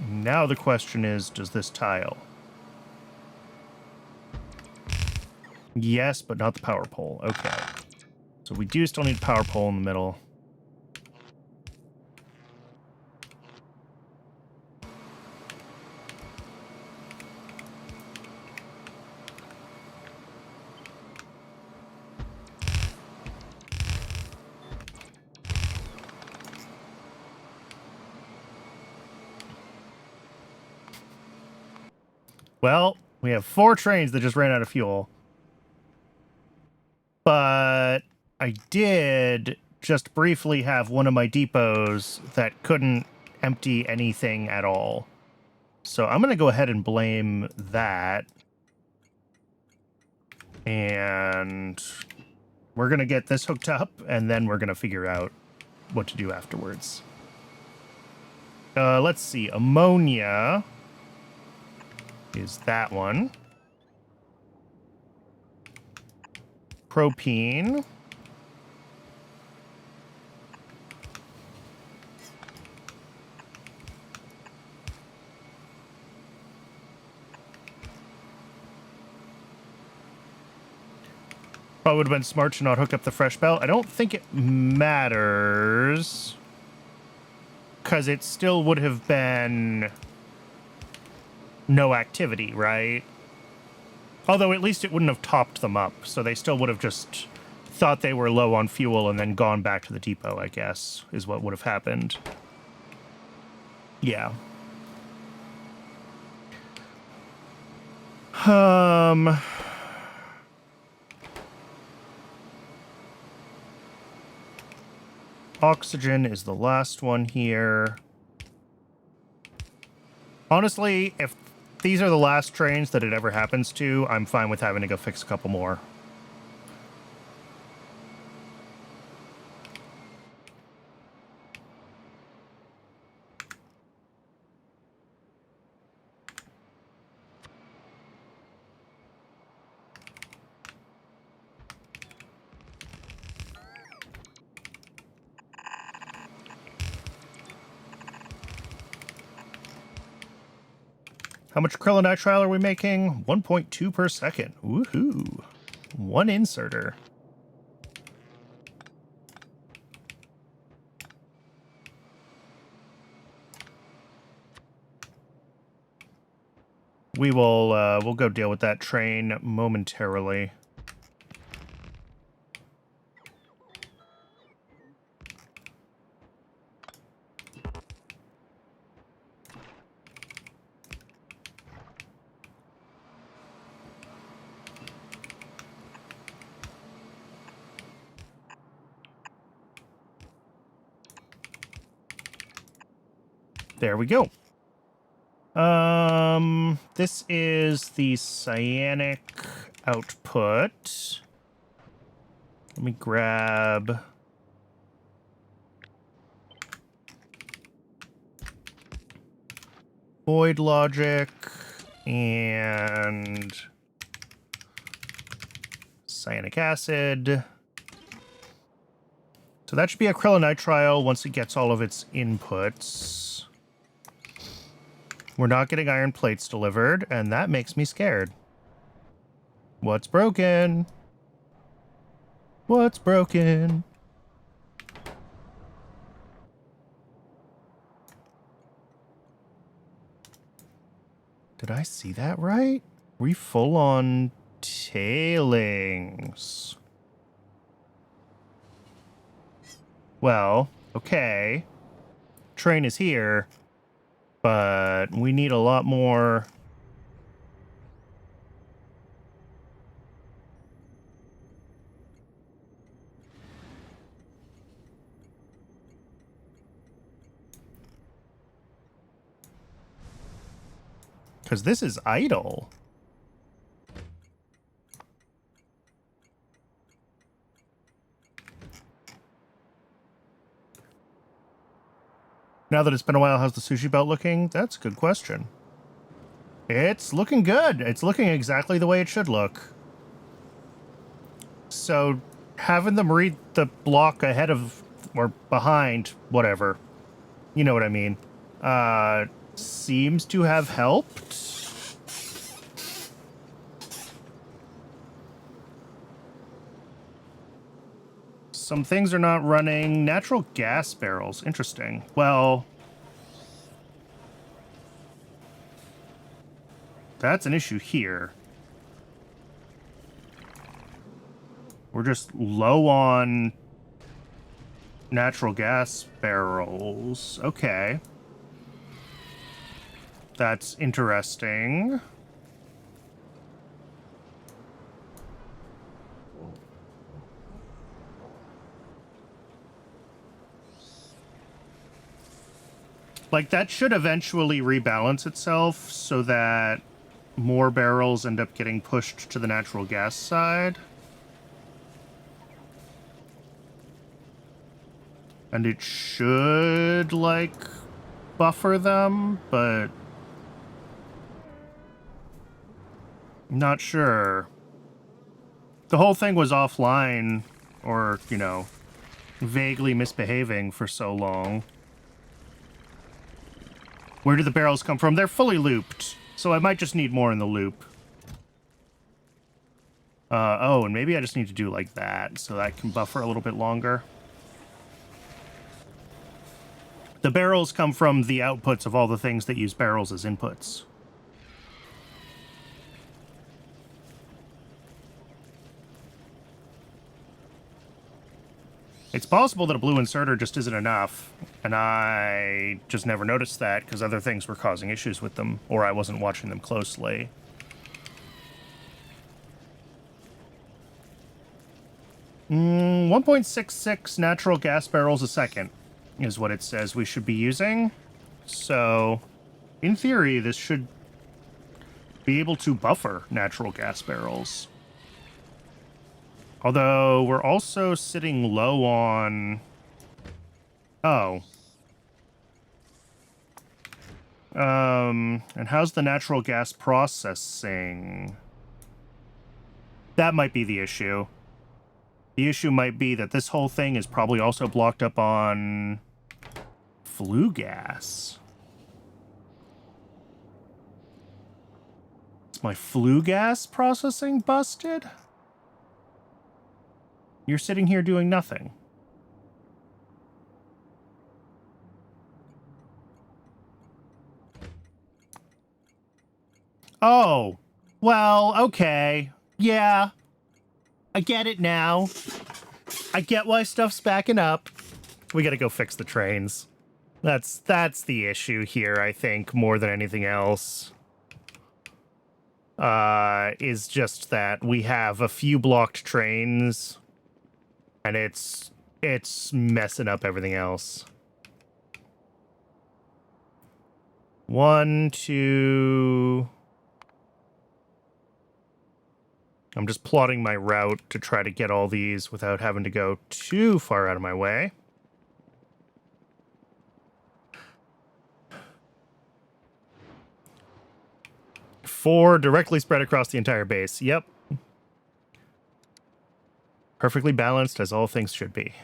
Now the question is, does this tile? Yes, but not the power pole. Okay. So So we do still need power pole in the middle. Well, we have 4 trains that just ran out of fuel. But I did just briefly have one of my depots that couldn't empty anything at all. So I'm going to go ahead and blame that. And we're going to get this hooked up, and then we're going to figure out what to do afterwards. Let's see. Ammonia is that one. Propene. Probably would have been smart to not hook up the fresh belt. I don't think it matters, because it still would have been no activity, right? Although at least it wouldn't have topped them up, so they still would have just thought they were low on fuel and then gone back to the depot, I guess, is what would have happened. Yeah. Oxygen is the last one here. Honestly, if these are the last trains that it ever happens to, I'm fine with having to go fix a couple more. How much acrylonitrile are we making? 1.2 per second. Woohoo. 1 inserter. We'll go deal with that train momentarily. There we go. This is the cyanic output. Let me grab... void logic and cyanic acid. So that should be acrylonitrile once it gets all of its inputs. We're not getting iron plates delivered, and that makes me scared. What's broken? What's broken? Did I see that right? We full on tailings. Well, okay. Train is here, but we need a lot more. Because this is idle. Now that it's been a while, how's the sushi belt looking? That's a good question. It's looking good. It's looking exactly the way it should look. So having them read the block ahead of or behind, whatever, you know what I mean, seems to have helped. Some things are not running. Natural gas barrels. Interesting. Well, that's an issue here. We're just low on natural gas barrels. Okay. That's interesting. Like, that should eventually rebalance itself so that more barrels end up getting pushed to the natural gas side. And it should, like, buffer them, but not sure. The whole thing was offline, or, you know, vaguely misbehaving for so long. Where do the barrels come from? They're fully looped, so I might just need more in the loop. Oh, and maybe I just need to do like that, so that can buffer a little bit longer. The barrels come from the outputs of all the things that use barrels as inputs. It's possible that a blue inserter just isn't enough, and I just never noticed that because other things were causing issues with them, or I wasn't watching them closely. Mm, 1.66 natural gas barrels a second is what it says we should be using. So, in theory, this should be able to buffer natural gas barrels. Although, we're also sitting low on... Oh. And how's the natural gas processing? That might be the issue. The issue might be that this whole thing is probably also blocked up on flue gas. Is my flue gas processing busted? You're sitting here doing nothing. Oh, well, okay. Yeah. I get it now. I get why stuff's backing up. We gotta go fix the trains. That's the issue here, I think, more than anything else. Is just that we have a few blocked trains, and it's messing up everything else. 1, 2... I'm just plotting my route to try to get all these without having to go too far out of my way. Four directly spread across the entire base. Yep. Perfectly balanced as all things should be.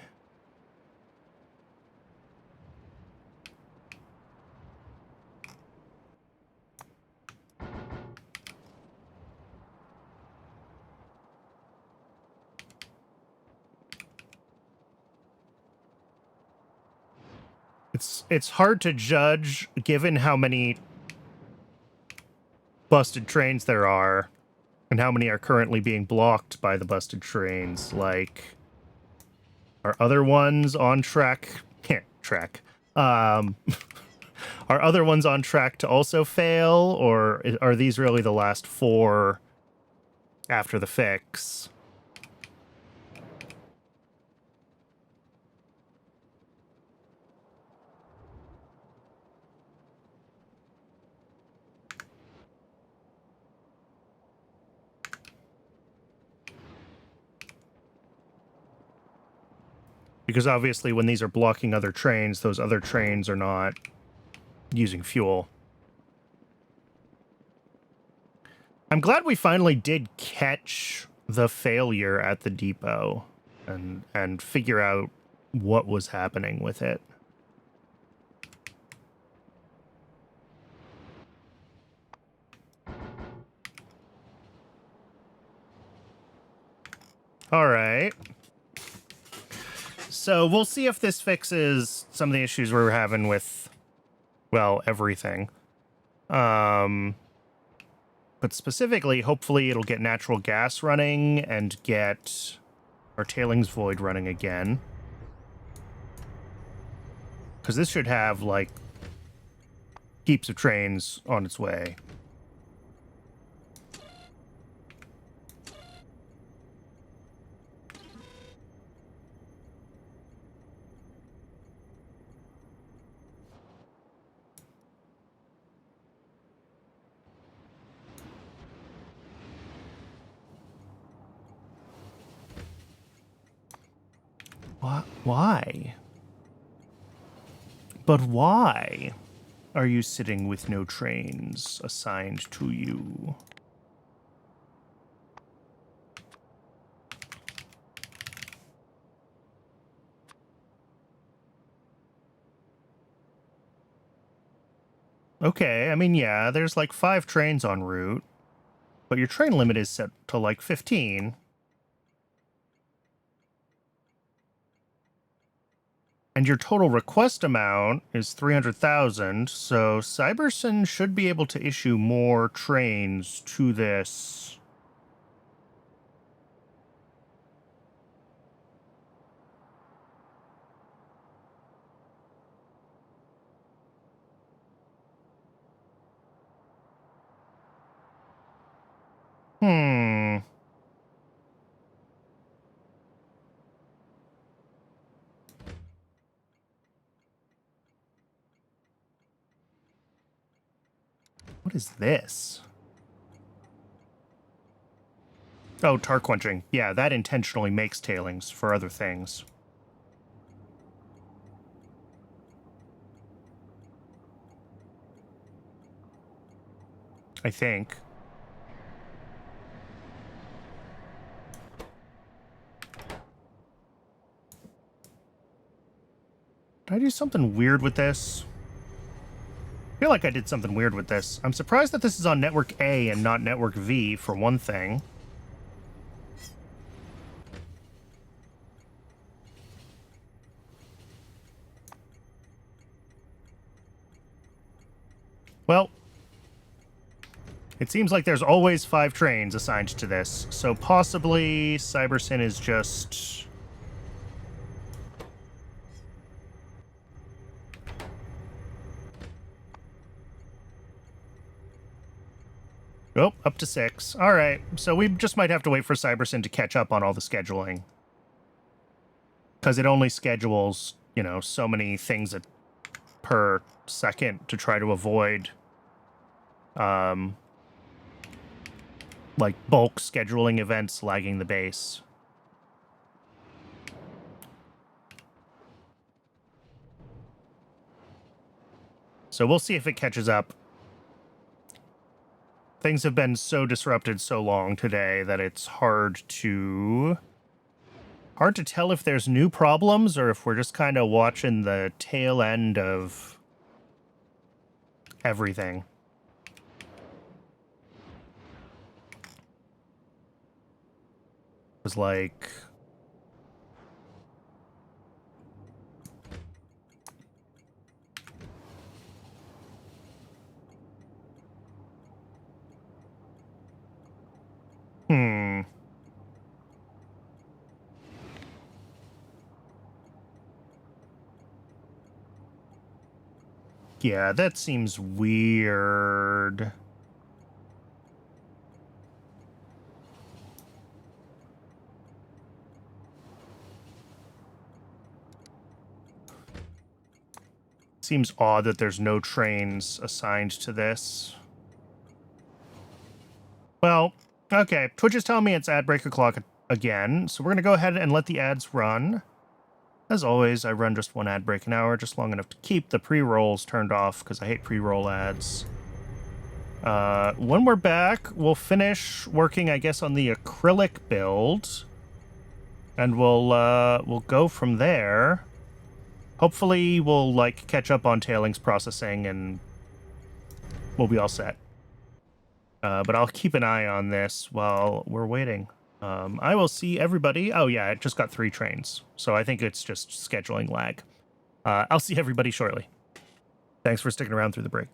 It's hard to judge given how many busted trains there are and how many are currently being blocked by the busted trains. Like, are other ones on track? Are other ones on track to also fail, or are these really the last 4 after the fix? Because obviously when these are blocking other trains, those other trains are not using fuel. I'm glad we finally did catch the failure at the depot and figure out what was happening with it. All right. so we'll see if this fixes some of the issues we're having with, well, everything. But specifically, hopefully it'll get natural gas running and get our tailings void running again. Because this should have, like, heaps of trains on its way. Why? But why are you sitting with no trains assigned to you? Okay, I mean, yeah, there's like 5 trains en route, but your train limit is set to like 15. And your total request amount is 300,000, so Cyberson should be able to issue more trains to this. Hmm. What is this? Oh, tar quenching. Yeah, that intentionally makes tailings for other things. I think. Did I do something weird with this? I feel like I did something weird with this. I'm surprised that this is on Network A and not Network V, for one thing. Well, it seems like there's always 5 trains assigned to this, so possibly Cyberson is just... Oh, up to 6. All right, so we just might have to wait for Cyberson to catch up on all the scheduling. Because it only schedules, you know, so many things per second to try to avoid, like, bulk scheduling events lagging the base. So we'll see if it catches up. Things have been so disrupted so long today that it's hard to tell if there's new problems or if we're just kind of watching the tail end of everything. It was like... Yeah, that seems weird. Seems odd that there's no trains assigned to this. Well, okay. Twitch is telling me it's ad break o'clock again, so we're going to go ahead and let the ads run. As always, I run just 1 ad break an hour, just long enough to keep the pre-rolls turned off, because I hate pre-roll ads. When we're back, we'll finish working, I guess, on the acrylic build. And we'll go from there. Hopefully, we'll, like, catch up on tailings processing, and we'll be all set. But I'll keep an eye on this while we're waiting. I will see everybody. Oh, yeah, it just got 3 trains. So I think it's just scheduling lag. I'll see everybody shortly. Thanks for sticking around through the break.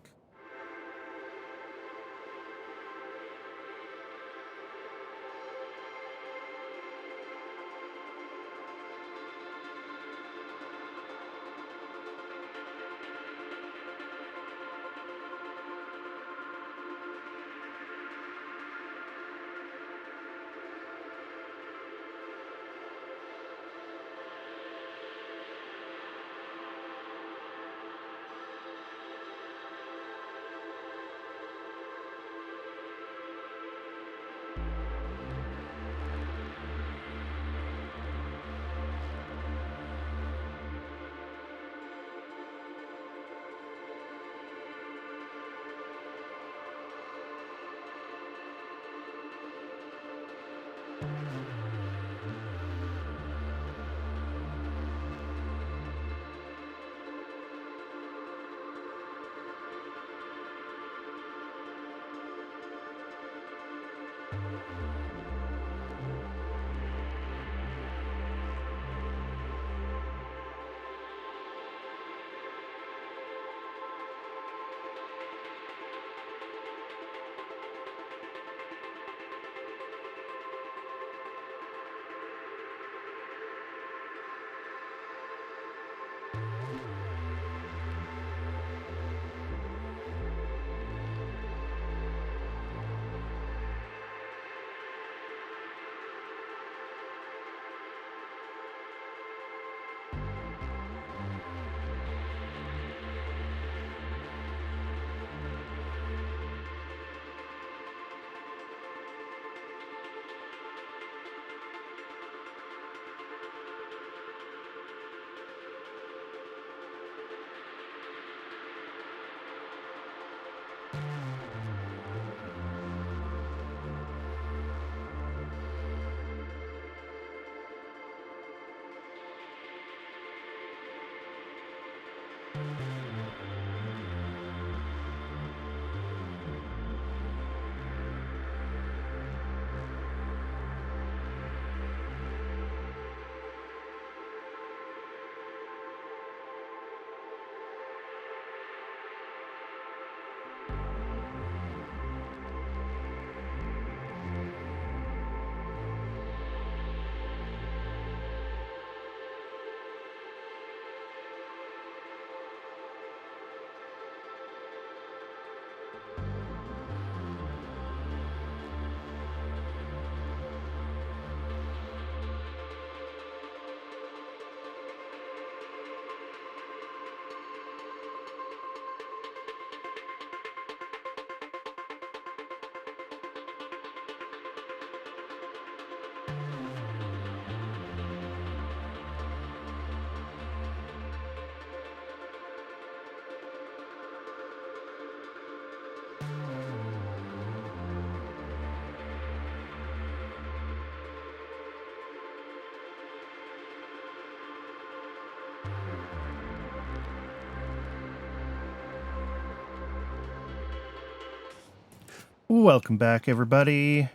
Welcome back, everybody.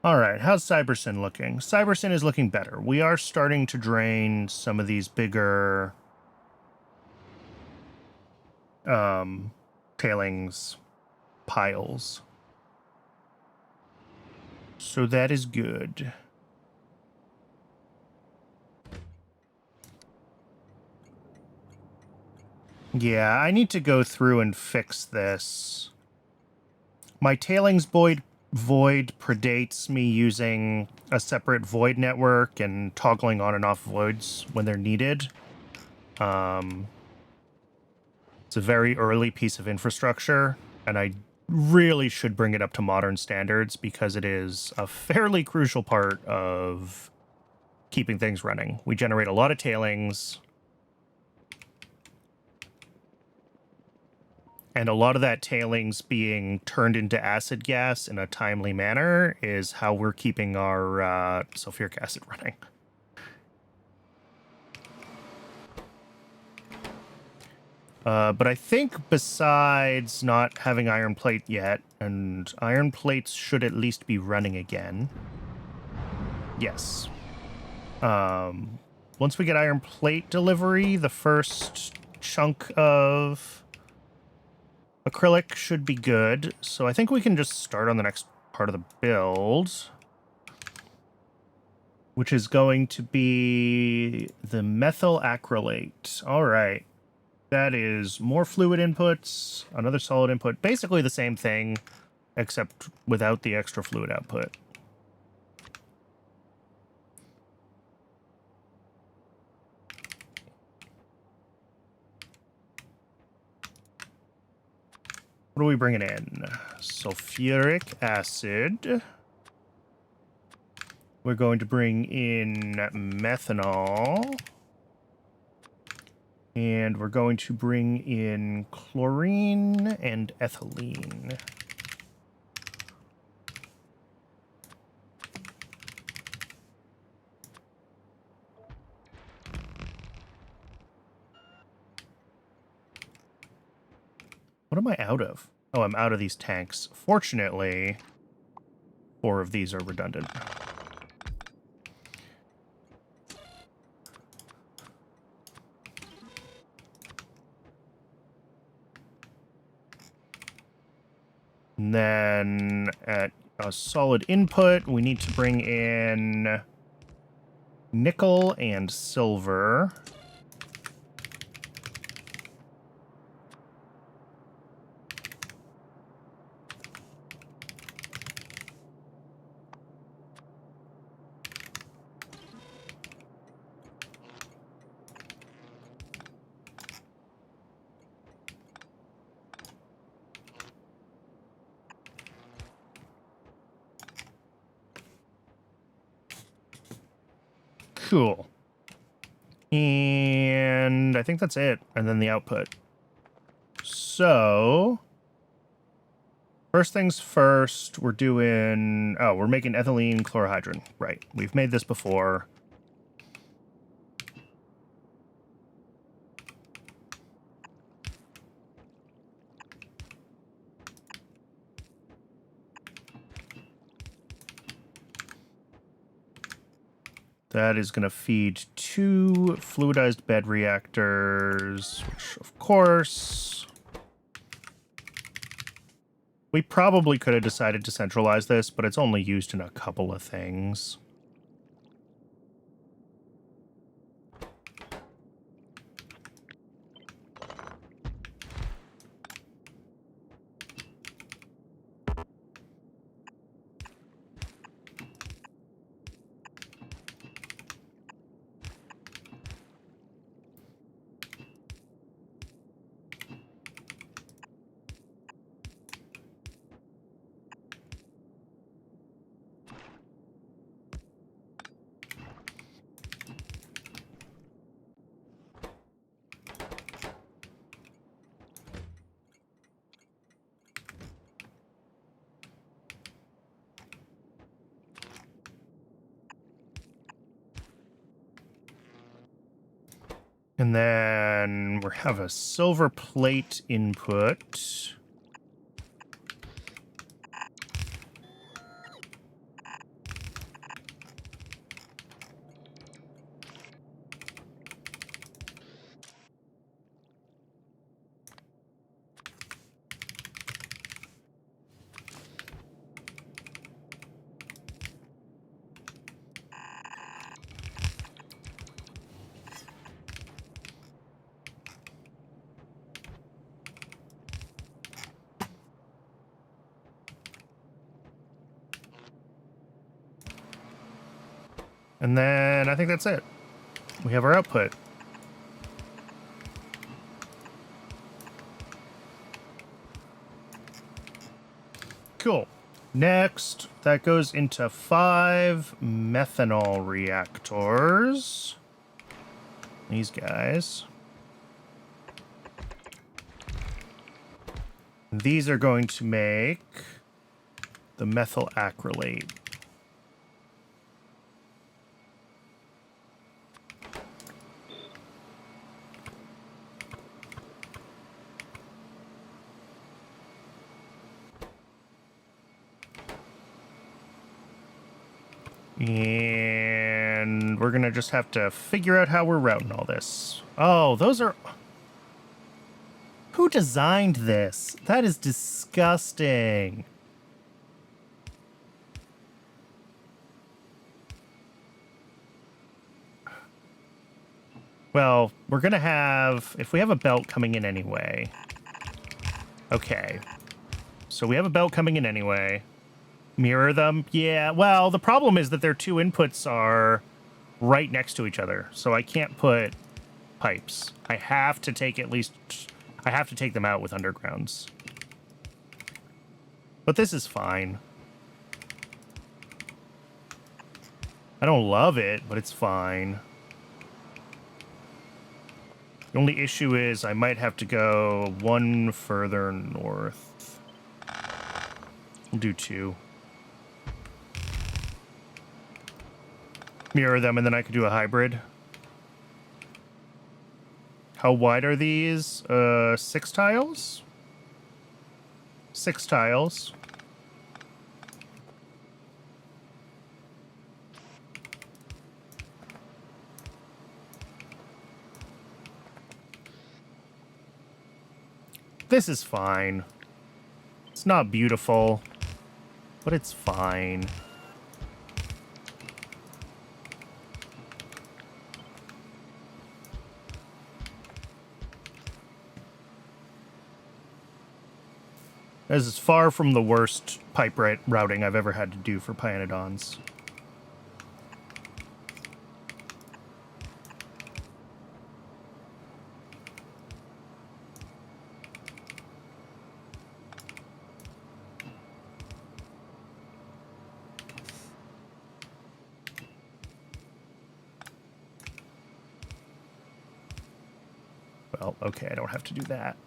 All right, how's Cybersyn looking? Cybersyn is looking better. We are starting to drain some of these bigger tailings piles. So that is good. Yeah, I need to go through and fix this. My tailings void predates me using a separate void network and toggling on and off voids when they're needed. It's a very early piece of infrastructure, and I really should bring it up to modern standards because it is a fairly crucial part of keeping things running. We generate a lot of tailings, and a lot of that tailings being turned into acid gas in a timely manner is how we're keeping our sulfuric acid running. But I think besides not having iron plate yet, and iron plates should at least be running again. Yes. Once we get iron plate delivery, the first chunk of acrylic should be good. So I think we can just start on the next part of the build, which is going to be the methyl acrylate. All right. That is more fluid inputs, another solid input, basically the same thing, except without the extra fluid output. What are we bringing in? Sulfuric acid. We're going to bring in methanol. And we're going to bring in chlorine and ethylene. What am I out of? Oh, I'm out of these tanks. Fortunately, 4 of these are redundant. And then at a solid input, we need to bring in nickel and silver. Cool. And I think that's it. And then the output. So, first things first, we're doing... Oh, we're making ethylene chlorohydrin. Right. We've made this before. That is going to feed 2 fluidized bed reactors, which, of course... We probably could have decided to centralize this, but it's only used in a couple of things. And then we have a silver plate input. And then I think that's it. We have our output. Cool. Next, that goes into 5 methanol reactors. These guys. These are going to make the methyl acrylate. And we're going to just have to figure out how we're routing all this. Oh, those are... Who designed this? That is disgusting. Well, we're going to have... If we have a belt coming in anyway... Okay. So we have a belt coming in anyway. Mirror them? Yeah, well, the problem is that their two inputs are right next to each other. So I can't put pipes. I have to take at least... I have to take them out with undergrounds. But this is fine. I don't love it, but it's fine. The only issue is I might have to go one further north. We'll do 2. Mirror them, and then I could do a hybrid. How wide are these? 6 tiles? 6 tiles. This is fine. It's not beautiful, but it's fine. This is far from the worst pipe routing I've ever had to do for Pyanodons. Well, okay, I don't have to do that.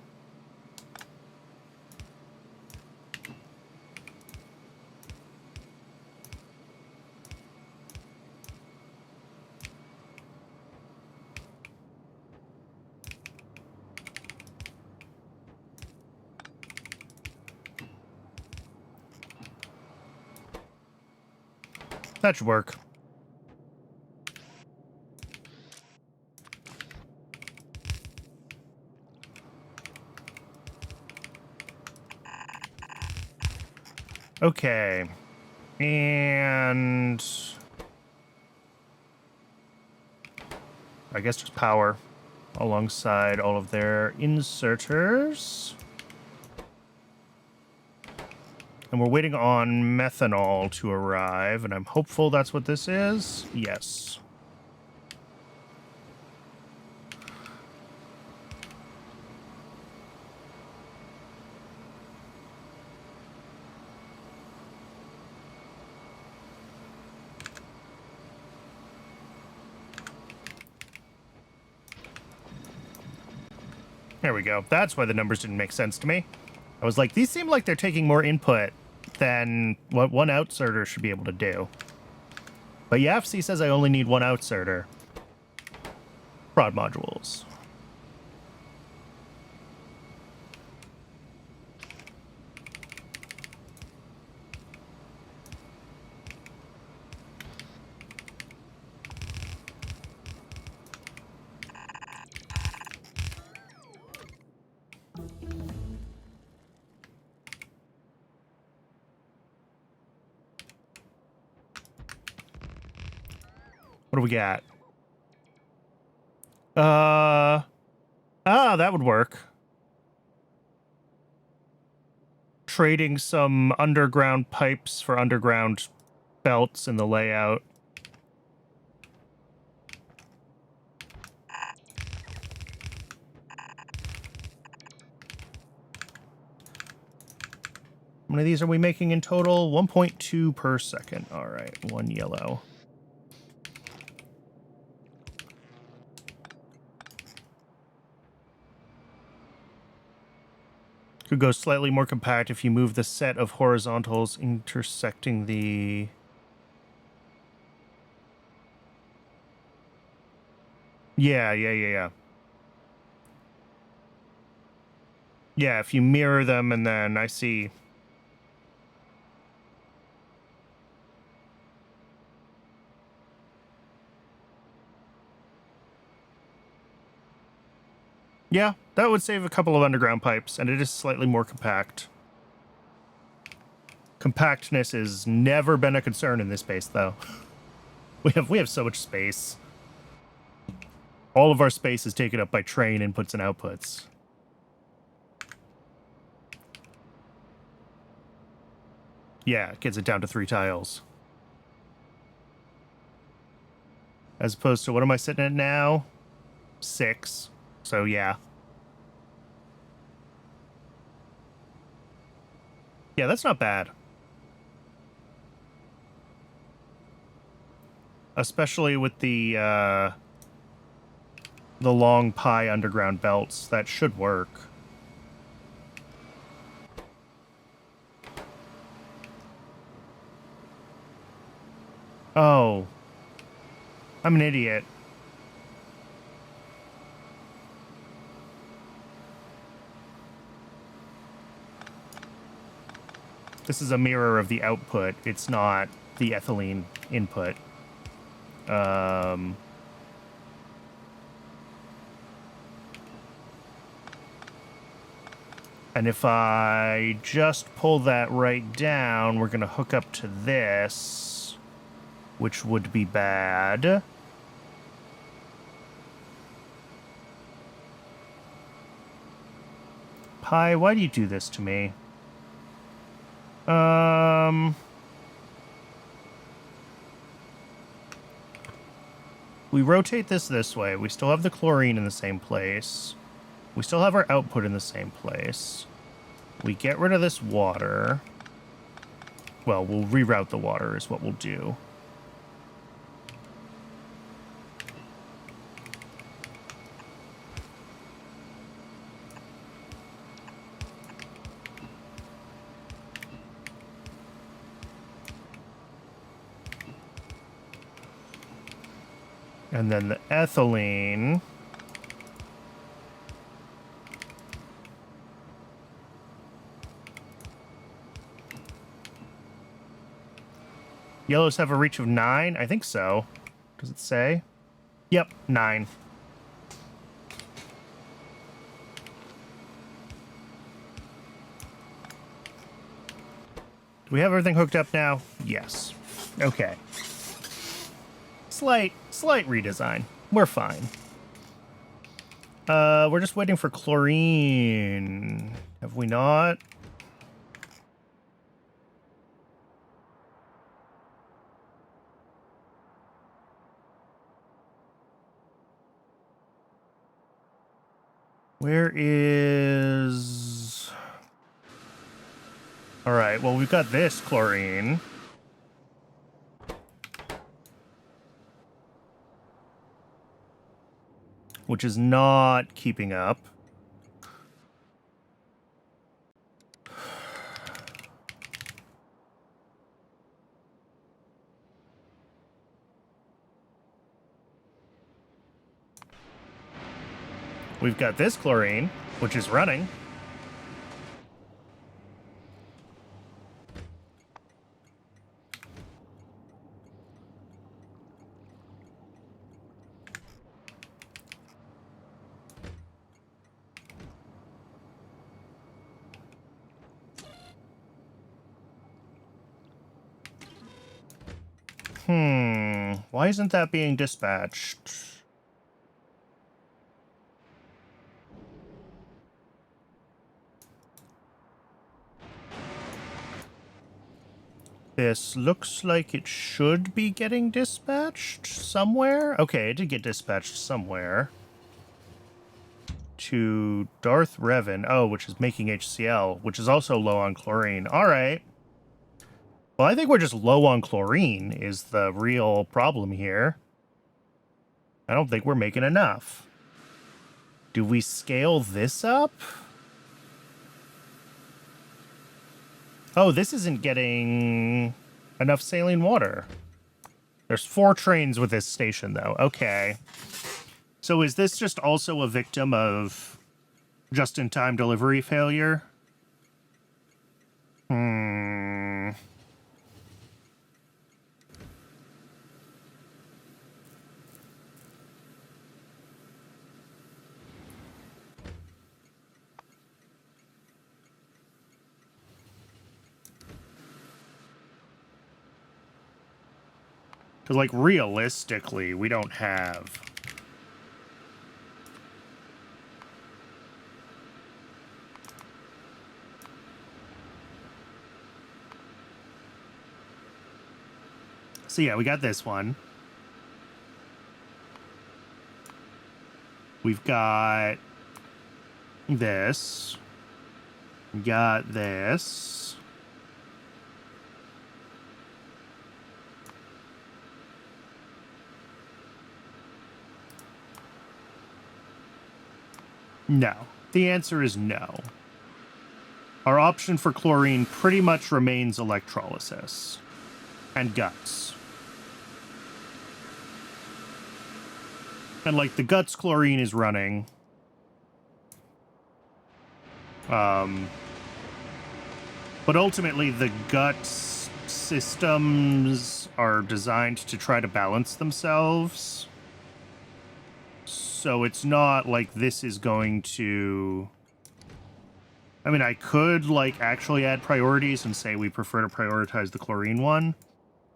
That should work. Okay. And... I guess just power alongside all of their inserters. And we're waiting on methanol to arrive, and I'm hopeful that's what this is. Yes. There we go. That's why the numbers didn't make sense to me. I was like, these seem like they're taking more input than what one outserter should be able to do. But YAFC says I only need one outserter. Prod modules. What do we got? That would work. Trading some underground pipes for underground belts in the layout. How many of these are we making in total? 1.2 per second. All right, 1 yellow. Could go slightly more compact if you move the set of horizontals intersecting the... Yeah. Yeah, if you mirror them and then I see... Yeah, that would save a couple of underground pipes, and it is slightly more compact. Compactness has never been a concern in this base, though. We have so much space. All of our space is taken up by train inputs and outputs. Yeah, it gets it down to 3 tiles. As opposed to, what am I sitting at now? 6. So, yeah. Yeah, that's not bad. Especially with the long pie underground belts. That should work. Oh. I'm an idiot. This is a mirror of the output. It's not the ethylene input. And if I just pull that right down, we're going to hook up to this, which would be bad. Pi, why do you do this to me? We rotate this way. We still have the chlorine in the same place. We still have our output in the same place. We get rid of this water. Well, we'll reroute the water is what we'll do. And then the ethylene. Yellows have a reach of 9? I think so. Does it say? Yep, 9. Do we have everything hooked up now? Yes. Okay. Slight redesign. We're fine. We're just waiting for chlorine. Have we not? Where is... All right, well, we've got this chlorine. Which is not keeping up. We've got this chlorine, which is running. Why isn't that being dispatched? This looks like it should be getting dispatched somewhere. Okay, it did get dispatched somewhere. To Darth Revan. Oh, which is making HCl, which is also low on chlorine. All right. Well, I think we're just low on chlorine is the real problem here. I don't think we're making enough. Do we scale this up? Oh, this isn't getting enough saline water. There's 4 trains with this station, though. Okay. So is this just also a victim of just-in-time delivery failure? Because, like, realistically, we don't have... So, yeah, we got this one. We've got this. We got this. No. The answer is no. Our option for chlorine pretty much remains electrolysis. And guts. And, like, the guts chlorine is running. But ultimately, the guts systems are designed to try to balance themselves. So it's not like this is going to... I mean, I could, like, actually add priorities and say we prefer to prioritize the chlorine one.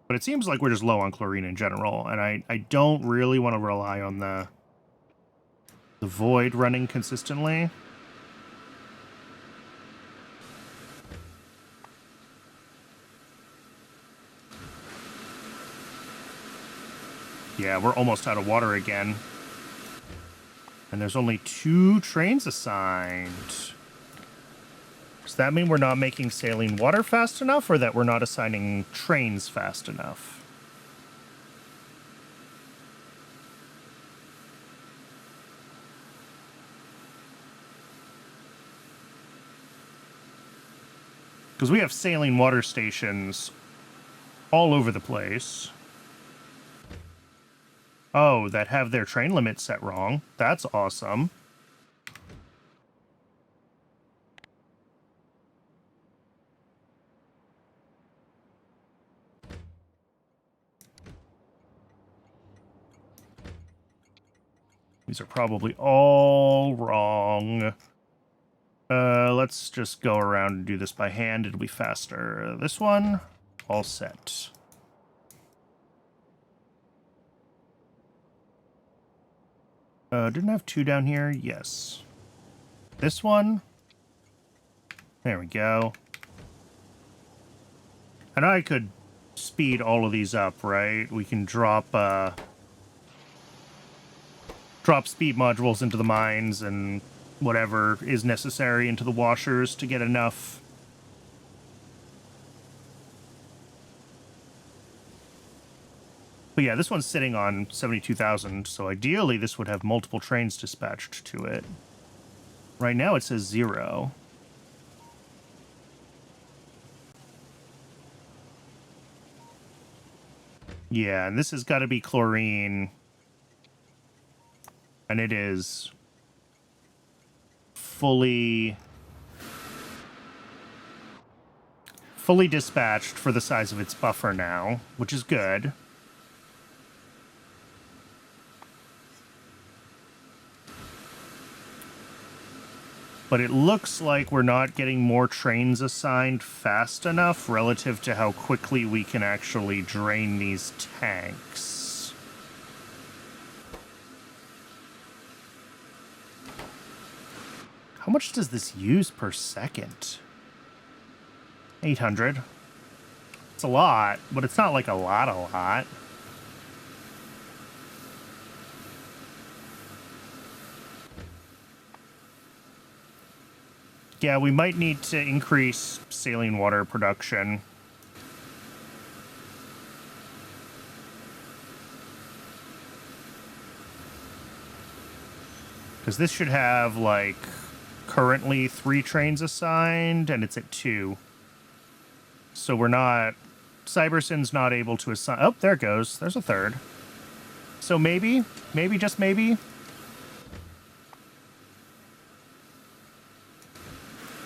But it seems like we're just low on chlorine in general, and I don't really want to rely on the void running consistently. Yeah, we're almost out of water again. And there's only 2 trains assigned. Does that mean we're not making saline water fast enough, or that we're not assigning trains fast enough? Because we have saline water stations all over the place. Oh, that have their train limit set wrong. That's awesome. These are probably all wrong. Let's just go around and do this by hand. It'll be faster. This one, all set. Didn't I have 2 down here? Yes. This one. There we go. And I could speed all of these up, right? We can drop speed modules into the mines and whatever is necessary into the washers to get enough. But yeah, this one's sitting on 72,000, so ideally this would have multiple trains dispatched to it. Right now it says 0. Yeah, and this has got to be chlorine. And it is fully dispatched for the size of its buffer now, which is good. But it looks like we're not getting more trains assigned fast enough relative to how quickly we can actually drain these tanks. How much does this use per second? 800. It's a lot, but it's not like a lot. Yeah, we might need to increase saline water production. Because this should have, like, currently 3 trains assigned, and it's at 2. So we're not... Cyberson's not able to assign... Oh, there it goes. There's a 3rd. So maybe, just maybe...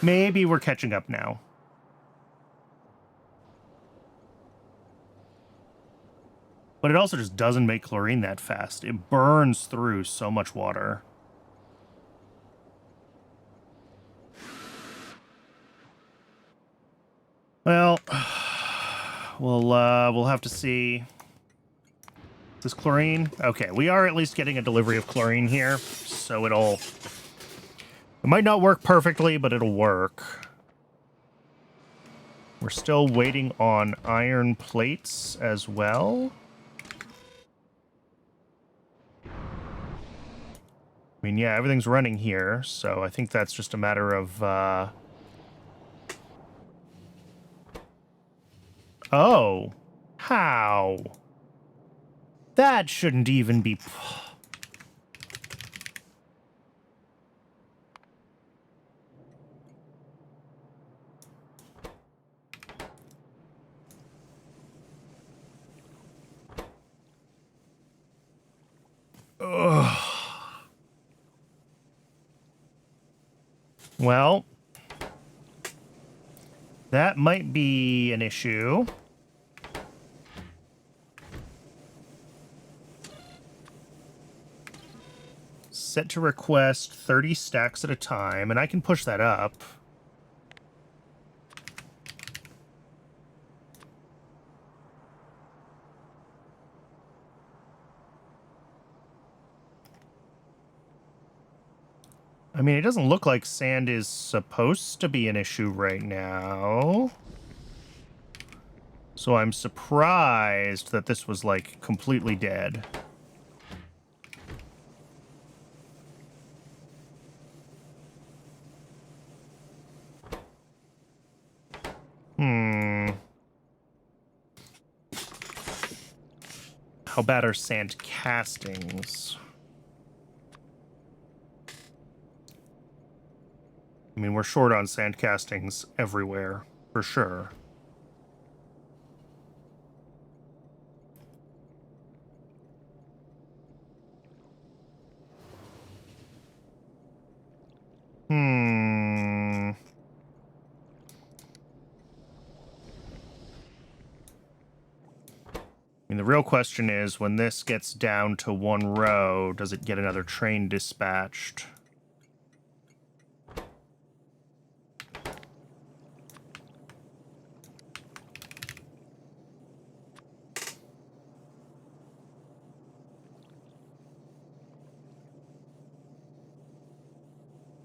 Maybe we're catching up now. But it also just doesn't make chlorine that fast. It burns through so much water. Well, we'll have to see. This chlorine? Okay, we are at least getting a delivery of chlorine here, so it might not work perfectly, but it'll work. We're still waiting on iron plates as well. I mean, yeah, everything's running here, so I think that's just a matter of, Oh, how? That shouldn't even be... Ugh. Well, that might be an issue. Set to request 30 stacks at a time, and I can push that up. I mean, it doesn't look like sand is supposed to be an issue right now. So I'm surprised that this was, like, completely dead. How bad are sand castings? I mean, we're short on sand castings everywhere, for sure. I mean, the real question is, when this gets down to one row, does it get another train dispatched?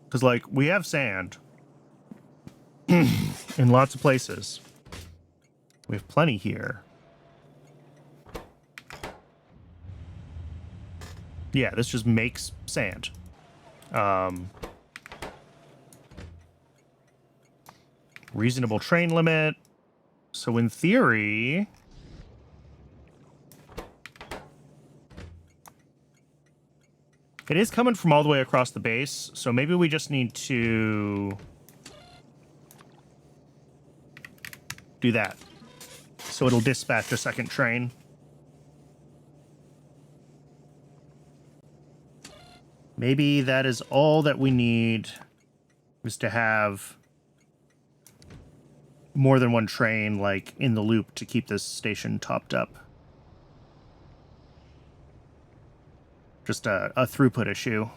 Because, like, we have sand in lots of places. We have plenty here. Yeah, this just makes sand. Reasonable train limit. So in theory... it is coming from all the way across the base, so maybe we just need to... do that. So it'll dispatch a second train. Maybe that is all that we need, is to have more than one train, like, in the loop to keep this station topped up. Just a throughput issue.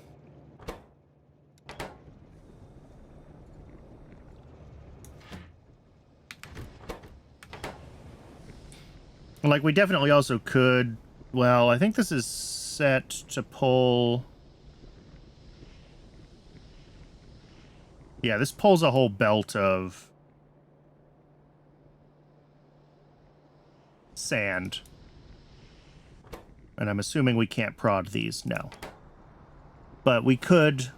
Like, we definitely also could... well, I think this is set to pull... yeah, this pulls a whole belt of sand. And I'm assuming we can't prod these, no. But we could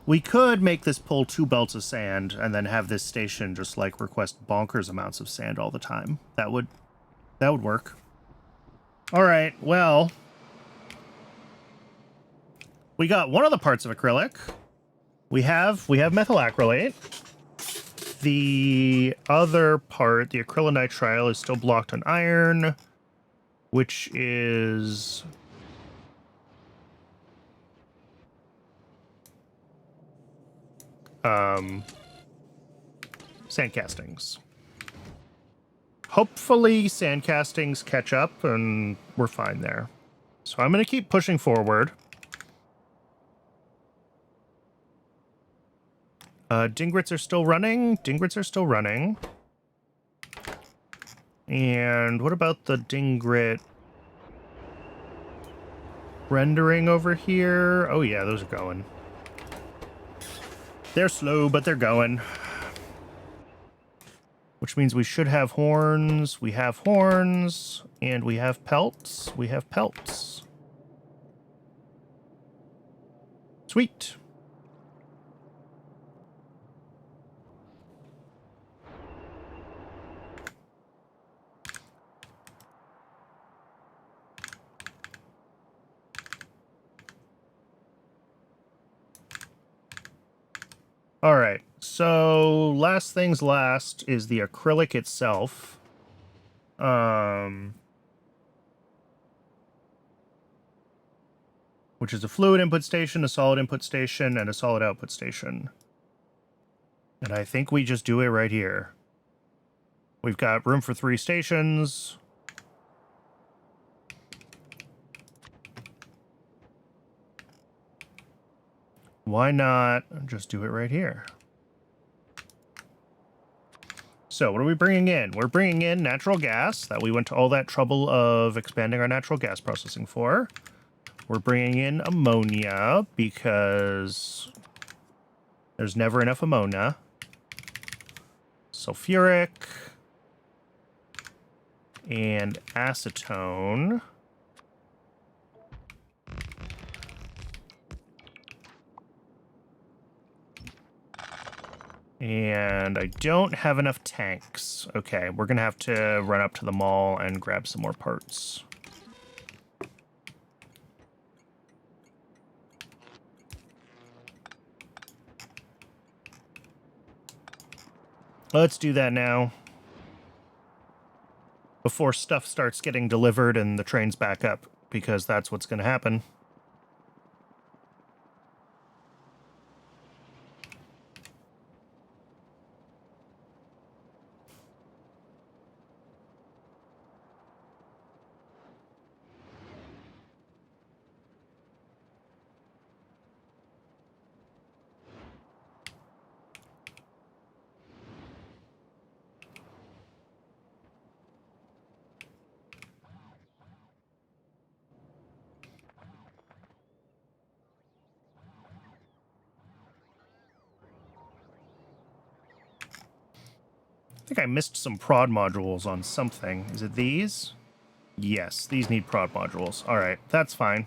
make this pull 2 belts of sand and then have this station just, like, request bonkers amounts of sand all the time. That would work. All right, well, we got one of the parts of acrylic. We have methyl acrylate. The other part, the acrylonitrile, is still blocked on iron, which is... sand castings. Hopefully sand castings catch up and we're fine there. So I'm going to keep pushing forward. Dingrits are still running. Dingrits are still running. And what about the Dingrit? rendering over here. Oh yeah, those are going. They're slow, but they're going. Which means we should have horns. We have horns. And we have pelts. We have pelts. Sweet. All right. So last things last is the acrylic itself. Which is a fluid input station, a solid input station, and a solid output station. And I think we just do it right here. We've got room for 3 stations. Why not just do it right here? So what are we bringing in? We're bringing in natural gas that we went to all that trouble of expanding our natural gas processing for. We're bringing in ammonia because there's never enough ammonia. Sulfuric and acetone. And I don't have enough tanks. Okay, we're going to have to run up to the mall and grab some more parts. Let's do that now. Before stuff starts getting delivered and the trains back up, because that's what's going to happen. I think I missed some prod modules on something. Is it these? Yes, these need prod modules. All right, that's fine.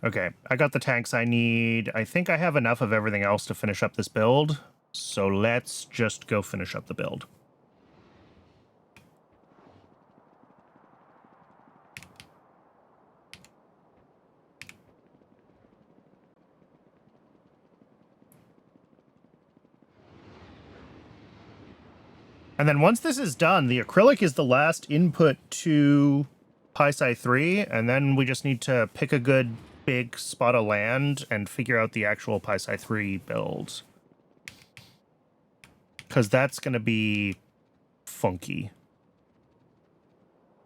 Okay, I got the tanks I need. I think I have enough of everything else to finish up this build. So let's just go finish up the build. And then once this is done, the acrylic is the last input to PySci 3, and then we just need to pick a good big spot of land and figure out the actual PySci 3 build. Because that's going to be funky.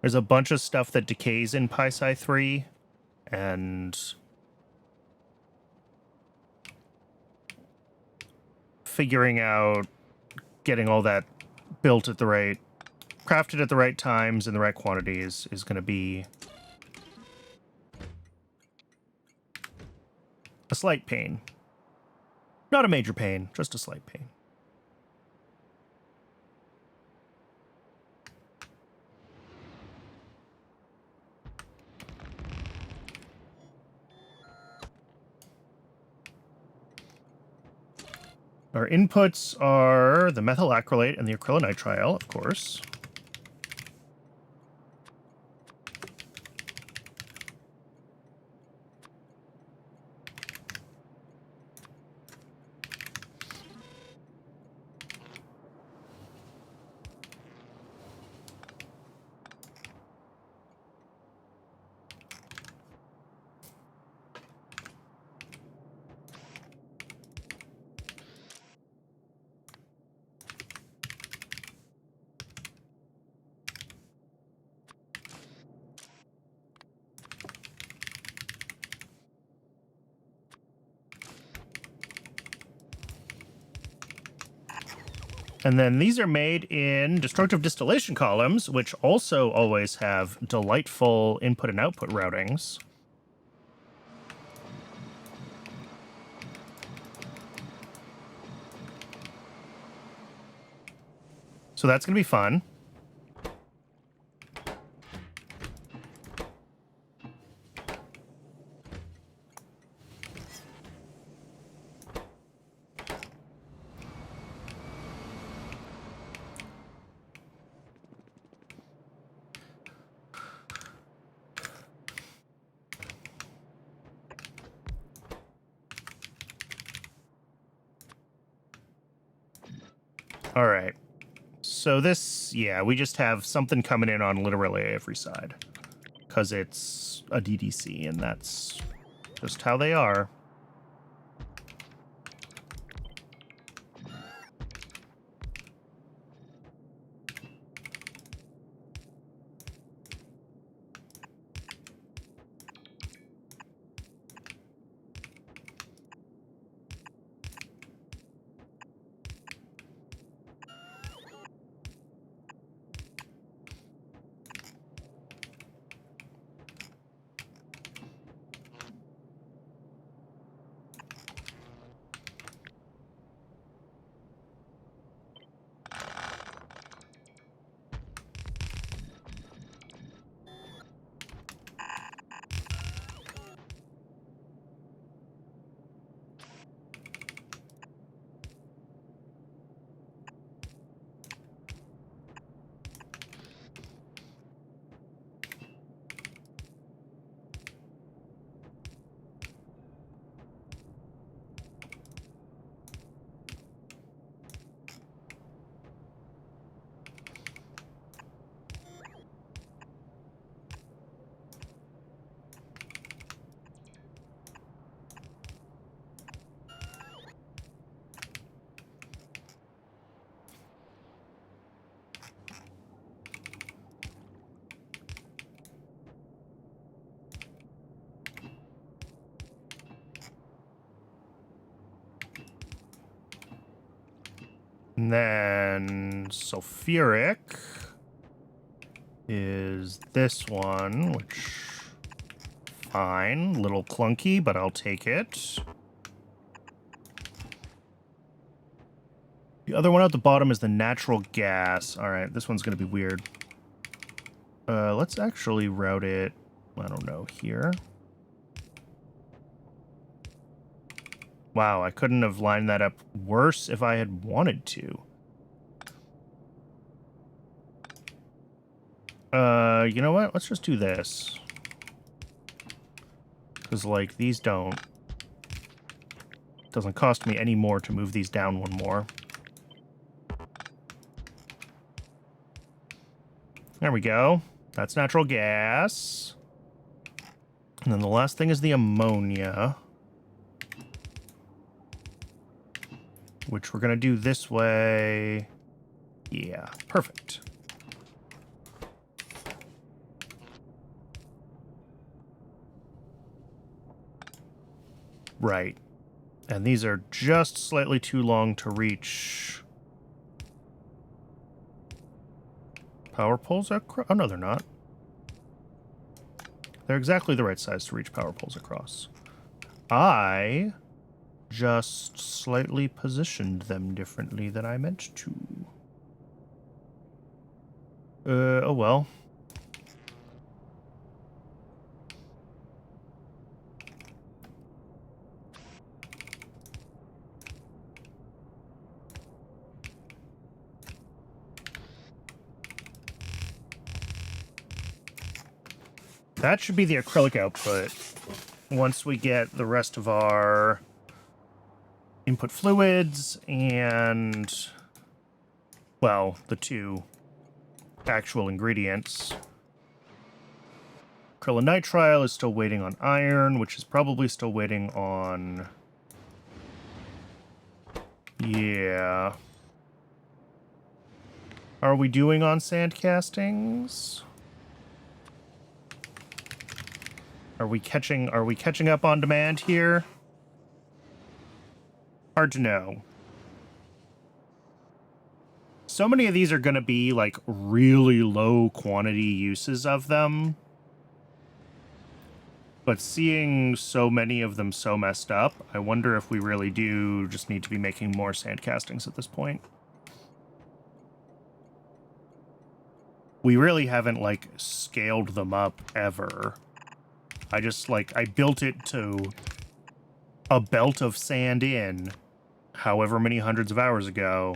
There's a bunch of stuff that decays in PySci 3, and figuring out getting all that built at the right, crafted at the right times in the right quantities is going to be a slight pain. Not a major pain, just a slight pain. Our inputs are the methyl acrylate and the acrylonitrile, of course. And then these are made in destructive distillation columns, which also always have delightful input and output routings. So that's going to be fun. All right. So this, yeah, we just have something coming in on literally every side. Because it's a DDC, and that's just how they are. And then sulfuric is this one, which fine, little clunky, but I'll take it. The other one at the bottom is the natural gas. All right, this one's going to be weird. Let's actually route it, I don't know, here. Wow, I couldn't have lined that up worse if I had wanted to. You know what? Let's just do this. Because, like, these don't. Doesn't cost me any more to move these down one more. There we go. That's natural gas. And then the last thing is the ammonia. Which we're going to do this way. Yeah, perfect. Right. And these are just slightly too long to reach. Power poles across? Oh, no, they're not. They're exactly the right size to reach power poles across. I just slightly positioned them differently than I meant to. Oh well. That should be the acrylic output. Once we get the rest of our input fluids and, well, the two actual ingredients. Acrylonitrile is still waiting on iron, which is probably still waiting on... Yeah. Are we doing on sand castings? Are we catching up on demand here? Hard to know. So many of these are going to be like really low quantity uses of them. But seeing so many of them so messed up, I wonder if we really do just need to be making more sand castings at this point. We really haven't, like, scaled them up ever. I just, like, I built it to a belt of sand in however many hundreds of hours ago.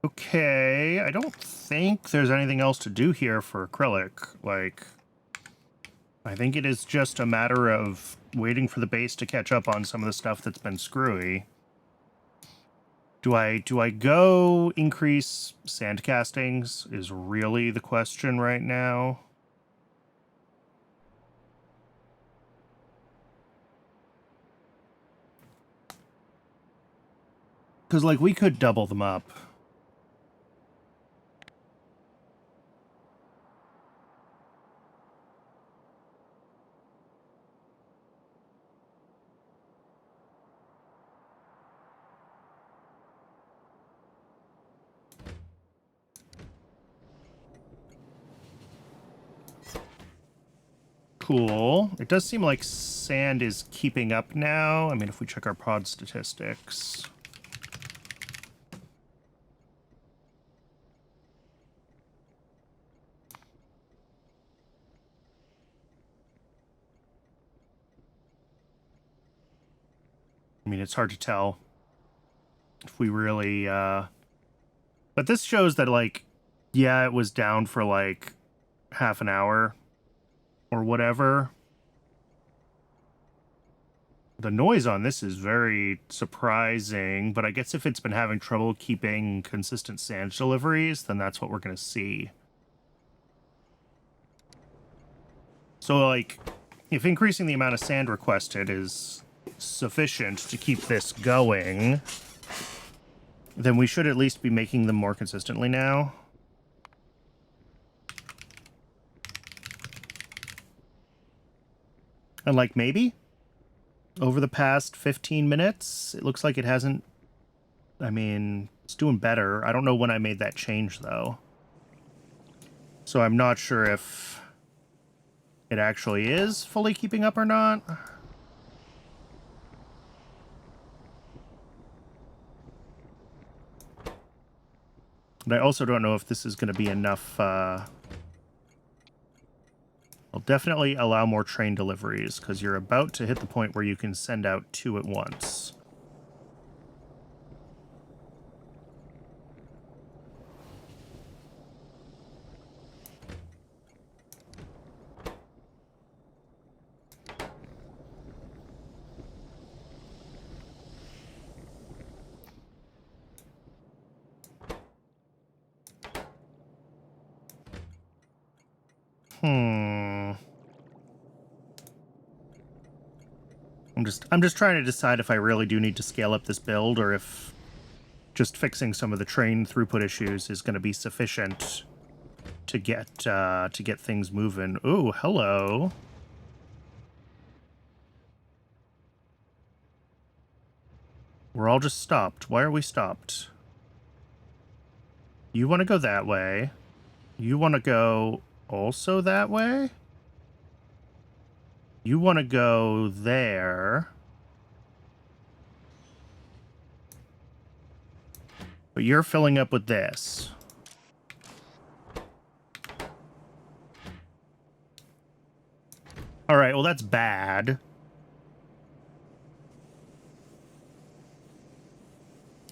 Okay, I don't think there's anything else to do here for acrylic. Like, I think it is just a matter of waiting for the base to catch up on some of the stuff that's been screwy. Do I go increase sand castings is really the question right now. Because, like, we could double them up. Cool. It does seem like sand is keeping up now. I mean, if we check our pod statistics. I mean, it's hard to tell if we really, but this shows that, like, yeah, it was down for, like, half an hour or whatever. The noise on this is very surprising, but I guess if it's been having trouble keeping consistent sand deliveries, then that's what we're going to see. So, like, if increasing the amount of sand requested is sufficient to keep this going, then we should at least be making them more consistently now. And, like, maybe over the past 15 minutes, it looks like it hasn't... I mean, it's doing better. I don't know when I made that change, though. So I'm not sure if it actually is fully keeping up or not. But I also don't know if this is going to be enough... I'll definitely allow more train deliveries, because you're about to hit the point where you can send out 2 at once. I'm just trying to decide if I really do need to scale up this build, or if just fixing some of the train throughput issues is going to be sufficient to get things moving. Ooh, hello. We're all just stopped. Why are we stopped? You want to go that way. You want to go also that way? You want to go there. But you're filling up with this. All right, well, that's bad.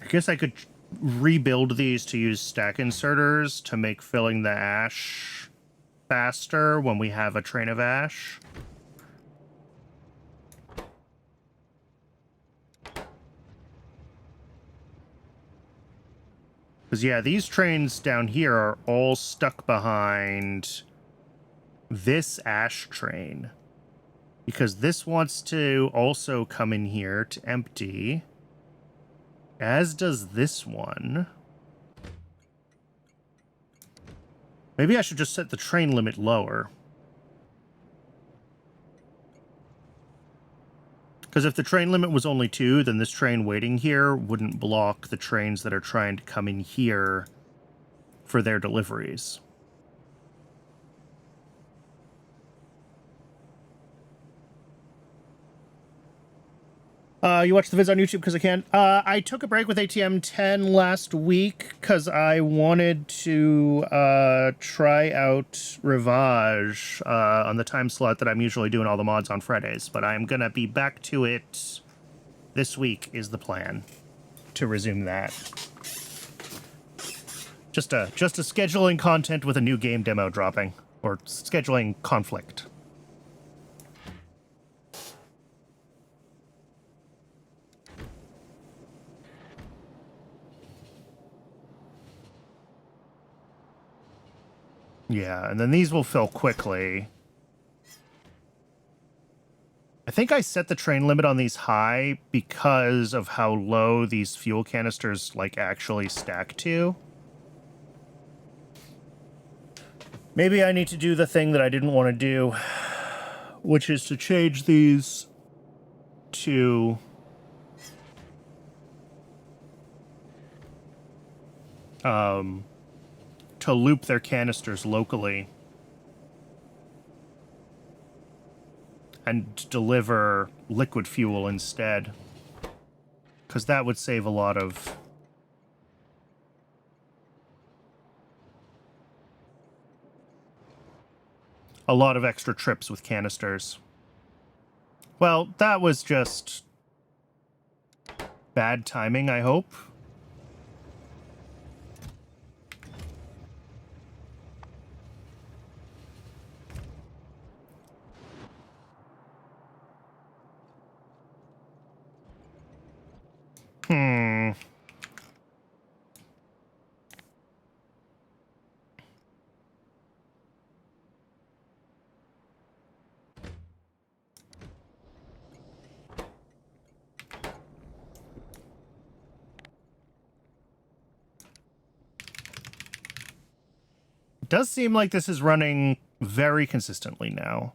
I guess I could rebuild these to use stack inserters to make filling the ash faster when we have a train of ash. Because, yeah, these trains down here are all stuck behind this ash train. Because this wants to also come in here to empty, as does this one. Maybe I should just set the train limit lower. Because if the train limit was only 2, then this train waiting here wouldn't block the trains that are trying to come in here for their deliveries. You watch the vids on YouTube because I can. I took a break with ATM 10 last week because I wanted to try out Rivage on the time slot that I'm usually doing all the mods on Fridays. But I'm going to be back to it this week is the plan to resume that. Just a scheduling content with a new game demo dropping, or scheduling conflict. Yeah, and then these will fill quickly. I think I set the train limit on these high because of how low these fuel canisters, like, actually stack to. Maybe I need to do the thing that I didn't want to do, which is to change these to... to loop their canisters locally and deliver liquid fuel instead, because that would save a lot of extra trips with canisters. Well, that was just bad timing, I hope. It does seem like this is running very consistently now.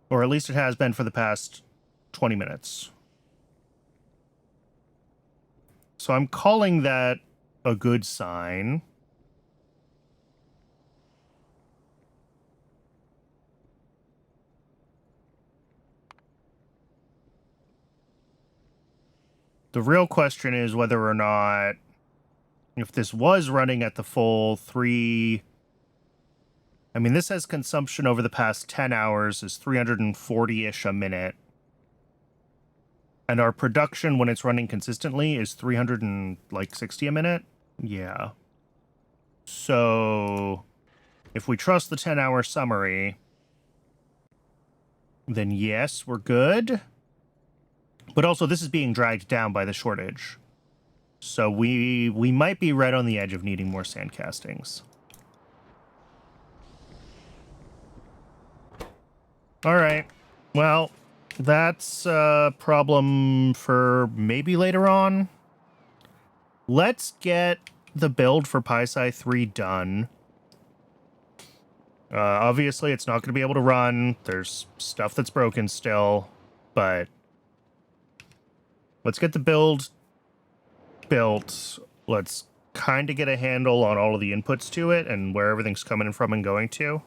Or at least it has been for the past 20 minutes. So I'm calling that a good sign. The real question is whether or not, if this was running at the full 3... I mean, this has consumption over the past 10 hours is 340-ish a minute. And our production, when it's running consistently, is 360 a minute? Yeah. So, if we trust the 10-hour summary, then yes, we're good. But also, this is being dragged down by the shortage. So we might be right on the edge of needing more sand castings. All right. Well, that's a problem for maybe later on. Let's get the build for PySci 3 done. Obviously, it's not going to be able to run. There's stuff that's broken still, but let's get the build built. Let's kind of get a handle on all of the inputs to it and where everything's coming from and going to.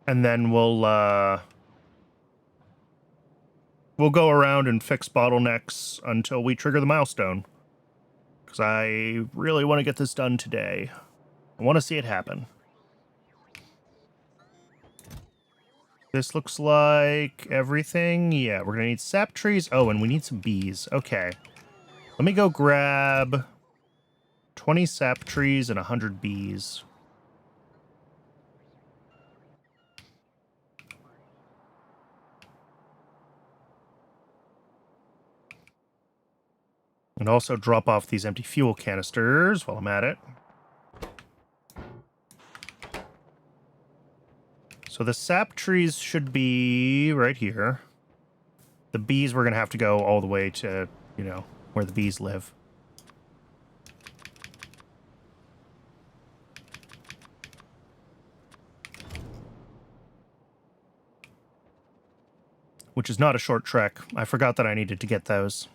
And then we'll go around and fix bottlenecks until we trigger the milestone. Because I really want to get this done today. I want to see it happen. This looks like everything. Yeah, we're going to need sap trees. Oh, and we need some bees. Okay. Let me go grab 20 sap trees and 100 bees. And also drop off these empty fuel canisters while I'm at it. So the sap trees should be right here. The bees, we're going to have to go all the way to, you know, where the bees live. Which is not a short trek. I forgot that I needed to get those.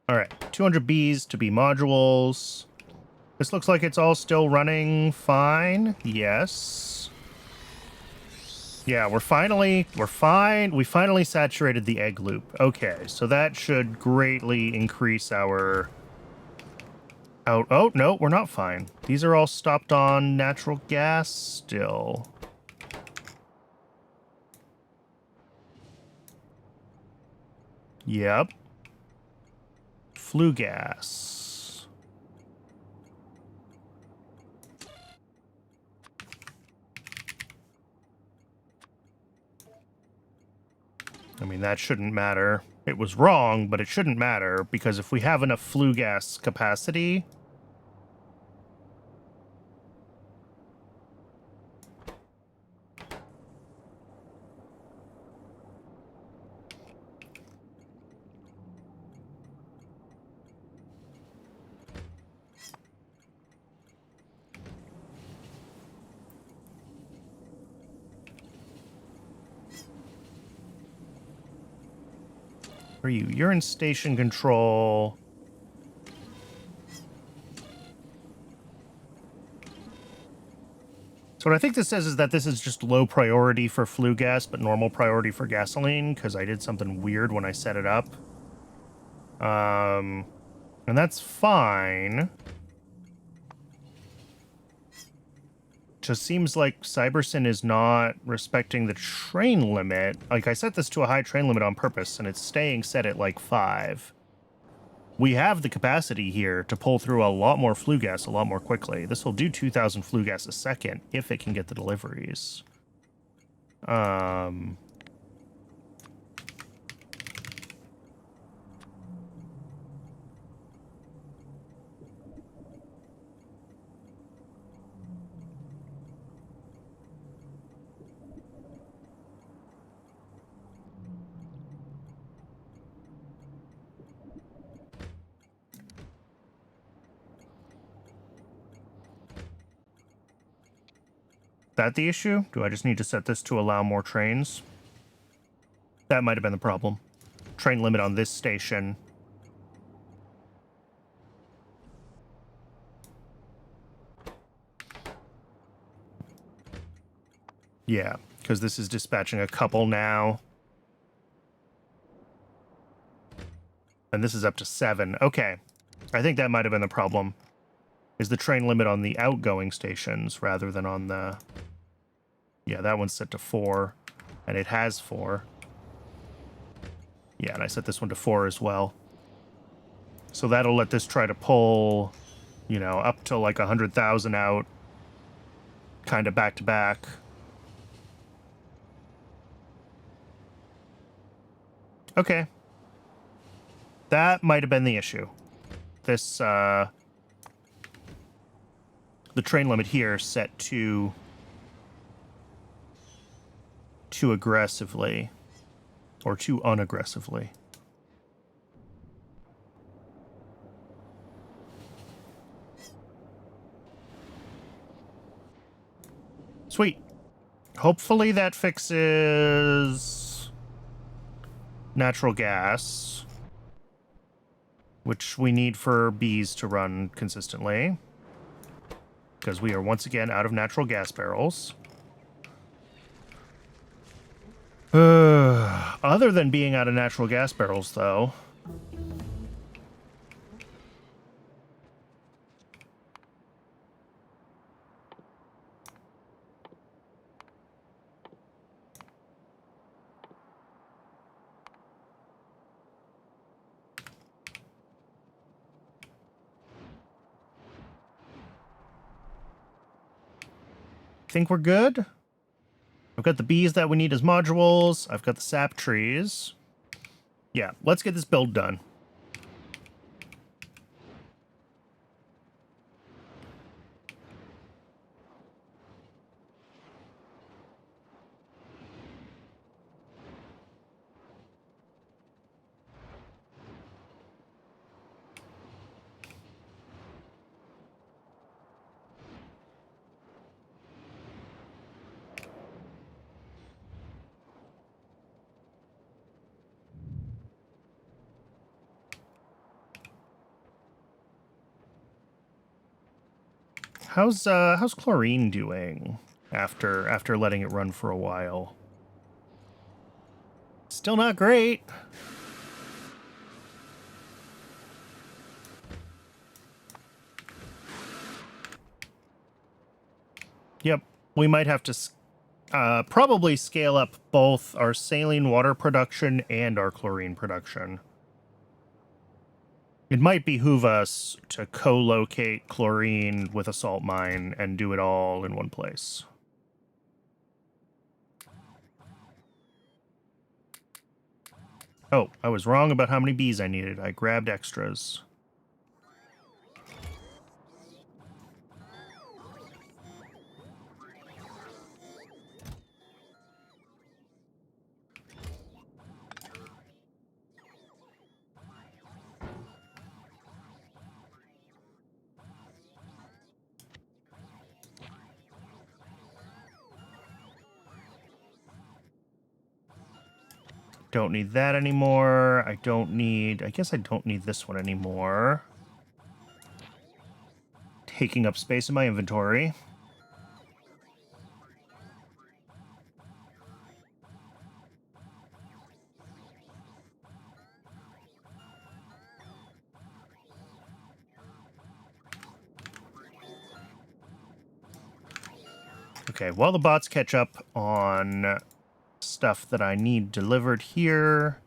All right, 200 bees to be modules. This looks like it's all still running fine. Yes. Yeah, we're fine. We finally saturated the egg loop. Okay, so that should greatly increase our... Oh, no, we're not fine. These are all stopped on natural gas still. Yep. Flue gas. I mean, that shouldn't matter. It was wrong, but it shouldn't matter, because if we have enough flue gas capacity... Where are you? You're in station control. So what I think this says is that this is just low priority for flue gas, but normal priority for gasoline, because I did something weird when I set it up. And that's fine. Just seems like Cybersyn is not respecting the train limit. Like, I set this to a high train limit on purpose, and it's staying set at, like, 5. We have the capacity here to pull through a lot more flue gas a lot more quickly. This will do 2,000 flue gas a second if it can get the deliveries. That the issue? Do I just need to set this to allow more trains? That might have been the problem. Train limit on this station. Yeah, because this is dispatching a couple now. And this is up to 7. Okay. I think that might have been the problem. Is the train limit on the outgoing stations rather than on the... Yeah, that one's set to 4. And it has 4. Yeah, and I set this one to 4 as well. So that'll let this try to pull, you know, up to like 100,000 out. Kind of back to back. Okay. That might have been the issue. This, the train limit here set too aggressively. Or too unaggressively. Sweet. Hopefully that fixes natural gas, which we need for bees to run consistently, because we are once again out of natural gas barrels. Other than being out of natural gas barrels, though... think we're good. I've got the bees that we need as modules. I've got the sap trees. Yeah, let's get this build done. How's chlorine doing after letting it run for a while? Still not great. Yep, we might have to probably scale up both our saline water production and our chlorine production. It might behoove us to co-locate chlorine with a salt mine and do it all in one place. Oh, I was wrong about how many bees I needed. I grabbed extras. Don't need that anymore. I guess I don't need this one anymore. Taking up space in my inventory. Okay, while the bots catch up on stuff that I need delivered here.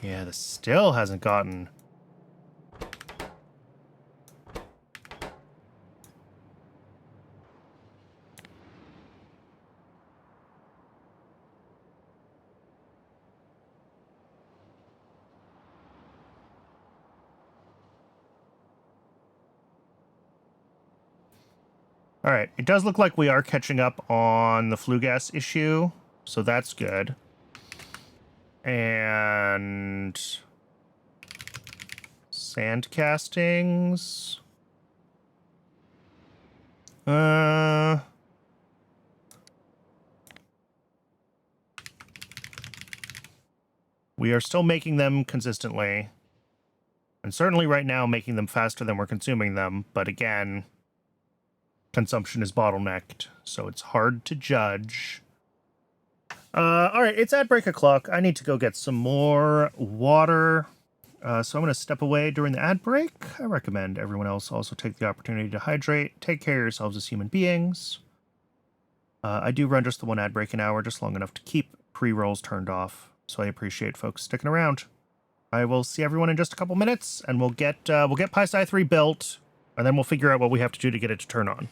Yeah, this still hasn't gotten... All right, it does look like we are catching up on the flue gas issue, so that's good. And sand castings. We are still making them consistently. And certainly right now making them faster than we're consuming them, but again, consumption is bottlenecked, so it's hard to judge. All right, it's at break o'clock. I need to go get some more water. So I'm going to step away during the ad break. I recommend everyone else also take the opportunity to hydrate. Take care of yourselves as human beings. I do run just the one ad break an hour, just long enough to keep pre-rolls turned off. So I appreciate folks sticking around. I will see everyone in just a couple minutes, and we'll get PySci 3 built, and then we'll figure out what we have to do to get it to turn on.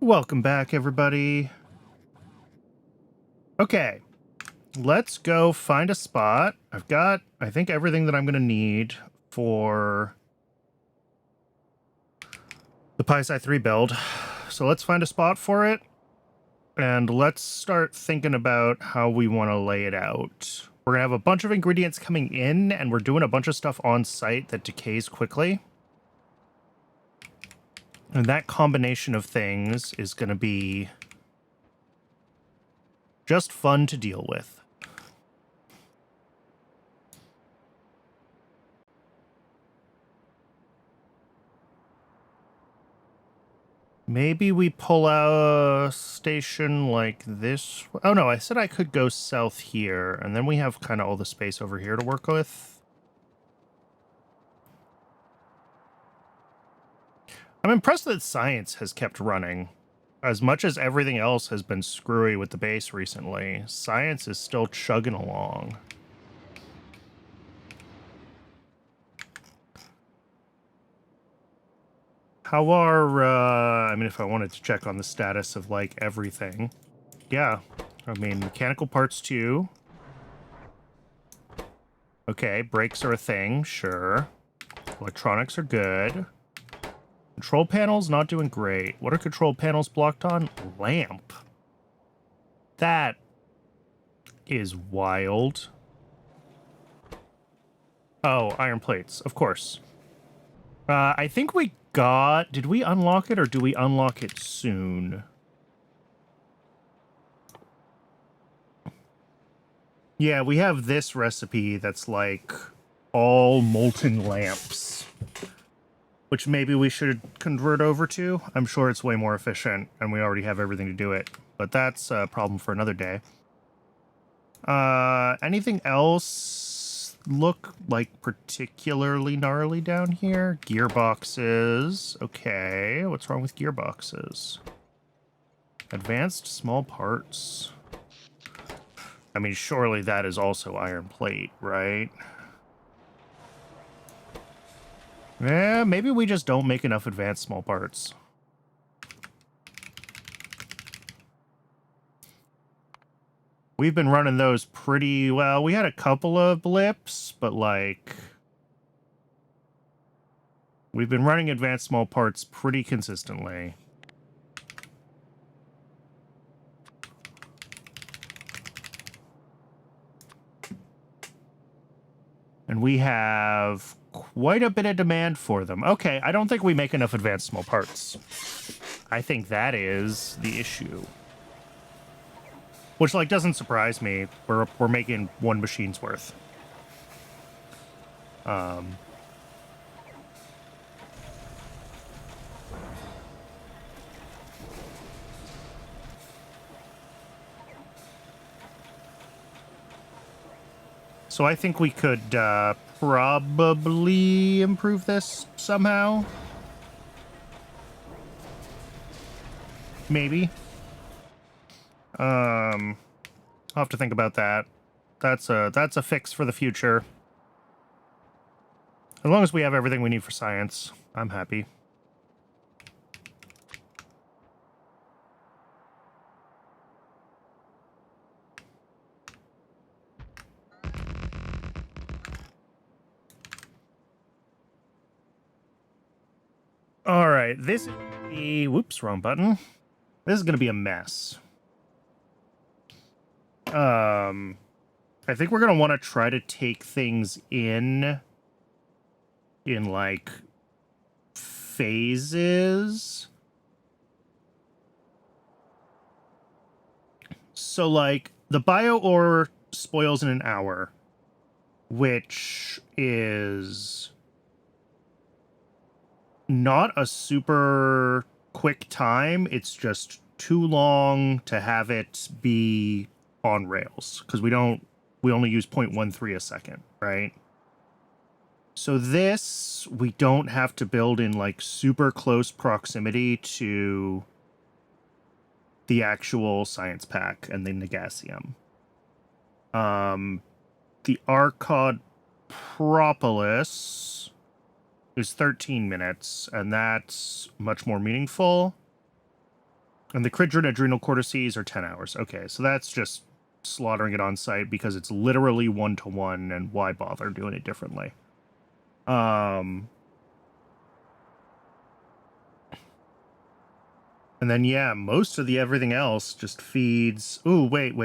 Welcome back, everybody. Okay, let's go find a spot. I've got, I think, everything that I'm going to need for the PySci 3 build. So let's find a spot for it, and let's start thinking about how we want to lay it out. We're going to have a bunch of ingredients coming in, and we're doing a bunch of stuff on site that decays quickly. And that combination of things is going to be just fun to deal with. Maybe we pull out a station like this. Oh no, I said I could go south here, and then we have kind of all the space over here to work with. I'm impressed that science has kept running. As much as everything else has been screwy with the base recently, science is still chugging along. How are, I mean, if I wanted to check on the status of, like, everything. Yeah, I mean, mechanical parts too. Okay, brakes are a thing, sure. Electronics are good. Control panels not doing great. What are control panels blocked on? Lamp. That is wild. Oh, iron plates, of course. I think we got... Did we unlock it, or do we unlock it soon? Yeah, we have this recipe that's like all molten lamps, which maybe we should convert over to. I'm sure it's way more efficient, and we already have everything to do it. But that's a problem for another day. Anything else look like particularly gnarly down here? Gearboxes. Okay, what's wrong with gearboxes? Advanced small parts. I mean, surely that is also iron plate, right? Yeah, maybe we just don't make enough advanced small parts. We've been running those pretty well. We had a couple of blips, but like... We've been running advanced small parts pretty consistently. And we have quite a bit of demand for them. Okay, I don't think we make enough advanced small parts. I think that is the issue. Which, like, doesn't surprise me. We're making one machine's worth. So I think we could probably improve this somehow. Maybe. I'll have to think about that. That's a fix for the future. As long as we have everything we need for science, I'm happy. All right, this is the... Whoops, wrong button. This is going to be a mess. I think we're going to want to try to take things in like phases. So like the bio ore spoils in an hour, which is not a super quick time. It's just too long to have it be on rails because we only use 0.13 a second, right? So this, we don't have to build in like super close proximity to the actual science pack and the Negasium. The Arcod Propolis is 13 minutes, and that's much more meaningful. And the Cridron adrenal cortices are 10 hours. Okay, so that's just slaughtering it on site because it's literally 1-to-1, and why bother doing it differently? And then, yeah, most of the everything else just feeds... Ooh, wait.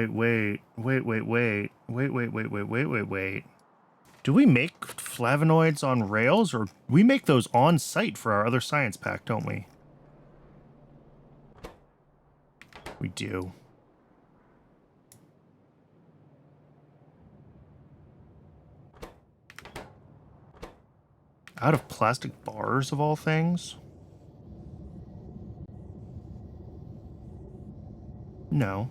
Do we make flavonoids on rails, or we make those on site for our other science pack, don't we? We do. Out of plastic bars, of all things? No.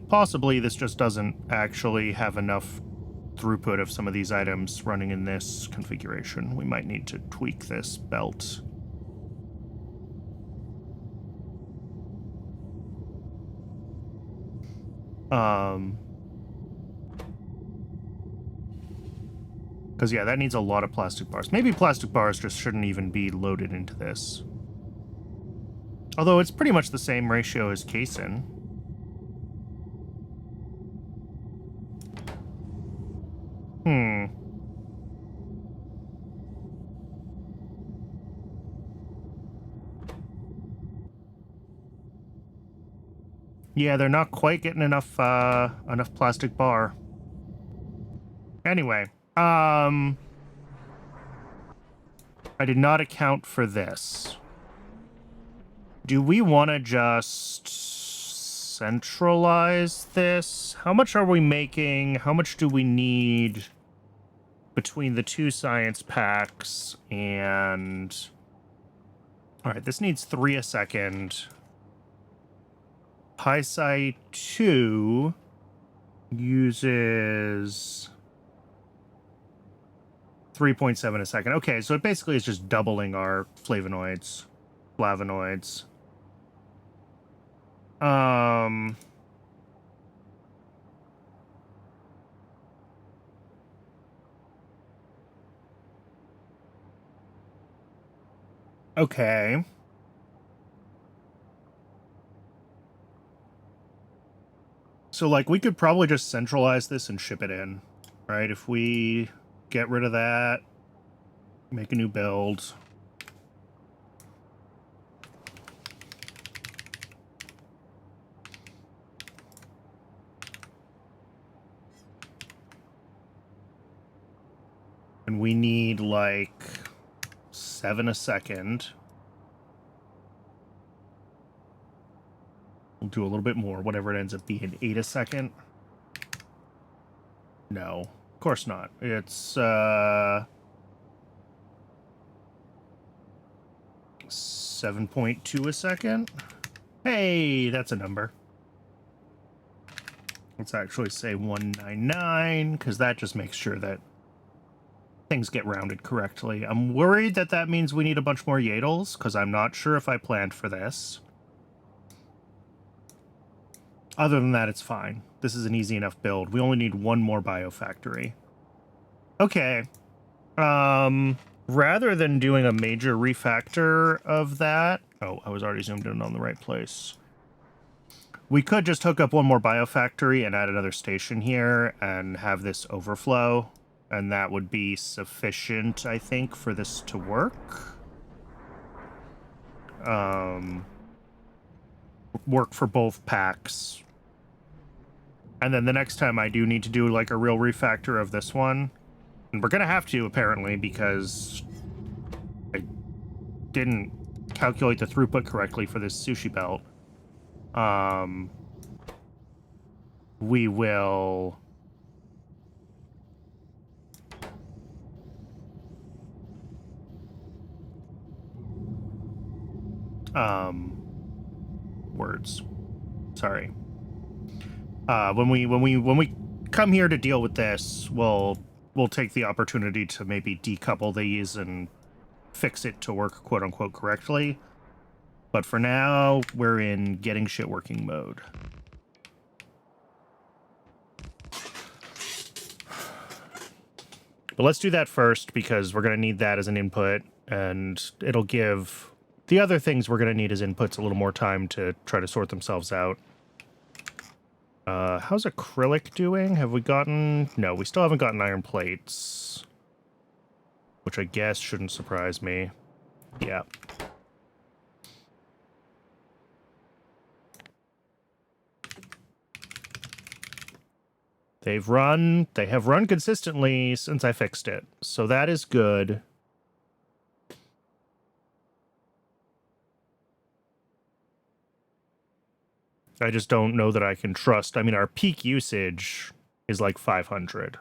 Possibly this just doesn't actually have enough throughput of some of these items running in this configuration. We might need to tweak this belt. Because, yeah, that needs a lot of plastic bars. Maybe plastic bars just shouldn't even be loaded into this. Although it's pretty much the same ratio as casein. Yeah, they're not quite getting enough plastic bar. Anyway, I did not account for this. Do we want to just centralize this? How much are we making? How much do we need between the two science packs? And... Alright, this needs 3 a second. PySci 2 uses 3.7 a second. Okay, so it basically is just doubling our flavonoids. Okay. So, like, we could probably just centralize this and ship it in, right? If we get rid of that, make a new build. And we need, like, 7 a second. We'll do a little bit more, whatever it ends up being. 8 a second? No, of course not. It's, 7.2 a second? Hey, that's a number. Let's actually say 199, because that just makes sure that things get rounded correctly. I'm worried that that means we need a bunch more Yadels, because I'm not sure if I planned for this. Other than that, it's fine. This is an easy enough build. We only need 1 more biofactory. Okay. Rather than doing a major refactor of that... Oh, I was already zoomed in on the right place. We could just hook up 1 more biofactory and add another station here and have this overflow. And that would be sufficient, I think, for this to work. Work for both packs. And then the next time I do need to do, like, a real refactor of this one, and we're gonna have to, apparently, because I didn't calculate the throughput correctly for this sushi belt. We will... words. Sorry. When we come here to deal with this, we'll take the opportunity to maybe decouple these and fix it to work quote unquote correctly. But for now, we're in getting shit working mode. But let's do that first because we're going to need that as an input, and it'll give the other things we're going to need as inputs a little more time to try to sort themselves out. How's acrylic doing? Have we gotten... No, we still haven't gotten iron plates, which I guess shouldn't surprise me. Yeah. They have run consistently since I fixed it, so that is good. I just don't know that I can trust. I mean, our peak usage is like 500.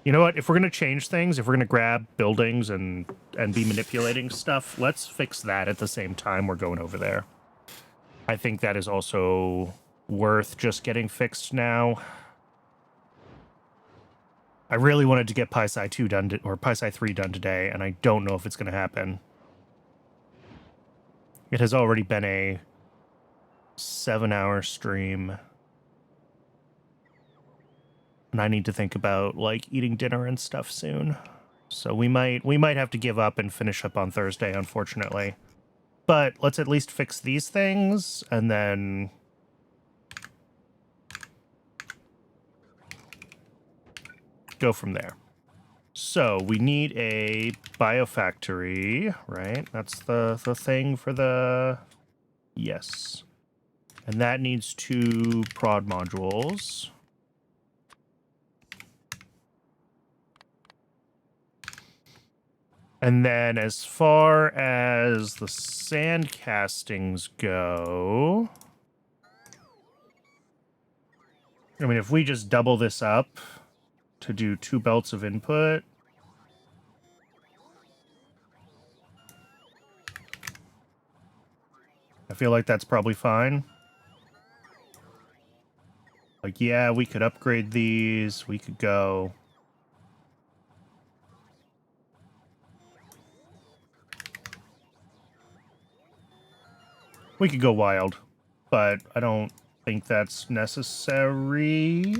You know what? If we're going to change things, if we're going to grab buildings and be manipulating stuff, let's fix that at the same time we're going over there. I think that is also worth just getting fixed now. I really wanted to get PySci 2 done, or PySci 3 done today, and I don't know if it's going to happen. It has already been a 7-hour stream. And I need to think about, like, eating dinner and stuff soon. So we might have to give up and finish up on Thursday, unfortunately. But let's at least fix these things, and then... go from there. So we need a biofactory, right? That's the thing for the... Yes. And that needs 2 prod modules. And then as far as the sand castings go... I mean, if we just double this up to do 2 belts of input... I feel like that's probably fine. Like, yeah, we could upgrade these. We could go... We could go wild, but I don't think that's necessary.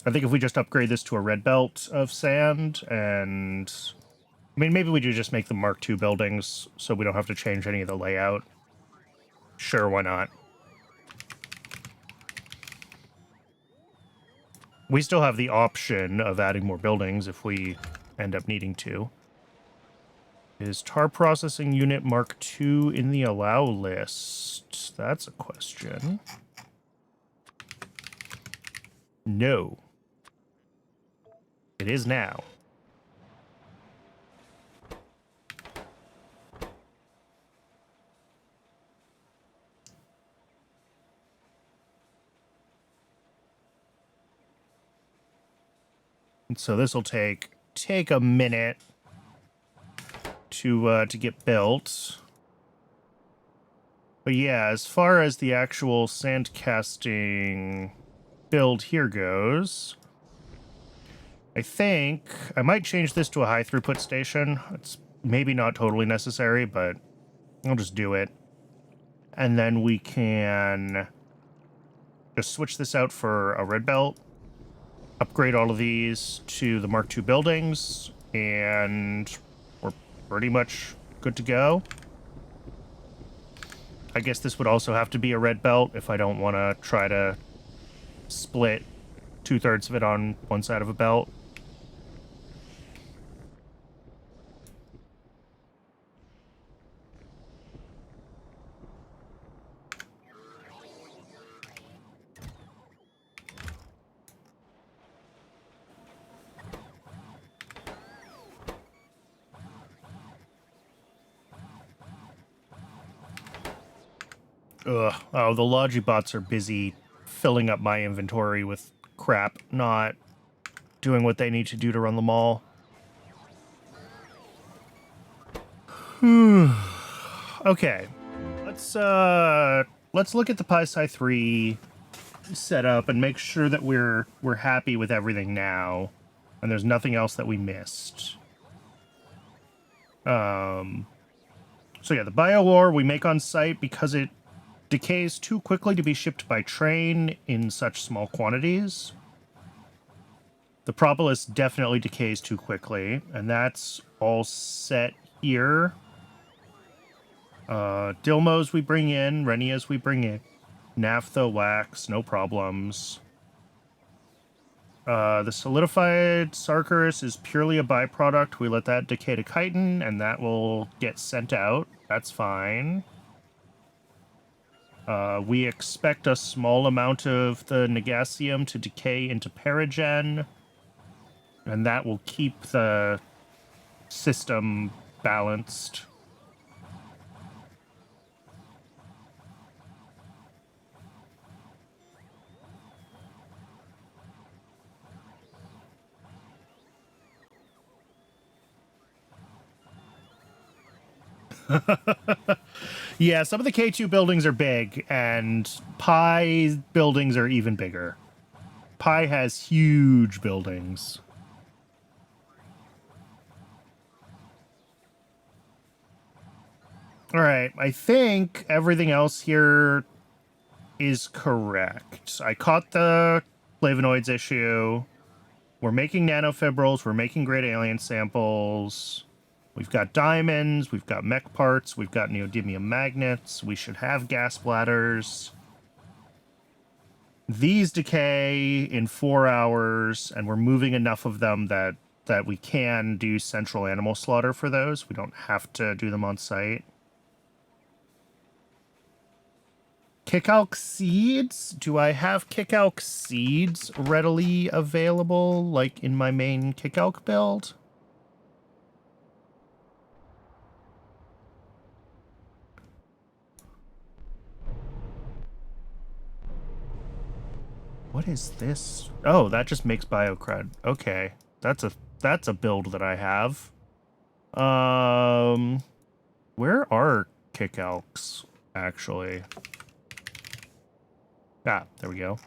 I think if we just upgrade this to a red belt of sand, and... I mean, maybe we do just make them Mark II buildings, so we don't have to change any of the layout. Sure, why not? We still have the option of adding more buildings if we end up needing to. Is tar processing unit Mark II in the allow list? That's a question. No. It is now. And so this will take a minute to get built. But yeah, as far as the actual sand casting build here goes, I think I might change this to a high throughput station. It's maybe not totally necessary, but I'll just do it. And then we can just switch this out for a red belt, upgrade all of these to the Mark II buildings, and we're pretty much good to go. I guess this would also have to be a red belt if I don't want to try to split 2/3 of it on one side of a belt. Ugh. Oh, the Logibots are busy filling up my inventory with crap, not doing what they need to do to run the mall. Okay. Let's look at the PySci 3 setup and make sure that we're happy with everything now, and there's nothing else that we missed. So yeah, the bio ore we make on site because it decays too quickly to be shipped by train in such small quantities. The propolis definitely decays too quickly, and that's all set here. Dilmos we bring in, Renias we bring in, naphtha, wax, no problems. The solidified Sarkers is purely a byproduct. We let that decay to chitin, and that will get sent out. That's fine. We expect a small amount of the Negasium to decay into Perigen, and that will keep the system balanced. Yeah, some of the K2 buildings are big, and Pi buildings are even bigger. Pi has huge buildings. All right, I think everything else here is correct. I caught the flavonoids issue. We're making nanofibrils. We're making great alien samples. We've got diamonds. We've got mech parts. We've got neodymium magnets. We should have gas bladders. These decay in 4 hours, and we're moving enough of them that we can do central animal slaughter for those. We don't have to do them on site. Kickalk seeds? Do I have Kickalk seeds readily available, like in my main Kickalk build? What is this? Oh, that just makes biocrud. Okay. That's a build that I have. Where are Kickalks, actually? Ah, there we go.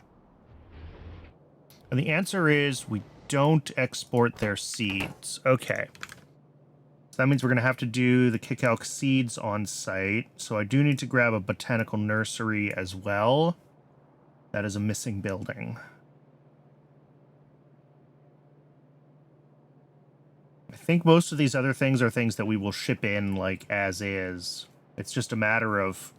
And the answer is we don't export their seeds. Okay. So that means we're going to have to do the Kickalk seeds on site. So I do need to grab a botanical nursery as well. That is a missing building. I think most of these other things are things that we will ship in like as is. It's just a matter of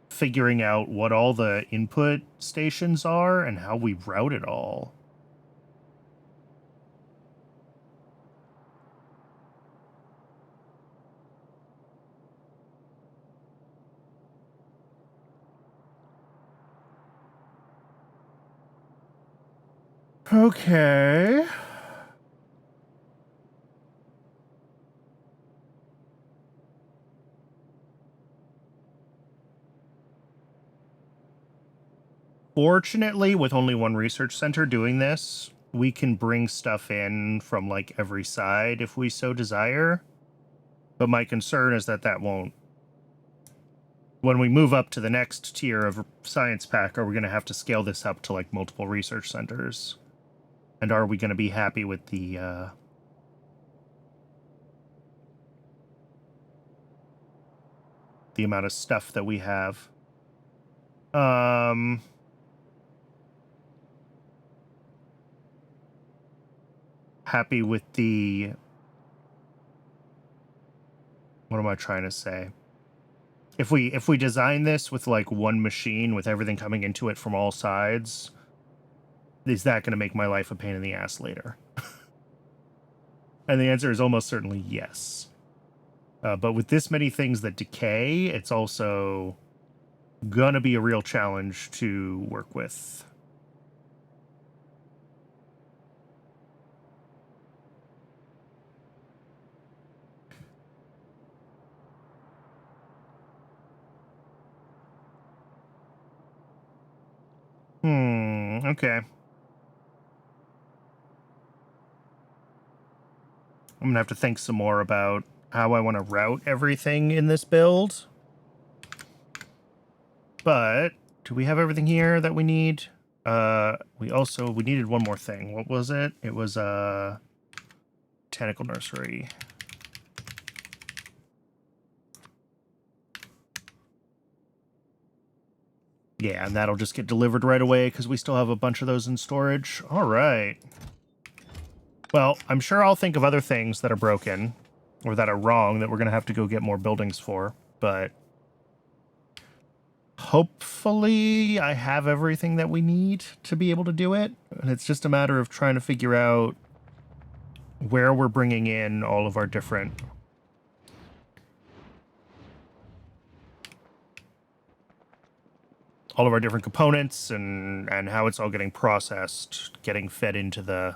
figuring out what all the input stations are and how we route it all. Okay. Fortunately, with only one research center doing this, we can bring stuff in from like every side if we so desire. But my concern is that won't. When we move up to the next tier of science pack, are we going to have to scale this up to like multiple research centers? And are we going to be happy with the amount of stuff that we have? Happy with the... What am I trying to say? If we design this with like one machine with everything coming into it from all sides, is that going to make my life a pain in the ass later? And the answer is almost certainly yes. But with this many things that decay, it's also gonna be a real challenge to work with. Okay. I'm gonna have to think some more about how I want to route everything in this build. But do we have everything here that we need? We needed one more thing. What was it? It was a botanical nursery. Yeah, and that'll just get delivered right away because we still have a bunch of those in storage. All right. Well, I'm sure I'll think of other things that are broken or that are wrong that we're going to have to go get more buildings for, but hopefully I have everything that we need to be able to do it. And it's just a matter of trying to figure out where we're bringing in all of our different components and how it's all getting processed, getting fed into the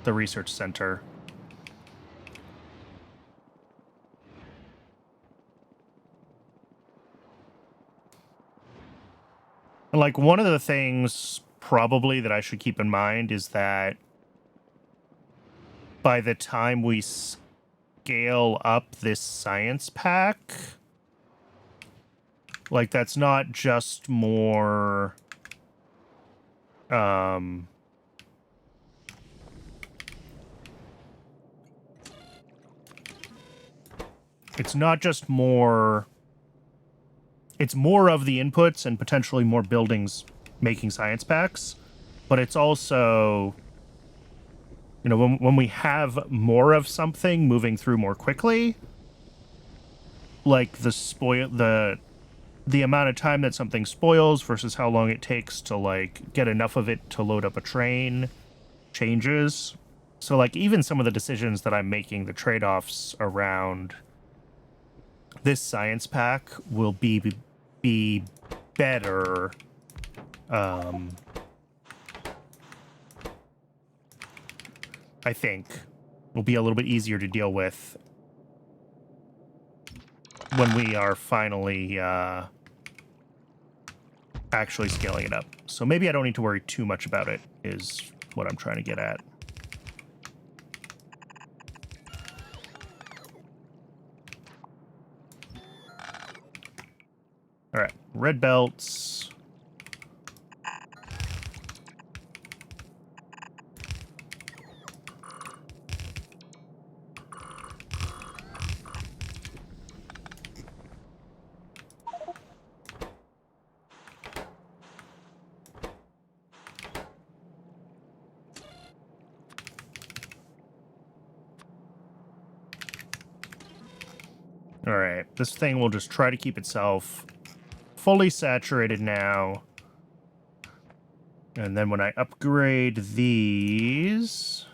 research center. And like one of the things probably that I should keep in mind is that by the time we scale up this science pack, like that's not just more it's not just more, it's more of the inputs and potentially more buildings making science packs, but it's also, you know, when we have more of something moving through more quickly, like the amount of time that something spoils versus how long it takes to like get enough of it to load up a train changes. So like even some of the decisions that I'm making, the trade-offs around this science pack will be better I think will be a little bit easier to deal with when we are finally actually scaling it up. So maybe I don't need to worry too much about it, is what I'm trying to get at. All right, red belts. All right, this thing will just try to keep itself fully saturated now. And then when I upgrade these,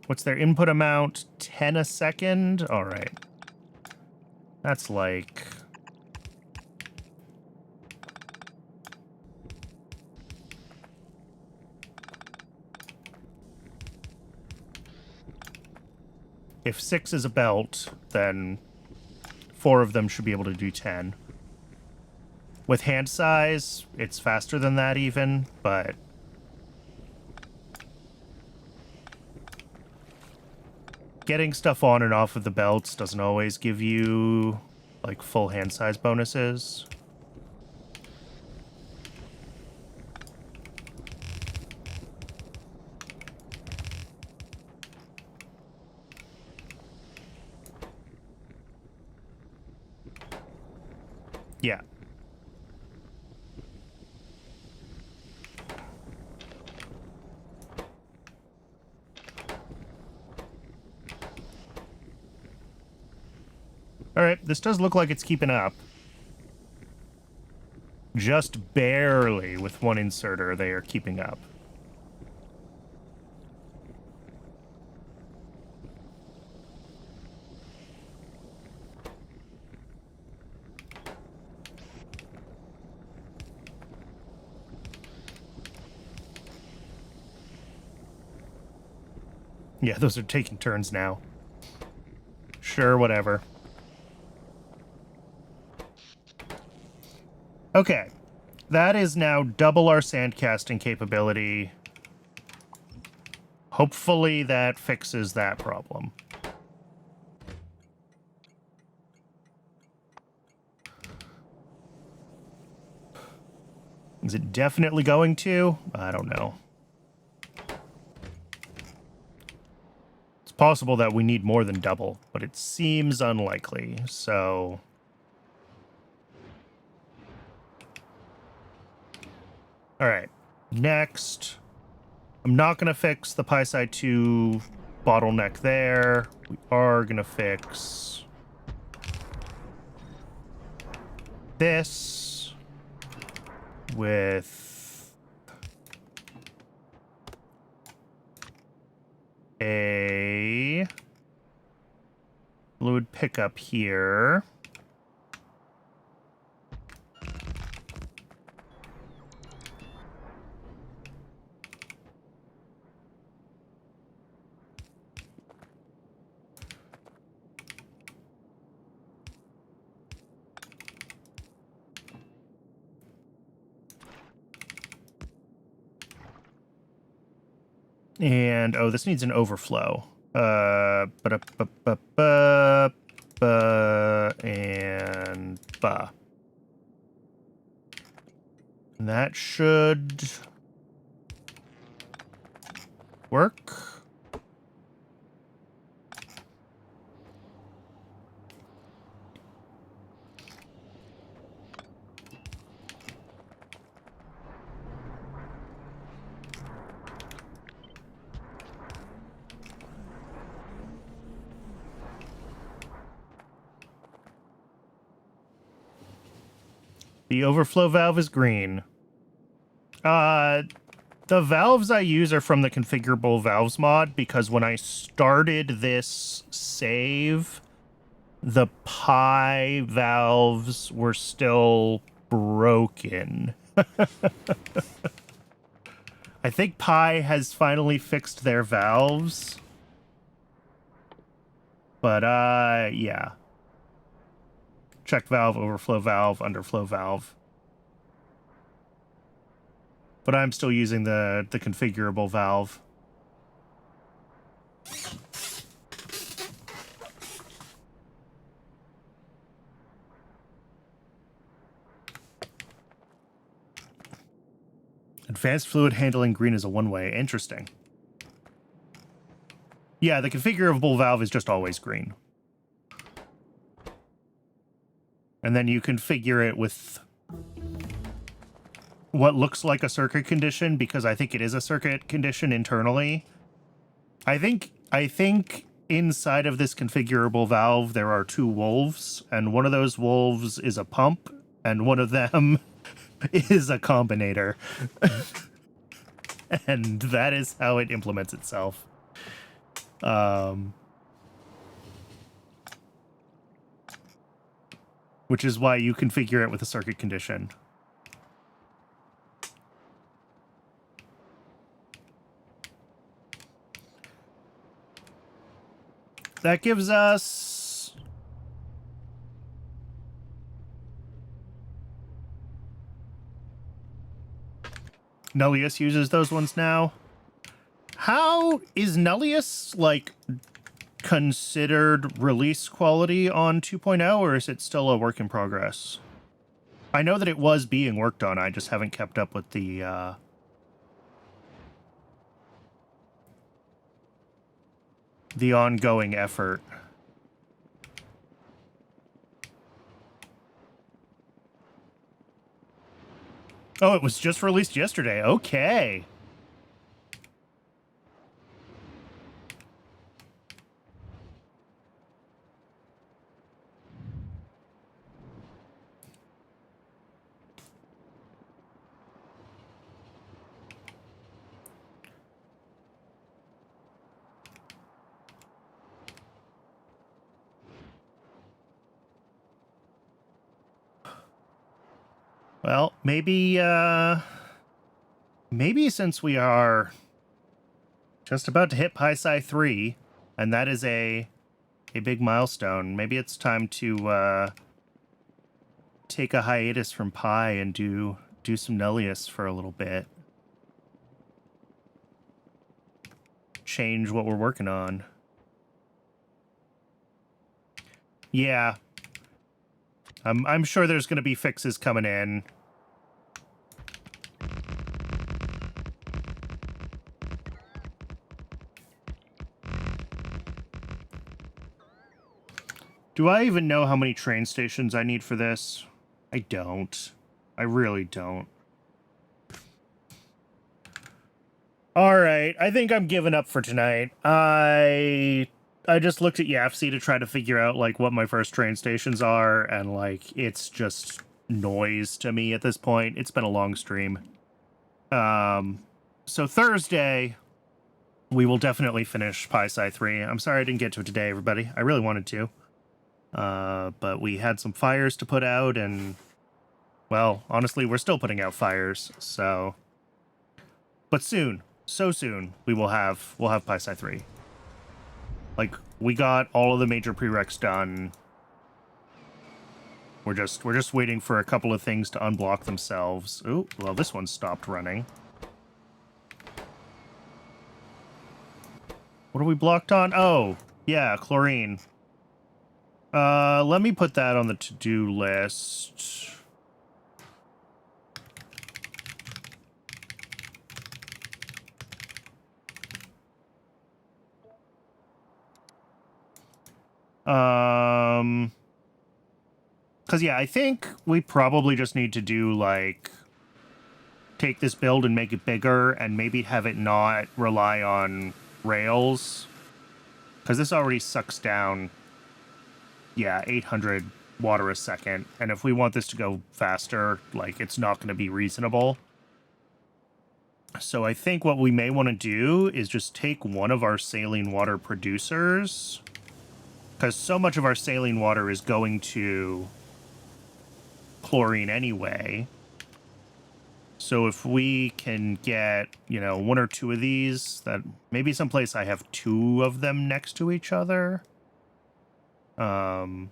what's their input amount? 10 a second? All right. That's like... If 6 is a belt, then 4 of them should be able to do 10. With hand size, it's faster than that even, but... getting stuff on and off of the belts doesn't always give you, like, full hand size bonuses. Yeah. All right, this does look like it's keeping up. Just barely with one inserter, they are keeping up. Yeah, those are taking turns now. Sure, whatever. Okay. That is now double our sand casting capability. Hopefully that fixes that problem. Is it definitely going to? I don't know. It's possible that we need more than double, but it seems unlikely, so... All right. Next, I'm not going to fix the PySci 2 bottleneck there. We are going to fix this with a fluid pickup here. And, oh, this needs an overflow. And ba. And that should work. The overflow valve is green. The valves I use are from the configurable valves mod because when I started this save, the pi valves were still broken. I think Pi has finally fixed their valves. But, yeah. Check valve, overflow valve, underflow valve. But I'm still using the configurable valve. Advanced fluid handling green is a one-way. Interesting. Yeah, the configurable valve is just always green. And then you configure it with what looks like a circuit condition, because I think it is a circuit condition internally. I think inside of this configurable valve there are two wolves, and one of those wolves is a pump, and one of them is a combinator. And that is how it implements itself. Which is why you configure it with a circuit condition. That gives us... Nullius uses those ones now. How is Nullius, like, considered release quality on 2.0, or is it still a work in progress? I know that it was being worked on, I just haven't kept up with the ongoing effort. Oh, it was just released yesterday. Okay. Well, maybe since we are just about to hit PySci 3, and that is a big milestone, maybe it's time to take a hiatus from Pi and do some Nullius for a little bit. Change what we're working on. Yeah. I'm sure there's going to be fixes coming in. Do I even know how many train stations I need for this? I don't. I really don't. All right, I think I'm giving up for tonight. I just looked at YAFC to try to figure out like what my first train stations are, and like it's just noise to me at this point. It's been a long stream. So Thursday we will definitely finish PySci 3. I'm sorry I didn't get to it today, everybody. I really wanted to. But we had some fires to put out, and well, honestly, we're still putting out fires, so but soon, so soon, we'll have PySci 3. Like, we got all of the major prereqs done. We're just waiting for a couple of things to unblock themselves. Oh, well, this one stopped running. What are we blocked on? Oh, yeah, chlorine. Let me put that on the to-do list. Because, yeah, I think we probably just need to do, like, take this build and make it bigger and maybe have it not rely on rails. Because this already sucks down, yeah, 800 water a second. And if we want this to go faster, like, it's not going to be reasonable. So I think what we may want to do is just take one of our saline water producers, because so much of our saline water is going to chlorine anyway. So if we can get, you know, one or two of these, that maybe someplace I have two of them next to each other. And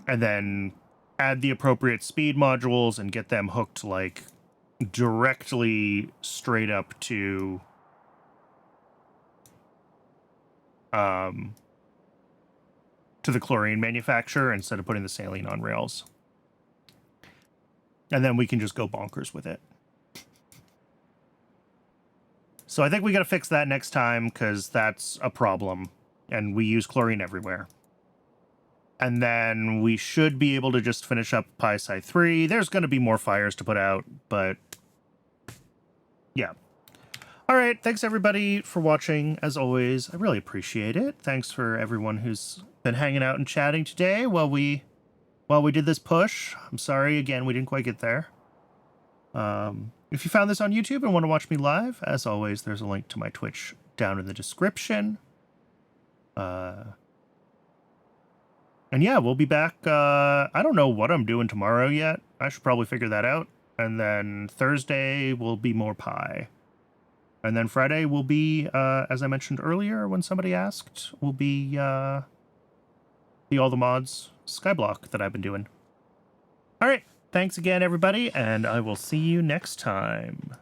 then add the appropriate speed modules and get them hooked, like, directly straight up to the chlorine manufacturer instead of putting the saline on rails. And then we can just go bonkers with it. So I think we got to fix that next time, because that's a problem. And we use chlorine everywhere. And then we should be able to just finish up PySci 3. There's going to be more fires to put out, but yeah. All right, thanks everybody for watching. As always, I really appreciate it. Thanks for everyone who's been hanging out and chatting today while we did this push. I'm sorry again we didn't quite get there. If you found this on YouTube and want to watch me live, as always, there's a link to my Twitch down in the description. And yeah, we'll be back. I don't know what I'm doing tomorrow yet. I should probably figure that out. And then Thursday will be more pie. And then Friday will be, as I mentioned earlier when somebody asked, will be the All the Mods Skyblock that I've been doing. All right. Thanks again, everybody, and I will see you next time.